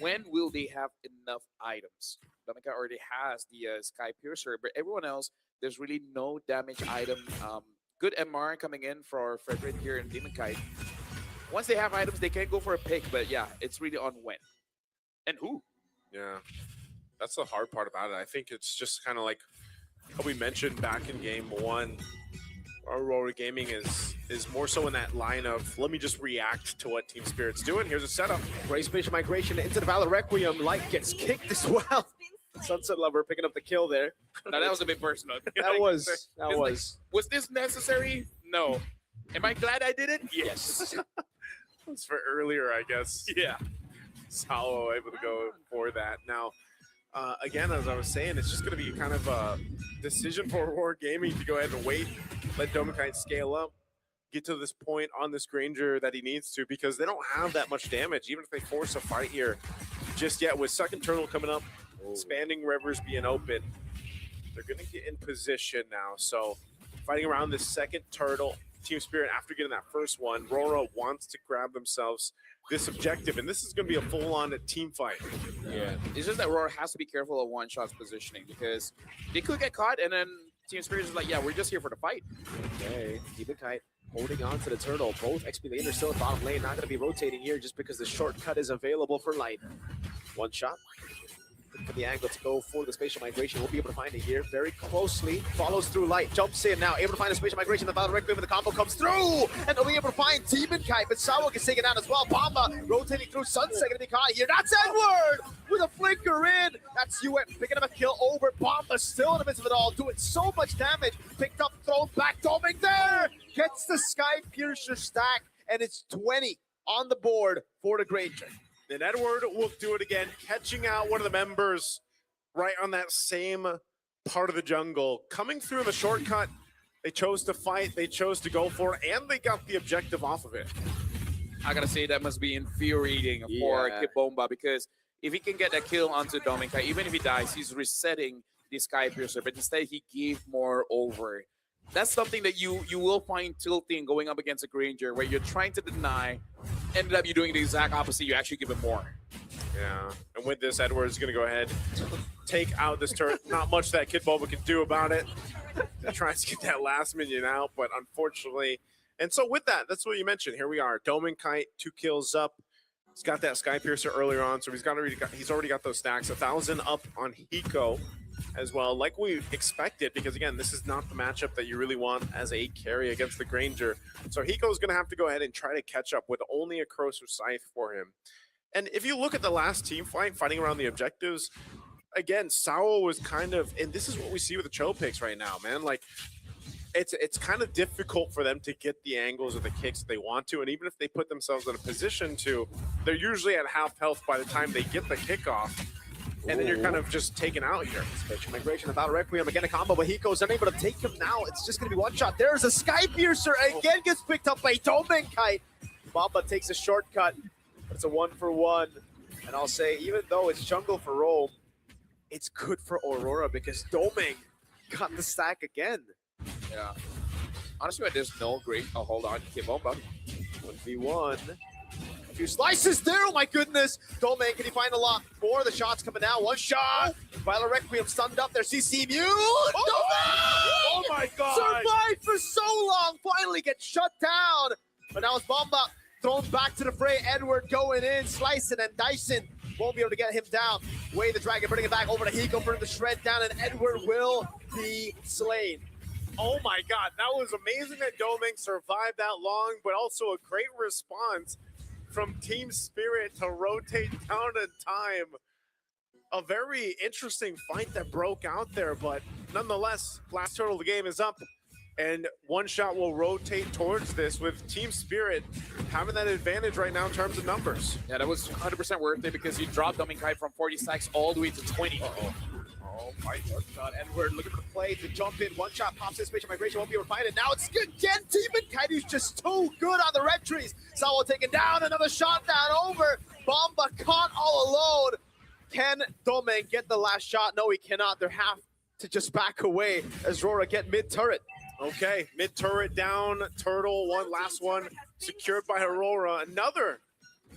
When will they have enough items? Dominica already has the Sky Piercer, but everyone else, there's really no damage item. Good MR coming in for Frederick here in Demonkite. Once they have items, they can go for a pick, but yeah, it's really on when. And who? Yeah, that's the hard part about it. I think it's just kind of like how we mentioned back in game 1. Aurora Gaming is more so in that line of, let me just react to what Team Spirit's doing. Here's a setup. Great spatial migration into the Valor Requiem. Light gets kicked as well. Sunset Lover picking up the kill there. Now that was a bit personal. That was. Like, was this necessary? No. Am I glad I did it? Yes. It's for earlier, I guess. Yeah. Sawo able to go for that. Now, again, as I was saying, it's just going to be kind of a decision for Aurora Gaming to go ahead and wait, let Dominkite scale up, get to this point on this Granger that he needs to, because they don't have that much damage, even if they force a fight here just yet. With second turtle coming up, expanding rivers being open, they're going to get in position now. So fighting around this second turtle, Team Spirit, after getting that first one, Rora wants to grab themselves this objective, and this is going to be a full-on team fight. Yeah, it's just that Rora has to be careful of one-shot's positioning, because they could get caught, and then Team Spirit is like, yeah, we're just here for the fight. Okay, Demonkite holding on to the turtle. Both XP laners still in bottom lane, not going to be rotating here just because the shortcut is available for Light. One shot. For the angle to go for the spatial migration. We'll be able to find it here very closely. Follows through Light. Jumps in now. Able to find a spatial migration. The Valor Requiem, and the combo comes through. And they'll be able to find Demonkite. But Sawo gets taken out as well. Bomba rotating through. Sunset going to be caught here. That's Edward with a flicker in. That's UN picking up a kill over. Bomba still in the midst of it all. Doing so much damage. Picked up, thrown back. Doming there. Gets the Sky Piercer stack. And it's 20 on the board for the Granger. And Edward will do it again, catching out one of the members right on that same part of the jungle. Coming through in the shortcut, they chose to fight, they chose to go for it, and they got the objective off of it. I gotta say that must be infuriating for Yeah. Kibomba, because if he can get that kill onto Dominkai, even if he dies, he's resetting the Sky Piercer, but instead he gave more over. That's something that you will find tilting going up against a Granger, where you're trying to deny, ended up you doing the exact opposite, you actually give it more. Yeah, and with this, Edward's going to go ahead, take out this turret. Not much that Kid Bulba can do about it. He tries to get that last minion out, but unfortunately. And so with that, that's what you mentioned. Here we are. Dominkite, 2 kills up. He's got that Sky Piercer earlier on, so he's already got those stacks. 1,000 up on Hiko as well, like we expected, because again, this is not the matchup that you really want as a carry against the Granger. So Hiko's going to have to go ahead and try to catch up with only a Corrosive Scythe for him. And if you look at the last team fighting around the objectives, again, Sao was kind of, and this is what we see with the Cho picks right now, man. Like, it's kind of difficult for them to get the angles or the kicks that they want to, and even if they put themselves in a position to, they're usually at half health by the time they get the kickoff, and then you're kind of just taken out here. Spatial migration about Requiem again, a combo, but Hiko's unable to take him now. It's just going to be one shot. There's a Sky Piercer, again gets picked up by Dominkite. Mamba takes a shortcut, but it's a 1-for-1. And I'll say, even though it's jungle for Rome, it's good for Aurora because Doming got the stack again. Yeah. Honestly, there's no great hold on, Kibomba. 1v1. A few slices there, oh my goodness. Domain, can he find a lot more? The shots coming now. One shot. Violet Requiem stunned up there. CC Mew. Oh my god. Survived for so long. Finally gets shut down. But now it's Bomba thrown back to the fray. Edward going in, slicing, and Dyson won't be able to get him down. Way the Dragon, bringing it back over to Hiko, bringing the shred down, and Edward will be slain. Oh my god, that was amazing that Doming survived that long, but also a great response from Team Spirit to rotate down in time. A very interesting fight that broke out there, but nonetheless, last turtle of the game is up, and One Shot will rotate towards this with Team Spirit having that advantage right now in terms of numbers. Yeah, that was 100% worth it because you dropped Dominkai from 40 stacks all the way to 20. Oh my god, Edward looking for the play to jump in. One shot pops in, Spatial Migration won't be able to find it. Now it's again Demon Kaidu's just too good on the red trees. Sawa taken down, another shot down over. Bomba caught all alone. Can Domain get the last shot? No, he cannot. They have to just back away as Rora get mid-turret. Okay, mid-turret down, Turtle, last one, secured by Aurora. Another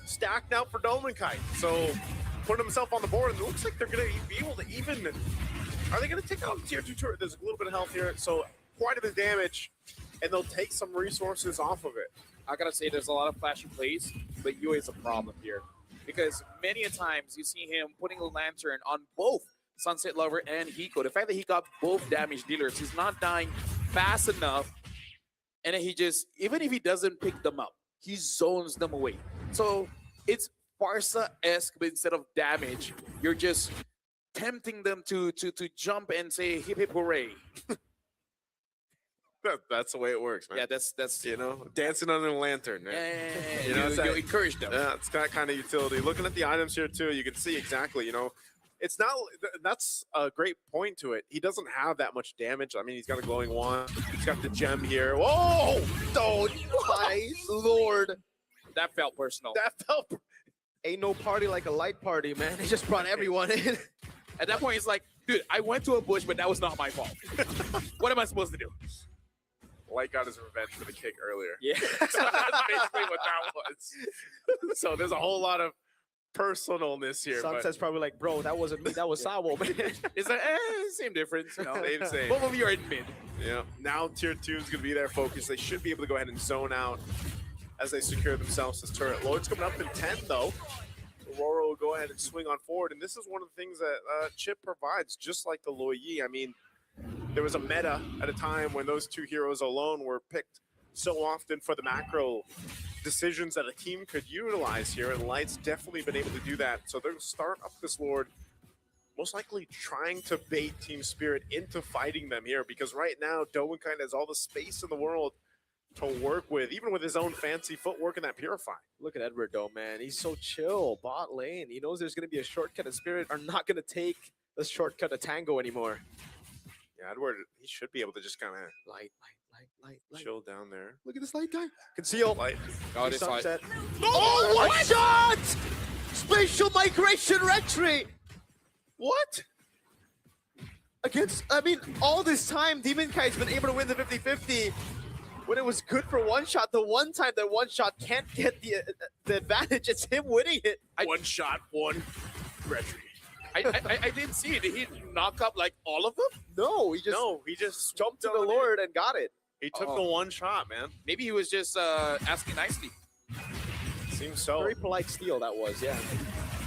stack now for Dominkite. So putting himself on the board, and it looks like they're going to be able to even, are they going to take out tier 2 turret? There's a little bit of health here, so quite a bit of damage, and they'll take some resources off of it. I gotta say, there's a lot of flashy plays, but Yue is a problem here. Because many a times you see him putting a lantern on both Sunset Lover and Hiko. The fact that he got both damage dealers, he's not dying fast enough, and then he just, even if he doesn't pick them up, he zones them away. So it's Barca-esque, but instead of damage, you're just tempting them to jump and say hip hip hooray. That's the way it works, man. Yeah, that's you know, dancing under a lantern, man. Yeah, You know, you encourage them. Yeah, it's that kind of utility. Looking at the items here too, you can see exactly, you know, it's not, that's a great point to it. He doesn't have that much damage. I mean, he's got a glowing wand. He's got the gem here. Whoa! Oh, my lord. That felt personal. That felt, ain't no party like a light party, man. They just brought everyone in. At that point, it's like, dude, I went to a bush, but that was not my fault. What am I supposed to do? Light got his revenge for the kick earlier. Yeah. That's basically what that was. So there's a whole lot of personalness here. Sunset's probably like, bro, that wasn't me, that was Sawo, man. It's like, same difference. You know? Same. Both of you are in mid. Yeah. Now tier 2 is going to be their focus. They should be able to go ahead and zone out as they secure themselves this turret. Lord's coming up in 10, though. Aurora will go ahead and swing on forward, and this is one of the things that Chip provides, just like the Loi Yi. I mean, there was a meta at a time when those two heroes alone were picked so often for the macro decisions that a team could utilize here, and Light's definitely been able to do that. So they're going to start up this Lord, most likely trying to bait Team Spirit into fighting them here, because right now, Dowenkind has all the space in the world to work with, even with his own fancy footwork in that Purify. Look at Edward though, man. He's so chill. Bot lane. He knows there's going to be a shortcut, and Spirit are not going to take the shortcut to Tango anymore. Yeah, Edward, he should be able to just kind of light. chill down there. Look at this light guy. Conceal. Light. God, it's like, Sunset. Oh, one shot! Spatial migration retry. What? Against, I mean, all this time, Demon Kite's been able to win the 50-50 when it was good for one shot. The one time that one shot can't get the advantage, it's him winning it. one shot, one retry. I didn't see it. Did he knock up like all of them? No, he just jumped to the Lord and got it. He took the one shot, man. Maybe he was just asking nicely. Seems so. Very polite steal that was, yeah.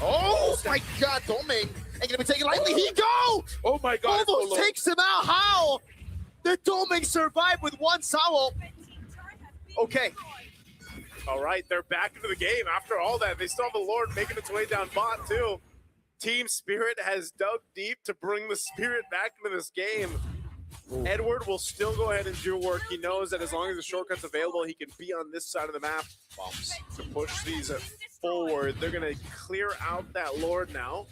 Oh my God, Doming ain't gonna be taken lightly. He go! Oh my God! Almost takes him out. How? The Doming survived with one Sao. Okay. All right, they're back into the game. After all that, they still have the Lord making its way down bot too. Team Spirit has dug deep to bring the Spirit back into this game. Ooh. Edward will still go ahead and do work. He knows that as long as the shortcut's available, he can be on this side of the map to push these forward. They're going to clear out that Lord now.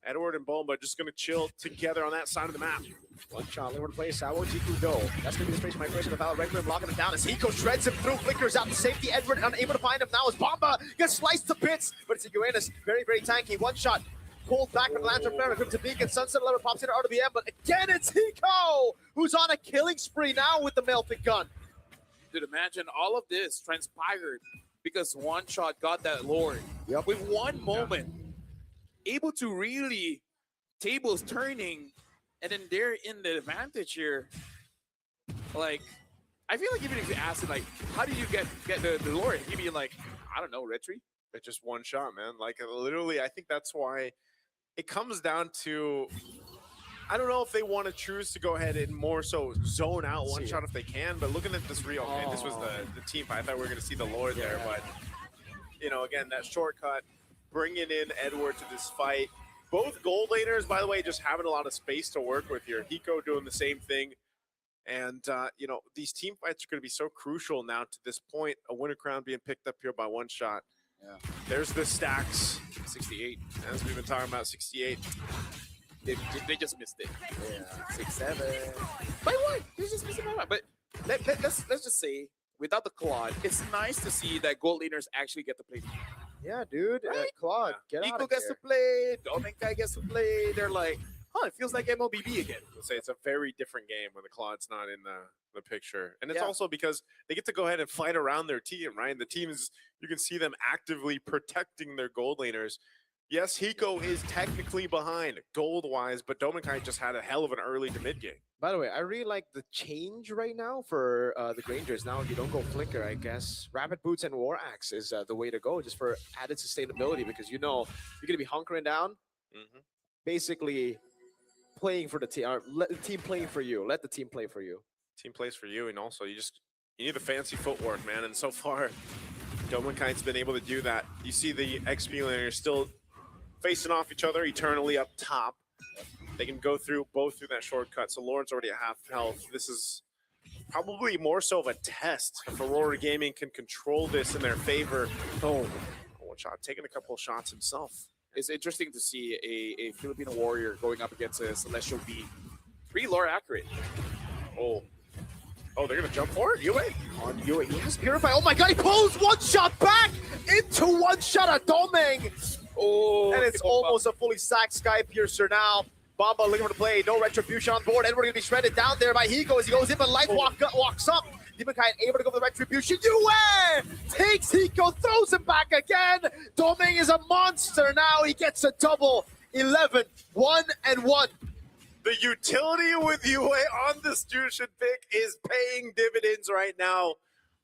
Edward and Bomba just going to chill together on that side of the map. One shot, Lord plays Sao, Jiku go. That's going to be the spatial migration without Requiem locking him down as Hiko shreds him through, flickers out to safety. Edward unable to find him now as Bomba gets sliced to bits, but it's a Uranus, very, very tanky. One shot, pulled back from the Lantern Flare, comes to Beacon, Sunset Lover pops in RWM, but again it's Hiko, who's on a killing spree now with the melted gun. Dude, imagine all of this transpired because one shot got that Lord. Yep. With one moment, able to really tables turning, and then they're in the advantage here. Like, I feel like even if you ask it, like, how do you get the Lord? He'd be like, I don't know, retry. It's just one shot, man. Like, literally, I think that's why it comes down to, I don't know if they want to choose to go ahead and more so zone out one shot if they can, but looking at this real, okay, this was the team fight. I thought we were going to see the Lord there, but, you know, again, that shortcut, bringing in Edward to this fight. Both gold laners, by the way, just having a lot of space to work with here. Hiko doing the same thing. And, you know, these team fights are going to be so crucial now to this point. A winner crown being picked up here by one shot. Yeah. There's the stacks. 68. As we've been talking about, 68. They just missed it. Yeah, 6-7. By what? They just missed it by what? But let's just say, without the Claude, it's nice to see that gold laners actually get to play. Yeah, dude. Right? Claude, get out Eagle of gets here. to play, Dominkai gets to play. They're like, it feels like MLBB again. I'll say it's a very different game when the Claude's not in the picture. And it's Yeah. also because they get to go ahead and fight around their team, right? And the team is, you can see them actively protecting their gold laners. Yes, Hiko is technically behind gold-wise, but Dominkai just had a hell of an early to mid game. By the way, I really like the change right now for the Grangers. Now you don't go Flicker, I guess. Rapid Boots and War Axe is the way to go, just for added sustainability, because you know you're going to be hunkering down, basically playing for the team, or let the team playing for you. Let the team play for you. Team plays for you, and also you need the fancy footwork, man. And so far, Dominkai's been able to do that. You see the XP laners still facing off each other eternally up top. They can go both through that shortcut. So Lord's already at half health. This is probably more so of a test. If Aurora Gaming can control this in their favor. Oh, one shot, taking a couple of shots himself. It's interesting to see a Filipino warrior going up against a Celestial B. Pretty lore accurate. Oh, they're going to jump for it? Yue? On Yue, he has Purify. Oh my God, he pulls one shot back into one shot at Doming. Oh, and it's almost a fully sacked Sky Piercer now. Bomba looking for the play. No retribution on board. Edward going to be shredded down there by Hiko as he goes in, but Life walks up. Demonkai able to go for the retribution. Yue takes Hiko, throws him back again. Doming is a monster now. He gets a double. 11, 1-1. The utility with Yue on this Jushin pick is paying dividends right now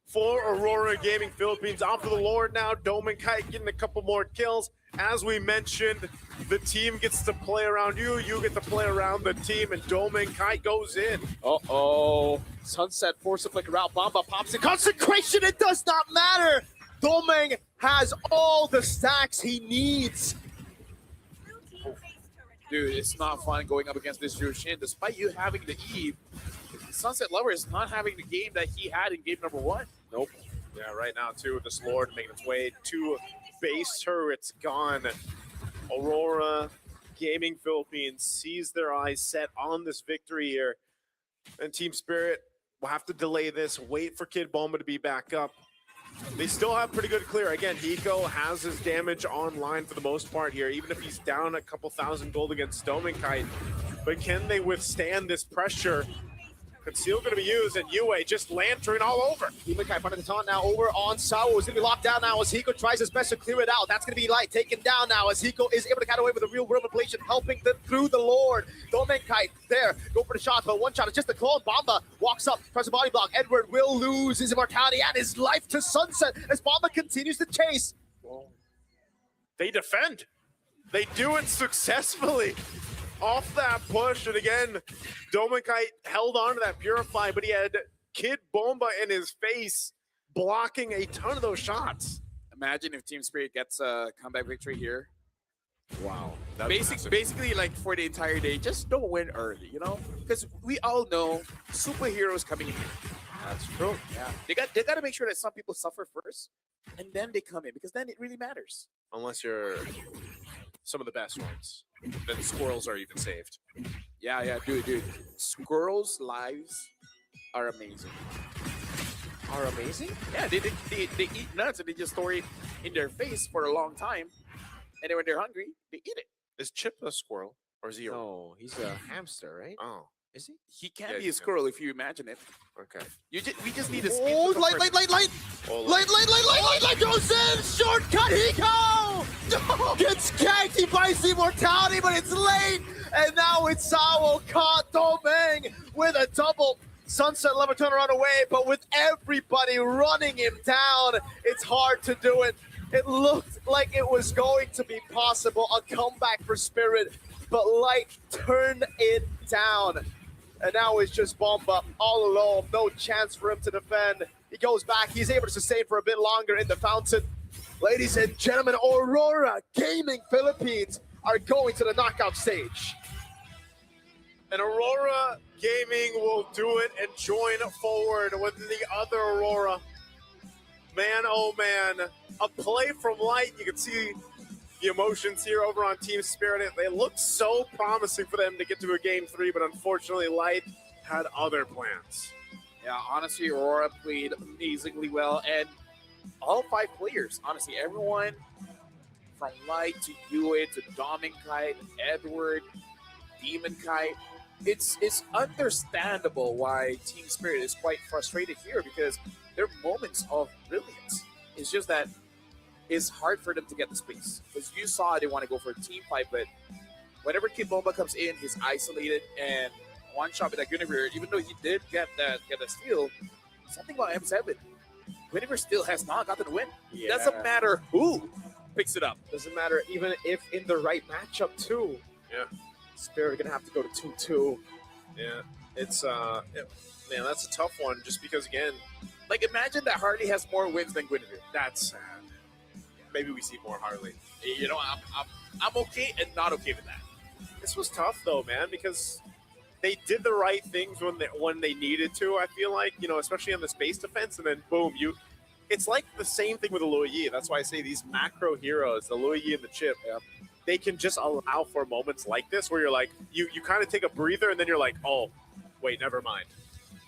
for Aurora Gaming Philippines. Off to the Lord now. Dominkai getting a couple more kills. As we mentioned, the team gets to play around you. You get to play around the team, and Dominkai goes in. Uh-oh. Sunset force to flicker out. Bomba pops in. Consecration, it does not matter. Doming has all the stacks he needs. Dude, it's not fun going up against this Jushin. Despite you having the Eve, Sunset Lovers not having the game that he had in game number 1. Nope. Yeah, right now too, this Lord making its way to base turrets gone. Aurora Gaming Philippines sees their eyes set on this victory here. And Team Spirit will have to delay this, wait for Kid Bomba to be back up. They still have pretty good clear. Again, Hiko has his damage online for the most part here, even if he's down a couple thousand gold against Domenkite. But can they withstand this pressure? Conceal going to be used, and Yue just lantern all over. Domenkite front of the taunt now over on Sawo. Is going to be locked down now as Hiko tries his best to clear it out. That's going to be Light taken down now as Hiko is able to get away with a real world ablation, helping them through the Lord. Domenkite there, go for the shot, but one shot is just a clone. Bomba walks up, tries a body block. Edward will lose his immortality and his life to Sunset as Bomba continues to chase. They defend. They do it successfully. Off that push, and again, Domenkite held on to that Purify, but he had Kid Bomba in his face, blocking a ton of those shots. Imagine if Team Spirit gets a comeback victory here. Wow. Basically, like for the entire day, just don't win early, you know? Because we all know superheroes coming in. That's true. Yeah. They got to make sure that some people suffer first, and then they come in, because then it really matters. Unless you're some of the best ones. Then squirrels are even saved. Yeah, dude. Squirrels' lives are amazing. Are amazing? Yeah, they eat nuts and they just store it in their face for a long time. And then when they're hungry, they eat it. Is Chip a squirrel? Or is he No, he's a hamster, right? Oh. Is he? He can be a squirrel if you imagine it. Okay. We just need a Oh, light! Light goes in! Shortcut, Hiko! Gets ganked, he buys the immortality, but it's late! And now it's Sawo caught Domeng with a double. Sunset Lover turn around away, but with everybody running him down, it's hard to do it. It looked like it was going to be possible, a comeback for Spirit, but Light turned it down. And now it's just Bomba all alone. No chance for him to defend. He goes back. He's able to sustain for a bit longer in the fountain. Ladies and gentlemen, Aurora Gaming Philippines are going to the knockout stage. And Aurora Gaming will do it and join forward with the other Aurora. Man, oh man. A play from Light. You can see the emotions here over on Team Spirit. They looked so promising for them to get to a game 3, but unfortunately Light had other plans. Yeah, honestly, Aurora played amazingly well, and all 5 players, honestly, everyone from Light to Yue to Domenkite, Edward, Demonkite, it's understandable why Team Spirit is quite frustrated here, because there are moments of brilliance. It's just that it's hard for them to get the space, because you saw they want to go for a team fight, but whenever Kid Bomba comes in, he's isolated and one shot with that Guinevere. Even though he did get that steal, something about M7, Guinevere still has not gotten the win. Yeah. Doesn't matter who picks it up. Doesn't matter even if in the right matchup too. Yeah. Spirit are gonna have to go to 2-2. Yeah. It's man, that's a tough one, just because again, like imagine that Harley has more wins than Guinevere. That's sad. Maybe we see more Harley. You know, I'm okay and not okay with that. This was tough though, man, because they did the right things when they needed to. I feel like, you know, especially on the space defense, and then boom, it's like the same thing with the Luoyi. That's why I say these macro heroes, the Luoyi and the Chip, they can just allow for moments like this where you're like, you kind of take a breather and then you're like, oh, wait, never mind.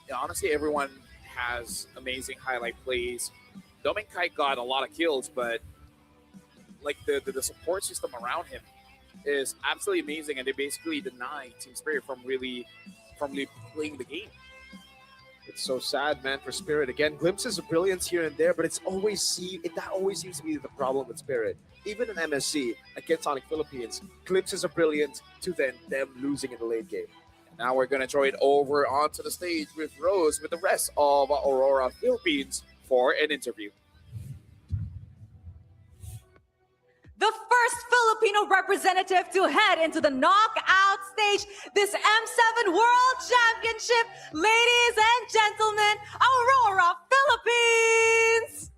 Yeah, honestly, everyone has amazing highlight plays. Domenkite got a lot of kills, but like the support system around him is absolutely amazing, and they basically deny Team Spirit from really playing the game. It's so sad, man, for Spirit. Again, glimpses of brilliance here and there, but that always seems to be the problem with Spirit. Even in MSC against Sonic Philippines, glimpses of brilliance to then them losing in the late game. Now we're going to throw it over onto the stage with Rose with the rest of Aurora Philippines for an interview. The first Filipino representative to head into the knockout stage, this M7 World Championship, ladies and gentlemen, Aurora Philippines!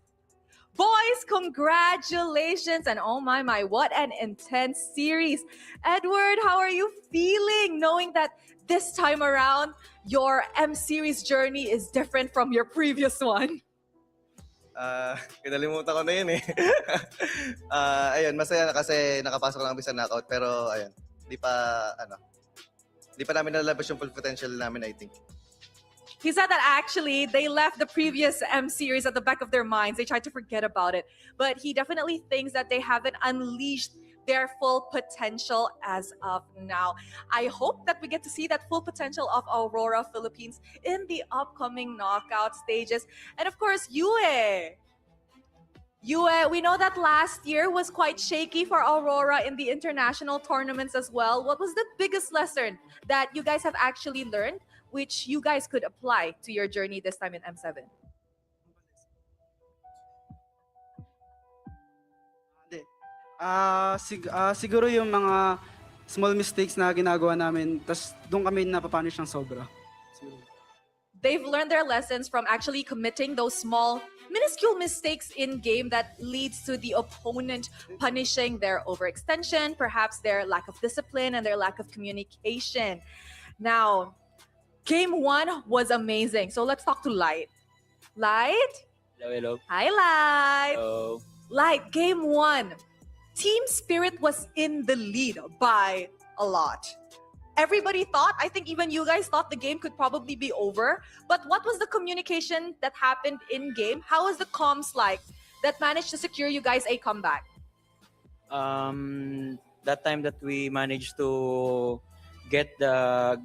Boys, Congratulations. And oh my, what an intense series. Edward, how are you feeling knowing that this time around, your M series journey is different from your previous one? Kinalimutan ko na yun eh. Ayun, masaya na kasi nakapasok lang kami sa knockout pero ayun, di pa namin nalabas yung full potential namin, I think. He said that actually they left the previous M series at the back of their minds. They tried to forget about it. But he definitely thinks that they haven't unleashed their full potential as of now. I hope that we get to see that full potential of Aurora Philippines in the upcoming knockout stages. And of course, Yue. Yue, we know that last year was quite shaky for Aurora in the international tournaments as well. What was the biggest lesson that you guys have actually learned, which you guys could apply to your journey this time in M7? Siguro yung mga small mistakes na ginagawa namin, tas doon kami napapunish ng sobra. They've learned their lessons from actually committing those small, minuscule mistakes in game that leads to the opponent punishing their overextension, perhaps their lack of discipline and their lack of communication. Now, Game 1 was amazing. So let's talk to Light. Light? Hello. Hi, Light. Hello. Light, Game 1. Team Spirit was in the lead by a lot. Everybody thought, I think even you guys thought the game could probably be over. But what was the communication that happened in game? How was the comms like that managed to secure you guys a comeback? That time that we managed to get the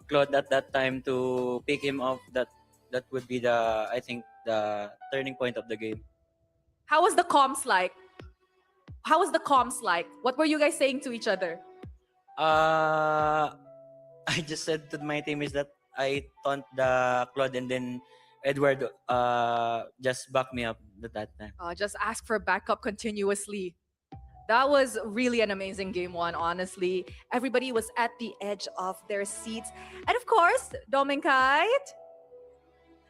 Claude at that time to pick him off, that would be I think the turning point of the game. How was the comms like? What were you guys saying to each other? I just said to my teammates that I taunt the Claude and then Edward just backed me up at that time. Just ask for backup continuously. That was really an amazing Game 1, honestly. Everybody was at the edge of their seats. And of course, Dominkite.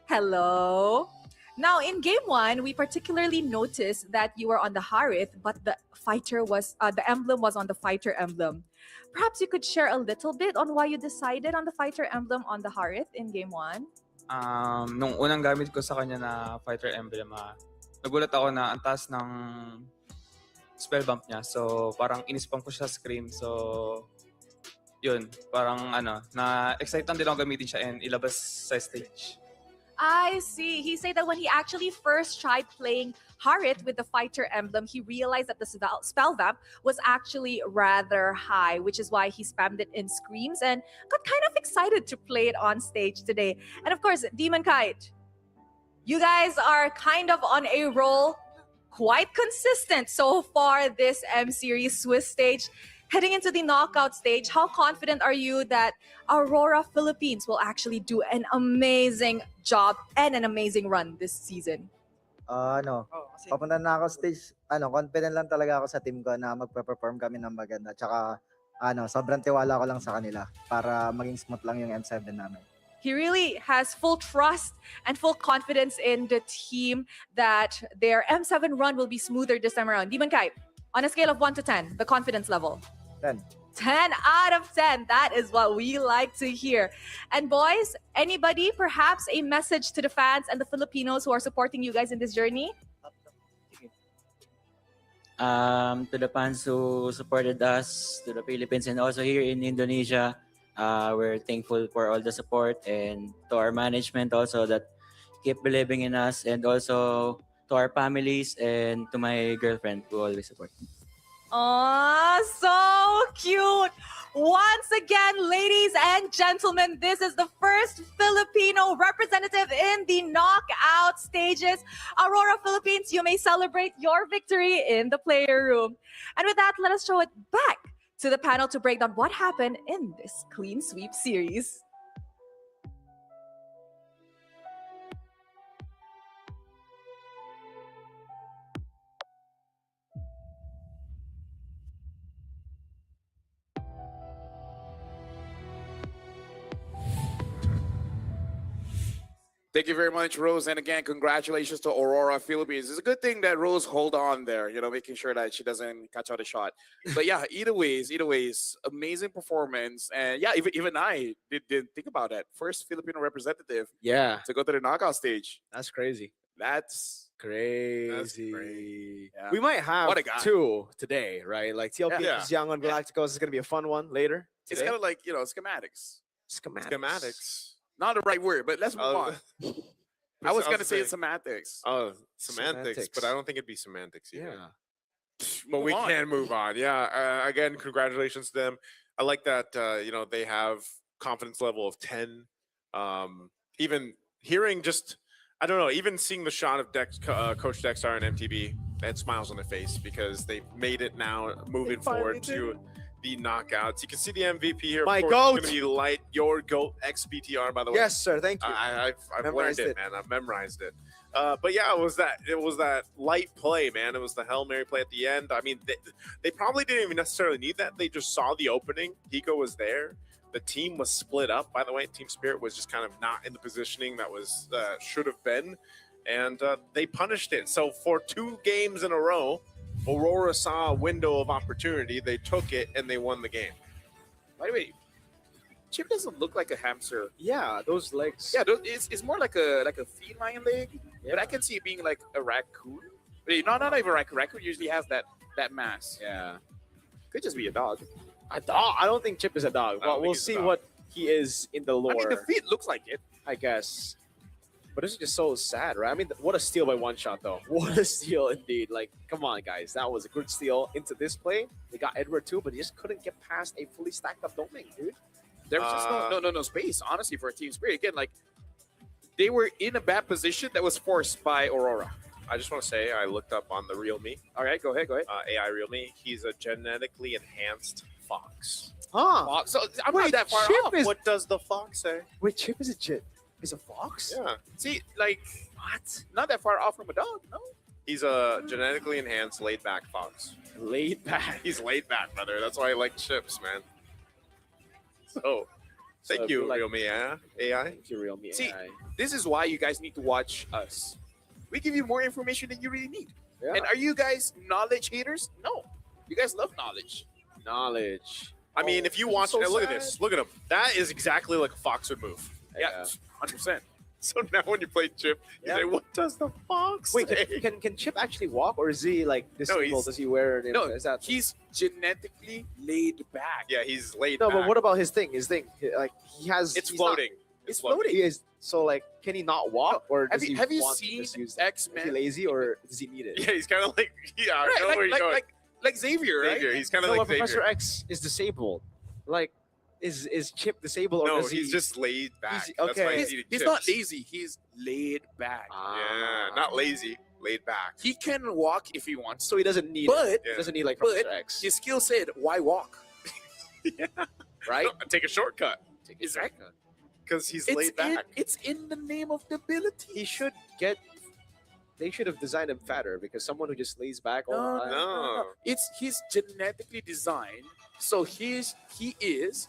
Hello. Now, in Game 1, we particularly noticed that you were on the Harith, but the emblem was on the fighter emblem. Perhaps you could share a little bit on why you decided on the fighter emblem on the Harith in Game 1? Nung unang gamit ko sa kanya na fighter emblem, nagulat ako na ang taas ng spell bump niya. So, parang inispam ko siya sa screen. So, yun. Parang na-excite din ako gamitin siya and ilabas sa stage. I see. He said that when he actually first tried playing Harith with the fighter emblem, he realized that the spell vamp was actually rather high, which is why he spammed it in screams and got kind of excited to play it on stage today. And of course, Demonkite, you guys are kind of on a roll, quite consistent so far this M Series Swiss stage. Heading into the knockout stage, how confident are you that Aurora Philippines will actually do an amazing job and an amazing run this season? Papunta na ako stage, confident lang talaga ako sa team ko na magpe-perform kami ng maganda. Tsaka, sobrang tiwala ko lang sa kanila para maging smooth lang yung M7 namin. He really has full trust and full confidence in the team that their M7 run will be smoother this time around. Demonkite, on a scale of 1 to 10, the confidence level? 10. 10 out of 10. That is what we like to hear. And boys, anybody, perhaps a message to the fans and the Filipinos who are supporting you guys in this journey? To the fans who supported us, to the Philippines, and also here in Indonesia, we're thankful for all the support, and to our management also that keep believing in us, and also to our families and to my girlfriend who always support me. Aw, so cute. Once again, ladies and gentlemen, this is the first Filipino representative in the knockout stages. Aurora Philippines, you may celebrate your victory in the player room. And with that, let us throw it back to the panel to break down what happened in this clean sweep series. Thank you very much, Rose. And again, congratulations to Aurora Philippines. It's a good thing that Rose hold on there, making sure that she doesn't catch out a shot. But yeah, either ways, amazing performance. And yeah, even I didn't think about that. First Filipino representative Yeah, to go to the knockout stage. that's crazy. That's Crazy. Yeah. We might have What a guy. 2 today, right? Like TLP Yeah. versus Young on Galacticos is going to be a fun one later. It's today. kind of like schematics. Schematics. Not the right word, but let's move on. I was gonna say semantics. Oh, semantics, Semantics. but I don't think it'd be semantics either. Yeah. But we Move on. can move on. Yeah. Again, congratulations to them. I like that. They have confidence level of 10. Even hearing I don't know. Even seeing the shot of Coach Dexter and MTB, they had smiles on their face because they've made it now. Moving forward to the knockouts, you can see the MVP here. My Of course, goat. It's gonna be Light, your goat XBTR, by the way. Yes, sir. Thank you. I've learned Memorized it, it. man. I've memorized it. But yeah, it was that light play, man. It was the Hail Mary play at the end. I mean, they probably didn't even necessarily need that. They just saw the opening. Hiko was there. The team was split up, by the way. Team Spirit was just kind of not in the positioning that was should have been, and they punished it. So for 2 games in a row, Aurora saw a window of opportunity. They took it and they won the game. By the way, Chip doesn't look like a hamster. Yeah, those legs. Yeah, it's more like a feline leg. But I can see it being like a raccoon. Wait, not even a raccoon. Raccoon usually has that mass. Yeah. Could just be a dog. A dog? I don't think Chip is a dog. don't Well, think we'll he's a see dog. what he is in the lore. I mean, the feet looks like it. I guess. But this is just so sad, right? I mean, what a steal by One Shot, though. What a steal indeed. Like, come on, guys. That was a good steal into this play. They got Edward too, but he just couldn't get past a fully stacked up domain, dude. There was just no space, honestly, for a Team Spirit. Again, like, they were in a bad position that was forced by Aurora. I just want to say I looked up on the Real Me. All right, go ahead. AI Real Me. He's a genetically enhanced fox. Huh? So I'm Wait, not that far Chip off. is- What does the fox say? Wait, Chip is a fox? Yeah. See, like, what? Not that far off from a dog, no? He's a genetically enhanced laid back fox. Laid back. He's laid back, brother. That's why I like chips, man. So, thank if you, you like- Real Me AI. Thank you, Real Me. See, AI. this is why you guys need to watch us. We give you more information than you really need. Yeah. And are you guys knowledge haters? No. You guys love knowledge. Knowledge. I mean, if you this is watch, so and look at sad. this. Look at him. That is exactly like a fox would move. Yeah, 100%. So now when you play Chip, you Yeah. say, "What does the fox Wait, say?" can Chip actually walk, or is he like disabled? he's- Does he wear an No, is that he's genetically laid back. Yeah, he's laid no? back. But what about his thing? His thing, like he has. It's he's not- floating. It's floating. He is so like. Can he not walk, or does Have you want to seen just use it? Is he X-Men? lazy, or does he need it? Yeah, he's kind of like, yeah, I Right, know where you're going. like Xavier, right? Xavier. He's kind of No, like but Professor Xavier. X is disabled. Like, is Chip disabled, or No, does he's he? just laid back. He's- That's why okay. he's eating He's chips. not lazy. He's laid back. Yeah, not lazy, laid back. He can walk if he wants, So he doesn't need. but it. Yeah. He doesn't need like but Professor X. his skill said, "Why walk?" Right? No, take a shortcut Exactly. because he's It's laid back. it's in the name of the ability. He should get. They should have designed him fatter because someone who just lays back all the time. No. He's genetically designed, so he is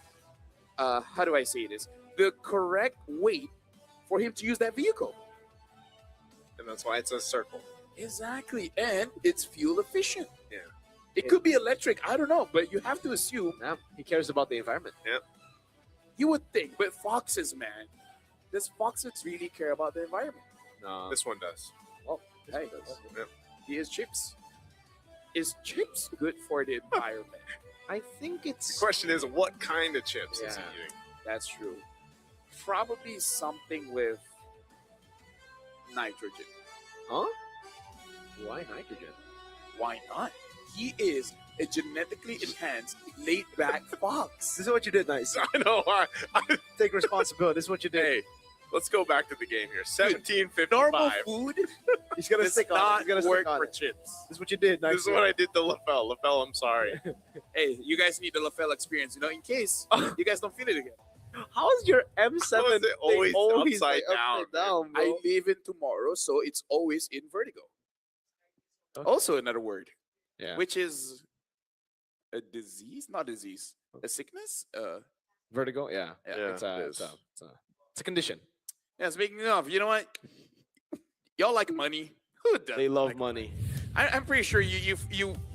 how do I say this? The correct weight for him to use that vehicle. And that's why it's a circle. Exactly, and it's fuel efficient. Yeah. It could be electric. I don't know, but you have to assume Yeah, he cares about the environment. you would think. But foxes, man, does foxes really care about the environment? No. This one does. Well, hey, Yep. he is chips. Is chips good for the environment? I think The it's. question is, what kind of chips is he Yeah. eating? That's true. Probably something with nitrogen. Huh? Why nitrogen? Why not? He is a genetically enhanced, laid-back fox. This is what you did, nice. I know. Take responsibility. This is what you did. Hey, let's go back to the game here. 17:55. Normal food He's gonna does stick on it. not He's gonna work stick on for it. chips. This is what you did, nice. This is what I did to LaFell. LaFell, I'm sorry. Hey, you guys need the LaFell experience, in case you guys don't feel it again. How is your M7 How is it thing always upside like, down, upside down, bro? I live in tomorrow, so it's always in vertigo. Okay. Also, another word, Yeah. which is a disease, not disease, a sickness. Vertigo? Yeah. Yeah, It's a condition. Yeah, speaking of, you know what? Y'all like money. Who does? They love money. I'm pretty sure you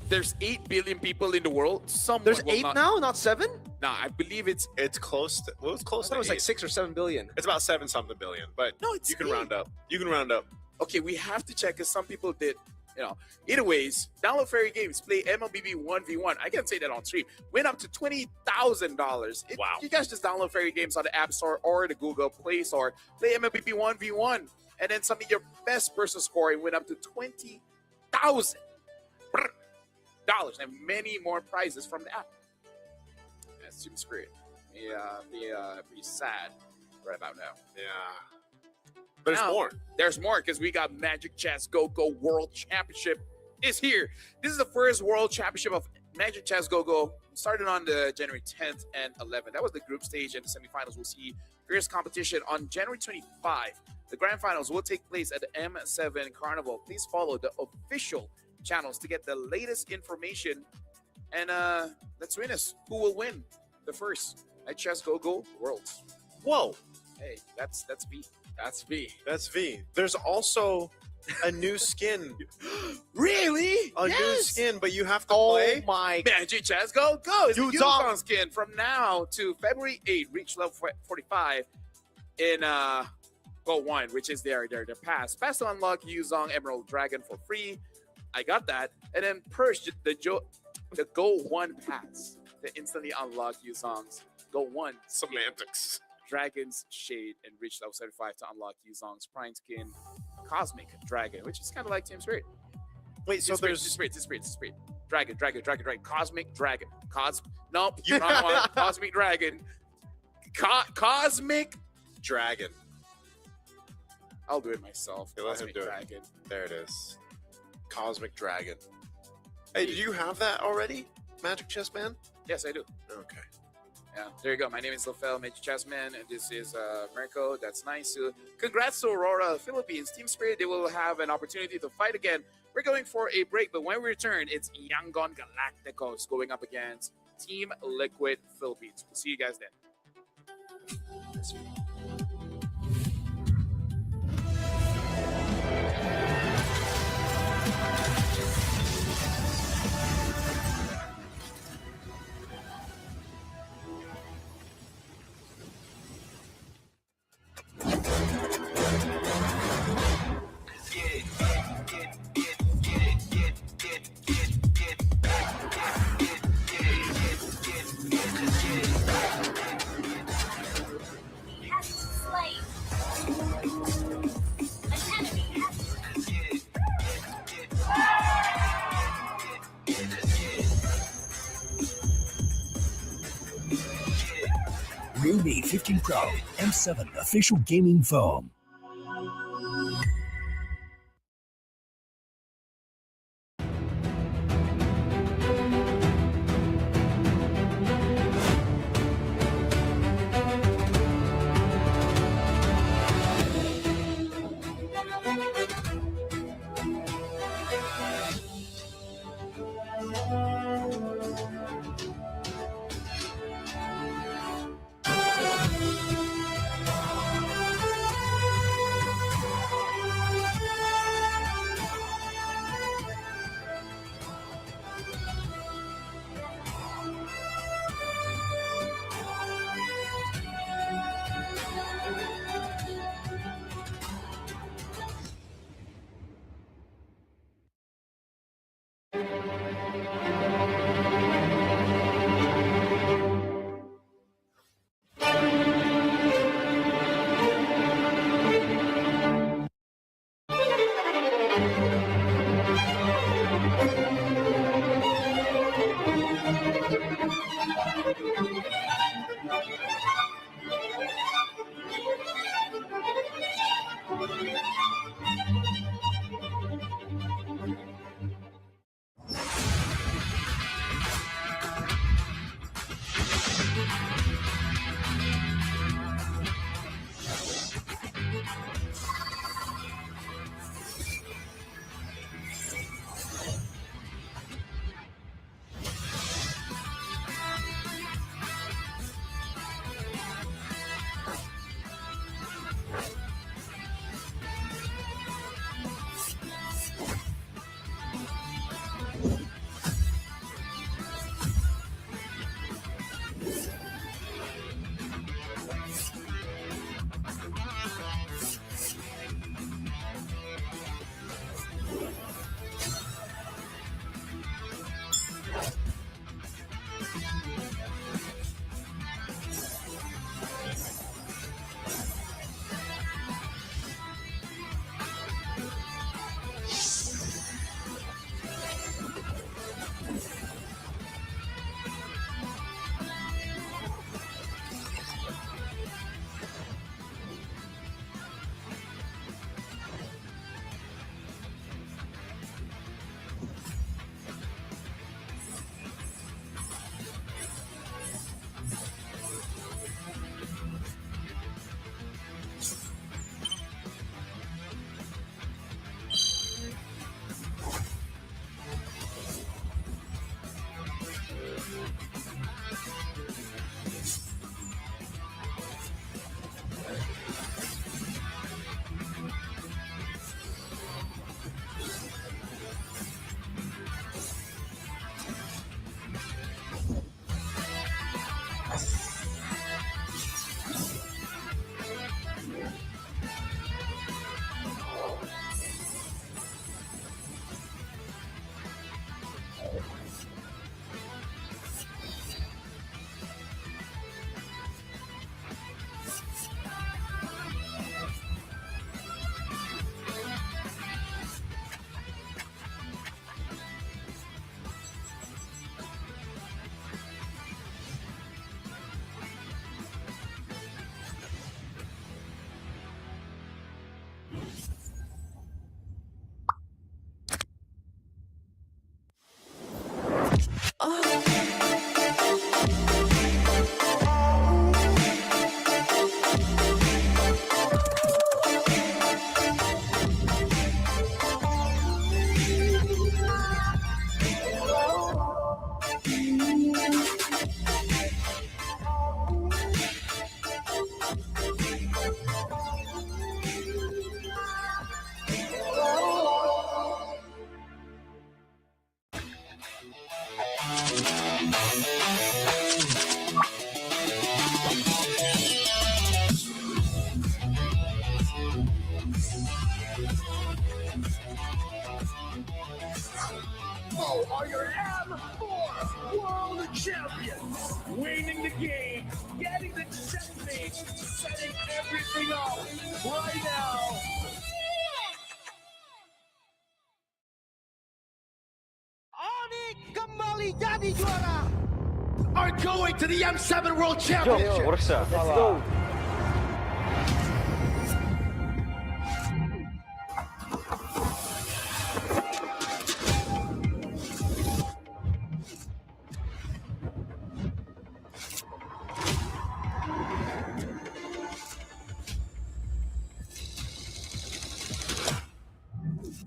there's 8 billion people in the world. There's 8 now, not 7? Nah, I believe it's close to. Well, it's close I thought to. it was like 8. 6 or 7 billion. It's about 7 something billion, but no, it's you can 8. round up. You can round up. Okay, we have to check because some people did. Either ways, download Fairy Games, play MLBB 1v1. I can say that on stream. Win up to $20,000. Wow. You guys just download Fairy Games on the App Store or the Google Play Store. Play MLBB 1v1 and then submit your best personal score and win up to $20,000 and many more prizes from the app. That seems great. Be sad right about now. Yeah. But there's more. There's more because we got Magic Chess Go-Go World Championship is here. This is the first World Championship of Magic Chess Go-Go. Started on the January 10th and 11th. That was the group stage, and the semifinals will see fierce competition on January 25. The grand finals will take place at the M7 Carnival. Please follow the official channels to get the latest information. And let's win this. Who will win the first at Chess Go-Go Worlds? Whoa. Hey, that's V. That's V. That's V. There's also a new skin. Really? A new skin, but you have to play. My Magic Chess Go-Go is a Yuzong. Yuzong skin from now to February 8th. Reach level 45 in Go 1, which is their pass. Pass to unlock Yuzong Emerald Dragon for free. I got that. And then purge the Go 1 pass to instantly unlock Yuzong's Go 1 semantics. Dragon's Shade and reach level 75 to unlock Yuzong's Prime Skin Cosmic Dragon, which is kind of like Team Spirit. Wait, so there's Spirit. Dragon, Cosmic Dragon. Nope, you don't want Cosmic Dragon. Cosmic Dragon. I'll do it myself. Okay, let him Cosmic do it. Dragon. There it is. Cosmic Dragon. Hey, do you have that already, Magic Chess Man? Yes, I do. Okay. Yeah, there you go. My name is Lofel Magic Chessman, and this is Mirko. That's nice. Congrats to Aurora Philippines. Team Spirit, they will have an opportunity to fight again. We're going for a break, but when we return, it's Yangon Galacticos going up against Team Liquid Philippines. We'll see you guys then. Realme 15 Pro M7 official gaming phone. Are your M4 World Champions, winning the game, getting the checkmate, setting everything up right now. Are going to the M7 World Championship. Let's go.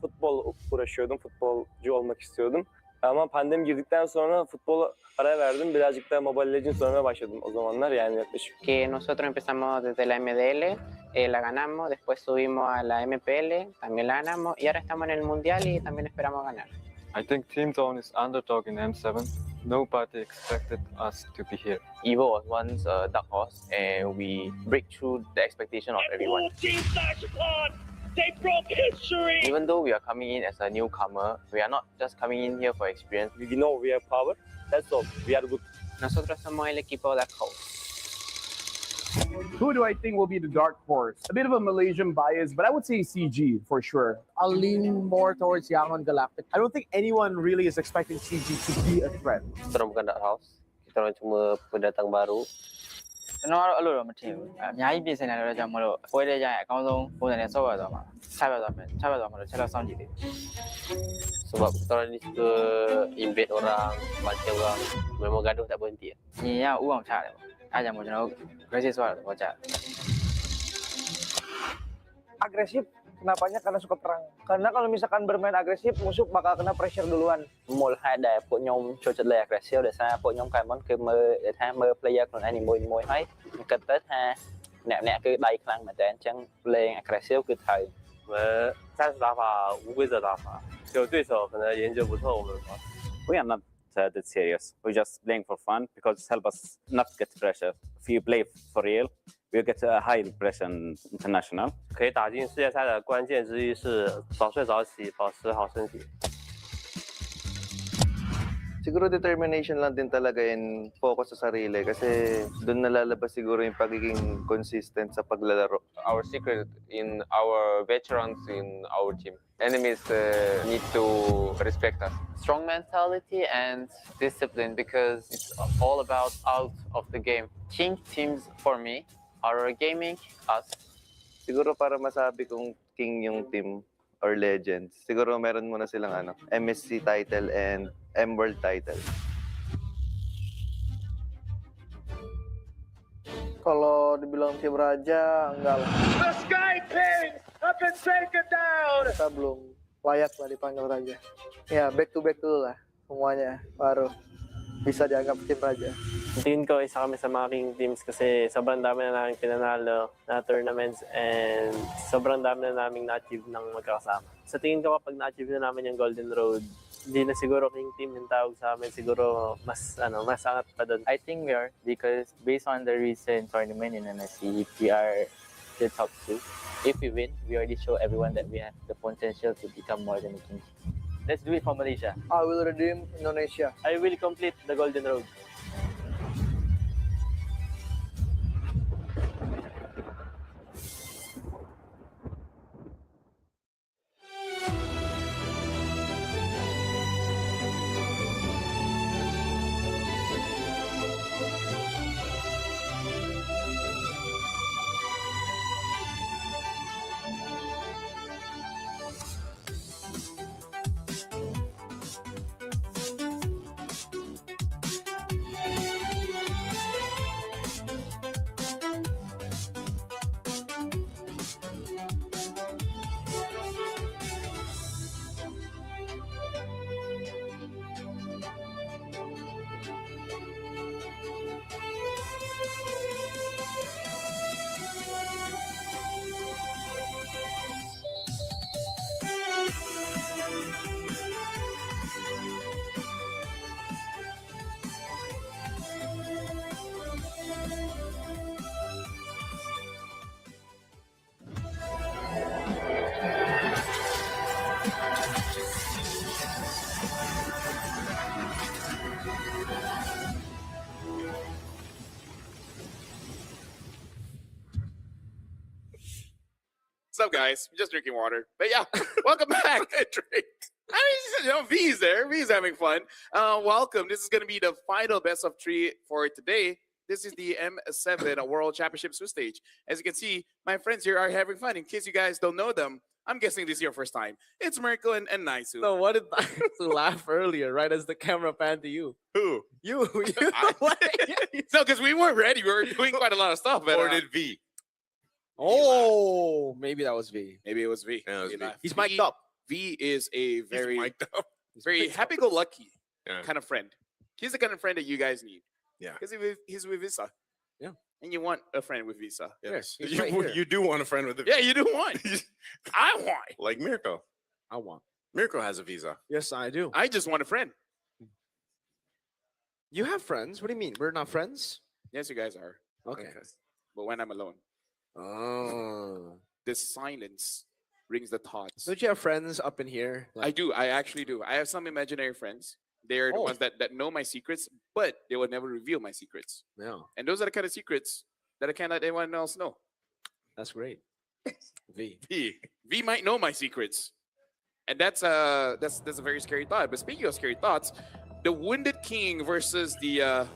Futbol uğraşıyordum, futbolcu olmak istiyordum. Ama pandemi girdikten sonra futbola ara verdim. Birazcık da Mobile Legends oynamaya başladım o zamanlar yani yaklaşık. Que nosotros empezamos desde la MDL, la ganamos, después subimos a la MPL, también la ganamos y ahora estamos en el Mundial y también esperamos ganar. I think Team Zone is underdog in M7. Nobody expected us to be here. Evo was once a dark horse, and we break through the expectation of everyone. Team Flashpod, they broke history. Even though we are coming in as a newcomer, we are not just coming in here for experience. We know we have power. That's all. We are good. Nosotros somos el equipo Dark Horse. Who do I think will be the dark horse? A bit of a Malaysian bias, but I would say CG for sure. I'll lean more towards Yangon Galactic. I don't think anyone really is expecting CG to be a threat. Kita orang bukan dark house. Kita orang cuma pendatang baru. ကျွန်တော်ကတော့အဲ့လိုတော့မထင်ဘူးအများကြီးပြင်ဆင်နေတယ်ကြောင့်မလို့ပွဲတဲ့ကြရင်အကောင်းဆုံးပုံစံနဲ့ဆော့ရသွားမှာချပြသွားမယ်ချပြသွားမှာတော့ချက်တော့စောင့်ကြည့်သေးတယ် Sebab kita orang ni suka invade orang, baca orang, memang gaduh tak berhenti. ညီရဥအောင်ချတယ်ပေါ့အားကြောင့်မို့ကျွန်တော်တို့ gracious ဆိုတာတော့ကြာ Agresif. Kenapanya? Karena suka perang. Karena kalau misalkan bermain agresif, musuh bakal kena pressure duluan. មូលហេតុដែលពួកខ្ញុំចូលចិត្តលេង aggressive ដោយសារពួកខ្ញុំកាលមុនគឺមើលថាមើល player ខ្លួនឯងនីមួយៗហើយគិតទៅថាអ្នកគឺដៃខ្លាំងមែនតើអញ្ចឹងលេង aggressive គឺត្រូវ 我们战术打法无规则打法，有对手可能研究不透我们的方法。 We are not that serious. We just playing for fun because it helps us not get pressure. If you play for real, we get a high impression international. 可以打进世界赛的关键之一是早睡早起，保持好身体。 Siguro determination lang din talaga and focus sa sarili kasi doon nalalabas siguro yung pagiging consistent sa paglalaro. Our secret in our veterans in our team. Enemies need to respect us. Strong mentality and discipline because it's all about out of the game. King teams for me are gaming us. Siguro para masabi kong king yung team or legends, siguro meron muna silang MSC title and M-World title. Kalau dibilang tim raja, enggak lah. The Sky Kings have been taken down. Kita belum layak lah dipanggil raja. Ya, back to back dulu lah semuanya, baru bisa dianggap tim raja. Tingin ko isa kami sa mga king teams kasi sobrang dami na namin pinanalo na tournaments and sobrang dami na namin na-achieve ng magkakasama. Sa tingin ko kapag na-achieve na namin yung Golden Road, hindi na siguro king team yung tawag sa amin, siguro mas angat pa doon. I think we are because based on the recent tournament in NSC we are the top 2. If we win, we already show everyone that we have the potential to become more than a king. Let's do it for Malaysia. I will redeem Indonesia. I will complete the Golden Road. up, guys? I'm just drinking water. But yeah, welcome back. Drink. V's there. V's having fun. Welcome. This is going to be the final best of 3 for today. This is the M7 World Championship Swiss stage. As you can see, my friends here are having fun. In case you guys don't know them, I'm guessing this is your first time. It's Mirko and Naisu. So what did I laugh earlier, right as the camera panned to you? Who? You. No, because we weren't ready. We were doing quite a lot of stuff. But, Or did V? Oh, maybe that was V. Maybe it was V. Yeah, it was V. He's mic'd up. V is a very, mic'd up. very happy-go-lucky Yeah. kind of friend. He's the kind of friend that you guys need. Yeah. Because he's with Visa. Yeah. And you want a friend with Visa. Yes. he's You, right here. you do want a friend with a Yeah, you do want. I want. like Mirko. I want. Mirko has a visa. Yes, I do. I just want a friend. You have friends? What do you mean? We're not friends? Yes, you guys are. Okay. But when I'm alone, Oh. this silence brings the thoughts. Don't you have friends up in here? I do. I actually do. I have some imaginary friends. They're the Oh. ones that know my secrets, but they will never reveal my secrets. Yeah, And those are the kind of secrets that I can't let anyone else know. that's great. V. V might know my secrets, and that's a very scary thought. But speaking of scary thoughts, the Wounded King versus the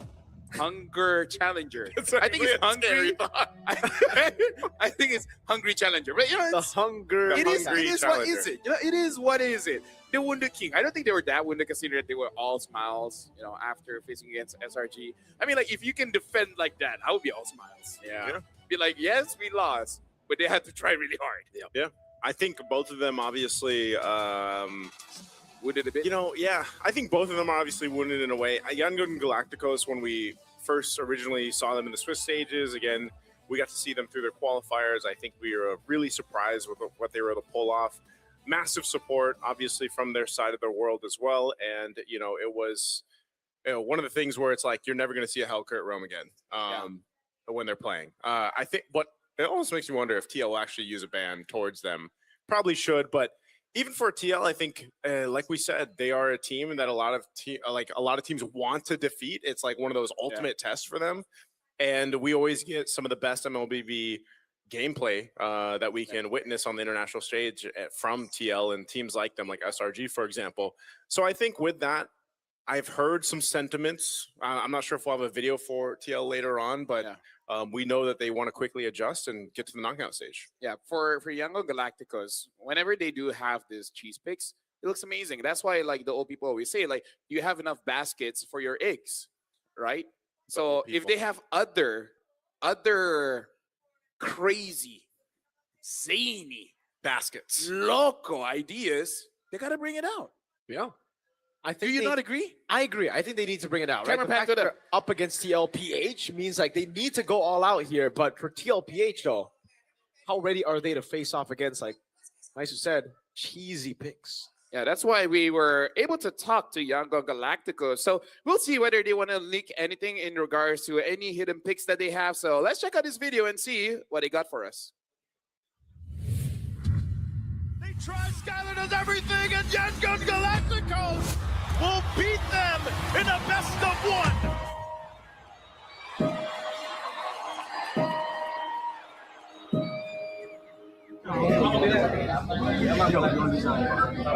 Hunger Challenger. I think it's Hungry. I think it's Hungry Challenger. But you know, The it's, hunger. it is. Hungry It is. What Challenger. is it? You know, it is. What is it? The Wounded King. I don't think they were that wounded, considering that they were all smiles. You know, after facing against SRG. I mean, like if you can defend like that, I would be all smiles. Yeah. Be like, yes, we lost, but they had to try really hard. Yeah. I think both of them obviously Wounded a bit. you know, yeah, I think both of them are obviously wounded in a way. Young and Galacticos, when we first originally saw them in the Swiss stages, again, we got to see them through their qualifiers. I think we were really surprised with what they were able to pull off. Massive support, obviously, from their side of the world as well. And, you know, it was one of the things where it's like, you're never going to see a Hellcat at Rome again when they're playing. I think, but it almost makes me wonder if TL will actually use a ban towards them. Probably should, but even for TL, I think, like we said, they are a team that a lot of teams want to defeat. It's like one of those ultimate tests for them, and we always get some of the best MLBB gameplay that we can witness on the international stage from TL and teams like them, like SRG, for example. So I think with that, I've heard some sentiments. I'm not sure if we'll have a video for TL later on, but we know that they want to quickly adjust and get to the knockout stage. Yeah, for Yango Galacticos, whenever they do have these cheese picks, it looks amazing. That's why, like the old people always say, like you have enough baskets for your eggs, right? So if they have other crazy, zany baskets, loco ideas, they gotta bring it out. Yeah. I Do think you they- not agree? I agree. I think they need to bring it out. Camera Right? The pan fact to that them. they're up against TLPH means like they need to go all out here. But for TLPH though, how ready are they to face off against, like Nice said, cheesy picks? Yeah, that's why we were able to talk to Yango Galacticos. So we'll see whether they want to leak anything in regards to any hidden picks that they have. So let's check out this video and see what they got for us. They try, Skylar does everything, and Yangon Galacticos will beat them in a best of one.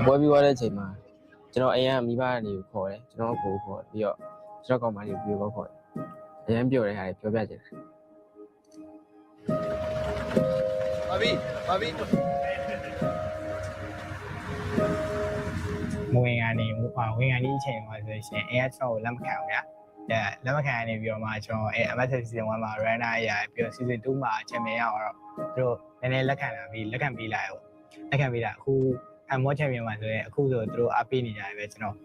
Boy, we wanted to man. You know, I am me by you call it. You know, go for it. Yo, so come on, you go for it. I am pure. I pure bad. Bobby. မဝင်ကနေဝင်ကနေအချိန်မှာဆိုရှင် AS ကိုလက်မခံဘူးဗျာ။လက်မခံနေပြီးတော့မှကျွန်တော်MSS season 1မှာ runner ရပြီးတော့ season 2မှာ champion ရတော့သူတို့နည်းနည်းလက်ခံလာပြီးလက်ခံပေးလိုက်ရောလက်ခံပေးတာအခု Ammo champion မှာဆိုရင်အခုဆိုသူတို့အားပေးနေကြတယ်ပဲကျွန်တော်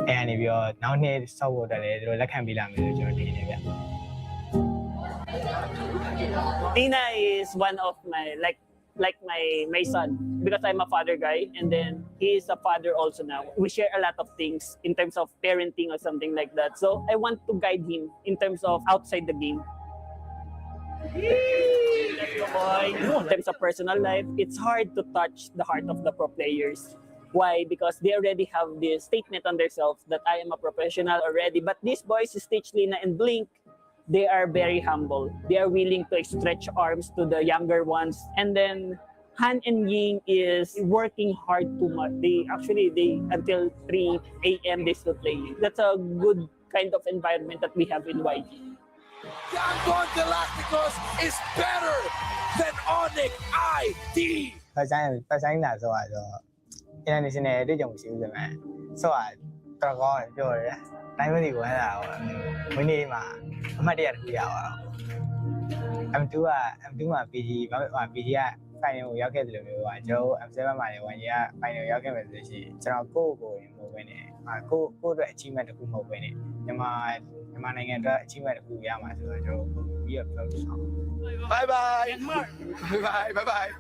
ကနေပြီးတော့နောက်နှစ်ဆောက်ဖို့တက်တယ်သူတို့လက်ခံပေးလာမယ်လို့ကျွန်တော်ထင်နေဗျာ Tina is one of my like my son because I'm a father guy and then he is a father also now. We share a lot of things in terms of parenting or something like that. So I want to guide him in terms of outside the game. In terms of personal life, it's hard to touch the heart of the pro players. Why? Because they already have this statement on themselves that I am a professional already. But these boys, Stitch, Lina, and Blink, they are very humble. They are willing to stretch arms to the younger ones. And then Han and Ying is working hard too much. They until 3 a.m. they still play. That's a good kind of environment that we have in YG. Yangon Galacticos is better than Onyx ID. ဖဆိုင်တာဆိုတော့ international တွေ့ကြုံရှိဦးတယ်မယ်ဆိုတော့တော်ကောင်းပြောရတယ်တိုင်းမသိဝမ်းတာဟိုမင်းနေမှာအမှတ်တရတစ်ခုရပါတော့ M2 မှာ PG ဘာ PG က final ကိုရောက်ခဲ့တယ်လို့မျိုးပါကျွန်တော် M7 မှာလည်း1 year final ရောက်ခဲ့မယ်ဆိုလို့ရှိရင်ကျွန်တော်ကိုယ်မဟုတ်ဘဲနဲ့ကိုအတွက် achievement တစ်ခုမဟုတ်ဘဲနဲ့မြန်မာနိုင်ငံအတွက် achievement တစ်ခုရမှာဆိုတော့ကျွန်တော်ပြီးတော့ပြောလို့ဆောင် Bye bye. Bye bye.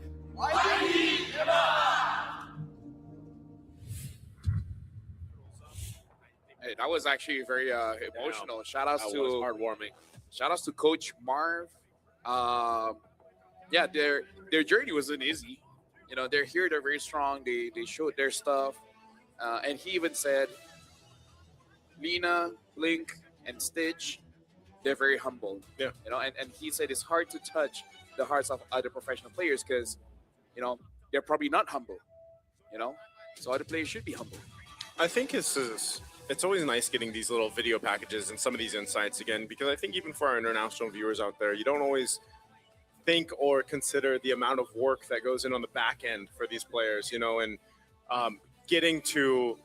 Hey, that was actually very emotional. Shout outs That to was heartwarming. Shout outs to Coach Marv. Yeah, their journey wasn't easy. You know, they're here, they're very strong. They showed their stuff, and he even said, Lena, Link, and Stitch, they're very humble. Yeah, you know, and he said it's hard to touch the hearts of other professional players because, you know, they're probably not humble. You know, so other players should be humble. I think it's always nice getting these little video packages and some of these insights again, because I think even for our international viewers out there, you don't always think or consider the amount of work that goes in on the back end for these players, you know, and getting to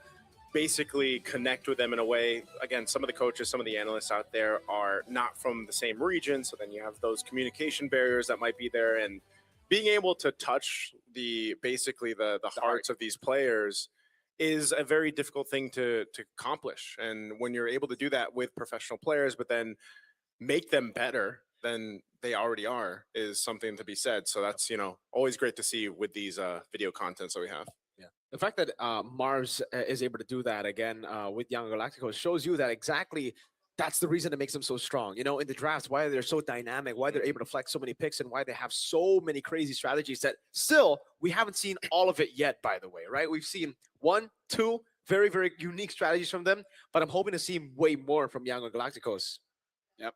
basically connect with them in a way. Again, some of the coaches, some of the analysts out there are not from the same region, so then you have those communication barriers that might be there, and being able to touch the hearts of these players is a very difficult thing to accomplish. And when you're able to do that with professional players, but then make them better than they already are, is something to be said. So that's, you know, always great to see with these video contents that we have. Yeah, the fact that Mars is able to do that again with Young Galacticos shows you that exactly that's the reason it makes them so strong. You know, in the drafts, why they're so dynamic, why they're able to flex so many picks, and why they have so many crazy strategies that still we haven't seen all of it yet, by the way, right? We've seen 1, 2 very, very unique strategies from them, but I'm hoping to see way more from Young Galacticos. Yep.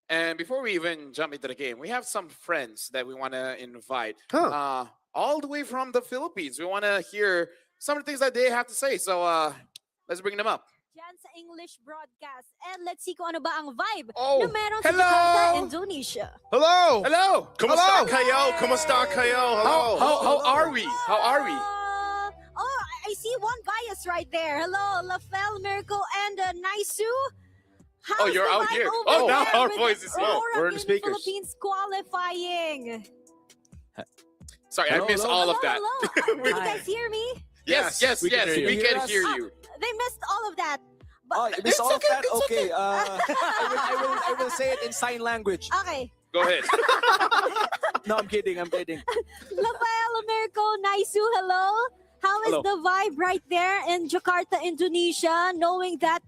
And before we even jump into the game, we have some friends that we want to invite all the way from the Philippines. We want to hear some of the things that they have to say. So let's bring them up. Dyan sa English broadcast. And let's see kung ano ba ang vibe Oh, na meron sa hello! Jakarta, Indonesia. Hello! Hello! Kumusta kayo? Kumusta kayo? Hello! How are we? How are we? Oh, I see one bias right there. Hello, Lafel, Miracle, and Naisu. How's Oh, you're the out vibe here. over Oh, now there our with voice is Aurora low. We're in the Gaming speakers. Philippines qualifying. Sorry, I missed all of that. Hello. Can you guys hear me? Yes, we can hear you. They missed all of that. But Oh, you missed all of that? Okay. I will say it in sign language. Okay. Go ahead. No, I'm kidding. Rafael, Miracle, Naisu, hello. How is Hello. the vibe right there in Jakarta, Indonesia, knowing that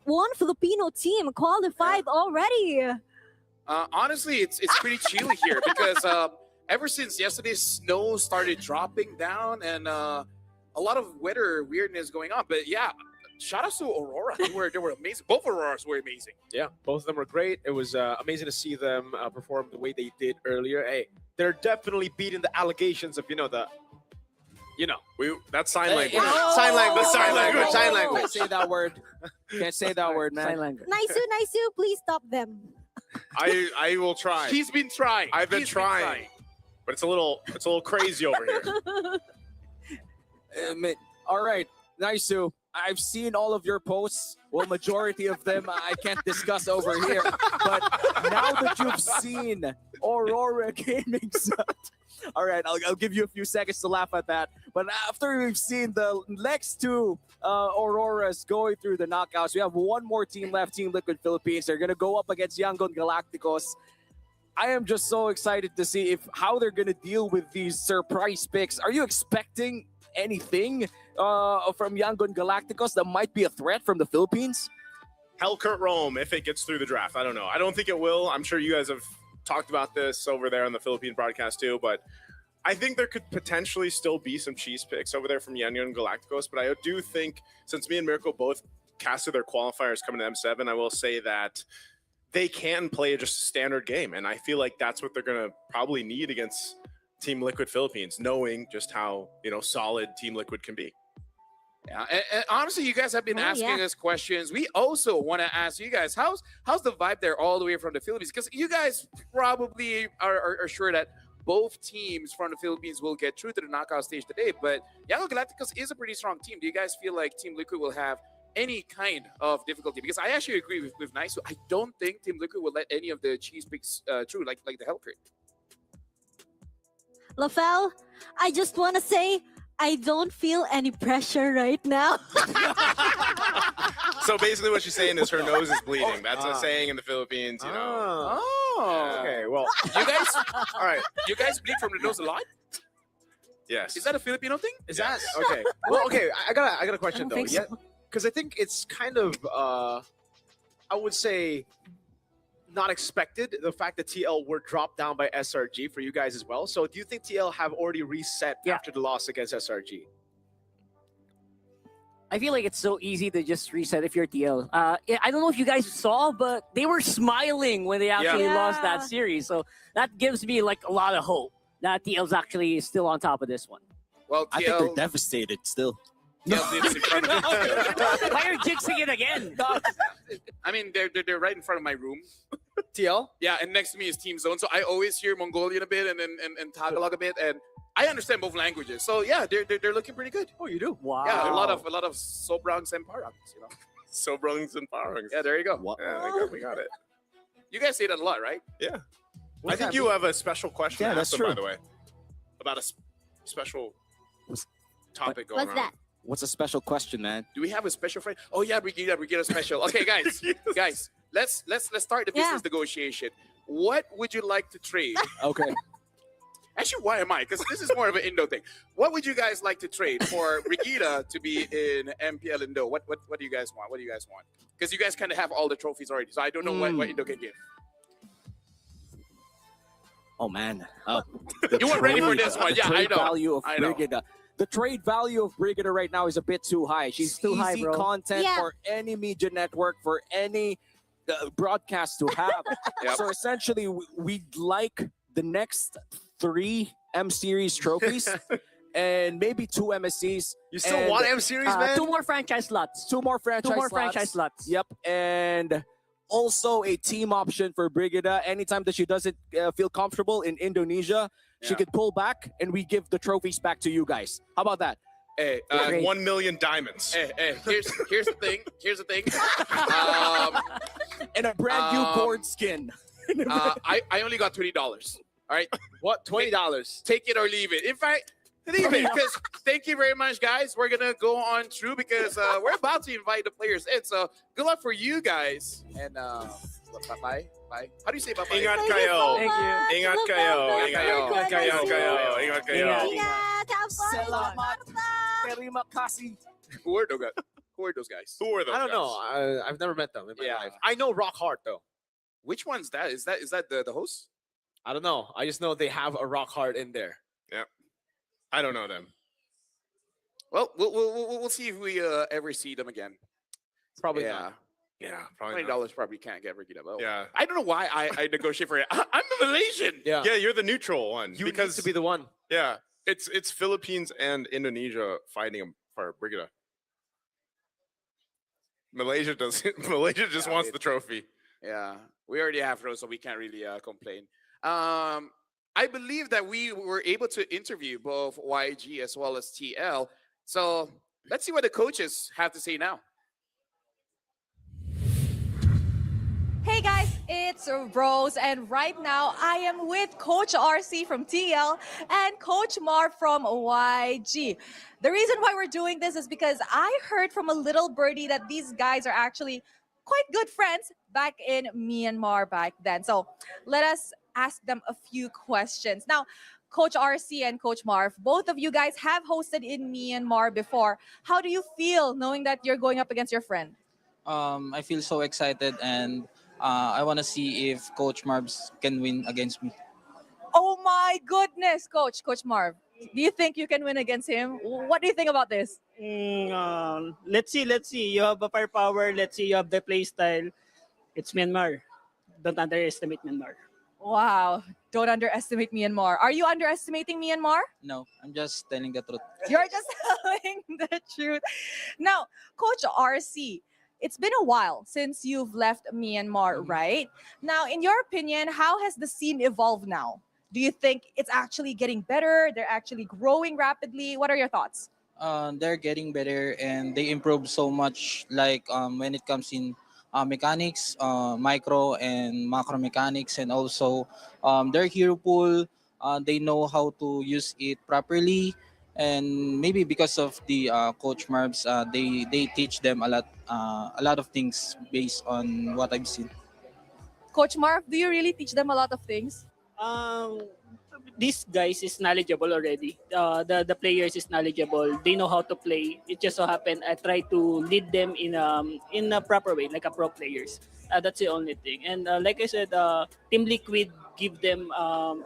one Filipino team qualified already? Honestly, it's pretty chilly here because ever since yesterday, snow started dropping down and a lot of weather weirdness going on. But yeah, shout out to Aurora. They were amazing. Both Auroras were amazing. Yeah, both of them were great. It was amazing to see them perform the way they did earlier. Hey, they're definitely beating the allegations of, that's sign language. Sign language. Sign language. Sign Can't language. say that word. Can't say that word, man. Sign language. Naisu, please stop them. I will try. He's been trying. I've been trying. But it's a little crazy over here. All right, Naisu. I've seen all of your posts. Well, majority of them I can't discuss over here. But now that you've seen Aurora Gaming, all right, I'll give you a few seconds to laugh at that. But after we've seen the next two Auroras going through the knockouts, we have one more team left, Team Liquid Philippines. They're going to go up against Yangon Galacticos. I am just so excited to see how they're going to deal with these surprise picks. Are you expecting anything from Yangon Galacticos that might be a threat from the Philippines? Hellkurt Rome, if it gets through the draft. I don't know. I don't think it will. I'm sure you guys have talked about this over there on the Philippine broadcast too, but I think there could potentially still be some cheese picks over there from Yangon Galacticos. But I do think, since me and Miracle both casted their qualifiers coming to M7, I will say that they can play just a standard game. And I feel like that's what they're going to probably need against Team Liquid Philippines, knowing just how solid Team Liquid can be. Yeah, and honestly, you guys have been asking us questions. We also want to ask you guys, how's the vibe there all the way from the Philippines? Because you guys probably are sure that both teams from the Philippines will get through to the knockout stage today. But Yango Galacticos is a pretty strong team. Do you guys feel like Team Liquid will have any kind of difficulty? Because I actually agree with Nice. I don't think Team Liquid will let any of the cheese picks through, like the Hellcrit. Lafel, I just want to say, I don't feel any pressure right now. So basically what she's saying is her nose is bleeding. That's a saying in the Philippines, Oh. Okay, well, You guys, all right. You guys bleed from the nose a lot? Yes. Is that a Filipino thing? Is that okay? Well, okay. I got a question though. think Yeah, so. because I think it's kind of I would say not expected, the fact that TL were dropped down by SRG for you guys as well. So do you think TL have already reset after the loss against SRG? I feel like it's so easy to just reset if you're TL. I don't know if you guys saw, but they were smiling when they actually lost that series. So that gives me like a lot of hope that TL's actually still on top of this one. Well, I think they're devastated still. TL lives in front of Why are you jinxing it again? I mean, they're right in front of my room. TL? Yeah, and next to me is Team Zone. So I always hear Mongolian a bit and Tagalog a bit, and I understand both languages. So yeah, they're looking pretty good. Oh, you do? Wow. Yeah, a lot of Sobrangs and Parangs, Sobrangs and Parangs. Yeah, there you go. Yeah, we got it. You guys say that a lot, right? Yeah. I think you have a special question Yeah, to that's ask them, by true. the way, about a special topic going What's on. that? What's a special question, man? Do we have a special friend? Oh yeah, Brigida special. Okay, guys, let's start the business negotiation. What would you like to trade? Okay. Actually, why am I? Because this is more of an Indo thing. What would you guys like to trade for Brigida to be in MPL Indo? What do you guys want? What do you guys want? Because you guys kind of have all the trophies already, so I don't know what Indo can give. Oh man. You weren't ready for this one. Yeah, I know. Value of I know. Brigida. The trade value of Brigida right now is a bit too high. She's too high, easy bro. content Yeah. for any media network, for any broadcast to have. Yep. So essentially, we'd like the next 3 M Series trophies and maybe 2 MSCs. You still and, want M Series, man? 2 more franchise slots. 2 more franchise Two more slots. franchise slots. Yep. And also a team option for Brigida. Anytime that she doesn't feel comfortable in Indonesia, she could pull back and we give the trophies back to you guys. How about that? Hey, 1 million diamonds. Hey, here's the thing. Here's the thing. And a brand new board skin. I only got $20. All right. What? $20? Take it or leave it. In fact, leave it. Because thank you very much, guys. We're gonna go on through because we're about to invite the players in. So good luck for you guys. And bye. How do you say bye? Ingat kayo. Thank you. Ingat kayo. Ingat kayo. Ingat kayo. Ingat, have fun. Salamat. Terima kasih. Who are those guys? Who are those I don't guys? know. I've never met them in my Yeah. life. I know Rock Hard though. Which one's that? Is that the host? I don't know. I just know they have a Rock Hard in there. Yeah. I don't know them. Well, we'll see if we ever see them again. Probably Yeah. not. Yeah, probably not. $20 probably can't get Brigida. Well, Yeah. I don't know why I negotiate for it. I'm a Malaysian. Yeah. Yeah, you're the neutral one. You because need to be the one. Yeah, it's Philippines and Indonesia fighting for Brigida. Malaysia doesn't. Malaysia just wants the trophy. Yeah, we already have those, so we can't really complain. I believe that we were able to interview both YG as well as TL. So let's see what the coaches have to say now. Hey guys, it's Rose, and right now I am with Coach RC from TL and Coach Mar from YG. The reason why we're doing this is because I heard from a little birdie that these guys are actually quite good friends back in Myanmar back then. So let us ask them a few questions. Now, Coach RC and Coach Marv, both of you guys have hosted in Myanmar before. How do you feel knowing that you're going up against your friend? I feel so excited, and I want to see if Coach Marbs can win against me. Oh my goodness, Coach Marv. Do you think you can win against him? What do you think about this? Let's see. You have a firepower. Let's see. You have the play style. It's Myanmar. Don't underestimate Myanmar. Wow. Don't underestimate Myanmar. Are you underestimating Myanmar? No, I'm just telling the truth. You're just telling the truth. Now, Coach RC, it's been a while since you've left Myanmar, right? Now, in your opinion, how has the scene evolved now? Do you think it's actually getting better? They're actually growing rapidly? What are your thoughts? They're getting better and they improve so much. Like when it comes in mechanics, micro and macro mechanics, and also their hero pool. They know how to use it properly, and maybe because of the coach Marbs, they teach them a lot of things based on what I've seen. Coach Marv, do you really teach them a lot of things? These guys is knowledgeable already. The players is knowledgeable. They know how to play. It just so happened I try to lead them in a proper way, like a pro players. That's the only thing. And like I said, Team Liquid give them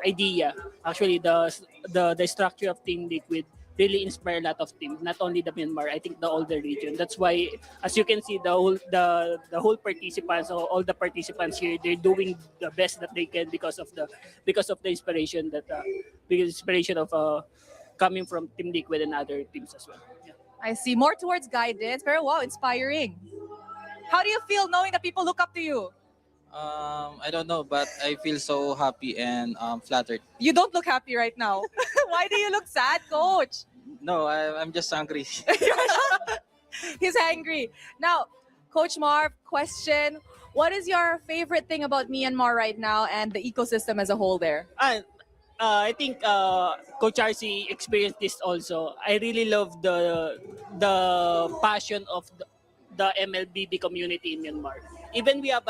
idea. Actually, the structure of Team Liquid really inspire a lot of teams, not only the Myanmar, I think the older region. That's why, as you can see, the whole participants, or all the participants here, they're doing the best that they can because of the inspiration that of coming from Team Liquid and other teams as well. Yeah. I see. More towards guidance. Very wow, inspiring. How do you feel knowing that people look up to you? I don't know, but I feel so happy and flattered. You don't look happy right now. Why do you look sad, Coach? No, I'm just hungry. He's angry. Now, Coach Marv, question. What is your favorite thing about Myanmar right now and the ecosystem as a whole there? I think Coach RC experienced this also. I really love the passion of the MLBB community in Myanmar. Even we have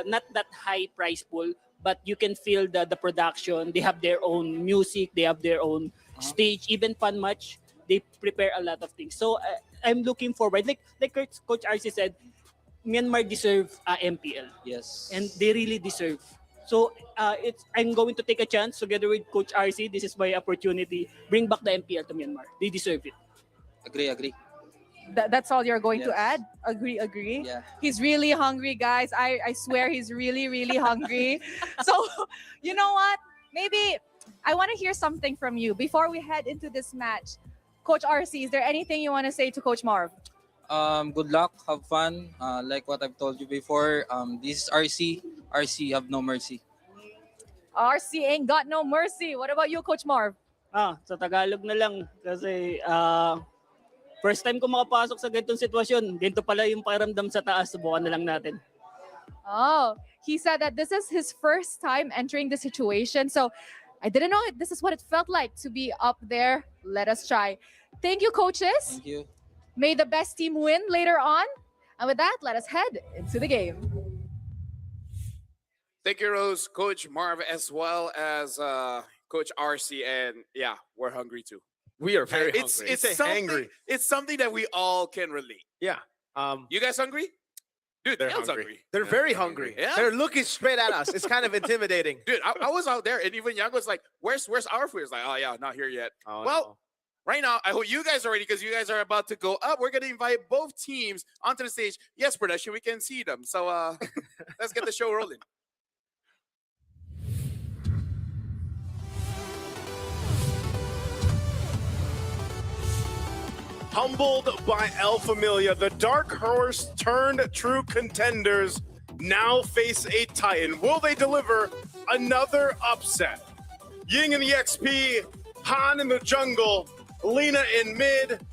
not that high price pool, but you can feel the production. They have their own music. They have their own stage. Even fun match, they prepare a lot of things. So I'm looking forward. Like Coach RC said, Myanmar deserve MPL. Yes. And they really deserve. So I'm going to take a chance together with Coach RC. This is my opportunity. Bring back the MPL to Myanmar. They deserve it. Agree. That's all you're going to add? Agree. Yeah. He's really hungry, guys. I swear he's really, really hungry. So, you know what? Maybe I want to hear something from you before we head into this match. Coach RC, is there anything you want to say to Coach Marv? Good luck, have fun. Like what I've told you before, this is RC. RC have no mercy. RC ain't got no mercy. What about you, Coach Marv? Sa Tagalog na lang kasi first time ko makapasok sa ganitong sitwasyon. Ganito pala yung pakiramdam sa taas. Subukan na lang natin. Oh, he said that this is his first time entering the situation. So I didn't know this is what it felt like to be up there. Let us try. Thank you, coaches. Thank you. May the best team win later on. And with that, let us head into the game. Thank you, Rose, Coach Marv, as well as Coach RC. And yeah, we're hungry too. We are very It's hungry. something. It's something that we all can relate. Yeah. You guys hungry? Dude, They're Dale's hungry. They're very hungry. Yeah. They're looking straight at us. It's kind of intimidating. Dude, I was out there, and even Young was like, "Where's our food?" It's like, "Oh yeah, not here yet." Oh, well, no. right now, I hope you guys are ready because you guys are about to go up. We're gonna invite both teams onto the stage. Yes, production, we can see them. So let's get the show rolling. Humbled by El Familia, the Dark Horse turned true contenders now face a Titan. Will they deliver another upset? Ying in the XP, Han in the jungle, Lena in mid,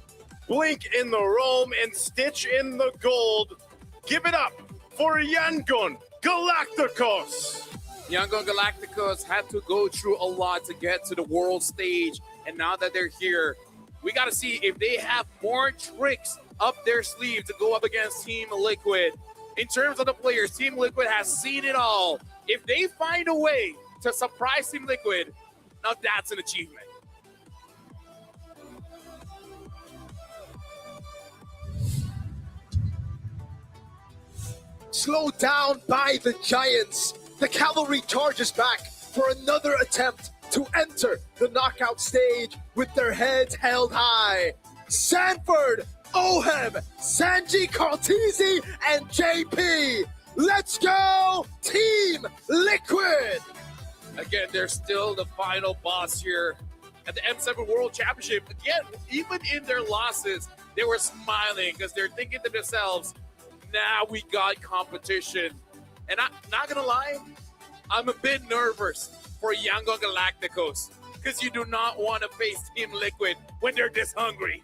Blink in the roam, and Stitch in the gold. Give it up for Yangon Galacticos. Yangon Galacticos had to go through a lot to get to the world stage, and now that they're here, we got to see if they have more tricks up their sleeve to go up against Team Liquid. In terms of the players, Team Liquid has seen it all. If they find a way to surprise Team Liquid, now that's an achievement. Slowed down by the Giants, the cavalry charges back for another attempt to enter the knockout stage with their heads held high. Sanford, Ohem, Sanji Cartesi, and JP. Let's go, Team Liquid! Again, they're still the final boss here at the M7 World Championship. Again, even in their losses, they were smiling because they're thinking to themselves, now we got competition. And I'm not going to lie, I'm a bit nervous for Yangon Galacticos because you do not want to face Team Liquid when they're this hungry.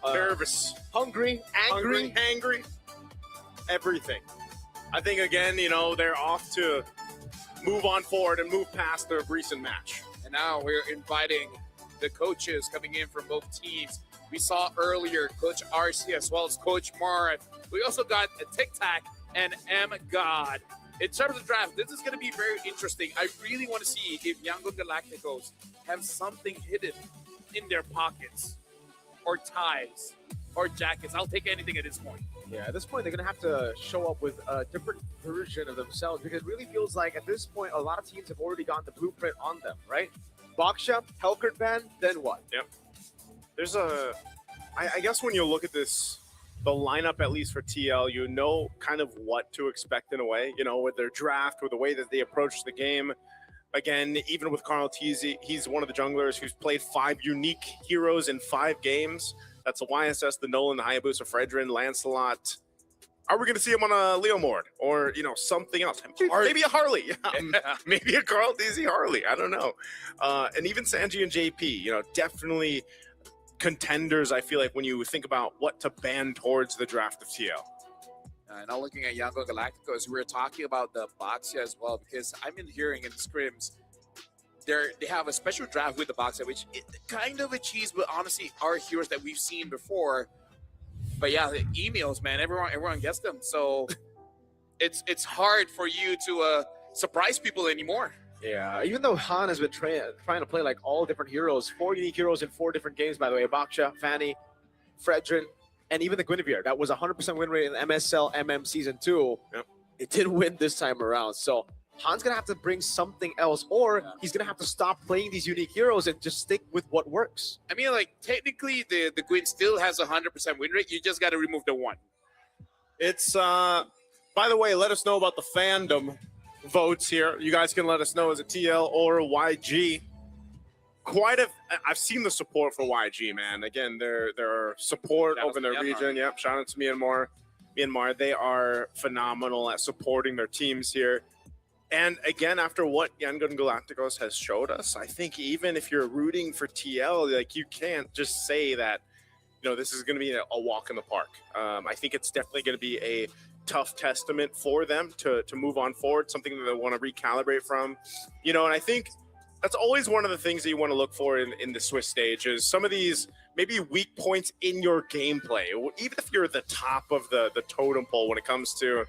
Nervous. Hungry, angry, everything. I think, again, they're off to move on forward and move past their recent match. And now we're inviting the coaches coming in from both teams. We saw earlier Coach RC as well as Coach Marth. We also got a Tic Tac and M God. In terms of draft, this is going to be very interesting. I really want to see if Yangon Galacticos have something hidden in their pockets or ties or jackets. I'll take anything at this point. Yeah, at this point, they're going to have to show up with a different version of themselves because it really feels like at this point, a lot of teams have already gotten the blueprint on them, right? Baksha, Hellcurt Band, then what? Yep. There's I guess when you look at this, the lineup, at least for TL, you know kind of what to expect in a way, with their draft, with the way that they approach the game. Again, even with Carl Teasy, he's one of the junglers who's played 5 unique heroes in 5 games. That's the YSS, the Nolan, the Hayabusa, Fredrin, Lancelot. Are we going to see him on a Leomord or, something else? Maybe a Harley. Maybe a Carl Teasy Harley. I don't know. And even Sanji and JP, definitely contenders, I feel like, when you think about what to ban towards the draft of TL. Now looking at Yangon Galacticos, we're talking about the Baxia as well because I've been hearing in the scrims they have a special draft with the Baxia, which it kind of achieves, but honestly are heroes that we've seen before. But yeah, the emails, man, everyone gets them. So it's hard for you to surprise people anymore. Yeah, even though Han has been trying to play like all different heroes, 4 unique heroes in 4 different games, by the way, Baksha, Fanny, Fredrin, and even the Guinevere. That was 100% win rate in MSL MM Season 2. Yep. It didn't win this time around. So Han's going to have to bring something else, or he's going to have to stop playing these unique heroes and just stick with what works. I mean, like, technically, the Gwyn still has a 100% win rate. You just got to remove the 1. It's, by the way, let us know about the fandom votes here. You guys can let us know, is it TL or YG? I've seen the support for YG, man. Again, their support over in their region. Yep, shout out to Myanmar. They are phenomenal at supporting their teams here. And again, after what Yangon Galacticos has showed us, I think even if you're rooting for TL, like, you can't just say that, this is going to be a walk in the park. I think it's definitely going to be a tough testament for them to move on forward, something that they want to recalibrate from. And I think that's always one of the things that you want to look for in the Swiss stage is some of these maybe weak points in your gameplay. Even if you're at the top of the totem pole when it comes to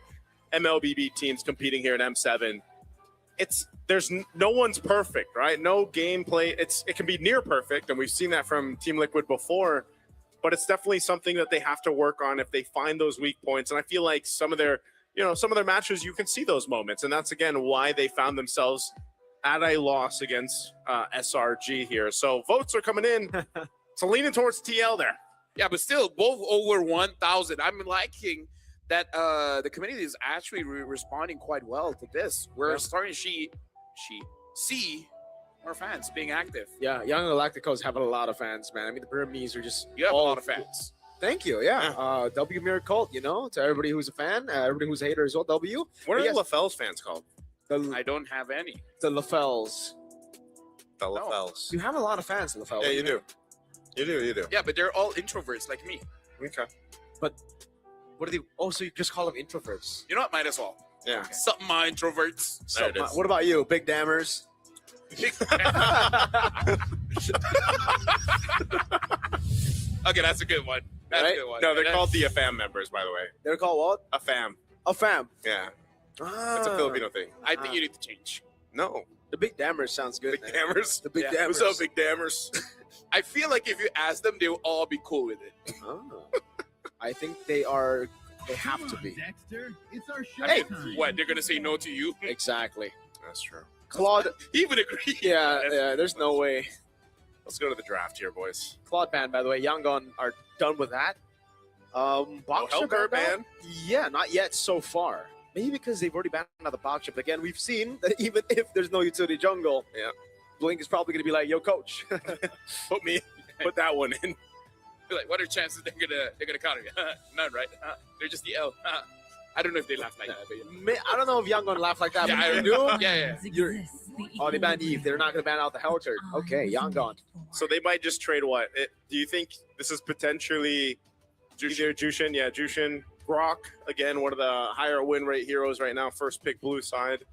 MLBB teams competing here in M7, there's no one's perfect, right? No gameplay. It can be near perfect, and we've seen that from Team Liquid before, but it's definitely something that they have to work on if they find those weak points. And I feel like some of their matches, you can see those moments, and that's again why they found themselves at a loss against SRG here. So votes are coming in. So leaning towards TL there. Yeah, but still, both over 1,000. I'm liking that the community is actually responding quite well to this. We're starting to see more fans being active. Yeah, Young Galacticos have a lot of fans, man. I mean, the Burmese are just... You have a lot of fans. Thank you, yeah. W Mirror Cult, to everybody who's a fan, everybody who's a hater as well, W. What are the LaFell's fans called? I don't have any. The LaFells. The LaFells. You have a lot of fans, LaFell. Yeah, you do. You do. Yeah, but they're all introverts like me. Okay. But what are they? Oh, so you just call them introverts? You know what? Might as well. Yeah. Okay. Something my introverts. What about you, Big Dammers? Okay, that's a good one. That's a good one. No, they're called the AFAM members, by the way. They're called what? AFAM. AFAM. Yeah. It's a Filipino thing. I think you need to change. No. The Big Dammers sounds good. Big Dammers? The Big Dammers. What's up, Big Dammers? I feel like if you ask them, they will all be cool with it. Oh. I think they have to be. Dexter, it's our show Hey, time. what? They're gonna say no to you? Exactly. That's true. Claude. He would agree. Yeah, there's no way. Let's go to the draft here, boys. Claude ban, by the way. Yangon are done with that. Boxer Hellcurt ban? Yeah, not yet so far. maybe because they've already banned out the box chip. Again, we've seen that even if there's no utility jungle, Blink is probably going to be like, "Yo, coach, put that one in." Be like, what are chances they're gonna counter you? None, right? They're just the L. I don't know if they laugh like that. But I don't know if Young gonna laugh like that. Yeah, but I if they do, yeah. Oh, they banned Eve. They're not gonna ban out the Hellcurt. Okay, Yangon. So they might just trade what? Do you think this is potentially either Jushin? Yeah, Jushin. Grok, again, one of the higher win rate heroes right now. First pick blue side.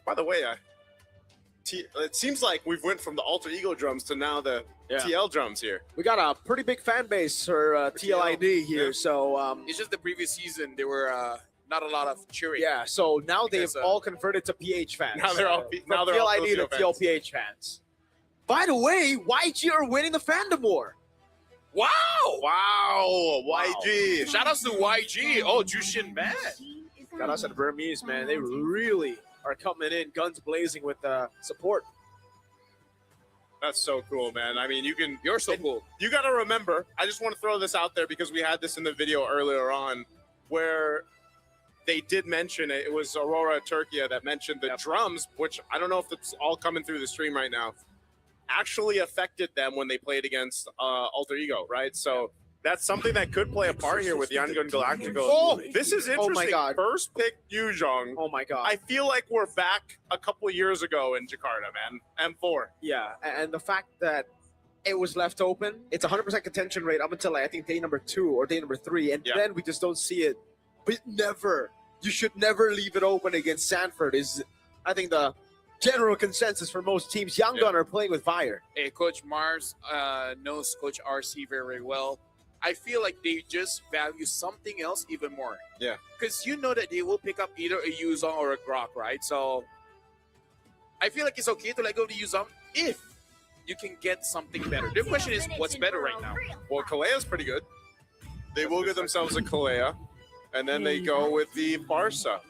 By the way, it seems like we've went from the alter ego drums to now the TL drums here. We got a pretty big fan base for TLID here. So it's just the previous season there were not a lot of cheering. yeah. So now they've Because, all converted to PH fans. Now they're all From now they're all TLID to Tokyo fans. TLPH fans. By the way, YG are winning the fandom war. Wow! Wow! YG. Shout outs to YG. Oh, Jushin man. Got us at Burmese, man. They really are coming in guns blazing with support. That's so cool, man. I mean, you're so cool. You got to remember, I just want to throw this out there because we had this in the video earlier on where they did mention it. It was Aurora Turkia that mentioned the drums, which I don't know if it's all coming through the stream right now, actually affected them when they played against Alter Ego, right? So that's something that could play a part here with Yangon Galacticos. Oh! This is interesting. Oh my God. First pick Yuzhong. Oh my God. I feel like we're back a couple of years ago in Jakarta, man. M4. Yeah, and the fact that it was left open, it's 100% contention rate up until like, I think day number 2 or day number 3, and then we just don't see it. But you should never leave it open against Sanford is, I think, the general consensus for most teams. Yangon are playing with fire. Hey, Coach Mars knows Coach RC very well. I feel like they just value something else even more. Yeah. Because you know that they will pick up either a Yuzong or a Grok, right? So I feel like it's okay to let go of the Yuzong if you can get something better. The question is, what's better right now? Well, Kalea's pretty good. They will get themselves a Kalea, and then they go with the Barca.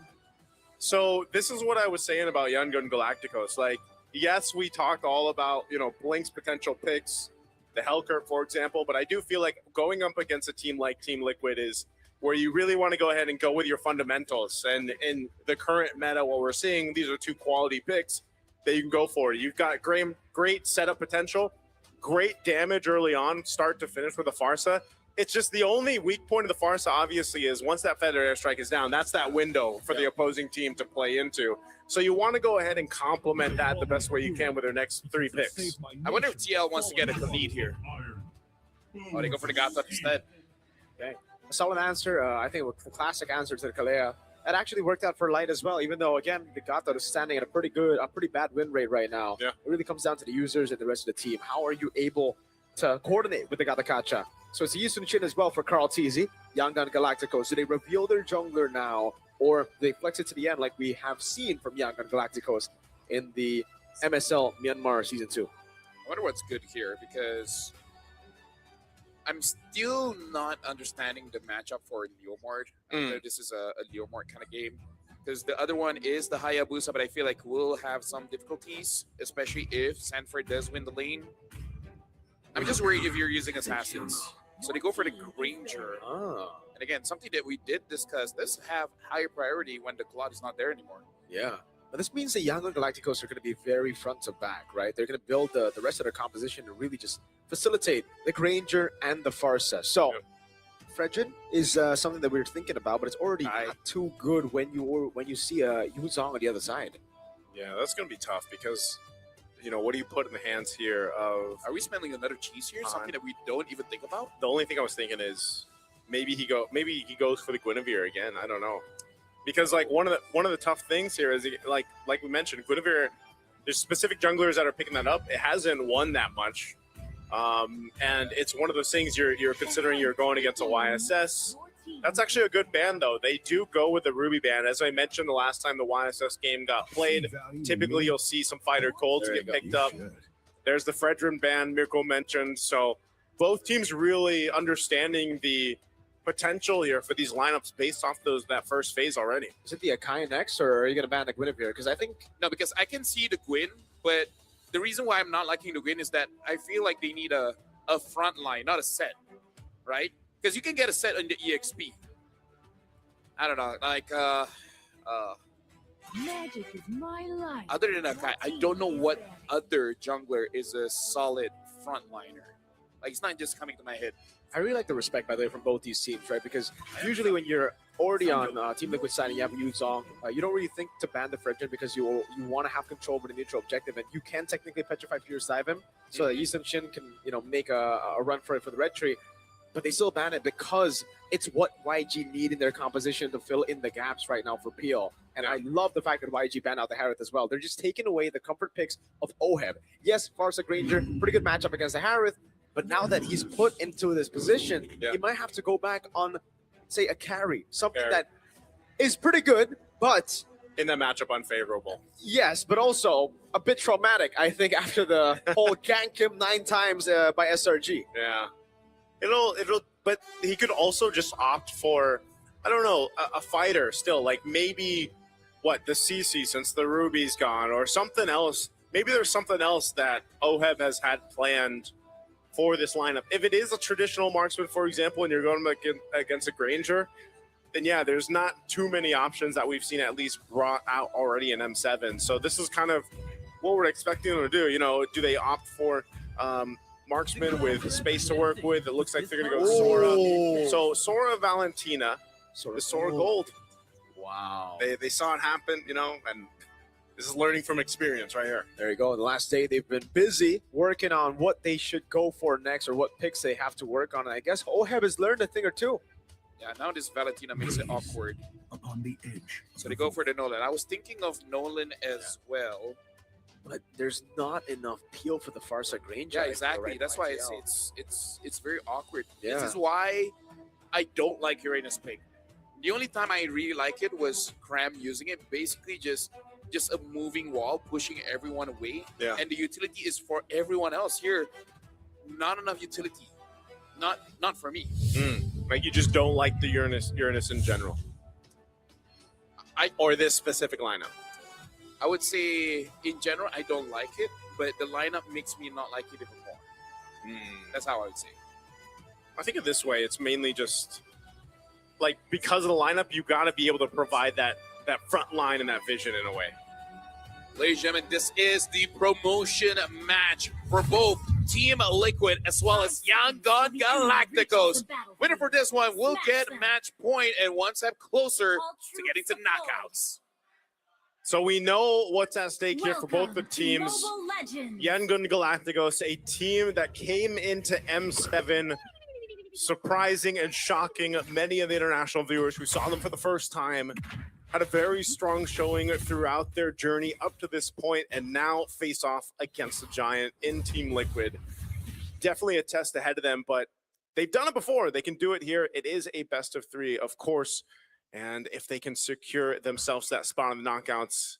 So this is what I was saying about Yangon Galacticos. Like, yes, we talked all about, Blink's potential picks, the Hellcurt, for example, but I do feel like going up against a team like Team Liquid is where you really want to go ahead and go with your fundamentals. And in the current meta, what we're seeing, these are two quality picks that you can go for. You've got great setup potential, great damage early on, start to finish with a Farsa. It's just the only weak point of the Farsa, obviously, is once that Feather Airstrike is down, that's that window for the opposing team to play into. So you want to go ahead and complement that the best way you can with their next 3 picks. I wonder if TL wants to get a lead here. Oh, they go for the Gata instead. Okay. A solid answer. I think a classic answer to the Kalea. That actually worked out for Light as well, even though, again, the Gata is standing at a pretty bad win rate right now. Yeah. It really comes down to the users and the rest of the team. How are you able to coordinate with the Gata Kacha? So it's a Yisun Chin as well for Carl Tizzy, Yangon Galacticos. Do they reveal their jungler now, or they flex it to the end like we have seen from Yangon Galacticos in the MSL Myanmar Season 2? I wonder what's good here because I'm still not understanding the matchup for Leomord. I know this is a Leomord kind of game because the other one is the Hayabusa, but I feel like we'll have some difficulties, especially if Sanford does win the lane. I'm just worried if you're using assassins. So they go for the Granger. And again, something that we did discuss, does have higher priority when the Claude is not there anymore. Yeah. But this means the Yangon Galacticos are going to be very front to back, right? They're going to build the rest of their composition to really just facilitate the Granger and the Farsa. So, Fredrin is something that we're thinking about, but it's already not too good when you see a Yuzong on the other side. Yeah, that's going to be tough because, what do you put in the hands here of... Are we spending another cheese here? Something that we don't even think about? The only thing I was thinking is maybe he goes for the Guinevere again. I don't know. Because one of the tough things here is like we mentioned, Guinevere, there's specific junglers that are picking that up. It hasn't won that much. And it's one of those things you're considering you're going against a YSS. That's actually a good ban, though. They do go with the Ruby ban. As I mentioned the last time the YSS game got played, typically you'll see some fighter colds get picked up. There's the Fredrin ban Mirko mentioned. So both teams really understanding the potential here for these lineups based off that first phase already. Is it the Akai next, or are you going to ban the Guinevere? Because I think... No, because I can see the Gwyn, but the reason why I'm not liking the Gwyn is that I feel like they need a front line, not a set, right? Because you can get a set on the EXP. I don't know, like Magic is my life. other than Akai, I don't know what other jungler is a solid frontliner. Like it's not just coming to my head. I really like the respect, by the way, from both these teams, right? Because usually when you're already on Team Liquid side and you have Yu Zhong, you don't really think to ban the Fredgen because you want to have control over the neutral objective, and you can technically petrify Fierce Dive him so that Yi Sun Shin can, make a run for it for the red tree. But they still ban it because it's what YG need in their composition to fill in the gaps right now for Peel. And I love the fact that YG banned out the Harith as well. They're just taking away the comfort picks of Oheb. Yes, Farsa Granger, pretty good matchup against the Harith, but now that he's put into this position, he might have to go back on, say, a carry, something that is pretty good, but in that matchup unfavorable. Yes, but also a bit traumatic, I think, after the whole gank him 9 times by SRG. Yeah. But he could also just opt for, I don't know, a fighter still, like maybe the CC since the Ruby's gone or something else. Maybe there's something else that Oheb has had planned for this lineup. If it is a traditional marksman, for example, and you're going against a Granger, then yeah, there's not too many options that we've seen at least brought out already in M7. So this is kind of what we're expecting them to do. Do they opt for marksman with space to work with? It looks like they're going to go Sora. So Sora Valentina, Sora Gold. Wow. They saw it happen, and this is learning from experience right here. There you go. The last day they've been busy working on what they should go for next or what picks they have to work on. And I guess Oheb has learned a thing or two. Yeah, now this Valentina makes it awkward. Upon the edge. So they go for the Nolan. I was thinking of Nolan as well. But there's not enough peel for the Farsa Granger. Yeah, exactly. That's why it's very awkward. Yeah. This is why I don't like Uranus pick. The only time I really like it was Cram using it. Basically just a moving wall, pushing everyone away. Yeah. And the utility is for everyone else. Here, not enough utility. Not for me. Like you just don't like the Uranus in general. Or this specific lineup. I would say in general I don't like it, but the lineup makes me not like it even more. That's how I would say. I think of this way, it's mainly just like because of the lineup, you got to be able to provide that front line and that vision in a way. Ladies and gentlemen, this is the promotion match for both Team Liquid as well as Yangon Galacticos. Winner for this one will get match point and one step closer to getting to knockouts. So we know what's at stake here for both the teams. Yangon Galacticos, a team that came into M7 surprising and shocking many of the international viewers who saw them for the first time. Had a very strong showing throughout their journey up to this point, and now face off against the Giant in Team Liquid. Definitely a test ahead of them, but they've done it before. They can do it here. It is a best of 3, of course. And if they can secure themselves that spot on the knockouts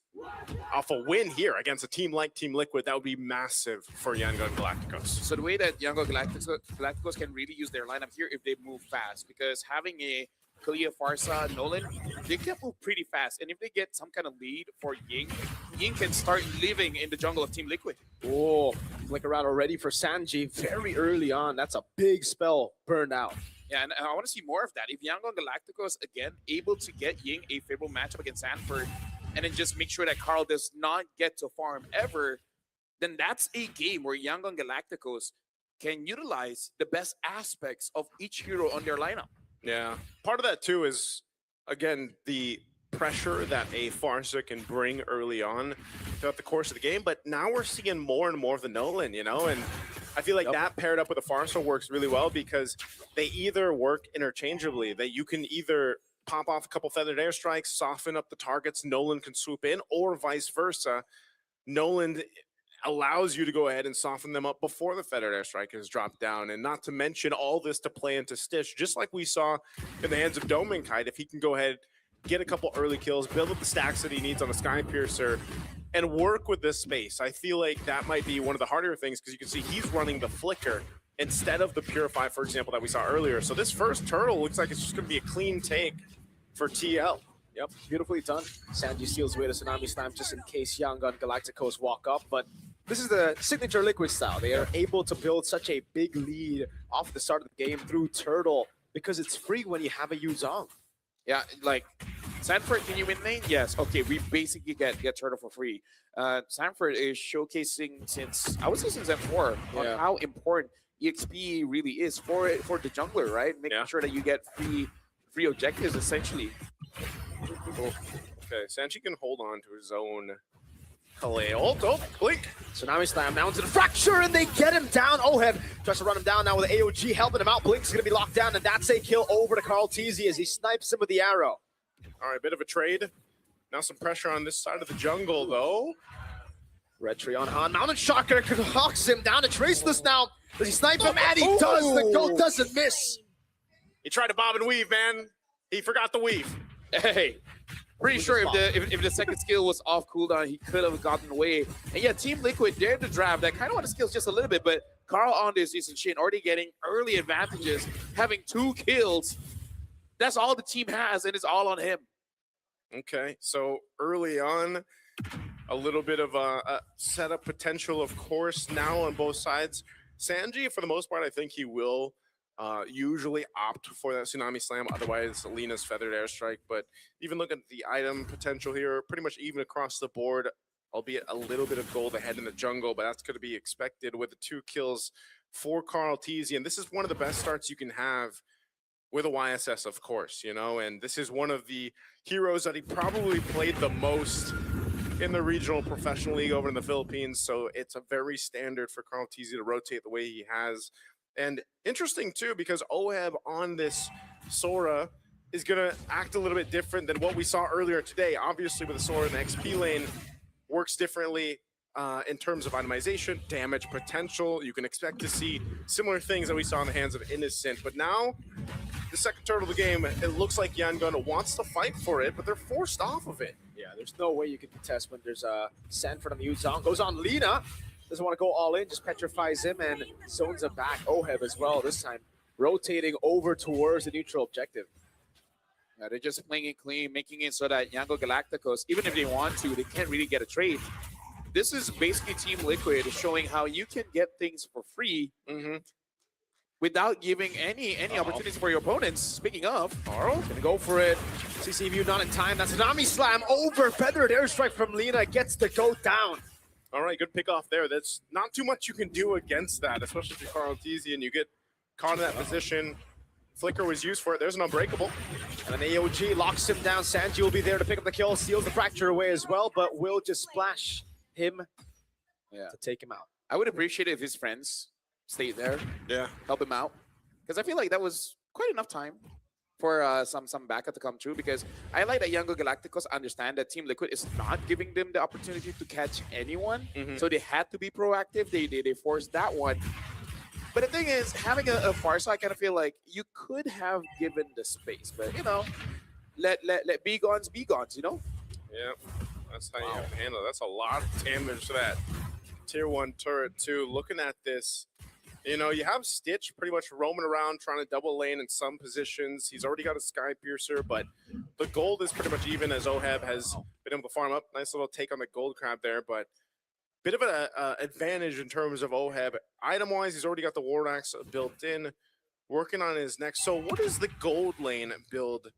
off a win here against a team like Team Liquid, that would be massive for Yangon Galacticos. So the way that Yangon Galacticos can really use their lineup here if they move fast, because having a Kalia, Farsa, Nolan, they can move pretty fast. And if they get some kind of lead for Ying, Ying can start living in the jungle of Team Liquid. Oh, flick around already for Sanji very early on. That's a big spell burned out. Yeah, and I want to see more of that. If Yangon Galacticos, again, able to get Ying a favorable matchup against Sanford, and then just make sure that Carl does not get to farm ever, then that's a game where Yangon Galacticos can utilize the best aspects of each hero on their lineup. Yeah. Part of that, too, is, again, the pressure that a Farsa can bring early on throughout the course of the game. But now we're seeing more and more of the Nolan, and I feel like that paired up with the Farsa works really well because they either work interchangeably, that you can either pop off a couple feathered airstrikes, soften up the targets, Nolan can swoop in, or vice versa. Nolan allows you to go ahead and soften them up before the feathered airstrike is dropped down. And not to mention all this to play into Stitch, just like we saw in the hands of Dominkite, if he can go ahead, get a couple early kills, build up the stacks that he needs on the Sky Piercer, and work with this space. I feel like that might be one of the harder things because you can see he's running the Flicker instead of the Purify, for example, that we saw earlier. So this first turtle looks like it's just going to be a clean take for TL. Yep, beautifully done. Sanji steals away to Tsunami Slam just in case Yangon Galacticos walk up, but this is the signature Liquid style. They are able to build such a big lead off the start of the game through Turtle because it's free when you have a Yu Zhong. Yeah, like Sanford, can you win lane? Yes. Okay, we basically get Turtle for free. Sanford is showcasing since I would say since M4 on how important EXP really is for the jungler, right? Making sure that you get free objectives essentially. Okay, Sanji can hold on to his own ult. Oh, Blink. Tsunami Slam now into the fracture, and they get him down. Oheb tries to run him down now with the AOG helping him out. Blink's going to be locked down, and that's a kill over to Karl'Tezi as he snipes him with the arrow. All right, bit of a trade. Now some pressure on this side of the jungle, though. Red tree on Han. Mountain Shocker hawks him down to Traceless now. Does he snipe him? And he does. The goat doesn't miss. He tried to bob and weave, man. He forgot the weave. Hey, pretty sure if the second skill was off cooldown, he could have gotten away. And yeah, Team Liquid dared to draft. That kind of want the skills just a little bit, but Carl on this season Shin already getting early advantages, having 2 kills. That's all the team has, and it's all on him. Okay, so early on, a little bit of a setup potential, of course, now on both sides. Sanji, for the most part, I think he will usually opt for that Tsunami Slam. Otherwise, Lena's Feathered Airstrike. But even looking at the item potential here, pretty much even across the board, albeit a little bit of gold ahead in the jungle, but that's going to be expected with the 2 kills for Karl'Tezi. And this is one of the best starts you can have with a YSS, of course, you know, and this is one of the heroes that he probably played the most in the regional professional league over in the Philippines. So it's a very standard for Karl'Tezi to rotate the way he has. And interesting too, because Oheb on this Sora is going to act a little bit different than what we saw earlier today. Obviously with the Sora in the XP lane works differently in terms of itemization, damage potential. You can expect to see similar things that we saw in the hands of Innocent. But now, the second turtle of the game, it looks like Yangon wants to fight for it, but they're forced off of it. Yeah, there's no way you can contest when there's a Sanford on the Yuzong. Goes on Lina. Doesn't want to go all in, just petrifies him and zones him back. Oheb as well, this time rotating over towards the neutral objective. Yeah, they're just playing it clean, making it so that Yango Galacticos, even if they want to, they can't really get a trade. This is basically Team Liquid showing how you can get things for free without giving any opportunities for your opponents. Speaking of, Carl gonna go for it. CCV not in time. That's Tsunami Slam over. Feathered Airstrike from Lina gets the goat down. All right, good pick off there. That's not too much you can do against that, especially if you're Karl'Tezi and you get caught in that position. Flicker was used for it. There's an Unbreakable. And an AOG locks him down. Sanji will be there to pick up the kill, seals the fracture away as well, but will just splash him to take him out. I would appreciate it if his friends stayed there. Yeah. Help him out. Because I feel like that was quite enough time for some backup to come through, because I like that Yango Galacticos understand that Team Liquid is not giving them the opportunity to catch anyone. So they had to be proactive. They forced that one. But the thing is, having a Pharsa, I kind of feel like you could have given the space, but you know, let B-Gons be Gons, you know? Yeah, that's how you have to handle it. That's a lot of damage to that tier 1 turret too. Looking at this, you know, you have Stitch pretty much roaming around trying to double lane in some positions. He's already got a Sky Piercer, but the gold is pretty much even as Oheb has been able to farm up. Nice little take on the gold crab there, but bit of an advantage in terms of Oheb. Item-wise, he's already got the War Axe built in, working on his next. So what is the gold lane build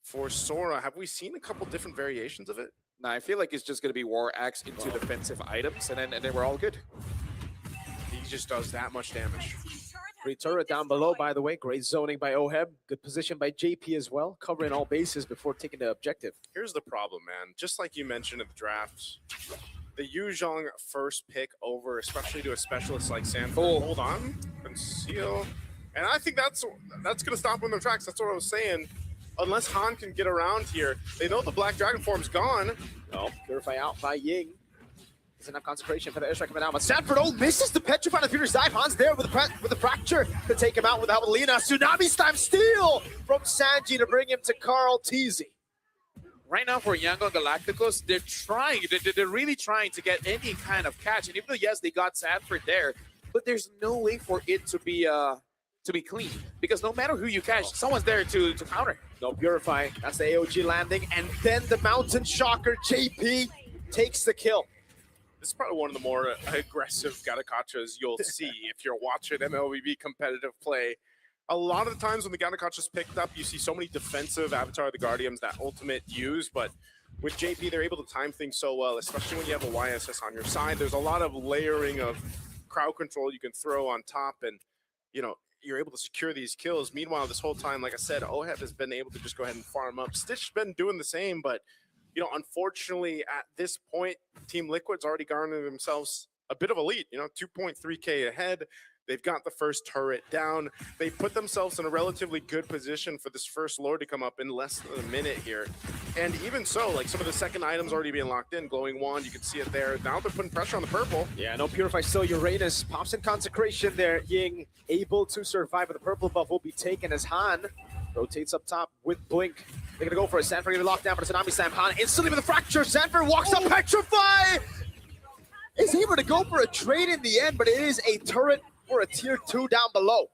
for Sora? Have we seen a couple different variations of it? No, I feel like it's just going to be War Axe into defensive items, and then we're all good. He just does that much damage. Great turret down below, by the way. Great zoning by Oheb. Good position by JP as well, covering all bases before taking the objective. Here's the problem, man. Just like you mentioned in the draft, the Yuzhong first pick over, especially to a specialist like Sanford. Hold on. Conceal. And I think that's going to stop them in their tracks. That's what I was saying. Unless Han can get around here. They know the Black Dragon form's gone. No, purify out by Ying. Doesn't have concentration for the airstrike coming out, but Sanford misses the petrify the Peter's dive. Han's there with the fracture to take him out without Lina. Tsunami Slam steal from Sanji to bring him to Karl'Tezi. Right now for Yango Galacticos, they're trying, they're really trying to get any kind of catch. And even though, yes, they got Sanford there, but there's no way for it to be clean. Because no matter who you catch, someone's there to counter. No purify. That's the AOG landing. And then the Mountain Shocker, JP, takes the kill. This is probably one of the more aggressive Gatakachas you'll see if you're watching MLBB competitive play. a lot of the times when the Gynecoch is picked up, you see so many defensive Avatar of the Guardians that Ultimate use, but with JP, they're able to time things so well, especially when you have a YSS on your side. There's a lot of layering of crowd control you can throw on top, and, you know, you're able to secure these kills. Meanwhile, this whole time, like I said, OHEB has been able to just go ahead and farm up. Stitch has been doing the same, but, you know, unfortunately, at this point, Team Liquid's already garnered themselves a bit of a lead, you know, 2.3K ahead. They've got the first turret down. They put themselves in a relatively good position for this first Lord to come up in less than a minute here. And even so, like some of the second items already being locked in. Glowing Wand, you can see it there. Now they're putting pressure on the purple. Yeah, no Purify still. Uranus pops in Consecration there. Ying able to survive, but the purple buff will be taken as Han rotates up top with Blink. They're going to go for it. Sanford getting locked down, but it's Tsunami Slam. Han instantly with a fracture. Sanford walks up, Petrify! Is able to go for a trade in the end, but it is a turret for a tier 2 down below.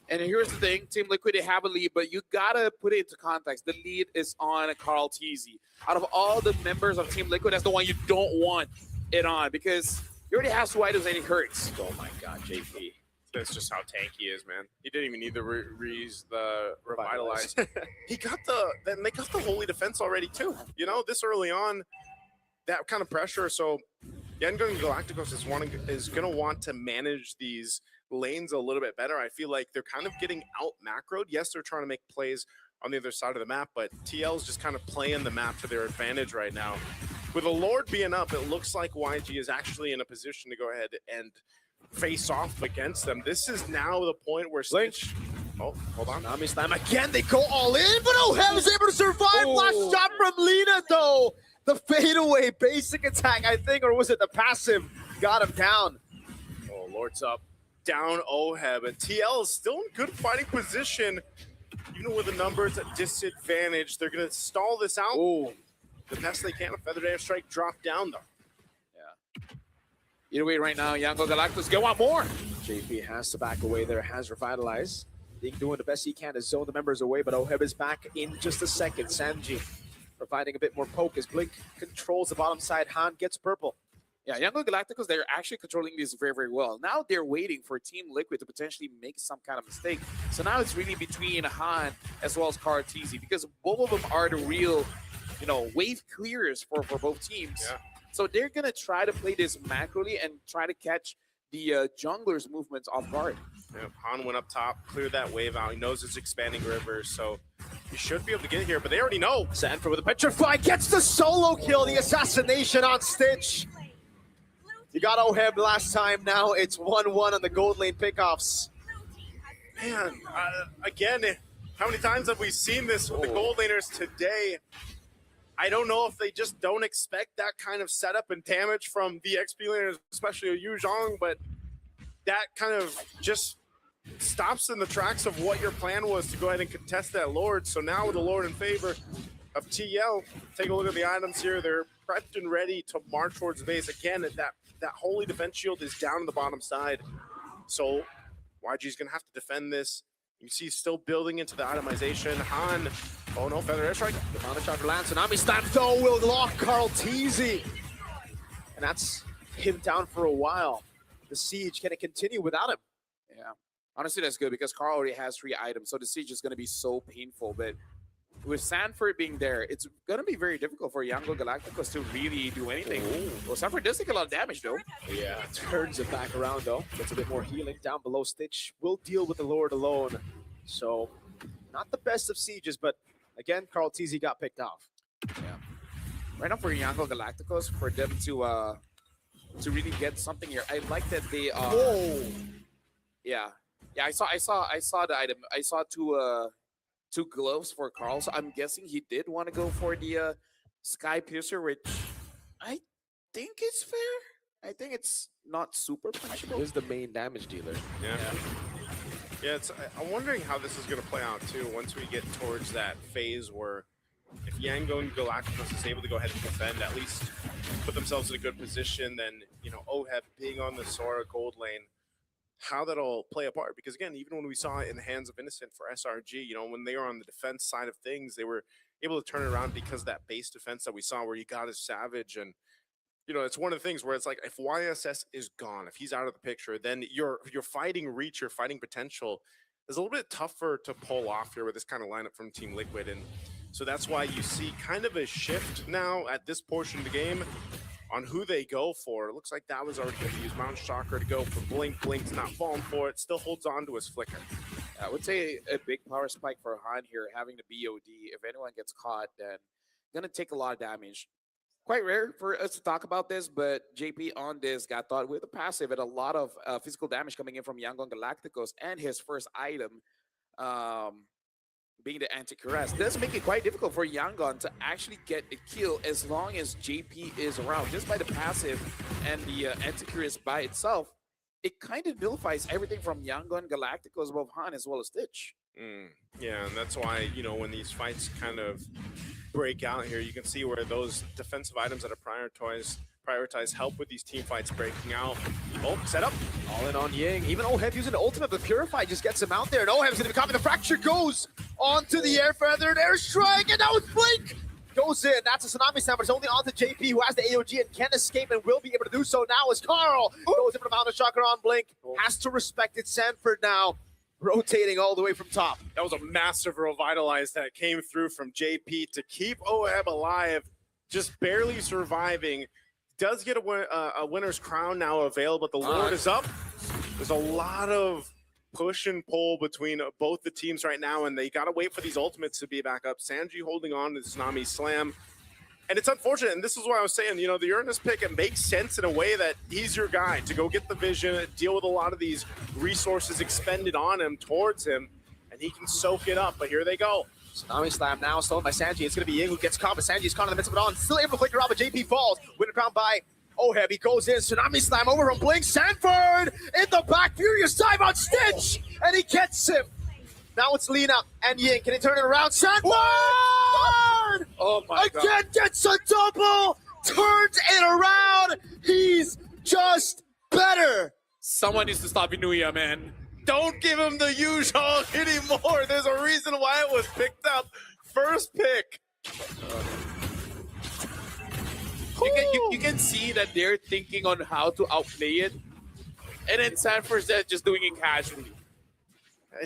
And here's the thing, Team Liquid, they have a lead, but you gotta put it into context. The lead is on Carl TZ. Out of all the members of Team Liquid, that's the one you don't want it on because he already has 2 items and he hurts. Oh my God, JP. That's just how tanky he is, man. He didn't even need the revitalize. He got then they got the holy defense already too. You know, this early on, that kind of pressure. So Yangon Galacticos is gonna want to manage these lanes a little bit better. I feel like they're kind of getting out macroed. Yes, they're trying to make plays on the other side of the map, but TL's just kind of playing the map to their advantage right now. With a Lord being up, it looks like YG is actually in a position to go ahead and face off against them. This is now the point where Stitch... Oh, hold on. Tsunami Slam again. They go all in, but OHEB is able to survive. Last shot from Lina, though. The fadeaway basic attack, I think, or was it the passive? Got him down. Oh, Lord's up. Down OHEB, and TL is still in good fighting position. Even with the numbers at disadvantage, they're going to stall this out. Ooh. The best they can. A Feather Dance Strike drop down, though. Yeah. Either way, right now, Yango Galacticos go want more. JP has to back away there, has revitalized. He's doing the best he can to zone the members away, but OHEB is back in just a second. Sanji providing a bit more poke as Blink controls the bottom side. Han gets purple. Yeah, Yango Galacticos, they're actually controlling this very, very well. Now they're waiting for Team Liquid to potentially make some kind of mistake. So now it's really between Han as well as Carl TZ because both of them are the real, you know, wave clearers for both teams. Yeah. So they're going to try to play this macroly and try to catch the junglers' movements off guard. Yep. Han went up top, cleared that wave out. He knows it's expanding rivers, so he should be able to get here, but they already know. Sanford with a Petrify gets the solo kill, the assassination on Stitch. You got OHEB last time, now it's 1-1 on the gold lane pickoffs. Man, again, how many times have we seen this with the gold laners today? I don't know if they just don't expect that kind of setup and damage from the XP laners, especially Yu Zhong, but that kind of just stops in the tracks of what your plan was to go ahead and contest that Lord. So now with the Lord in favor of TL, take a look at the items here. They're prepped and ready to march towards the base. Again, that holy defense shield is down on the bottom side. So YG's gonna have to defend this. You see still building into the itemization. Han, oh no, Feather Airstrike. The Mountain Charger lands, Tsunami Slam though will lock Carl TZ. And that's him down for a while. The siege, can it continue without him? Yeah, honestly, that's good because Carl already has 3 items, so the siege is going to be so painful. But with Sanford being there, it's going to be very difficult for Yango Galacticos to really do anything. Well, Sanford does take a lot of damage, though. Yeah, turns it back around, though. Gets a bit more healing down below. Stitch will deal with the Lord alone. So, not the best of sieges, but again, Carl TZ got picked off. Yeah. Right now for Yango Galacticos, for them to really get something here, I like that they are. Whoa. Yeah, I saw the item. I saw two gloves for Carl. So I'm guessing he did want to go for the Sky Piercer, which I think is fair. I think it's not super punishable. He's the main damage dealer. Yeah, I'm wondering how this is going to play out too once we get towards that phase where if Yangon Galacticos is able to go ahead and defend, at least put themselves in a good position, then, you know, OHEB being on the Sora gold lane, how that'll play a part. Because again, even when we saw it in the hands of Innocent for SRG, you know, when they were on the defense side of things, they were able to turn it around because of that base defense that we saw where you got a Savage. And, you know, it's one of the things where it's like, if YSS is gone, if he's out of the picture, then your fighting reach, your fighting potential is a little bit tougher to pull off here with this kind of lineup from Team Liquid. And so that's why you see kind of a shift now at this portion of the game on who they go for. It looks like that was already going to use Mount Shocker to go for Blink. Blink's not falling for it, still holds on to his flicker. I would say a big power spike for Han here, having the BOD. If anyone gets caught, then gonna take a lot of damage. Quite rare for us to talk about this, but JP on this got thought with a passive and a lot of physical damage coming in from Yangon Galacticos, and his first item being the anti-caress. Does make it quite difficult for Yangon to actually get a kill as long as JP is around. Just by the passive and the anti-caress by itself, it kind of nullifies everything from Yangon Galacticos above Han as well as Stitch. Yeah, and that's why, you know, when these fights kind of break out here, you can see where those defensive items that are prioritized help with these team fights breaking out. Oh, set up. All in on Ying. Even Oheb using the ultimate, but Purify just gets him out there. And Oheb's going to be caught. The fracture goes onto the air feathered airstrike, and now it's Blink. Goes in. That's a Tsunami Slam, but it's only onto JP, who has the AOG and can escape and will be able to do so now as Carl goes in for the Mount Shocker on Blink. Has to respect it. Sanford now rotating all the way from top. That was a massive revitalize that came through from JP to keep Oheb alive, just barely surviving. Does get a winner's crown now available, but the Lord is up. There's a lot of push and pull between both the teams right now, and they got to wait for these ultimates to be back up. Sanji holding on to the Tsunami Slam. And it's unfortunate, and this is what I was saying, you know, the Uranus pick, it makes sense in a way that he's your guy to go get the vision, deal with a lot of these resources expended on him, towards him, and he can soak it up. But here they go. Tsunami Slam now stolen by Sanji. It's going to be Ying who gets caught, but Sanji's caught in the midst of it on. Still able to flicker out, but JP falls. Winner crown by Oheb. He goes in. Tsunami Slam over from Blink. Sanford in the back. Furious dive on Stitch, and he gets him. Now it's Lina and Ying. Can he turn it around? Sanford! Oh my God. Again gets a double. Turns it around. He's just better. Someone needs to stop Inuya, man. Don't give him the huge hog anymore. There's a reason why it was picked up. First pick. You can see that they're thinking on how to outplay it. And then Sanford's just doing it casually.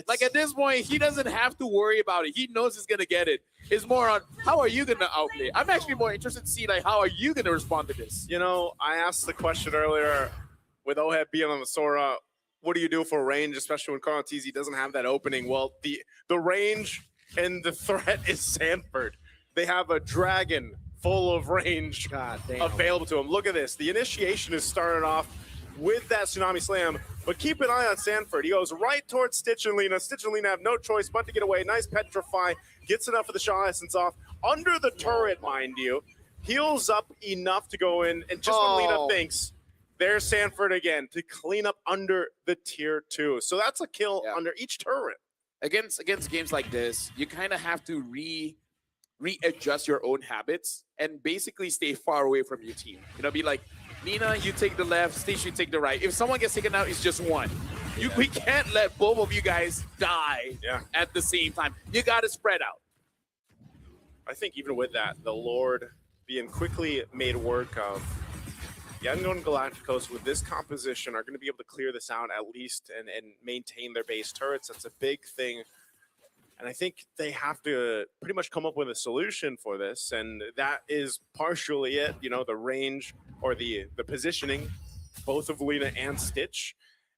Like at this point, he doesn't have to worry about it. He knows he's going to get it. It's more on how are you going to outplay? I'm actually more interested to see like how are you going to respond to this? You know, I asked the question earlier with Oheb being on the Sora, what do you do for range, especially when Karnatezi doesn't have that opening? Well, the range and the threat is Sanford. They have a dragon full of range available to him. Look at this. The initiation is started off with that Tsunami Slam, but keep an eye on Sanford. He goes right towards Stitch and Lina. Stitch and Lina have no choice but to get away. Nice Petrify. Gets enough of the Shaw Essence off. Under the turret, mind you. Heals up enough to go in. And just when Lina thinks, there's Sanford again to clean up under the tier 2. So that's a kill under each turret. Against games like this, you kind of have to readjust your own habits and basically stay far away from your team. You know, be like, Nina, you take the left, Stitch, you take the right. If someone gets taken out, it's just one. We can't let both of you guys die at the same time. You got to spread out. I think even with that, the Lord being quickly made work of, Yangon Galacticos with this composition are going to be able to clear this out at least and maintain their base turrets. That's a big thing. And I think they have to pretty much come up with a solution for this. And that is partially it, you know, the range or the positioning, both of Lina and Stitch,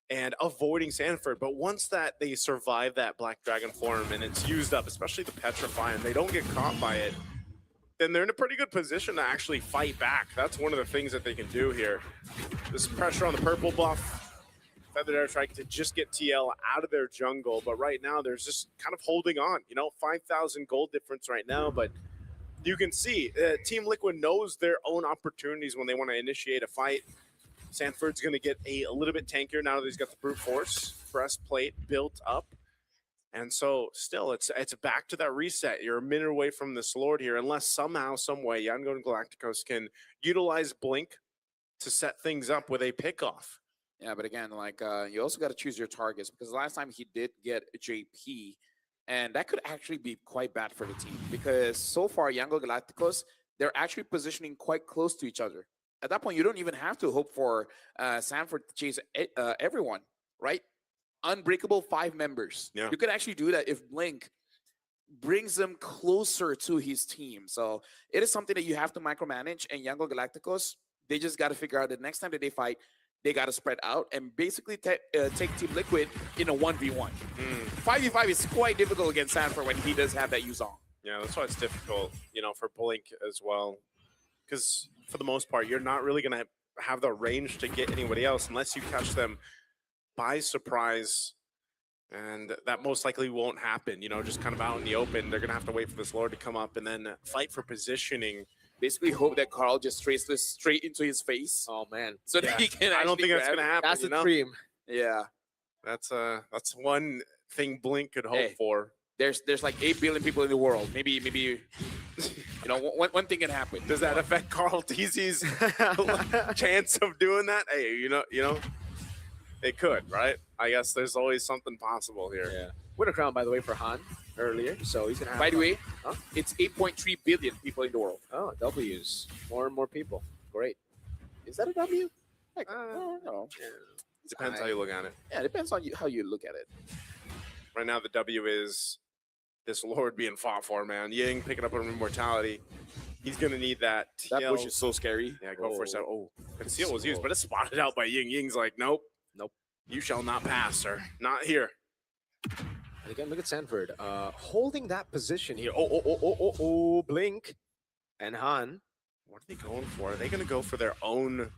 and avoiding Sanford. But once that they survive that Black Dragon form and it's used up, especially the Petrify, and they don't get caught by it, then they're in a pretty good position to actually fight back. That's one of the things that they can do here. This pressure on the purple buff, Feathered Airstrike to just get TL out of their jungle, but right now they're just kind of holding on. You know, 5,000 gold difference right now, but you can see Team Liquid knows their own opportunities when they want to initiate a fight. Sanford's going to get a little bit tankier now that he's got the brute force breastplate built up. And so still, it's back to that reset. You're a minute away from this Lord here, unless somehow, some way, Yangon Galacticos can utilize Blink to set things up with a pickoff. Yeah, but again, like you also got to choose your targets, because last time he did get JP, and that could actually be quite bad for the team, because so far Yangon Galacticos, they're actually positioning quite close to each other. At that point, you don't even have to hope for Sanford to chase everyone, right? unbreakable 5 members. Yeah. You could actually do that if Blink brings them closer to his team. So it is something that you have to micromanage. And Young Galacticos, they just got to figure out the next time that they fight, they got to spread out and basically take Team Liquid in a 1v1. 5v5 is quite difficult against Sanford when he does have that Yuzong. Yeah, that's why it's difficult, for Blink as well. Because for the most part, you're not really going to have the range to get anybody else unless you catch them by surprise. And that most likely won't happen, just kind of out in the open. They're going to have to wait for this Lord to come up and then fight for positioning. Basically hope that Carl just traces this straight into his face. Oh, man. So that he can I don't think that's going to happen. That's the dream. Yeah. That's one thing Blink could hope for. There's like 8 billion people in the world. Maybe one thing can happen. Does that affect Carl Teasy's chance of doing that? Hey, it could, right? I guess there's always something possible here. Yeah. Winner crown, by the way, for Han earlier. So he's going to have... By the way, it's 8.3 billion people in the world. Oh, W's. More and more people. Great. Is that a W? Like, no. Depends how you look at it. Yeah, it depends on how you look at it. Right now, the W is this Lord being fought for, man. Ying picking up on immortality. He's going to need that. That bush is so scary. Yeah, go for it. Oh, conceal was used, but it's spotted out by Ying. Ying's like, nope. You shall not pass, sir. Not here. And again, look at Sanford holding that position here. Oh, Blink and Han. What are they going for? Are they going to go for their own?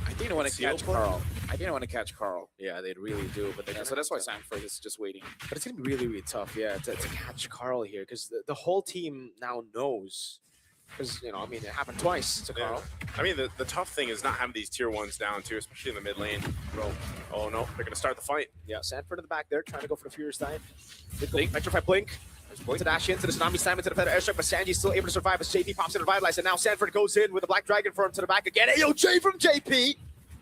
I think they want to catch Carl. Yeah, they really do. But so that's why Sanford is just waiting. But it's going to be really, really tough, to catch Carl here because the whole team now knows. Because, it happened twice to Carl. I mean, the tough thing is not having these tier 1s down, too, especially in the mid lane. Oh, no. They're going to start the fight. Yeah, Sanford in the back there trying to go for the Furious Dive. Electrify Blink. Going to dash into the Tsunami Slam into the Feather Airstrike, but Sanji's still able to survive as JP pops in to revitalize. And now Sanford goes in with the Black Dragon Firm to the back again. AOJ from JP.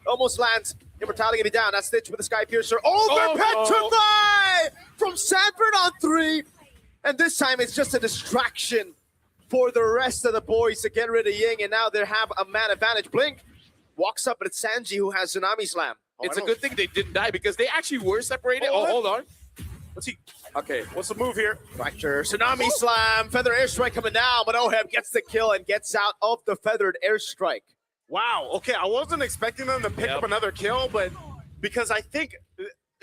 Almost lands. Immortality going to be down. That's Stitch with the Sky Piercer. Petrify from Sanford on 3. And this time it's just a distraction for the rest of the boys to get rid of Ying, and now they have a man advantage. Blink walks up, but it's Sanji who has Tsunami Slam. It's a good thing they didn't die because they actually were separated. Hold on. What's he? Okay, what's the move here? Fracture, Tsunami Slam, Feather Airstrike coming down, but Oheb gets the kill and gets out of the Feathered Airstrike. Wow. Okay, I wasn't expecting them to pick up another kill, but because I think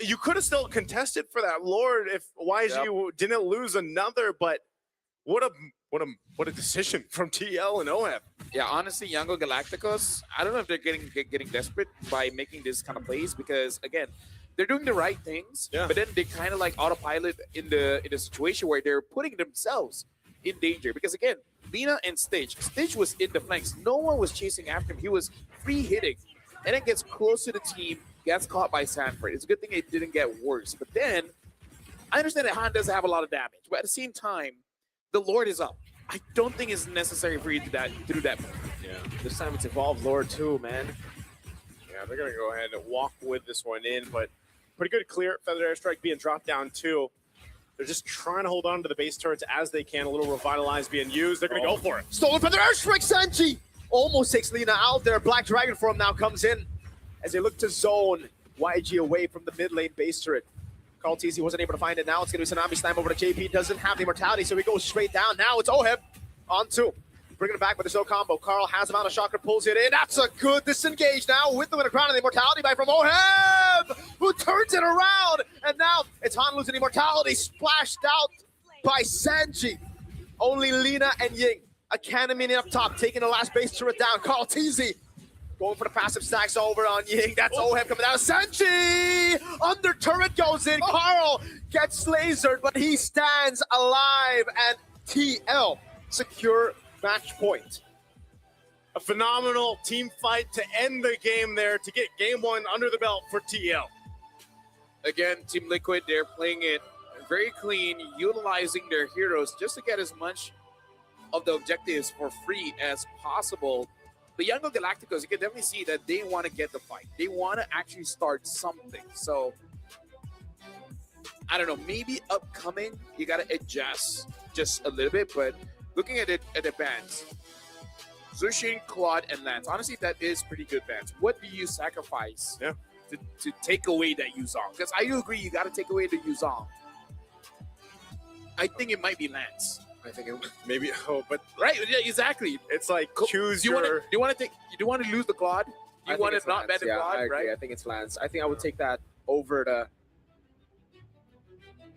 you could have still contested for that Lord if YG didn't lose another, but what a decision from TL and Oheb. Yeah, honestly, Yango Galacticos, I don't know if they're getting desperate by making this kind of plays because again, they're doing the right things, but then they kind of like autopilot in the situation where they're putting themselves in danger. Because again, Lina and Stitch was in the flanks. No one was chasing after him. He was free hitting, and then gets close to the team, gets caught by Sanford. It's a good thing it didn't get worse. But then I understand that Han doesn't have a lot of damage, but at the same time, the Lord is up. I don't think it's necessary for you to do that. Yeah, this time it's Evolved Lord too, man. Yeah, they're gonna go ahead and walk with this one in, but pretty good clear. Feather Airstrike being dropped down too. They're just trying to hold on to the base turrets as they can. A little Revitalize being used. They're gonna go for it. Stolen Feather Airstrike, Sanji almost takes Lina out there. Black Dragon Form now comes in as they look to zone YG away from the mid lane base turret. Carl TZ wasn't able to find it. Now it's going to be Tsunami Slam over to JP. Doesn't have the immortality, so he goes straight down. Now it's Oheb on 2. Bringing it back with the Zo combo. Carl has him out of Shocker, pulls it in. That's a good disengage now with the winner crown and the immortality back from Oheb, who turns it around. And now it's Han losing immortality, splashed out by Sanji. Only Lina and Ying. A cannon minion up top, taking the last base turret down. Carl TZ going for the passive stacks over on Ying. That's Oheb coming down. Sanji! Under turret goes in. Carl gets lasered, but he stands alive. And TL secure match point. A phenomenal team fight to end the game there to get game 1 under the belt for TL. Again, Team Liquid, they're playing it very clean, utilizing their heroes just to get as much of the objectives for free as possible. The Young Galacticos, you can definitely see that they want to get the fight. They want to actually start something. So, I don't know, maybe upcoming, you got to adjust just a little bit. But looking at it at the bands, Zushin, Claude, and Lance, honestly, that is pretty good bands. What do you sacrifice to take away that Yuzong? Because I do agree you got to take away the Yuzong. I think it might be Lance. I think it maybe but right, yeah, exactly. It's like choose Do you your. want to lose the Claude? You want to not bet the yeah, Claude, I agree. right? I think it's Lance. I think I would take that over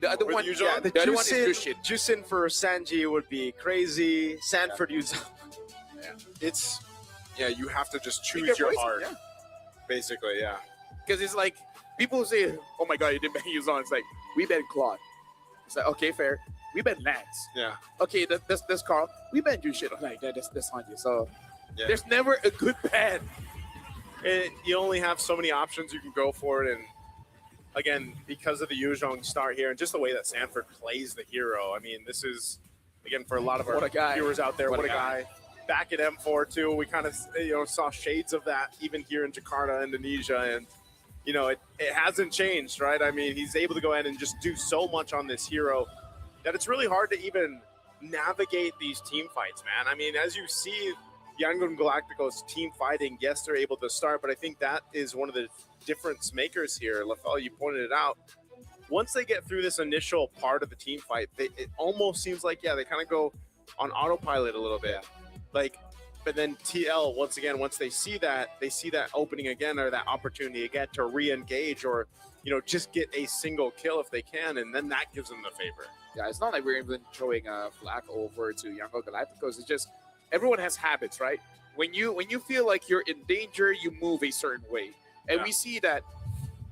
the other one. Yeah, the other one is Jusin, Jusin for Sanji would be crazy. Sanford Yuzong. It's you have to just Make choose your poison, heart. yeah. Basically, yeah. Because it's like people say, "Oh my God, you didn't bet Yuzong." It's like we bet Claude. It's like okay, fair. We bet Lance. Yeah. Okay, that's Carl. We bet you shit. Like that's Sanji. So Yeah. there's never a good bet. You only have so many options you can go for it, and again, because of the Yuzhong start here and just the way that Sanford plays the hero, I mean, this is again for a lot of our What a guy. viewers out there. What What, a a guy! Back at M4 too, we kind of saw shades of that even here in Jakarta, Indonesia, and it hasn't changed, right? I mean, he's able to go ahead and just do so much on this hero that it's really hard to even navigate these team fights, man. I mean, as you see Yangon Galacticos team fighting, yes, they're able to start, but I think that is one of the difference makers here. Lafell, you pointed it out. Once they get through this initial part of the team fight, it almost seems like, they kind of go on autopilot a little bit. But then TL, once again, once they see that opening again or that opportunity again to re-engage or, just get a single kill if they can, and then that gives them the favor. Yeah, it's not like we're even throwing a flag over to Yangon Galacticos. It's just everyone has habits, right? When you feel like you're in danger, you move a certain way. And we see that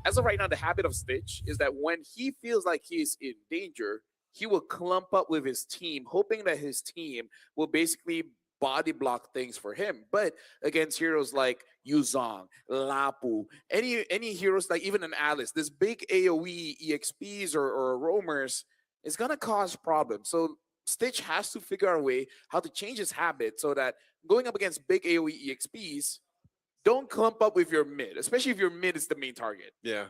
as of right now, the habit of Stitch is that when he feels like he's in danger, he will clump up with his team, hoping that his team will basically body block things for him. But against heroes like Yuzong, Lapu, any heroes like even an Alice, this big AoE EXPs or roamers is gonna cause problems. So Stitch has to figure out a way how to change his habit so that going up against big AoE EXPs, don't clump up with your mid, especially if your mid is the main target. Yeah.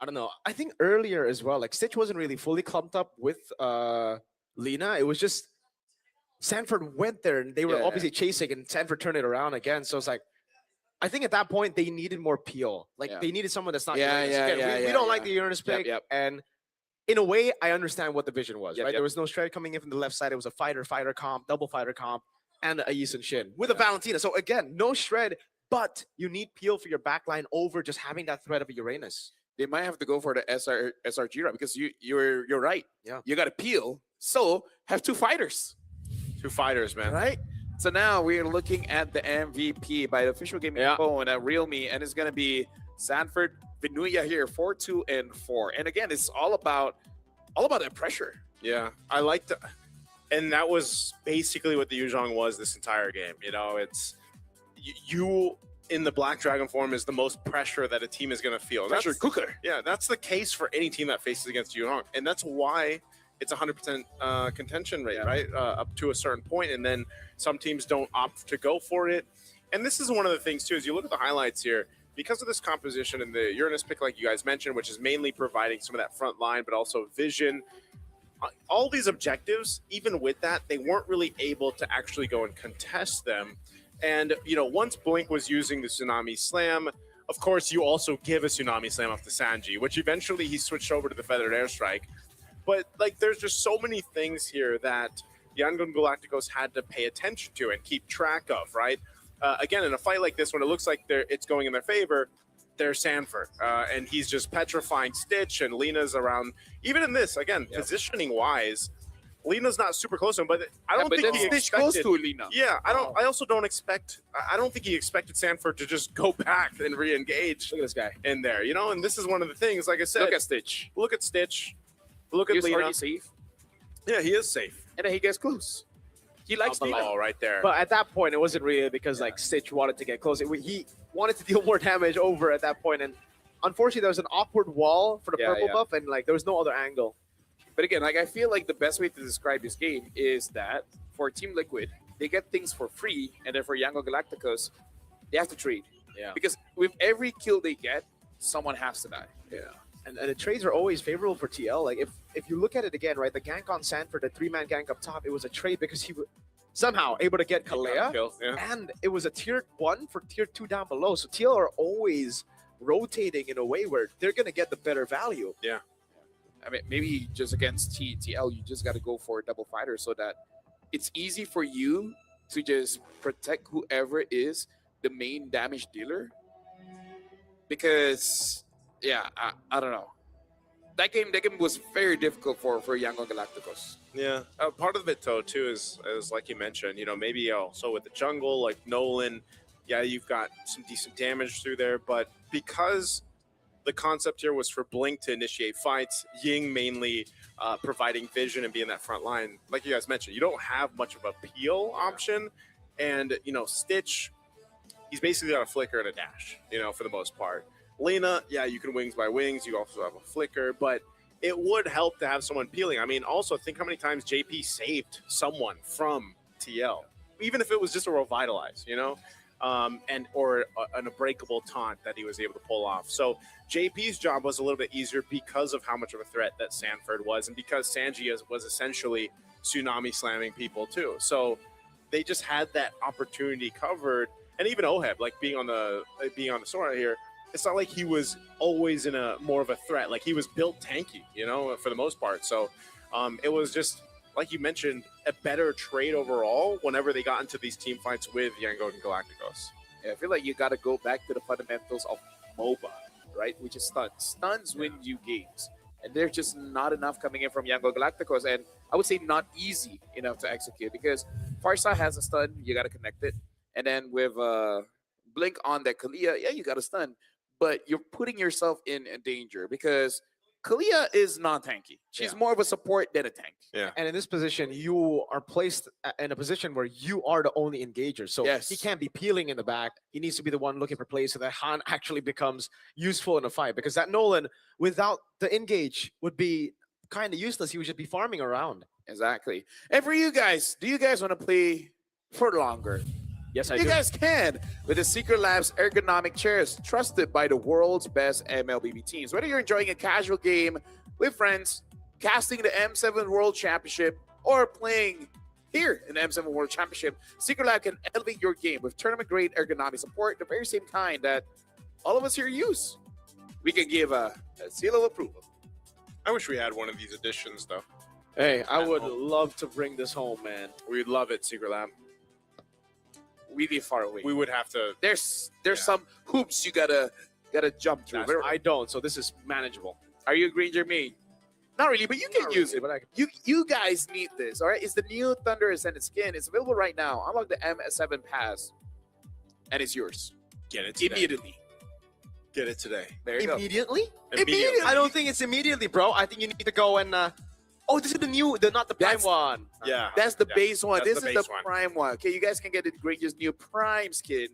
I don't know. I think earlier as well, like Stitch wasn't really fully clumped up with Lina. It was just Sanford went there and they were obviously chasing, and Sanford turned it around again. So it's like, I think at that point they needed more peel. Like they needed someone that's not Uranus. Again, we don't like the Uranus pick. And in a way, I understand what the vision was, right? There was no Shred coming in from the left side. It was a fighter comp, double fighter comp, and a Yi Sun-shin with a Valentina. So again, no Shred, but you need peel for your backline over just having that threat of a Uranus. They might have to go for the SRG route because you're right. Yeah. You got to peel. So have two fighters. Two fighters, man. Right? So now we're looking at the MVP by the official gaming phone at Realme, and it's going to be Sanford Vinuya here, 4-2-4. And again, it's all about that pressure. Yeah, I like that. And that was basically what the Yuzhong was this entire game. It's you in the Black Dragon form is the most pressure that a team is going to feel. Pressure cooker. Yeah, that's the case for any team that faces against Yuzhong. And that's why it's 100% contention rate, right? Up to a certain point, and then some teams don't opt to go for it. And this is one of the things too, as you look at the highlights here, because of this composition and the Uranus pick, like you guys mentioned, which is mainly providing some of that front line, but also vision. All these objectives, even with that, they weren't really able to actually go and contest them. And once Blink was using the Tsunami Slam, of course, you also give a Tsunami Slam off to Sanji, which eventually he switched over to the Feathered Airstrike. But there's just so many things here that Yangon Galacticos had to pay attention to and keep track of, right? Again, in a fight like this, when it looks like it's going in their favor, there's Sanford, and he's just petrifying Stitch, and Lina's around. Even in this, again, positioning-wise, Lina's not super close to him, but I don't think he Stitch close to Lina. Yeah, I don't think he expected Sanford to just go back and re-engage. Look at this guy in there, And this is one of the things. Like I said, Look at Stitch. Look at Stitch. Look at He's Lina. already safe. Yeah, he is safe. And then he gets close. He likes Lina. Oh, right there. But at that point, it wasn't really because like Stitch wanted to get close. He wanted to deal more damage over at that point, and unfortunately, there was an awkward wall for the purple buff, and there was no other angle. But again, I feel like the best way to describe this game is that for Team Liquid, they get things for free, and then for Yangon Galacticos, they have to trade. Yeah. Because with every kill they get, someone has to die. Yeah. And the trades are always favorable for TL. Like if you look at it again, right, the gank on Sanford, the 3-man gank up top, it was a trade because he was somehow able to get Kalea, and it was a tier 1 for tier 2 down below. So TL are always rotating in a way where they're gonna get the better value. Yeah. I mean, maybe just against TL, you just got to go for a double fighter so that it's easy for you to just protect whoever is the main damage dealer. Because, yeah, I don't know. That game was very difficult for Yangon Galacticos. Yeah, part of it though too is like you mentioned, maybe also with the jungle, like Nolan, yeah, you've got some decent damage through there, but because the concept here was for Blink to initiate fights, Ying mainly providing vision and being that front line, like you guys mentioned, you don't have much of a peel option, and Stitch, he's basically got a flicker and a dash, for the most part. Lena, yeah, you can wings by wings. You also have a flicker, but it would help to have someone peeling. I mean, also think how many times JP saved someone from TL, even if it was just a revitalize, or an unbreakable taunt that he was able to pull off. So JP's job was a little bit easier because of how much of a threat that Sanford was, and because Sanji was essentially tsunami slamming people too. So they just had that opportunity covered, and even Oheb, like being on the Sora here. It's not like he was always in a more of a threat. Like he was built tanky, for the most part. So it was just, like you mentioned, a better trade overall whenever they got into these team fights with Yangon and Galacticos. Yeah, I feel like you got to go back to the fundamentals of MOBA, right? Which is stuns. Stuns win you games. And there's just not enough coming in from Yangon Galacticos. And I would say not easy enough to execute because Farsa has a stun. You got to connect it. And then with Blink on that Kalia, yeah, you got to stun. But you're putting yourself in danger because Kalia is non-tanky. She's more of a support than a tank. Yeah. And in this position, you are placed in a position where you are the only engager. So he can't be peeling in the back. He needs to be the one looking for plays so that Han actually becomes useful in a fight. Because that Nolan, without the engage, would be kind of useless. He would just be farming around. Exactly. And for you guys, do you guys want to play for longer? Yes, I do. do. You guys can with the Secret Labs ergonomic chairs, trusted by the world's best MLBB teams. Whether you're enjoying a casual game with friends, casting the M7 World Championship, or playing here in the M7 World Championship, Secret Lab can elevate your game with tournament-grade ergonomic support, the very same kind that all of us here use. We can give a seal of approval. I wish we had one of these editions, though. Hey, I would love to bring this home, man. We'd love it, Secret Lab. Really far away. We would have to. There's some hoops you gotta jump through. I don't, so this is manageable. Are you agreeing, Jermaine? Not really, but you can use it. But you guys need this, all right? It's the new Thunder Ascended skin. It's available right now. Unlock the M7 pass, and it's yours. Get it today. Immediately. Get it today. There you go. Immediately? Immediately. I don't think it's immediately, bro. I think you need to go and. Oh, this is not the prime one. Yeah. That's the base one. That's This the is the base one. prime one. Okay, you guys can get the greatest new prime skin.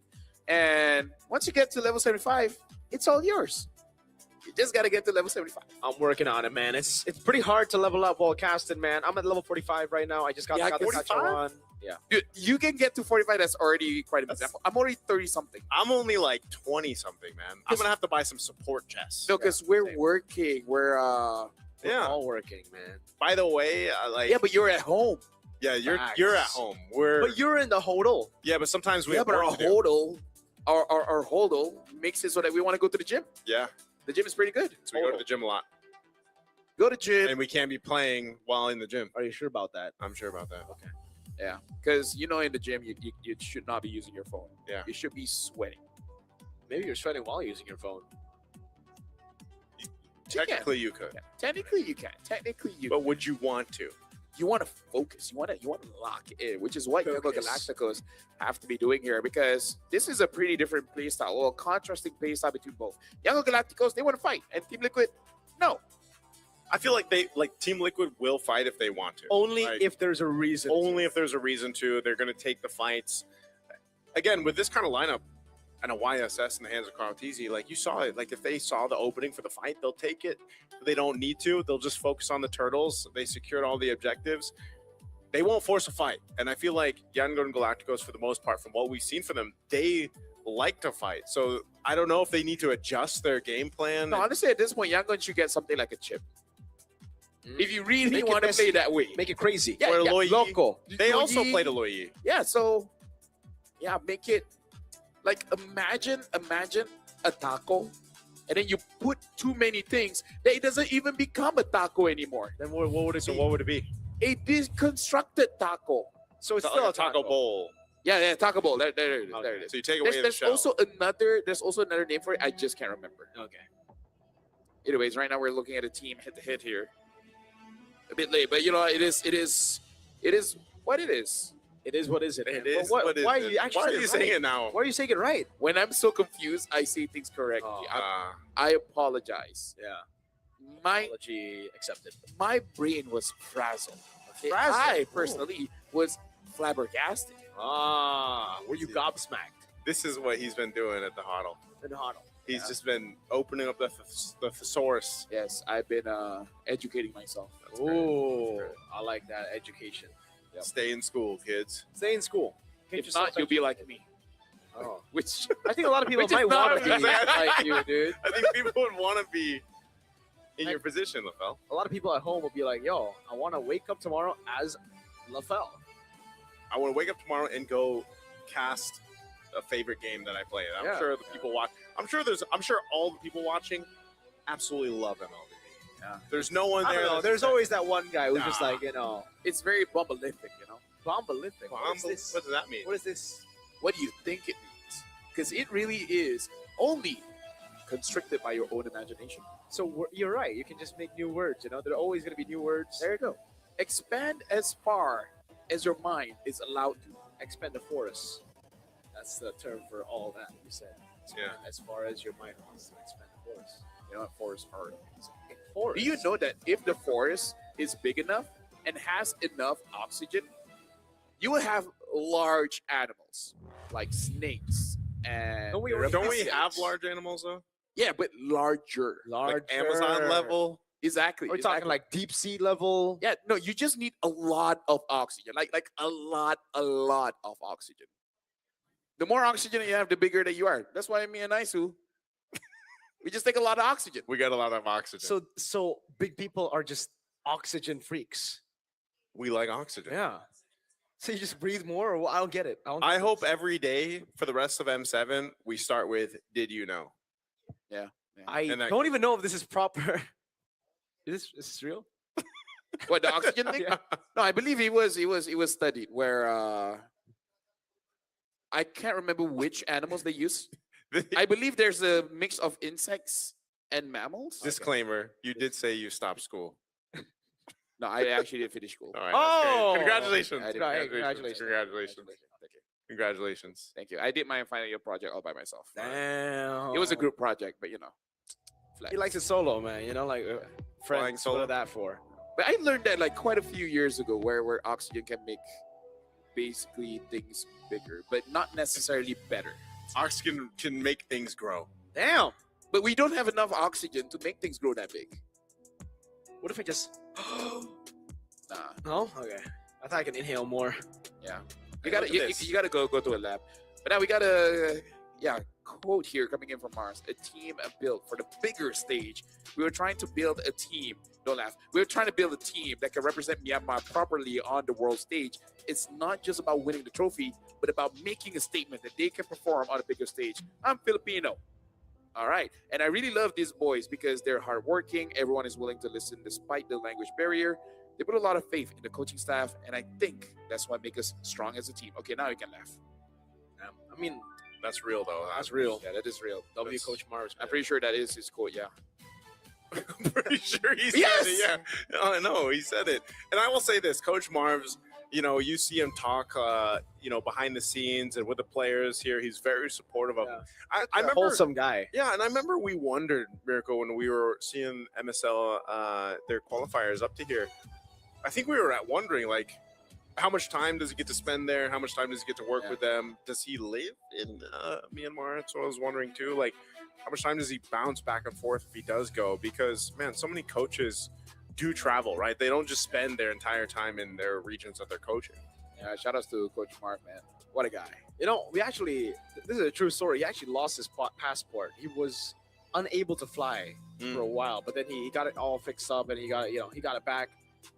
And once you get to level 75, it's all yours. You just got to get to level 75. I'm working on it, man. It's pretty hard to level up while casting, man. I'm at level 45 right now. I just got the catch on. Yeah. Dude, you can get to 45. That's already quite a bit. I'm already 30-something. I'm only like 20-something, man. I'm going to have to buy some support chests. No, because we're working. We're all working, man. By the way, yeah, but you're at home. Yeah, you're Facts. at home. But you're in the hodl. Yeah, but sometimes we Yeah, have but our work to do. hodl, our hodl makes it so that we want to go to the gym. Yeah. The gym is pretty good. So we go to the gym a lot. Go to gym. And we can't be playing while in the gym. Are you sure about that? I'm sure about that. Okay. Yeah, because in the gym, you should not be using your phone. Yeah. You should be sweating. Maybe you're sweating while using your phone. Technically, you could. Technically, you can. Technically, you But would you want to? You want to focus. You want to lock in, which is what Yangon Galacticos have to be doing here, because this is a pretty different playstyle, or contrasting playstyle between both. Yangon Galacticos, they want to fight, and Team Liquid, no. I feel like Team Liquid will fight if they want to. Only Like, if there's a reason. Only if there's a reason to. They're going to take the fights. Again, with this kind of lineup and a YSS in the hands of Carl Tizzi, like you saw it. Like if they saw the opening for the fight, they'll take it. If they don't need to, they'll just focus on the turtles. They secured all the objectives. They won't force a fight. And I feel like Yangon Galacticos, for the most part, from what we've seen from them, they like to fight. So I don't know if they need to adjust their game plan. No, honestly, at this point, Yangon should get something like a chip. If you really Make it want to messy. play that way. Make it crazy. Yeah, Or yeah. Loyi. Loco. They also Loyi. played a Loyi. Yeah, so make it like imagine a taco and then you put too many things that it doesn't even become a taco anymore. Then what would it be? What would it be? A deconstructed taco. So it's Like still a taco bowl. Yeah, taco bowl. There it is. Okay. There it is. So you take away the there's shell. there's also another name for it. I just can't remember. Okay. Anyways, right now we're looking at a team head to head here. A bit late, but you know it is what it is. It is what is it? It But is What, what is why it. are you actually Why are you saying it now? Why are you saying it right? When I'm so confused, I say things correctly. I apologize. Yeah. My Apology accepted. my brain was frazzled. Frazzled? I personally was flabbergasted. Were you gobsmacked This is what he's been doing at the huddle. in the huddle? He's just been opening up the thesaurus. Yes, I've been educating myself. Ooh, I like that education. Stay in school, kids. Stay in school. Get If yourself not, you'll be like me. Oh. Which I think a lot of people which is might not want to be exactly- like you, dude. I think people would want to be in your position, LaFell. A lot of people at home will be like, "Yo, I want to wake up tomorrow as LaFell." I want to wake up tomorrow and go cast a favorite game that I play. I'm Yeah. sure the people watch. I'm sure all the people watching absolutely love MLB. Yeah. There's no one I there. don't know. that's There's like, always that one guy who's just Nah. like, you know, it's very bumbleific, you know. Bombolific. What is this? What does that mean? What is this? What do you think it means? Because it really is only constricted by your own imagination. So you're right. You can just make new words. You know, there are always going to be new words. There you go. Expand as far as your mind is allowed to. Expand the forest. That's the term for all that you said. Yeah. As far as your mind wants to expand the forest. You know what forests are? Forest. Do you know that if the forest is big enough and has enough oxygen, you will have large animals like snakes and Don't we have large animals though? Yeah, but larger. Like Amazon level? Exactly. We're talking like deep sea level. Yeah, no, you just need a lot of oxygen. Like a lot of oxygen. The more oxygen you have, the bigger that you are. That's why me and Isu, we just take a lot of oxygen. We got a lot of oxygen. So big people are just oxygen freaks. We like oxygen. Yeah. So you just breathe more, or I don't get it. I hope every day for the rest of M7 we start with "Did you know?" Yeah. I And that- don't even know if this is proper. Is this real? What, the oxygen thing? Yeah. No, I believe it was studied where I can't remember which animals they use. I believe there's a mix of insects and mammals. Disclaimer: You did say you stopped school. No, I actually did finish school. All right. That's Oh! great. Congratulations! I did. Congratulations! Congratulations. Thank you. Congratulations! Thank you. I did my final year project all by myself. Damn. It was a group project, but you know. flex. He likes it solo, man. You know, like Flying friends. solo. What are that for? But I learned that like quite a few years ago where oxygen can make basically things bigger, but not necessarily better. Oxygen can make things grow. Damn. But we don't have enough oxygen to make things grow that big. What if I just? Nah. No. Okay. I thought I can inhale more. Yeah. Hey, You gotta look at you, this. you gotta go to a lab. But now we got a quote here coming in from Mars. A team built for the bigger stage. We were trying to build a team. Don't laugh. We were trying to build a team that can represent Myanmar properly on the world stage. It's not just about winning the trophy, but about making a statement that they can perform on a bigger stage. I'm Filipino. All right. And I really love these boys because they're hardworking. Everyone is willing to listen despite the language barrier. They put a lot of faith in the coaching staff, and I think that's what makes us strong as a team. Okay, now you can laugh. I mean, That's real though. that's real. Yeah, that is real. W That's- Coach Mars. I'm pretty sure that is his quote, yeah. I'm pretty sure he said Yes! it. Yeah. I know he said it. And I will say this, Coach Marv's. You know, you see him talk. Behind the scenes and with the players here, he's very supportive of them. I A remember. wholesome guy. Yeah, and I remember we wondered, Miracle, when we were seeing MSL their qualifiers up to here. I think we were wondering like, how much time does he get to spend there? How much time does he get to work with them? Does he live in Myanmar? That's what I was wondering too. Like, how much time does he bounce back and forth if he does go? Because man, so many coaches do travel, right? They don't just spend their entire time in their regions that they're coaching. Yeah, shout outs to Coach Mark, man. What a guy. You know, this is a true story. He actually lost his passport. He was unable to fly for a while, but then he got it all fixed up and he got it back.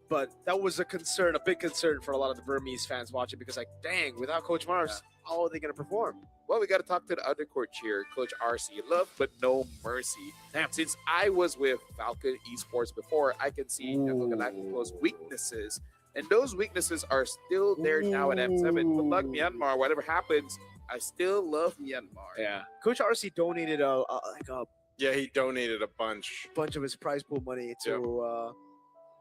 but that was a concern, a big concern for a lot of the Burmese fans watching because, like, dang, without Coach Mars, how are they going to perform? Well, we got to talk to the other coach here, Coach RC. Love but no mercy. Damn, since I was with Falcon Esports before, I can see Galacticos' weaknesses. And those weaknesses are still there now at M7. Good luck, Myanmar. Whatever happens, I still love Myanmar. Yeah. Coach RC donated a Yeah, he donated a bunch. bunch of his prize pool money to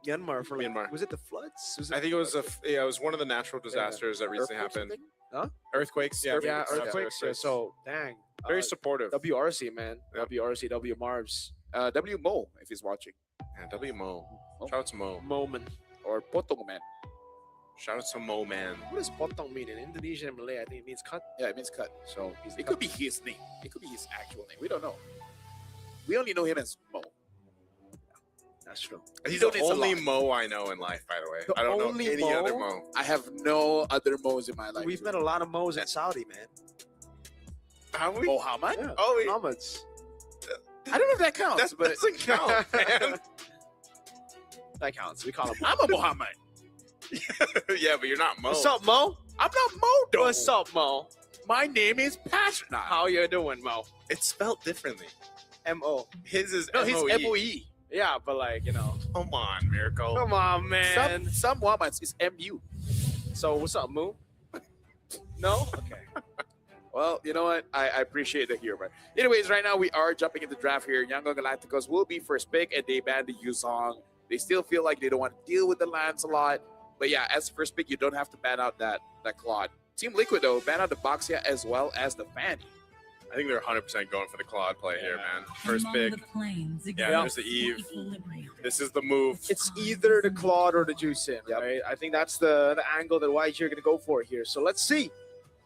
Myanmar for like, Myanmar. was it the floods? Was I think it was it was one of the natural disasters that recently Earthquakes, I happened. think? Huh? Earthquakes. Yeah, Yeah, earthquakes. Yeah, so dang. Very supportive. WRC, man. WRC, W Marvs. W Mo, if he's watching. Yeah, W Mo. Shout out to Mo. Moment. Or Potong Man. Shout out to Mo Man. What does potong mean in Indonesian and Malay? I think it means cut. Yeah, it means cut. So he's It could be his name. It could be his actual name. We don't know. We only know him as Mo. That's true. He's He the donates a only lot. Mo I know in life, by the way. The I don't know only any other Mo. I have no other Mo's in my life. We've met a lot of Mo's in Saudi, man. Have we? Muhammad? Yeah. Oh, Muhammad's. I don't know if that counts, That but doesn't count, man. That counts. We call him. I'm a Muhammad. Yeah, but you're not Mo. What's up, Mo? I'm not Mo, though. What's up, Mo? My name is Passionate. How you doing, Mo? It's spelled differently. M-O. His is No, he's M-O-E. M-O-E. Yeah, but like, you know. Come on, Miracle. Come on, man. Some Muhammad's is M-U. So what's up, Mo? No? Okay. Well, you know what? I appreciate the humor. Anyways, right now we are jumping into draft here. Yangon Galacticos will be first pick, and they banned the Yuzong. They still feel like they don't want to deal with the Lancelot. But yeah, as first pick, you don't have to ban out that Claude. Team Liquid, though, ban out the Boxia as well as the Fanny. I think they're 100% going for the Claude play here, man. First pick. Yeah, there's the Eve. This is the move. It's either the Claude or the Juicin, right? I think that's the angle that YG are going to go for here. So let's see.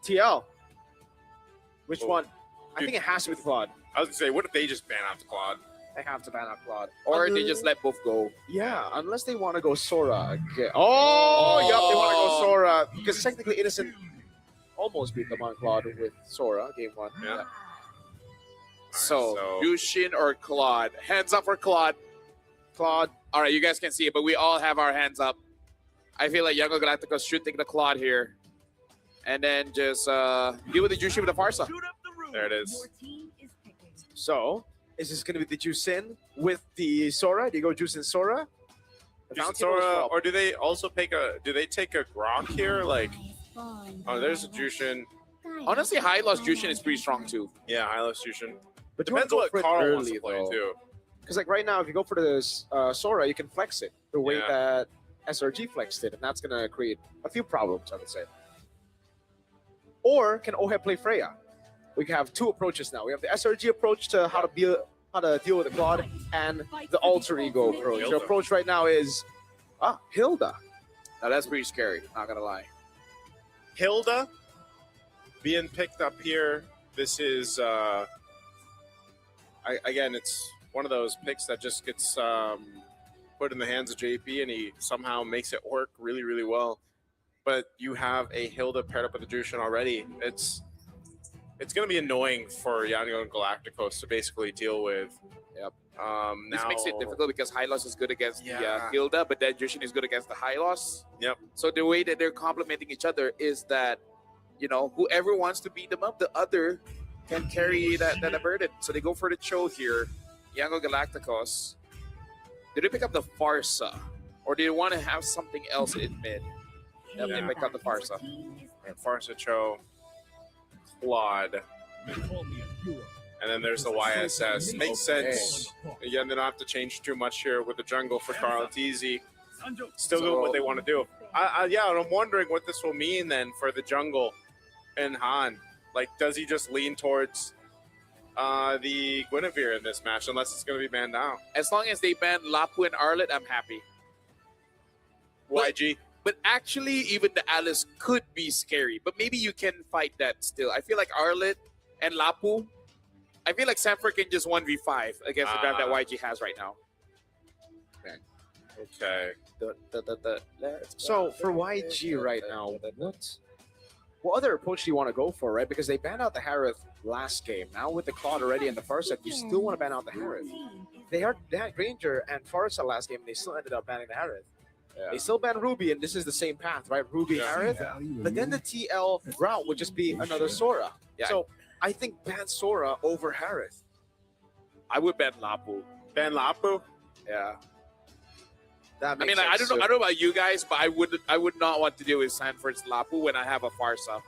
TL. Which one? I think it has to be the Claude. I was going to say, what if they just ban out the Claude? They have to ban out Claude. Or they just let both go. Yeah, unless they want to go Sora. Okay. Oh, yup, they want to go Sora. Because technically Innocent almost beat them on Claude with Sora, game one. Yeah. So, Yushin or Claude? Hands up for Claude. Claude. All right, you guys can see it, but we all have our hands up. I feel like Yangon Galacticos should take the Claude here. And then just deal with the Yushin with the Farsa. There it is. So, is this going to be the Juicin with the Sora? Do you go Juicin Sora? Juicin Sora, or do they also take a Grok here? Like, oh, there's a Jushin. Honestly, High Loss Jushin is pretty strong too. Yeah, High Loss Jushin. But Depends what Carl wants to play too. Because like right now, if you go for the Sora, you can flex it the way Yeah. that SRG flexed it, and that's going to create a few problems, I would say. Or can Ohe play Freya? We can have two approaches now. We have the SRG approach to how to deal with the Claude, and the alter ego approach. Hilda. The approach right now is Hilda. Now that's pretty scary, not gonna lie. Hilda being picked up here. This is again, it's one of those picks that just gets put in the hands of JP, and he somehow makes it work really, really well. But you have a Hilda paired up with a Jushin already. It's going to be annoying for Yangon Galacticos to basically deal with. Yep. Now This makes it difficult because High Loss is good against the Yeah. Hilda, but then Jushin is good against the High Loss. Yep. So the way that they're complementing each other is that, you know, whoever wants to beat them up, the other can carry that burden. So they go for the Cho here. Yangon Galacticos. Did they pick up the Farsa? Or do they want to have something else in mid? Yep, they Yeah. pick up the Farsa. And Farsa Cho, Claude, and then there's the YSS. Makes sense. Again, they don't have to change too much here with the jungle for Carl. It's easy. Still doing what they want to do. Yeah, and I'm wondering what this will mean then for the jungle and Han. Like, does he just lean towards the Guinevere in this match, unless it's going to be banned out? As long as they ban Lapu and Arlet, I'm happy. YG. But actually, even the Alice could be scary. But maybe you can fight that still. I feel like Arlet and Lapu, I feel like Sanford can just 1v5 against the draft that YG has right now. Okay. So for YG right now, what other approach do you want to go for, right? Because they banned out the Harith last game. Now with the Claude already in the first set, you still want to ban out the Harith. They had Granger and Forrester last game, and they still ended up banning the Harith. They still ban Ruby, and this is the same path, right? Ruby, Aerith. But then the TL route would just be another Sora. Yeah. So I think ban Sora over Harith. I would ban Lapu. Ban Lapu? Yeah. That I makes mean, I sense don't know. too. I don't know about you guys, but I would not want to deal with Sanford's Lapu when I have a Farsa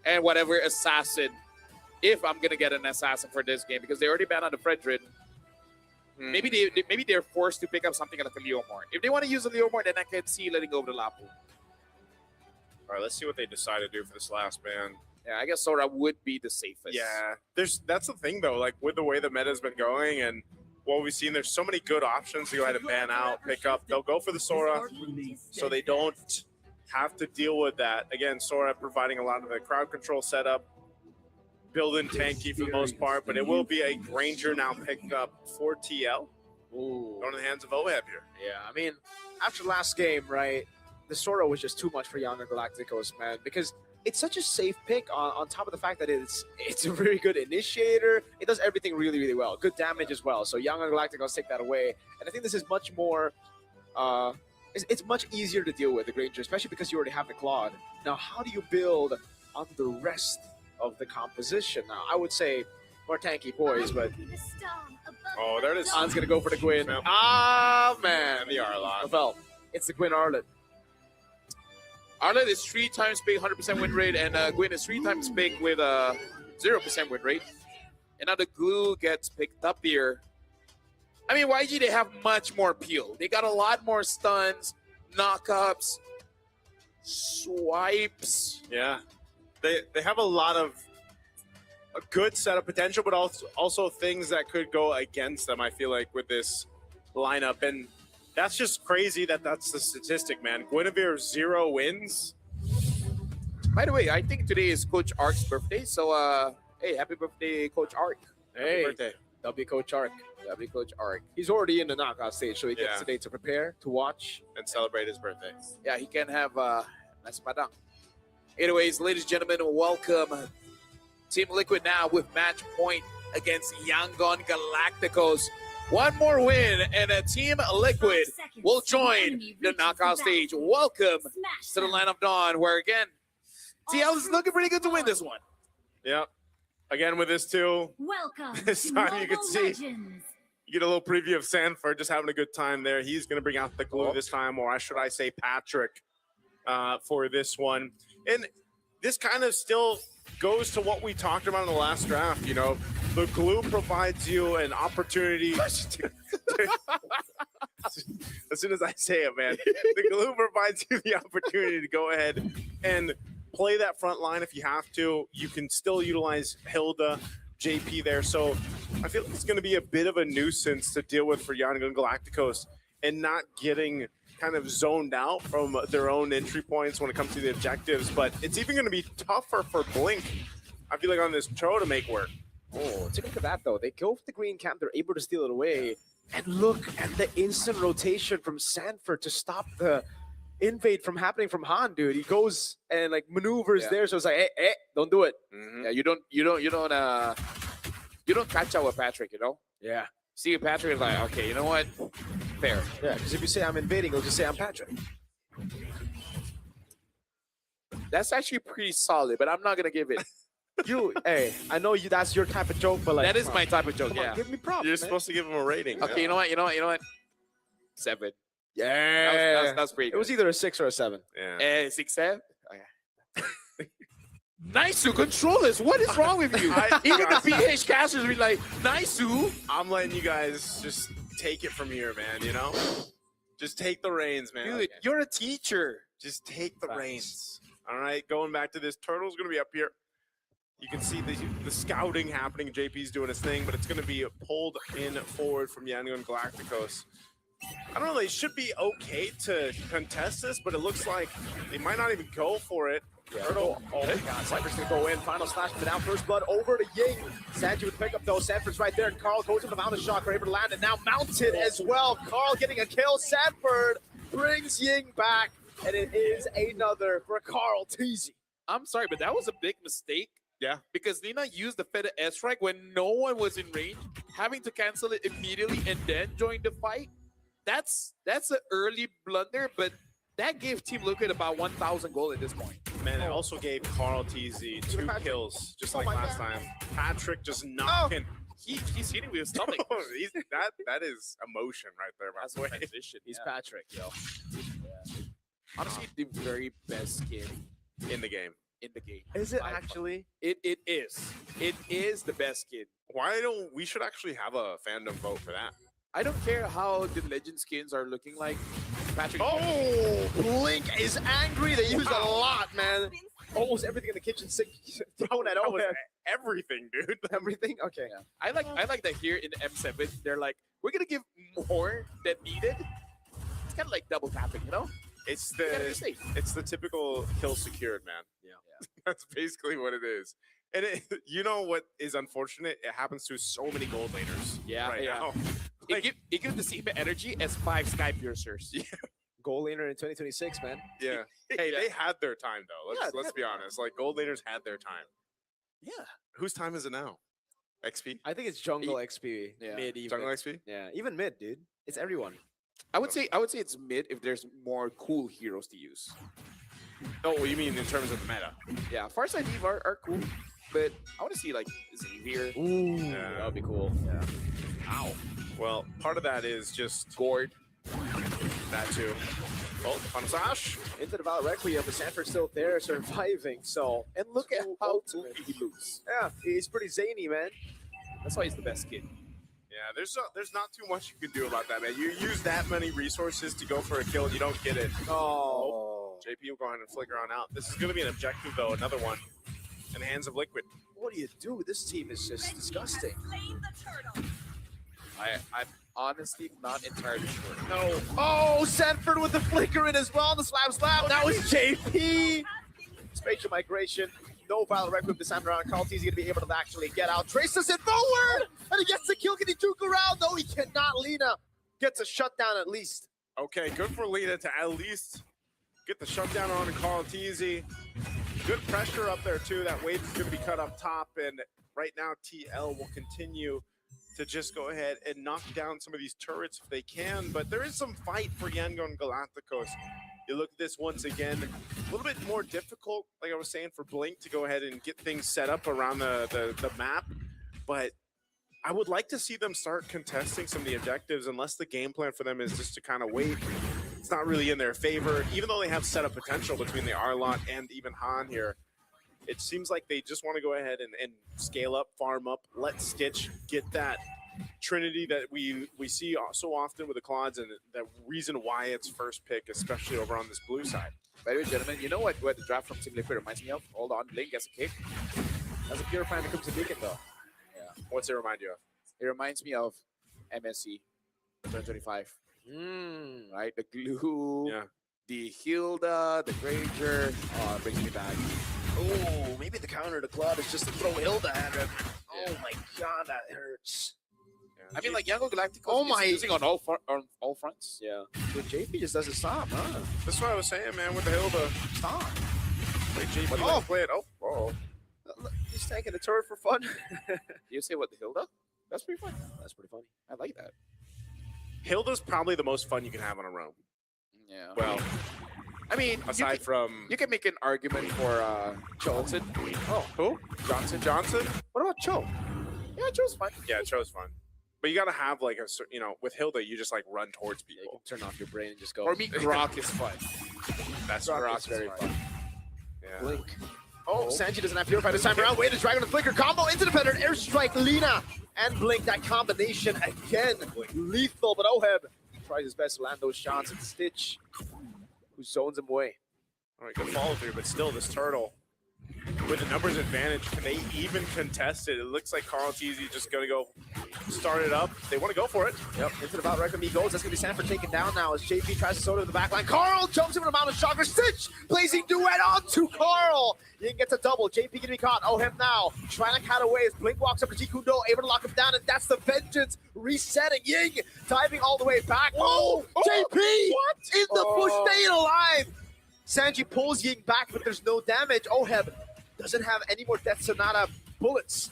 and whatever assassin. If I'm gonna get an assassin for this game, because they already banned on the Fredrin. Maybe they're forced to pick up something like a Leomorn. If they want to use a Leomorn, then I can see letting go of the Lapu. All right, let's see what they decide to do for this last ban. Yeah, I guess Sora would be the safest. Yeah, that's the thing though. Like with the way the meta's been going and what we've seen, there's so many good options to go ahead and ban out, pick up. They'll go for the Sora, so they don't have to deal with that. Again, Sora providing a lot of the crowd control setup, building tanky for the most part, but it will be a Granger now picked up for TL. Ooh. Going in the hands of Oheb here. Yeah, I mean, after last game, right, the Sora was just too much for Young and Galacticos, man, because it's such a safe pick on top of the fact that it's a very good initiator. It does everything really, really well. Good damage as well. So Young and Galacticos take that away. And I think this is much more, it's much easier to deal with, the Granger, especially because you already have the Claude. Now, how do you build on the rest of the composition? Now, I would say more tanky boys, but... Oh, there it is. An's going to go for the Gwyn. Ah, man. The Arlott. Well, it's the Gwyn Arlott. Arlott is 3 times big, 100% win rate, and Gwyn is 3 times big with a 0% win rate. And now the glue gets picked up here. I mean, YG, they have much more peel. They got a lot more stuns, knockups, swipes. Yeah, they have a lot of a good setup potential, but also things that could go against them. I feel like with this lineup, and that's just crazy that's the statistic, man. Guinevere 0 wins. By the way, I think today is Coach Ark's birthday, so hey, happy birthday, Coach Ark. Hey, Happy birthday. W Coach Ark. Happy Coach Ark. He's already in the knockout stage, so he gets Yeah. today to prepare, to watch. And celebrate his birthday. Yeah, he can have nice padang. Anyways, ladies and gentlemen, welcome Team Liquid now with match point against Yangon Galacticos. One more win, and Team Liquid will join the knockout stage. Welcome to the Land of Dawn, where again, TL is looking pretty good to win this one. Yep. Again with this too. Welcome. This time you can see, you get a little preview of Sanford just having a good time there. He's going to bring out the glue this time, or should I say Patrick, for this one. And this kind of still goes to what we talked about in the last draft. You know, the glue provides you an opportunity. As soon as I say it, man, the glue provides you the opportunity to go ahead and play that front line if you have to. You can still utilize Hilda, JP there. So I feel like it's going to be a bit of a nuisance to deal with for Yangon Galacticos and not getting kind of zoned out from their own entry points when it comes to the objectives. But it's even going to be tougher for Blink, I feel like, on this Cho to make work. Oh, take a look at that, though. They go for the green camp. They're able to steal it away. And look at the instant rotation from Sanford to stop the invade from happening from Han, dude. He goes and like maneuvers there. So it's like, hey, don't do it. Yeah, you don't catch out with Patrick, you know? Yeah. See, Patrick is like, okay, you know what? Fair. Yeah, because if you say I'm invading, he'll just say I'm Patrick. That's actually pretty solid, but I'm not gonna give it. Hey, I know that's your type of joke, but like That is my type of joke. come on, Yeah. give me props. You're man. supposed to give him a rating. Okay, you know what? 7. Yeah, That's pretty It good. was either a 6 or a 7. Yeah. 6, 7. Okay. Nice to controllers. What is wrong with you? Even the PH casters will be like, nice to. I'm letting you guys just take it from here, man, you know? Just take the reins, man. Dude, you're a teacher. Just take the reins. All right, going back to this. Turtle's going to be up here. You can see the scouting happening. JP's doing his thing, but it's going to be pulled in forward from Yangon Galacticos. I don't know. They should be okay to contest this, but it looks like they might not even go for it. Turtle. Oh my god, Cypher's gonna go in. Final slash for down. First blood over to Ying. Sanji with the pickup though. Sanford's right there. And Carl goes to the mountain shock. Able to land it. Now mounted as well. Carl getting a kill. Sanford brings Ying back. And it is another for Carl Teasy. I'm sorry, but that was a big mistake. Yeah. Because Lina used the Feta S-Strike when no one was in range, having to cancel it immediately and then join the fight. that's an early blunder, but that gave Team Liquid about 1,000 gold at this point. Man, it also gave Carl TZ 2 kills, just like my last God. time. Patrick just knocking. He's hitting with his stomach. that is emotion right there, by the way. Transition. He's yeah. Patrick, yo. Honestly, the very best skin in the game. In the game. Is it By far. actually? It is. It is the best skin. Why don't we should actually have a fandom vote for that? I don't care how the legend skins are looking like. Patrick. Oh, Blink is angry. They use a lot, man. Almost everything in the kitchen sink thrown at That was Oheb. everything, dude. Everything? Okay. Yeah. I like that here in the M7. They're like, we're gonna give more than needed. It's kind of like double tapping, you know? It's You gotta be safe. the typical kill secured, man. Yeah. That's basically what it is. And you know what is unfortunate? It happens to so many gold laners. Yeah, right yeah. now. It gives the same energy as 5 Sky Piercers. Yeah. Goal laner in 2026, man. Yeah. Hey, they had their time though. Yeah, Let's be honest. Like gold laners had their time. Yeah. Whose time is it now? XP? I think it's jungle XP. Yeah. Mid even. Jungle XP? Yeah, even mid, dude. It's everyone. I would say it's mid if there's more cool heroes to use. Oh, you mean in terms of the meta? Yeah, Farsight Eve are cool, but I want to see like Xavier. Ooh, Yeah. that would be cool. Yeah. Ow. Well, part of that is just Gord. that too. Oh, Panasash. Into the Valor Requiem, but Sanford's still there surviving. So, and look at how he loses. yeah, he's pretty zany, man. That's why he's the best skin. Yeah, there's not too much you can do about that, man. You use that many resources to go for a kill and you don't get it. Oh, JP will go ahead and flicker on out. This is going to be an objective, though. Another one in the hands of Liquid. what do you do? This team is just disgusting. I'm honestly not entirely sure. No. Oh, Sanford with the flicker in as well. The slap. That was JP. Spatial migration. No Valor Requiem this time around. Carl TZ going to be able to actually get out. Traces it forward. And he gets the kill. Can he juke around? No, he cannot. Lena gets a shutdown at least. Okay, good for Lita to at least get the shutdown on Carl TZ. Good pressure up there, too. That wave is going to be cut up top. And right now, TL will continue to just go ahead and knock down some of these turrets if they can. But there is some fight for Yango and Galacticos. You look at this once again, a little bit more difficult, like I was saying, for Blink to go ahead and get things set up around the map. But I would like to see them start contesting some of the objectives, unless the game plan for them is just to kind of wait. It's not really in their favor, even though they have set up potential between the Arlot and even Han here. It seems like they just want to go ahead and scale up, farm up, let Stitch get that Trinity that we see so often with the Claudes, and the reason why it's first pick, especially over on this blue side. By the way, gentlemen, you know what the draft from Team Liquid reminds me of? Hold on, Blink gets a kick. As a pure fan, it comes to Beacon, though. Yeah. What's it remind you of? It reminds me of MSC 2025. Right? The glue, Yeah. the Hilda, the Granger. Oh, it brings me back. Oh, maybe the counter to Claude is just to throw Hilda at him. Oh my god, that hurts. I mean, like Yango Galacticos Oh is my- using on all fronts. Yeah. But JP just doesn't stop, huh? That's what I was saying, man, with the Hilda. Stop. Wait, JP, But- oh, play it. Oh. Look, he's taking the turret for fun. You say what, the Hilda? That's pretty fun. That's pretty funny. I like that. Hilda's probably the most fun you can have on a roam. Yeah. Well, I mean, aside from you can make an argument for Johnson. oh, who? Johnson? What about Cho? Yeah, Joe's fun. Yeah, Cho's fun. But you got to have like with Hilda, you just like run towards You people. can turn off your brain and just go. For me, Grok is fun. That's Grok is Grok's very fun. Yeah. Blink. Oh, Sanji doesn't have Purify this time around. Wait, the Dragon and Flicker combo into the Predator. Airstrike, Lina, and Blink. That combination again. Lethal, but Oheb tries his best to land those shots. And Stitch, who zones him away. All right, good follow through, but still, this turtle with the numbers advantage, can they even contest it? It looks like Carl TZ just going to go start it up. They want to go for it. Yep, into the Valor Requiem he goes. That's going to be Sanford taken down now as JP tries to soda in the back line. Carl jumps him in a mountain shocker. Stitch, blazing duet onto Carl. Ying gets a double. JP going to be caught. Oh, him now. Trying to cut away as Blink walks up to Jikundo, able to lock him down, and that's the vengeance resetting. Ying diving all the way back. Oh, JP! What? In the bush, staying alive. Sanji pulls Ying back, but there's no damage. Oheb doesn't have any more Death Sonata bullets.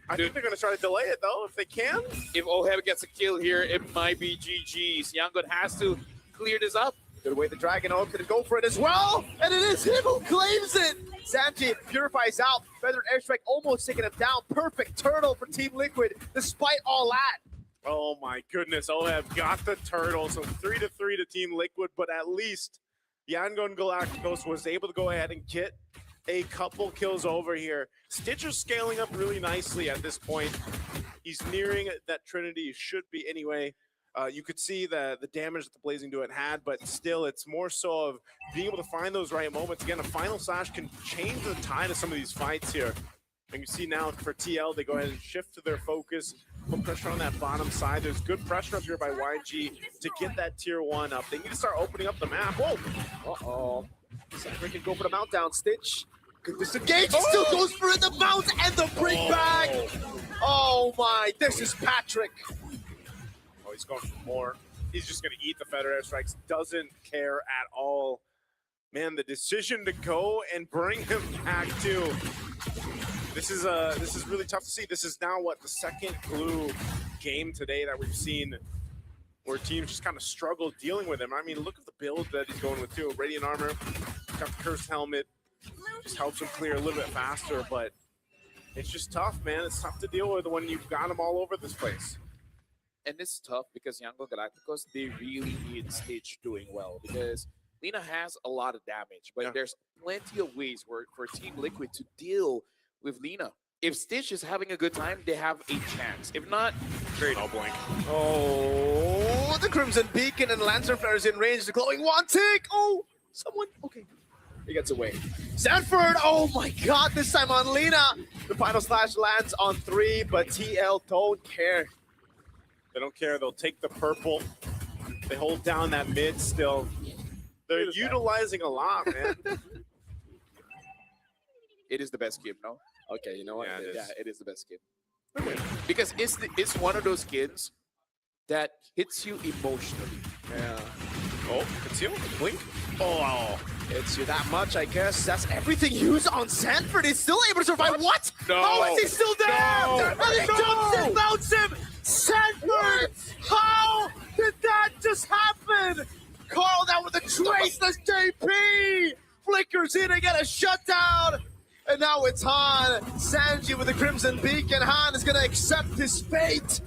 I think they're going to try to delay it, though, if they can. If Oheb gets a kill here, it might be GG's. Yangon has to clear this up. Good way the Dragon Oak could go for it as well. And it is him who claims it. Sanji purifies out. Feathered Airstrike almost taking him down. Perfect turtle for Team Liquid, despite all that. Oh my goodness, Oheb got the turtle. So 3-3 to Team Liquid, but at least Yangon Galacticos was able to go ahead and get a couple kills over here. Stitcher's scaling up really nicely at this point. He's nearing that Trinity, should be anyway. You could see the damage that the Blazing Duet had, but still, it's more so of being able to find those right moments. Again, a Final Slash can change the tide of some of these fights here. And you see now for TL, they go ahead and shift to their focus, put pressure on that bottom side. There's good pressure up here by YG to get that tier 1 up. They need to start opening up the map. Whoa! Uh-oh. Sandra can go for the mount down. Stitch. Good disengage. Still goes for it. The mount and the bring back. Oh my, this is Patrick. Oh, he's going for more. He's just going to eat the Feather Airstrikes. Doesn't care at all. Man, the decision to go and bring him back too. This is really tough to see. This is now what, the second Glue game today that we've seen where teams just kind of struggle dealing with him. I mean, look at the build that he's going with too. Radiant armor, got the cursed helmet, just helps him clear a little bit faster, but it's just tough, man. It's tough to deal with when you've got him all over this place. And it's tough because Yangon Galacticos, they really need Stitch doing well because Lina has a lot of damage, but there's plenty of ways for Team Liquid to deal with Lina. If Stitch is having a good time, they have a chance. If not, great. Oh, blink. Oh, the Crimson Beacon and Lancer Flare is in range. The glowing one tick. Oh, someone. Okay. He gets away. Sanford. Oh my God. This time on Lina. The Final Slash lands on 3, but TL don't care. They don't care. They'll take the purple. They hold down that mid still. They're utilizing a lot, man. It is the best game, no? Okay, you know what? Yeah, it is the best skin. Because it's one of those skins that hits you emotionally. Yeah. Oh, conceal, blink. Oh, hits you that much, I guess. That's everything used on Sanford. He's still able to survive. What? No. How is he still there? No. And he jumps and mounts him. Sanford! How did that just happen? Carl down with a traceless JP! Flickers in and get a shutdown. And now it's Han. Sanji with the Crimson Beacon. Han is going to accept his fate.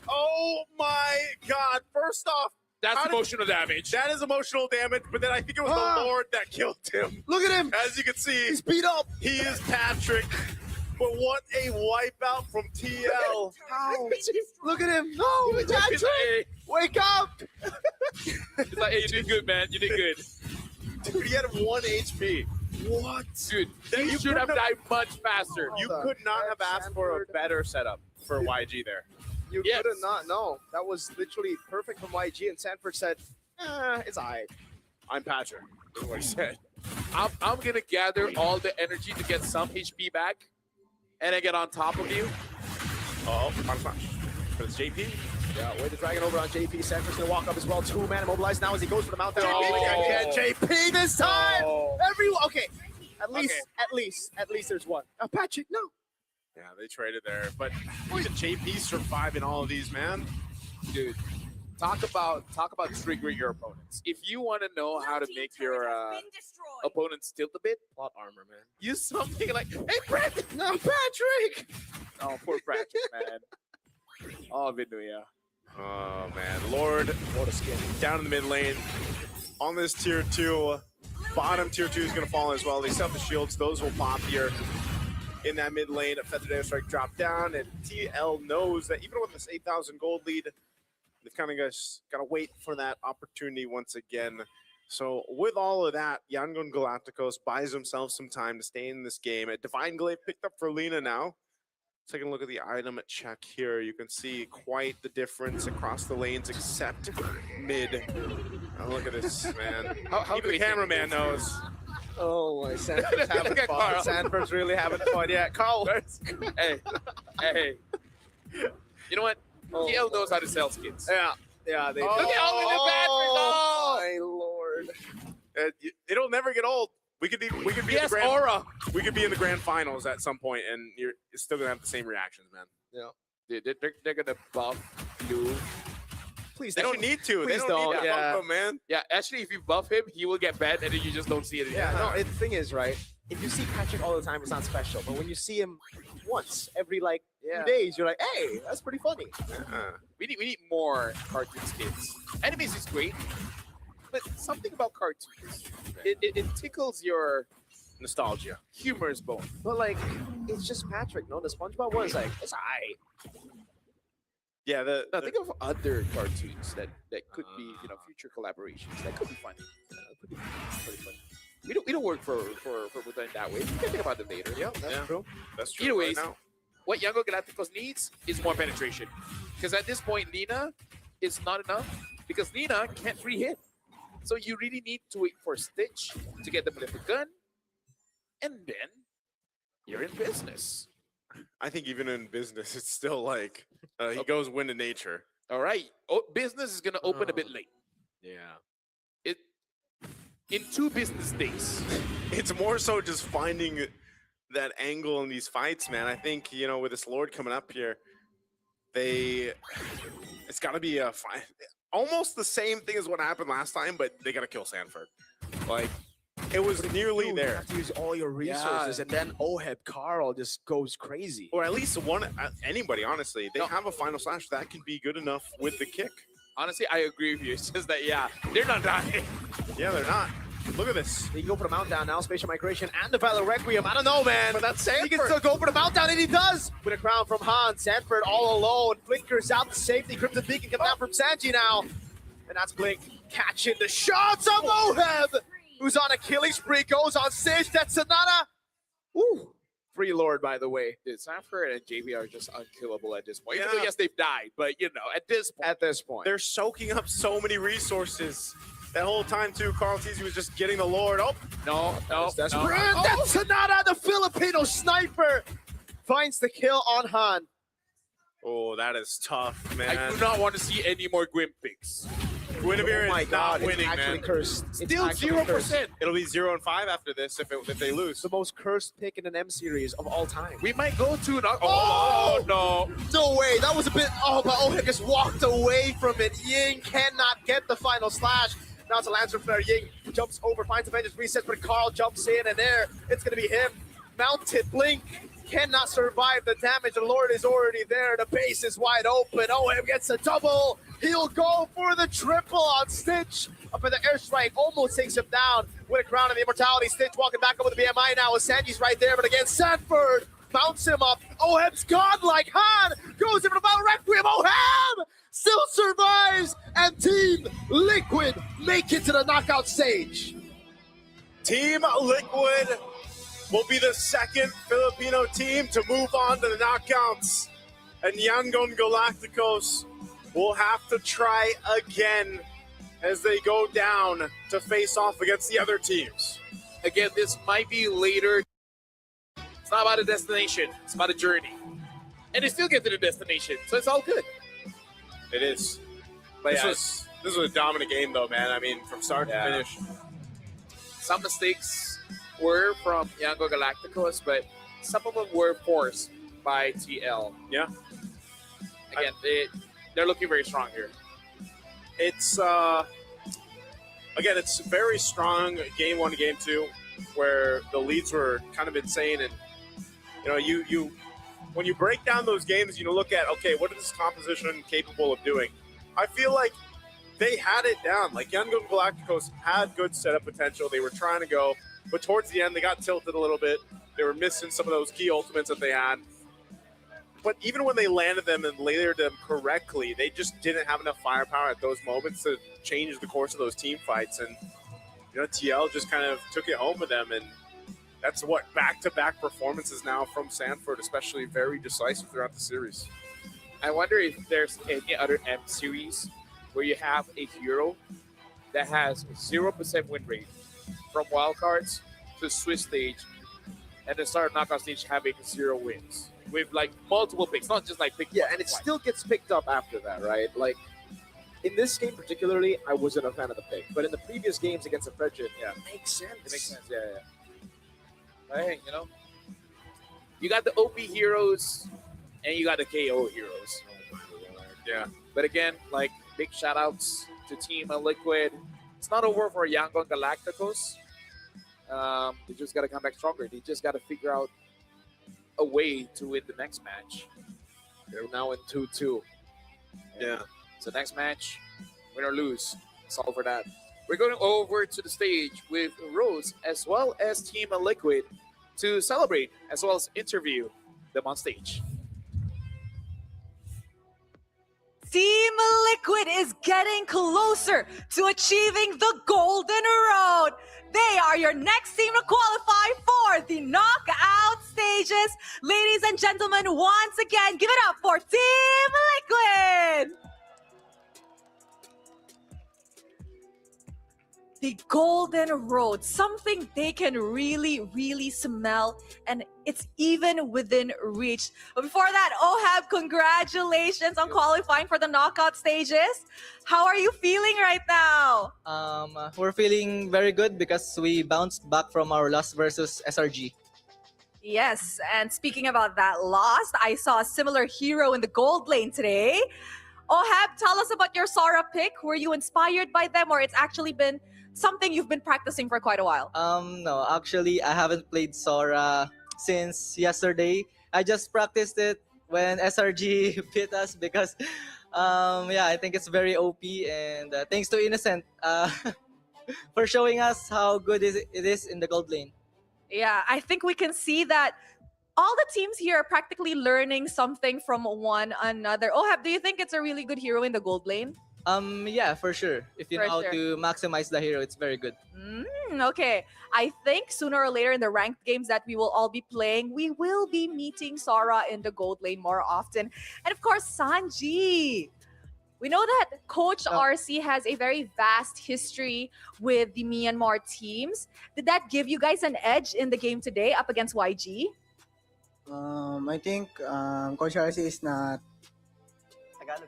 Oh my God. First off, that's emotional damage. That is emotional damage, but then I think it was the Lord that killed him. Look at him. As you can see, he's beat up. He is Patrick. But what a wipeout from TL. How? Look at him. No, Patrick. Wake up. It's like, hey, you did good, man. You did good. Dude, he had 1 HP. What? Dude, you should have died much faster. You could not have asked for a better setup for YG there. You could have not. No, that was literally perfect from YG. And Sanford said, it's all right. I'm Patrick. That's what he said. I'm going to gather all the energy to get some HP back and then get on top of you. Oh, Final Slash. But it's JP. Yeah, way the Dragon over on JP. Sanford's going to walk up as well. 2-man immobilized now as he goes for the mount. JP this time. Everyone. Okay. At least there's one. Patrick, no. Yeah, they traded there. But look at JP surviving all of these, man. Dude, talk about triggering your opponents. If you want to know how to make your opponents tilt a bit, plot armor, man. Use something like, hey, Brandon! No, Patrick! Oh, poor Patrick, man. Oh, Vinuya. Oh, man. Lord of Skin. Down in the mid lane. On this tier 2. Bottom tier 2 is going to fall as well. They still have the shields. Those will pop here. In that mid lane, a Feathered Airstrike drop down, and TL knows that even with this 8,000 gold lead, they've kind of got to wait for that opportunity once again. So with all of that, Yangon Galacticos buys himself some time to stay in this game. A Divine Glaive picked up for Lina now. Taking a look at the item check here, you can see quite the difference across the lanes except mid. Oh, look at this, man. Even the cameraman knows. Oh, my Sanford's having fun. Sanford's really having fun. Yeah, Carl. Hey. You know what? TL knows how to sell skins. Yeah, they do. Look at all of the Patrick. Oh, my Lord. It'll never get old. We could be in the Yes, grand, aura. We could be in the grand finals at some point, and you're still gonna have the same reactions, man. Yeah. They're gonna buff you. Please, they don't need to. They Please don't need don't, to yeah. bump him, man. Yeah, actually, if you buff him, he will get banned, and then you just don't see it again. Yeah, no, the thing is, right, if you see Patrick all the time, it's not special. But when you see him once every, like, Yeah. 2 days, you're like, hey, that's pretty funny. We need more cartoon skits. Animes is great, but something about cartoons, it tickles your nostalgia, humorous bone. But, like, it's just Patrick, no? The SpongeBob one is like, it's aight. Yeah, Now think of other cartoons that could be, future collaborations. That could be funny. Could be pretty funny. We don't work for Butan in that way. We can think about them later. Yeah, that's true. That's true. Either right ways, now. what Yango Galacticos needs is more penetration. Because at this point, Nina is not enough because Nina can't free hit. So you really need to wait for Stitch to get the Malefic gun, and then you're in business. I think even in business, it's still like he goes win to nature. All right. Oh, business is gonna open a bit late. Yeah. In 2 business days. It's more so just finding that angle in these fights, man. I think, with this Lord coming up here, it's got to be a fight. Almost the same thing as what happened last time, but they got to kill Sanford. Like, it was nearly Dude, there. You have to use all your resources, and then Oheb Carl just goes crazy. Or at least anybody, honestly. They have a final slash that can be good enough with the kick. Honestly, I agree with you. It's just that, they're not dying. Yeah, they're not. Look at this. He can go for the Mountdown now, Spatial Migration and the Valor Requiem. I don't know, man. But that's Sanford. He can still go for the Mountdown, and he does. With a crown from Han. Sanford all alone. Blinkers out to safety. Crimson Beacon come down from Sanji now. And that's Blink catching the shots of Oheb, who's on a killing spree, goes on stage. That's Sonata. Ooh. Free Lord, by the way. Dude, Sanford and JV are just unkillable at this point. Yeah. Even though, yes, they've died, but, at this point. They're soaking up so many resources. That whole time, too, Carl Teasy was just getting the Lord. Oh, no. That's Sonata, the Filipino sniper, finds the kill on Han. Oh, that is tough, man. I do not want to see any more Gwyn picks. Guinevere Oh my is God, not winning, it's actually man. cursed. It's Still actually 0%. cursed. It'll be 0-5 after this if they lose. The most cursed pick in an M series of all time. We might go to... Oh! no. No way. That was a bit... Oh, but Oheb just walked away from it. Ying cannot get the final slash. Now it's a Lancer Flare. Ying jumps over, finds Avengers, resets, but Carl jumps in, and there, it's going to be him. Mounted Blink cannot survive the damage. The Lord is already there. The base is wide open. Oheb gets a double. He'll go for the triple on Stitch. Up in the airstrike, almost takes him down with a crown of the immortality. Stitch walking back over the BMI now with Sanji's right there, but again, Sanford mounts him up. Oheb's gone like Han. Goes in for the Battle Requiem. Oheb still survives, and Team Liquid make it to the knockout stage. Team Liquid will be the second Filipino team to move on to the knockouts. And Yangon Galacticos will have to try again as they go down to face off against the other teams. Again, this might be later. It's not about a destination. It's about a journey. And they still get to the destination, so it's all good. It is. But This was a dominant game, though, man. I mean, from start to finish. Some mistakes were from Yango Galacticos, but some of them were forced by TL. Yeah. Again, they're looking very strong here. It's again, it's very strong game 1 to game 2, where the leads were kind of insane, and you when you break down those games, look at, okay, what is this composition capable of doing? I feel like they had it down. Like, Yangon Galacticos had good setup potential. They were trying to go, but towards the end, they got tilted a little bit. They were missing some of those key ultimates that they had. But even when they landed them and layered them correctly, they just didn't have enough firepower at those moments to change the course of those team fights. And, TL just kind of took it home with them. And that's what back-to-back performances now from Sanford, especially very decisive throughout the series. I wonder if there's any other M series where you have a hero that has 0% win rate from wildcards to Swiss stage and the start of knockout stage having 0 wins with like multiple picks, not just like pick. Yeah, and it still gets picked up after that, right? Like, in this game particularly, I wasn't a fan of the pick. But in the previous games against the Frederick, Yeah. it makes sense. It makes sense. Yeah. Hey, you got the OP heroes and you got the KO heroes. Yeah. But again, like big shout outs to Team Liquid. It's not over for Yangon Galacticos. They just got to come back stronger. They just got to figure out a way to win the next match. They're now in 2-2. Yeah. So next match, win or lose, it's all for that. We're going over to the stage with Rose as well as Team Liquid to celebrate as well as interview them on stage. Team Liquid is getting closer to achieving the Golden Road. They are your next team to qualify for the knockout stages. Ladies and gentlemen, once again, give it up for Team Liquid. The Golden Road, something they can really, really smell, and it's even within reach. But before that, Ohab, congratulations on qualifying for the knockout stages. How are you feeling right now? We're feeling very good because we bounced back from our loss versus SRG. Yes, and speaking about that loss, I saw a similar hero in the gold lane today. Ohab, tell us about your Sora pick. Were you inspired by them, or it's actually been something you've been practicing for quite a while? No, actually, I haven't played Sora since yesterday. I just practiced it when SRG beat us because, I think it's very OP. And thanks to Innocent for showing us how good it is in the gold lane. Yeah, I think we can see that all the teams here are practically learning something from one another. Ohab, do you think it's a really good hero in the gold lane? Yeah, for sure. If you For know how sure. to maximize the hero, it's very good. Okay, I think sooner or later in the ranked games that we will all be playing, we will be meeting Sora in the gold lane more often. And of course, Sanji. We know that Coach RC has a very vast history with the Myanmar teams. Did that give you guys an edge in the game today up against YG? I think Coach RC is not Tagalog.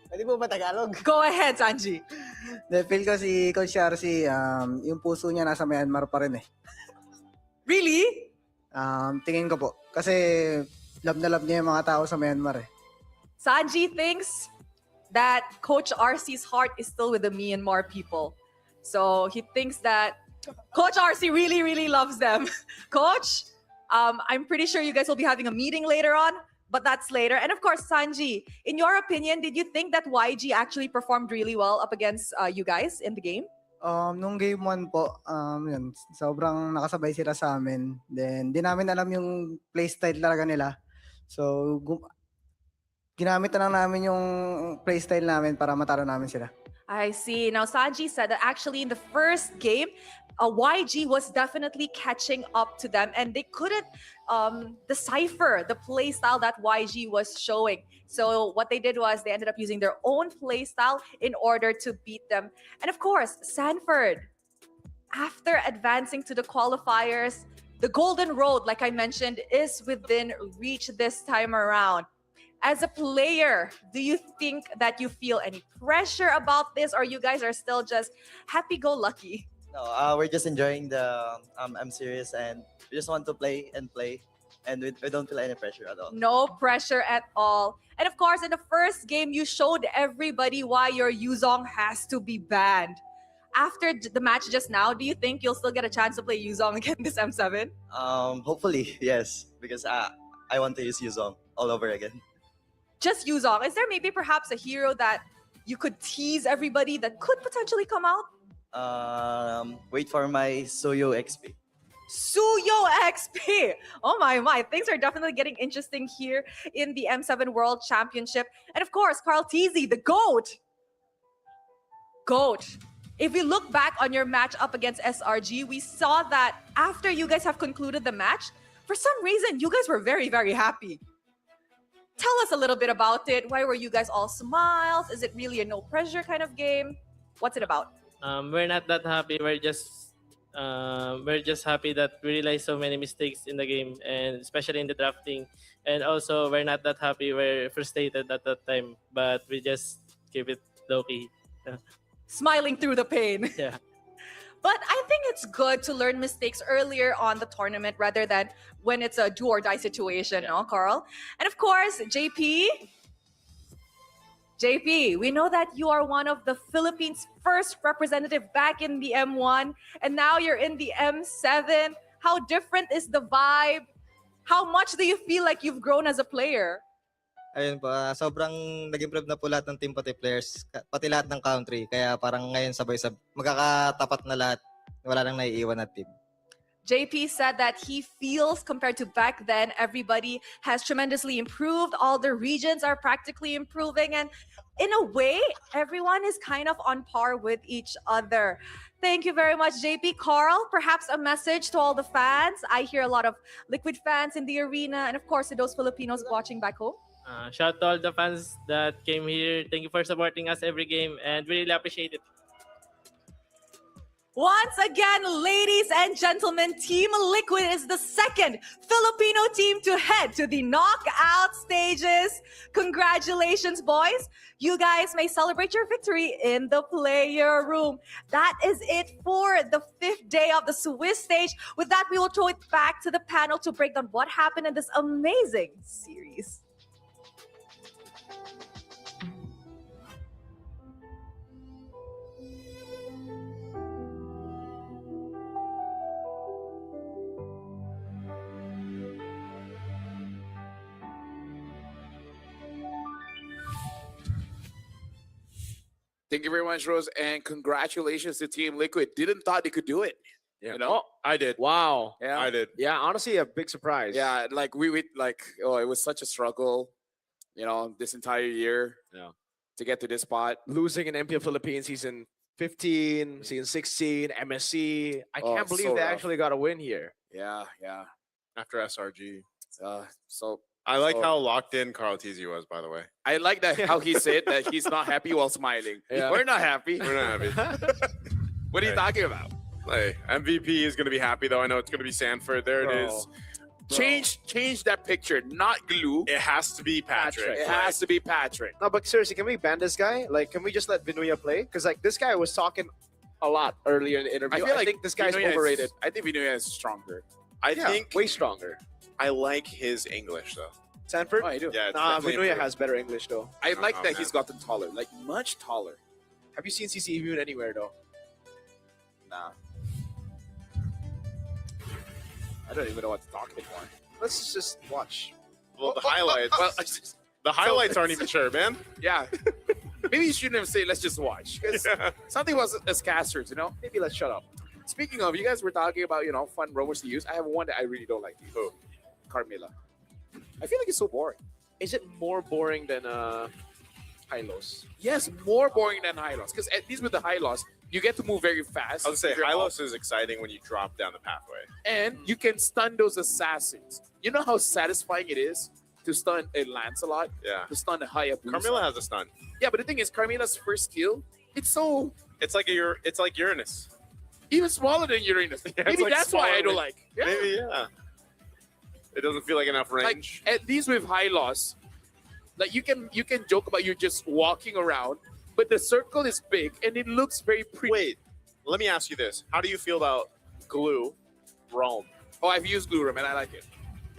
Pwede po ba Tagalog? Go ahead, Sanji. Feel ko si Coach RC, yung puso niya nasa Myanmar pa rin eh. Really? Tingin ko po. Kasi love na love niya yung mga tao sa Myanmar eh. Sanji thinks that Coach RC's heart is still with the Myanmar people. So he thinks that Coach RC really, really loves them. Coach, I'm pretty sure you guys will be having a meeting later on, but that's later. And of course, Sanji, in your opinion, did you think that YG actually performed really well up against you guys in the game? Nung game 1 po, yun, sobrang nakasabay sila sa amin. Then, di namin alam yung playstyle talaga nila. So, ginamit na lang namin yung playstyle namin para matalo namin sila. I see. Now, Sanji said that actually in the first game, YG was definitely catching up to them and they couldn't decipher the play style that YG was showing. So what they did was they ended up using their own play style in order to beat them. And of course, Sanford, after advancing to the qualifiers, the Golden Road, like I mentioned, is within reach this time around. As a player, do you think that you feel any pressure about this, or you guys are still just happy-go-lucky? No, we're just enjoying the M series, and we just want to play, and we don't feel any pressure at all. No pressure at all. And of course, in the first game, you showed everybody why your Yuzong has to be banned. After the match just now, do you think you'll still get a chance to play Yuzong again this M7? Hopefully, yes, because I want to use Yuzong all over again. Just Yuzong. Is there maybe perhaps a hero that you could tease everybody that could potentially come out? Wait for my Suyo XP. Suyo XP. Oh my. Things are definitely getting interesting here in the M7 World Championship. And of course, Carl Teasy, the GOAT. GOAT. If we look back on your match up against SRG, we saw that after you guys have concluded the match, for some reason, you guys were very, very happy. Tell us a little bit about it. Why were you guys all smiles? Is it really a no pressure kind of game? What's it about? We're not that happy. We're just happy that we realized so many mistakes in the game, and especially in the drafting. And also, we're not that happy. We're frustrated at that time, but we just keep it low key. Smiling through the pain. Yeah. But I think it's good to learn mistakes earlier on the tournament rather than when it's a do or die situation, no, Carl? And of course, JP, we know that you are one of the Philippines' first representative back in the M1, and now you're in the M7. How different is the vibe? How much do you feel like you've grown as a player? Ayun po, sobrang nag-improve na po lahat ng team pati players, pati lahat ng country. Kaya parang ngayon sabay-sabay, magkakatapat na lahat. Wala nang naiiwan na team. JP said that he feels compared to back then, everybody has tremendously improved. All the regions are practically improving. And in a way, everyone is kind of on par with each other. Thank you very much, JP. Carl, perhaps a message to all the fans. I hear a lot of Liquid fans in the arena. And of course, to those Filipinos watching back home. Shout out to all the fans that came here. Thank you for supporting us every game and really appreciate it. Once again, ladies and gentlemen, Team Liquid is the second Filipino team to head to the knockout stages. Congratulations, boys. You guys may celebrate your victory in the player room. That is it for the 5th day of the Swiss stage. With that, we will throw it back to the panel to break down what happened in this amazing series. Thank you very much, Rose, and congratulations to Team Liquid. Didn't thought they could do it. Yeah. You know? I did. Wow. Yeah. I did. Yeah, honestly, a big surprise. Yeah, like we like it was such a struggle, you know, this entire year. Yeah. To get to this spot. Losing in MPL Philippines season 15, season 16, MSC. I can't believe so they rough. actually got a win here. Yeah, yeah. After SRG. So I like so- how locked in Carl Tizzi was, by the way. I like that how he said that he's not happy while smiling. Yeah. We're not happy. We're not happy. What are you talking about? Hey, MVP is going to be happy, though. I know it's going to be Sanford. There it is. Change that picture, not glue. It has to be Patrick. It has to be Patrick. No, but seriously, can we ban this guy? Like, can we just let Vinuya play? Because like this guy was talking a lot earlier in the interview. I feel like think this guy's Vinuya is- overrated. I think Vinuya is stronger. I Yeah, think way stronger. I like his English, though. Sanford? Oh, I do. Yeah, it's Nah, definitely Vinuya improved. has better English though. I like Oh, that man. he's gotten taller, like much taller. Have you seen CC Immune anywhere though? Nah. I don't even know what to talk anymore. Let's just watch. Well, the highlights. Well, the highlights aren't even sure, man. Yeah. Maybe you shouldn't have said, let's just watch. Because something was as casters, you know? Maybe let's shut up. Speaking of, you guys were talking about, you know, fun roamers to use. I have one that I really don't like to use. Who? Carmilla. I feel like it's so boring. Is it more boring than Hylos? Yes, more boring than Hylos. Because at least with the Hylos, you get to move very fast. I would say figure out- Hylos is exciting when you drop down the pathway. And you can stun those assassins. You know how satisfying it is to stun a Lancelot? Yeah. To stun a Hayabusa? Carmilla has a stun. Yeah, but the thing is, Carmilla's first skill, it's so... It's like Uranus. Even smaller than Uranus. Yeah, it's Maybe like that's why I smaller. don't like. Yeah. Maybe, yeah. It doesn't feel like enough range. Like, at least with Hylos, like you can joke about you just walking around, but the circle is big and it looks very pretty. Wait, let me ask you this. How do you feel about Glue Rome? Oh, I've used Glue Room and I like it.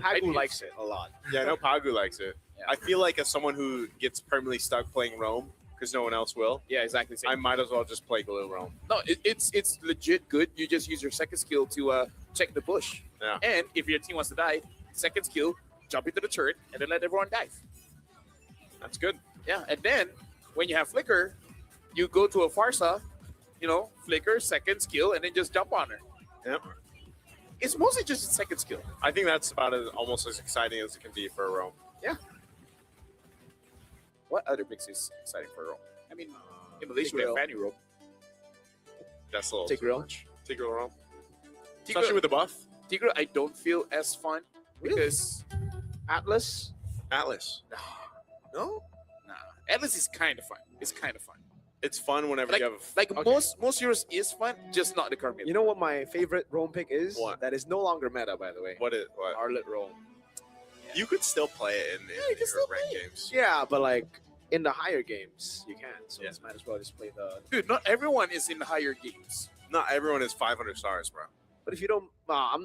Pagu likes it a lot. Yeah, I know Pagu likes it. Yeah. I feel like as someone who gets permanently stuck playing Rome, because no one else will, Yeah, exactly. I might as well just play Glue Rome. No, it's legit good. You just use your second skill to check the bush. Yeah. And if your team wants to die, second skill, jump into the turret and then let everyone dive. That's good. Yeah, and then when you have Flicker, you go to a Farsa, you know, Flicker, second skill, and then just jump on her. Yep. It's mostly just a second skill. I think that's about almost as exciting as it can be for a Rome. Yeah. What other mix is exciting for Rome? I mean, in Malaysia we have Tigreal. Fanny Rome. That's a little Tigreal. too much. Tigreal Rome. Tigreal- Especially with the buff. Tigreal, I don't feel as fun because Atlas? Atlas. No? nah, Atlas is kind of fun. It's kind of fun. It's fun whenever Like, you have. like Okay. most heroes is fun, just not the Carmilla. You know what my favorite Rome pick is? What? That is no longer meta, by the way. What? Arlet Rome. You could still play it in you can your still ranked play it. games. Yeah, but like in the higher games, you can. So let's might as well just play the. Dude, not everyone is in higher games. Not everyone is 500 stars, bro. But if you don't,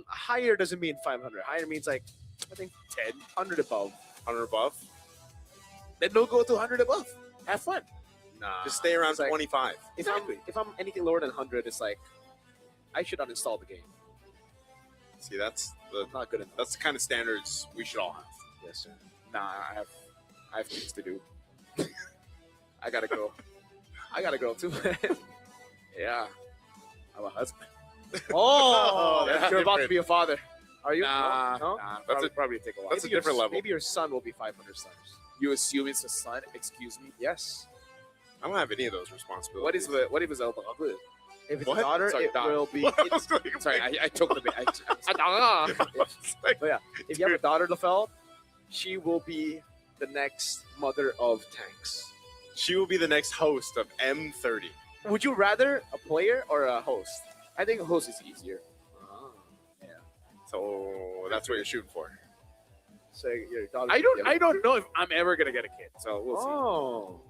higher doesn't mean 500. Higher means like, I think 10, 100 above. 100 above? Then don't go to 100 above. Have fun. Nah. Just stay around It's like, 25. If I'm anything lower than 100, it's like, I should uninstall the game. See, that's the Not good enough. that's the kind of standards we should all have. Yes, sir. Nah, I have things to do. I gotta go. I gotta go too. Yeah. I'm a husband. Oh, that's you're about to different. be a father. Are you? Nah, No? nah. That's Probably take a while. that's a Maybe your- different level. Maybe your son will be 500 stars. You assume it's a son? Excuse me. Yes. I don't have any of those responsibilities. What if it's a daughter? If it's What? a daughter, Sorry, it daughter. will be. What else do you Sorry, think? I choked a bit. But yeah, if you have a daughter, Lafel, she will be the next mother of tanks. She will be the next host of M30. Would you rather a player or a host? I think a host is easier. So that's what you're shooting for. So your daughter. I don't know if I'm ever gonna get a kid. So we'll see. Oh.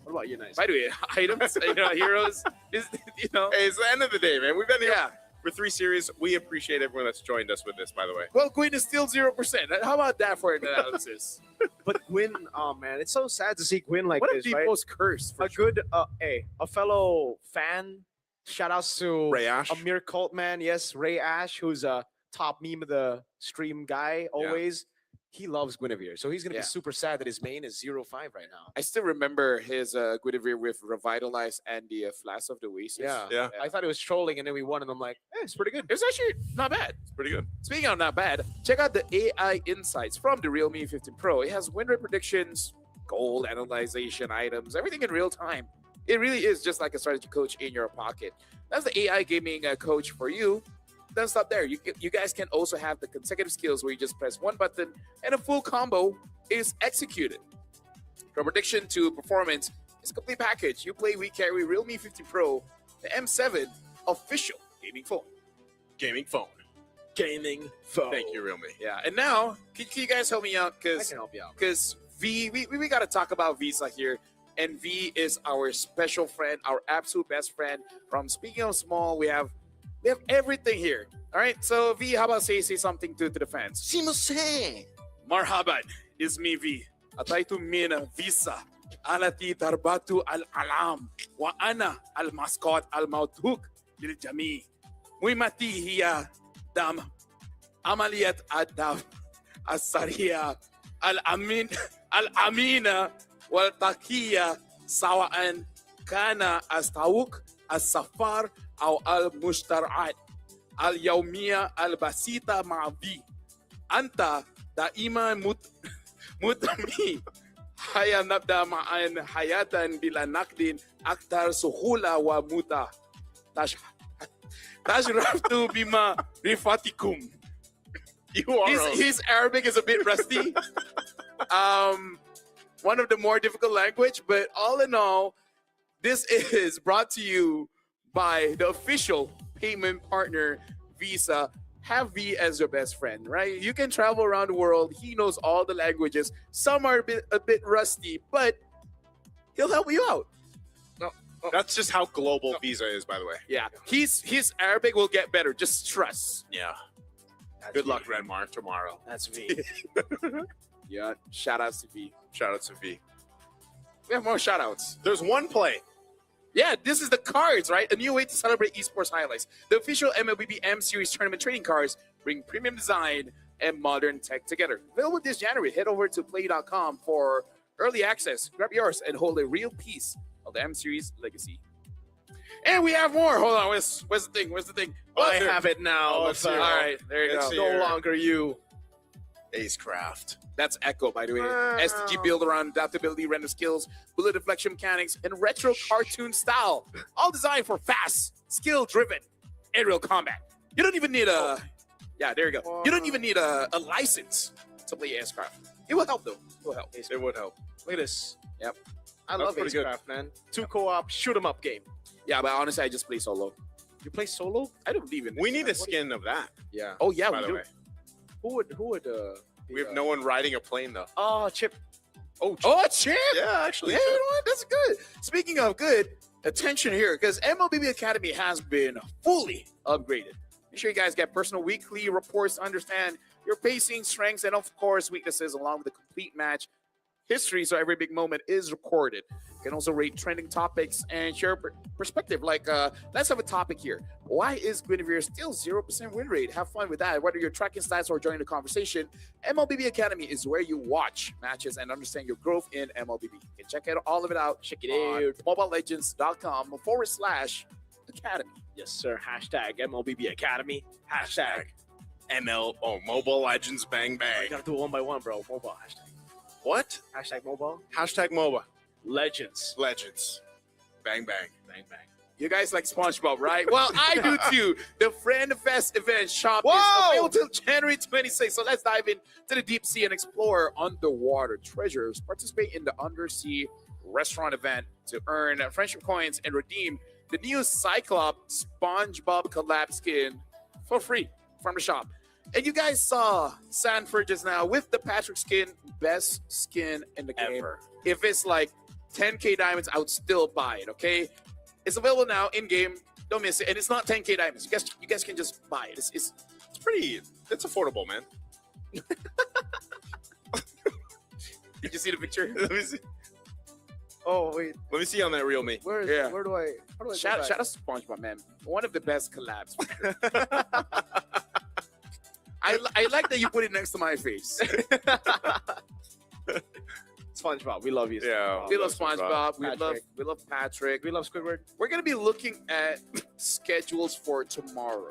What about you, nice? By the way, items, heroes is Hey, it's the end of the day, man. We've been here for 3 series. We appreciate everyone that's joined us with this, by the way. Well, Queen is still 0%. How about that for an analysis? But Gwyn, oh man, it's so sad to see Gwyn like What this, if the right? most cursed? A good, a fellow fan. Shout outs to Ray Ash. Amir Coltman. Yes, Ray Ash, who's a top meme of the stream guy always. He loves Guinevere, so he's gonna Yeah. be super sad that his main is 0-5 right now. I still remember his Guinevere with Revitalize and the Flash of the Oasis. Yeah. I thought it was trolling, and then we won, and I'm like, it's pretty good. It was actually not bad. It's pretty good. Speaking of not bad, check out the AI insights from the Realme 15 Pro. It has win rate predictions, goal analyzation items, everything in real time. It really is just like a strategy coach in your pocket. That's the AI gaming coach for you. Doesn't stop there. You guys can also have the consecutive skills where you just press one button and a full combo is executed. From prediction to performance, it's a complete package. You play, we carry Realme 15 Pro, the M7 official gaming phone. Gaming phone. Gaming phone. Thank you, Realme. Yeah, and now can you guys help me out? I Because can help you out. because we got to talk about Visa here, and V is our special friend, our absolute best friend. From Speaking of Small, we have everything here. All right, so V, how about say something to the fans? Simose. Marhaban, it's me V. Ataytu mina Visa. Alati tarbatu al-alam. Wa ana al-mascot al-mautuk lil-jami. Muimati hiya dam. Amaliyat ad-dam. As-sariya. Al-amina. Wal-takiya. Sawaan. Kana as-tawuk. As-safar. Aw al-mushtar'at. Al-yawmiya al-basita ma'avi. Anta daima mutami. Haya nabda ma'an hayatan bila nakdin aktar suhula wa muta. Tashraftu bima rifatikum. His Arabic is a bit rusty. One of the more difficult language, but all in all, this is brought to you by the official payment partner, Visa. Have V as your best friend, right? You can travel around the world. He knows all the languages. Some are a bit rusty, but he'll help you out. That's just how global Visa is, by the way. Yeah, his Arabic will get better. Just trust. Yeah. Good luck, Renmar, tomorrow. That's V. Yeah, shout outs to V. Shout out to V. We have more shout outs. There's one play. Yeah, this is the cards, right? A new way to celebrate esports highlights. The official MLBB M Series tournament trading cards bring premium design and modern tech together. Available this January. Head over to play.com for early access. Grab yours and hold a real piece of the M Series legacy. And we have more. Hold on. Where's the thing? Where's the thing? I there. have it now. Oh, Let's it's see. here. All right, there you Let's go. see. No longer you. Acecraft. That's Echo, by the way. STG build around adaptability, random skills, bullet deflection mechanics, and retro cartoon style. All designed for fast, skill-driven aerial combat. You don't even need a... Yeah, there you go. You don't even need a license to play Acecraft. It will help, though. It will help. It would help. Look at this. Yep. I That's love pretty good. Acecraft, man. 2 co-op, shoot 'em up game. Yeah, but honestly, I just play solo. You play solo? I don't believe in We this. need a skin of that. Yeah. Oh, yeah, by we the do. way. Who would We have no one riding a plane, though. Oh, Chip. Oh, champ! Yeah, actually. Yeah, you know what? That's good. Speaking of good, attention here, because MLBB Academy has been fully upgraded. Make sure you guys get personal weekly reports to understand your pacing, strengths, and of course, weaknesses, along with the complete match history, so every big moment is recorded. You can also rate trending topics and share perspective. Like, let's have a topic here. Why is Guinevere still 0% win rate? Have fun with that. Whether you're tracking stats or joining the conversation, MLBB Academy is where you watch matches and understand your growth in MLBB. You can check all of it out. Check it out. mobilelegends.com/academy. Yes, sir. Hashtag MLBB Academy. Hashtag Mobile Legends Bang Bang. You gotta do it one by one, bro. Mobile hashtag. What? Hashtag mobile. Hashtag MOBA. Legends. Legends. Bang Bang. Bang bang. You guys like SpongeBob, right? Well, I do too. The Friend Fest event shop Whoa! is available till January 26th. So let's dive into the deep sea and explore underwater treasures. Participate in the undersea restaurant event to earn friendship coins and redeem the new Cyclops SpongeBob collab skin for free from the shop. And you guys saw Sanford just now with the Patrick skin, best skin in the game. Ever. If it's like 10K diamonds, I would still buy it, okay? It's available now in game. Don't miss it. And it's not 10K diamonds. You guys can just buy it. It's affordable, man. Did you see the picture? Let me see. Oh wait. Let me see on that real me. Where Yeah. where do I how do I Shout go out back? to SpongeBob, man. One of the best collabs. I like that you put it next to my face. SpongeBob, we love you. Yeah. We love SpongeBob. Patrick. We love Patrick. We love Squidward. We're gonna be looking at schedules for tomorrow.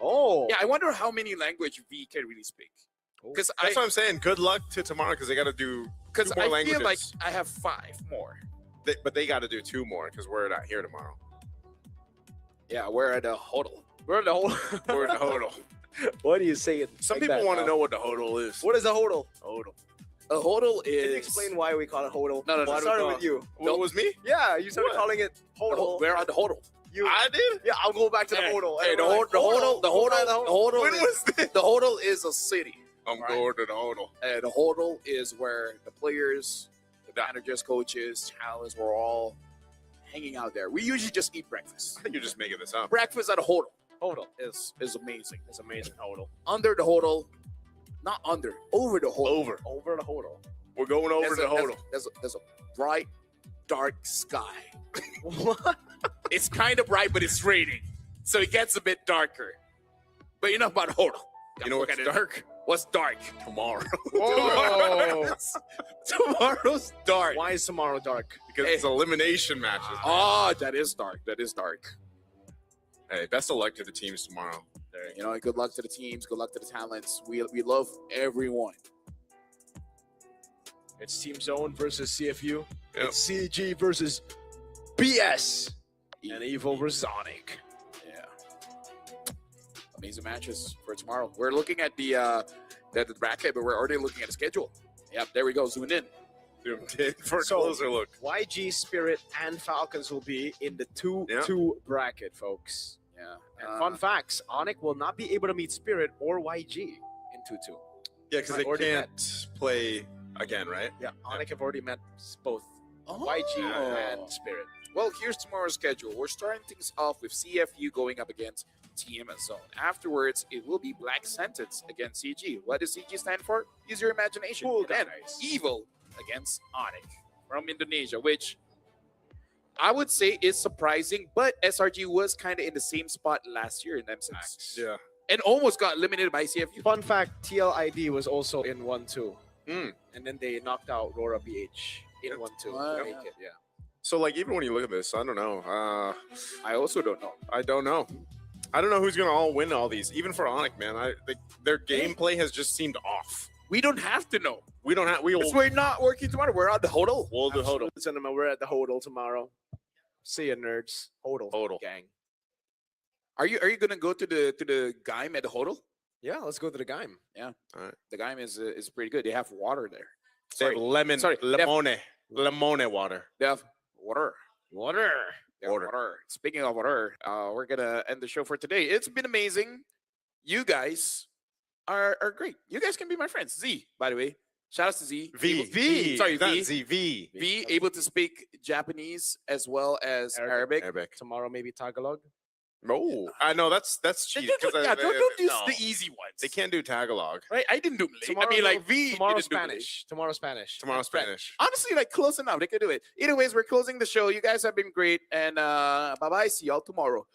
Oh. Yeah, I wonder how many language V can really speak. Because That's what I'm saying. Good luck to tomorrow because they got to do 2 because more I languages. feel like I have 5 more. But they got to do 2 more because we're not here tomorrow. Yeah, we're at a hodl. We're in the hodl. We're in the hodl. What do you say it? Some like people that, want to Al? know what the hodl is. What is a hodl? Hodl. A hodl Can you is. explain why we call it hodl? No, no, no. It started with you. What was me? Yeah, you started What? calling it hodl. We're at the hodl. You, I did? yeah, I'll go back to the hodl. Hey, And the we're like, hodl. The hodl. When was this? The hodl is a city. I'm going to the hodl. The hodl is where the players, the managers, coaches, talents, we're all hanging out there. We usually just eat breakfast. I think you're just making this up. Breakfast at a hodl. Hodl. Is amazing. It's amazing hodl. Under the hodl, not under, over the hodl. Over the hodl. We're going over the hodl. There's a bright, dark sky. What? It's kind of bright, but it's raining, so it gets a bit darker. But you know about hodl. You know what's dark? What's dark? Tomorrow. Tomorrow's dark. Why is tomorrow dark? Because it's elimination matches. Oh, that is dark. That is dark. Hey, best of luck to the teams tomorrow. You know, good luck to the teams. Good luck to the talents. We love everyone. It's Team Zone versus CFU. Yep. It's CG versus BS. And Evo versus Onyx. Yeah. Amazing matches for tomorrow. We're looking at the bracket, but we're already looking at the schedule. Yep, there we go. Zoomed in. For a So, closer look. YG, Spirit, and Falcons will be in the 2-2 bracket, folks. Yeah. And fun facts, Onyx will not be able to meet Spirit or YG in 2-2. Yeah, because they Already can't play again, right? Yeah, Onyx have already met both Oh. YG and Spirit. Well, here's tomorrow's schedule. We're starting things off with CFU going up against Team Zone. Afterwards, it will be Black Sentence against CG. What does CG stand for? Use your imagination. Cool And then guys. Evil against Onyx from Indonesia, which I would say is surprising, but SRG was kind of in the same spot last year in M6. Yeah. And almost got eliminated by CFU. Fun fact, TLID was also in 1-2. Mm. And then they knocked out Rora BH in 1-2. Wow. to make it, yeah. So, like, even when you look at this, I don't know. I also don't know. I don't know. I don't know who's going to all win all these. Even for Onyx, man. Their gameplay has just seemed off. We don't have to know. We don't have. We will. Because we're not working tomorrow. We're on the hodl. We'll do hodl. Cinema, we're at the hodl tomorrow. See ya, nerds. Hodl. Hodl. Gang. Are you gonna go to the Gaim at the hodl? Yeah, let's go to the game. Yeah. All right. The Gaim is pretty good. They have water there. They have lemon. Sorry, they have- Lemone water. They have water. Water. They have water. Speaking of water, we're gonna end the show for today. It's been amazing. You guys are great. You guys can be my friends. Z, by the way, Shout out to Z. V. Sorry, Not V. Z. V. V, able to speak Japanese as well as Arabic. Tomorrow maybe Tagalog. No, I know that's cheating. Don't use the easy ones. They can't do Tagalog. Right? I didn't do Malay. Tomorrow, I mean, like V. Tomorrow didn't do Malay. Spanish. Tomorrow Spanish. Tomorrow Spanish. Honestly, like close enough. They could do it. Either ways, we're closing the show. You guys have been great, and bye bye. See y'all tomorrow.